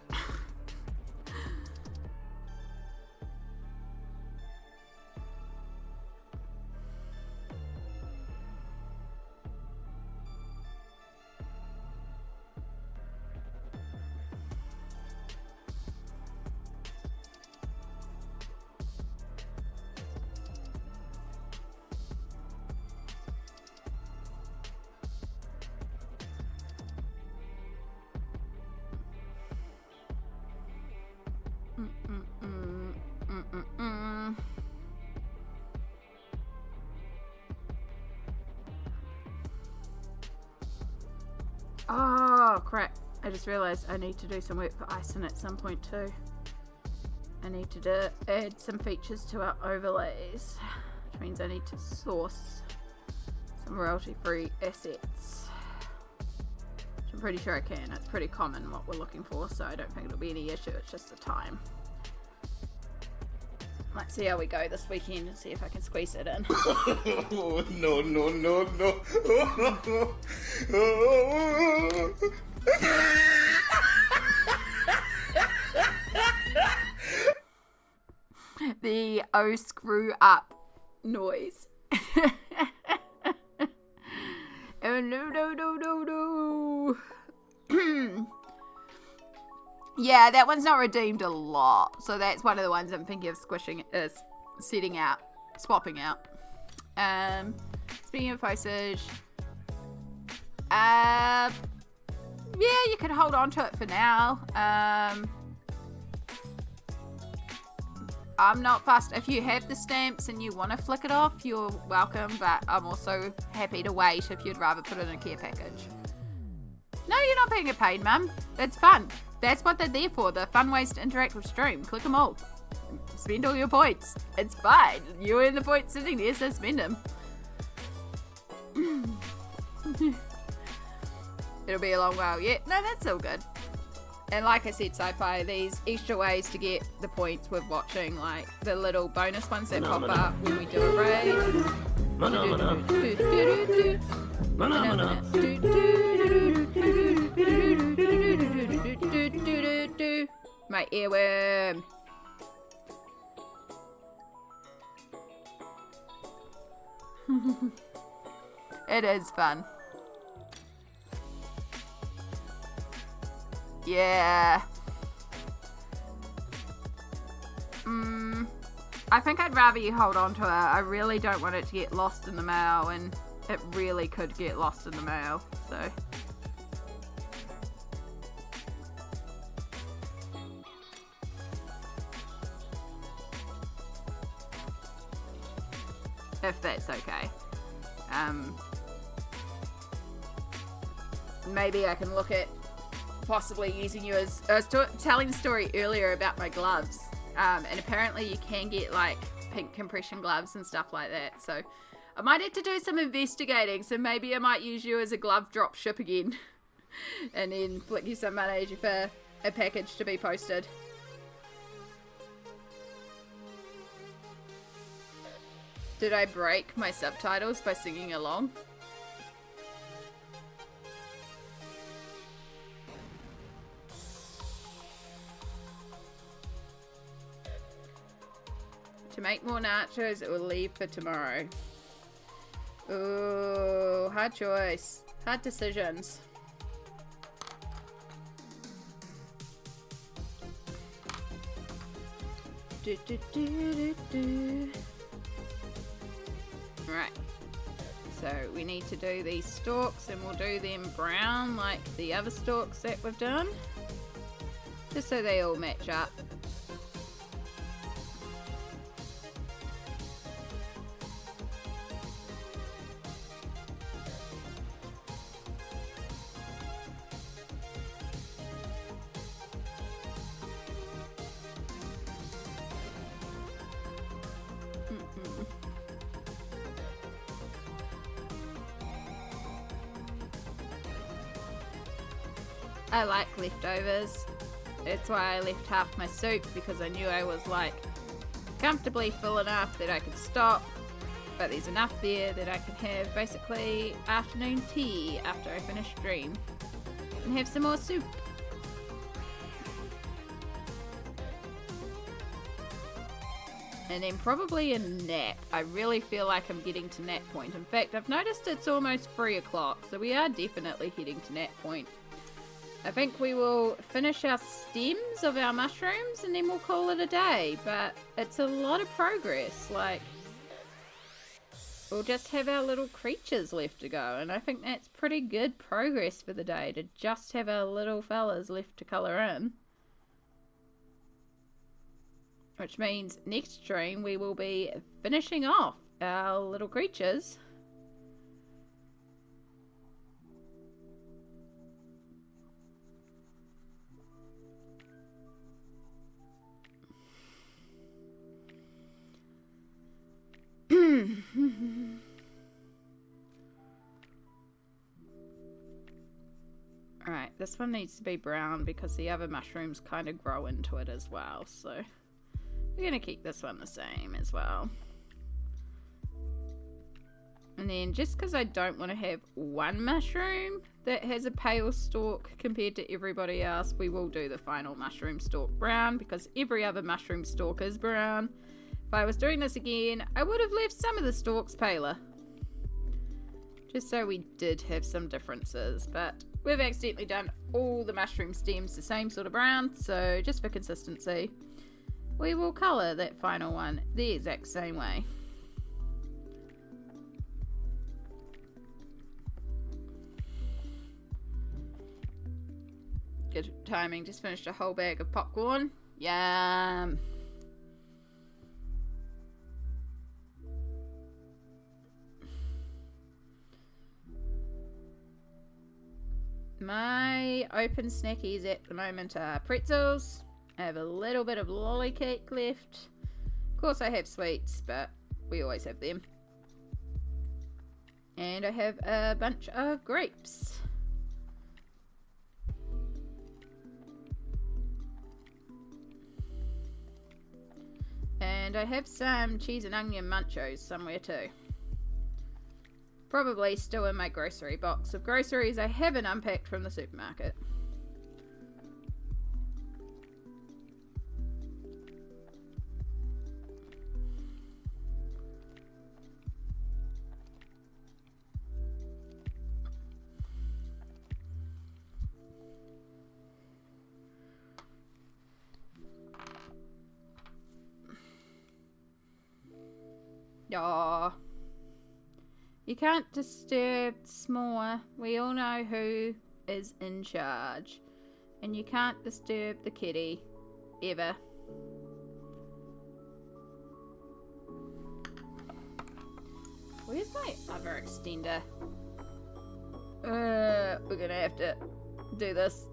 Oh crap, I just realised I need to do some work for Ison at some point too. I need to add some features to our overlays, which means I need to source some royalty free assets, which I'm pretty sure I can. It's pretty common what we're looking for, so I don't think it'll be any issue. It's just the time. Let's see how we go this weekend and see if I can squeeze it in. No, no, no, no. The oh screw up noise. Oh no, no, no, no, no. Yeah, that one's not redeemed a lot, so that's one of the ones I'm thinking of setting out, swapping out. Speaking of postage, yeah, you could hold on to it for now. I'm not fussed. If you have the stamps and you want to flick it off, you're welcome, but I'm also happy to wait if you'd rather put it in a care package. No, you're not being a pain, Mum. It's fun. That's what they're there for. They're fun ways to interact with stream. Click them all. Spend all your points. It's fine. You earn the points sitting there, so spend them. It'll be a long while yet. No, that's all good. And like I said, Sci-Fi, these extra ways to get the points with watching, like the little bonus ones that pop up when we do a raid. my earworm. It is fun. Yeah. I think I'd rather you hold on to it. I really don't want it to get lost in the mail, and it really could get lost in the mail, so. If that's okay. Maybe I can look at possibly using you as... I was telling the story earlier about my gloves, and apparently you can get like pink compression gloves and stuff like that, so I might have to do some investigating, so maybe I might use you as a glove drop ship again and then flick you some money for a package to be posted. Did I break my subtitles by singing along? To make more nachos, it will leave for tomorrow. Ooh, hard choice. Hard decisions. Right. So we need to do these stalks, and we'll do them brown like the other stalks that we've done. Just so they all match up. I like leftovers. That's why I left half my soup, because I knew I was like comfortably full enough that I could stop, but there's enough there that I can have basically afternoon tea after I finish stream and have some more soup. And then probably a nap. I really feel like I'm getting to nap point. In fact, I've noticed it's almost 3 o'clock, so we are definitely heading to nap point. I think we will finish our stems of our mushrooms and then we'll call it a day, but it's a lot of progress. Like, we'll just have our little creatures left to go, and I think that's pretty good progress for the day, to just have our little fellas left to colour in. Which means next stream we will be finishing off our little creatures. Alright, this one needs to be brown because the other mushrooms kind of grow into it as well, so we're going to keep this one the same as well. And then just because I don't want to have one mushroom that has a pale stalk compared to everybody else, we will do the final mushroom stalk brown, because every other mushroom stalk is brown. If I was doing this again, I would have left some of the stalks paler, just so we did have some differences, but we've accidentally done all the mushroom stems the same sort of brown, so just for consistency, we will colour that final one the exact same way. Good timing, just finished a whole bag of popcorn. Yum! My open snackies at the moment are pretzels. I have a little bit of lolly cake left. Of course I have sweets, but we always have them. And I have a bunch of grapes. And I have some cheese and onion munchos somewhere too. Probably still in my grocery box of groceries I haven't unpacked from the supermarket. Aw. You can't disturb S'more. We all know who is in charge. And you can't disturb the kitty. Ever. Where's my other extender? We're gonna have to do this.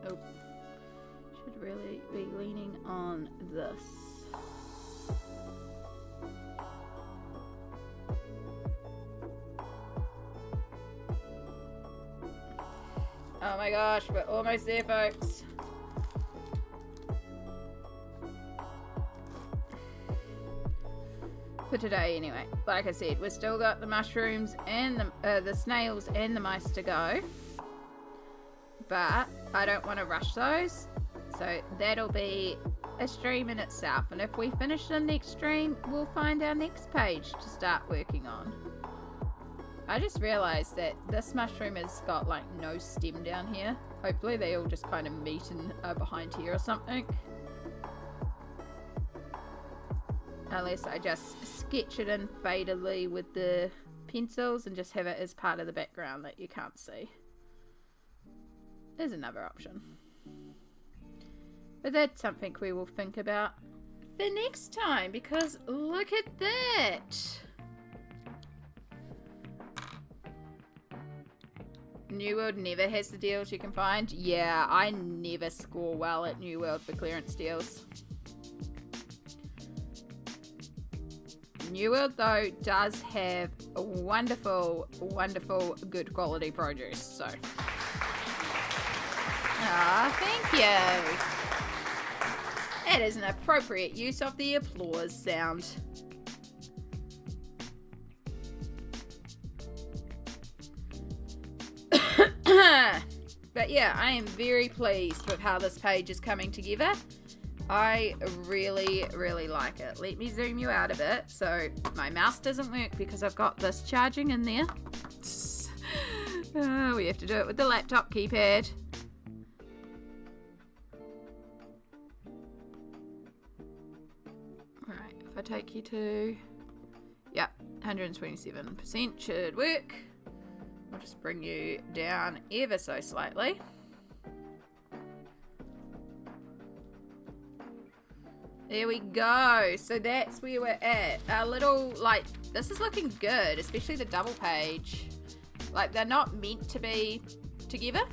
Oh, should really be leaning on this. Oh my gosh, we're almost there, folks. For today, anyway. Like I said, we've still got the mushrooms and the snails and the mice to go. But I don't want to rush those, so that'll be a stream in itself, and if we finish the next stream we'll find our next page to start working on. I just realized that this mushroom has got like no stem down here. Hopefully they all just kind of meet in behind here or something, unless I just sketch it in fadedly with the pencils and just have it as part of the background that you can't see. There's another option. But that's something we will think about for next time, because look at that! New World never has the deals you can find. Yeah, I never score well at New World for clearance deals. New World, though, does have a wonderful, wonderful, good quality produce, so... Ah, thank you. That is an appropriate use of the applause sound. But yeah, I am very pleased with how this page is coming together. I really, really like it. Let me zoom you out a bit. So my mouse doesn't work because I've got this charging in there. We have to do it with the laptop keypad. If I take you to, yep, 127% should work. I'll just bring you down ever so slightly. There we go. So that's where we're at. Our little, like, this is looking good, especially the double page. Like, they're not meant to be together,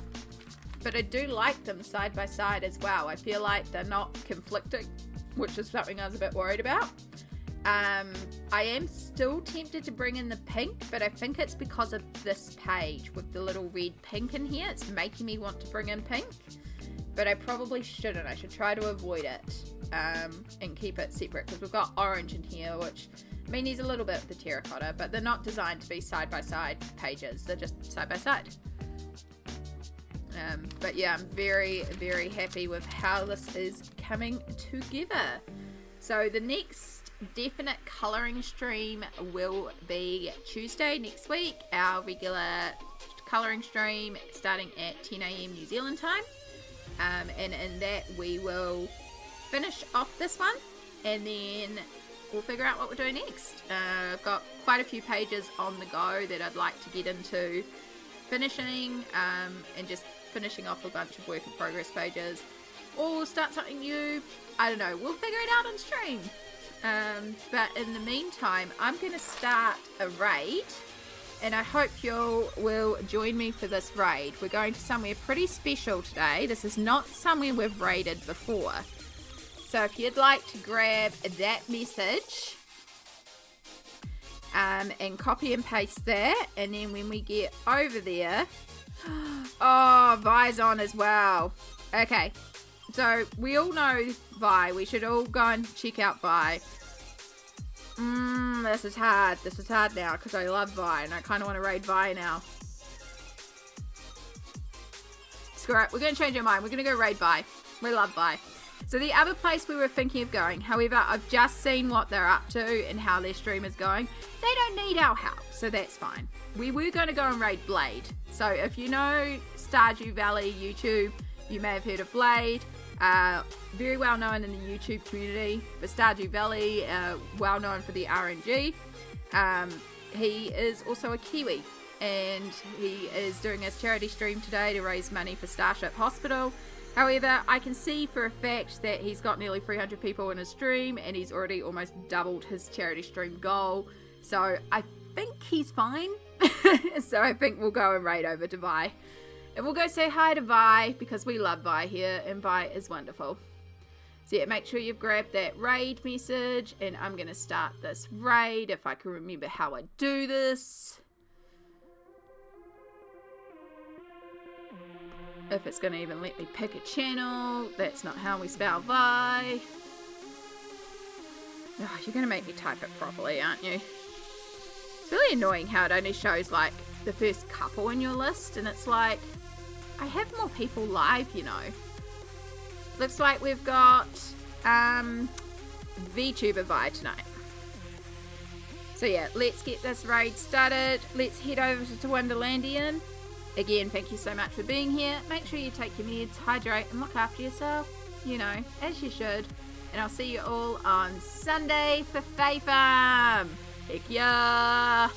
but I do like them side by side as well. I feel like they're not conflicting, which is something I was a bit worried about. I am still tempted to bring in the pink, but I think it's because of this page with the little red pink in here. It's making me want to bring in pink, but I probably shouldn't. I should try to avoid it and keep it separate, because we've got orange in here, which, I mean, there's a little bit of the terracotta, but they're not designed to be side-by-side pages. They're just side-by-side. But yeah, I'm very, very happy with how this is coming together. So the next definite colouring stream will be Tuesday next week, our regular colouring stream starting at 10 AM New Zealand time. And in that we will finish off this one, and then we'll figure out what we're doing next. I've got quite a few pages on the go that I'd like to get into finishing, and just finishing off a bunch of work in progress pages, or we'll start something new. I don't know, we'll figure it out on stream. But in the meantime, I'm going to start a raid, and I hope you will join me for this raid. We're going to somewhere pretty special today. This is not somewhere we've raided before. So if you'd like to grab that message and copy and paste that, and then when we get over there, oh, Vi's on as well. Okay, so we all know Vi. We should all go and check out Vi. This is hard. This is hard now because I love Vi and I kind of want to raid Vi now. Screw it. We're going to change our mind. We're going to go raid Vi. We love Vi. So the other place we were thinking of going, however, I've just seen what they're up to and how their stream is going. They don't need our help, so that's fine. We were going to go and raid Blade. So if you know Stardew Valley YouTube, you may have heard of Blade. Very well known in the YouTube community for Stardew Valley, well known for the RNG. He is also a Kiwi, and he is doing his charity stream today to raise money for Starship Hospital. However, I can see for a fact that he's got nearly 300 people in his stream and he's already almost doubled his charity stream goal. So I think he's fine. So I think we'll go and raid over to Vi. And we'll go say hi to Vi because we love Vi here and Vi is wonderful. So yeah, make sure you've grabbed that raid message and I'm going to start this raid if I can remember how I do this. If it's going to even let me pick a channel. That's not how we spell Vi. Oh, you're going to make me type it properly, aren't you? It's really annoying how it only shows like the first couple in your list. And it's like, I have more people live, you know. Looks like we've got VTuber Vi tonight. So yeah, let's get this raid started. Let's head over to Wonderlandian. Again, thank you so much for being here. Make sure you take your meds, hydrate, and look after yourself. You know, as you should. And I'll see you all on Sunday for Fae Farm. Heck yeah!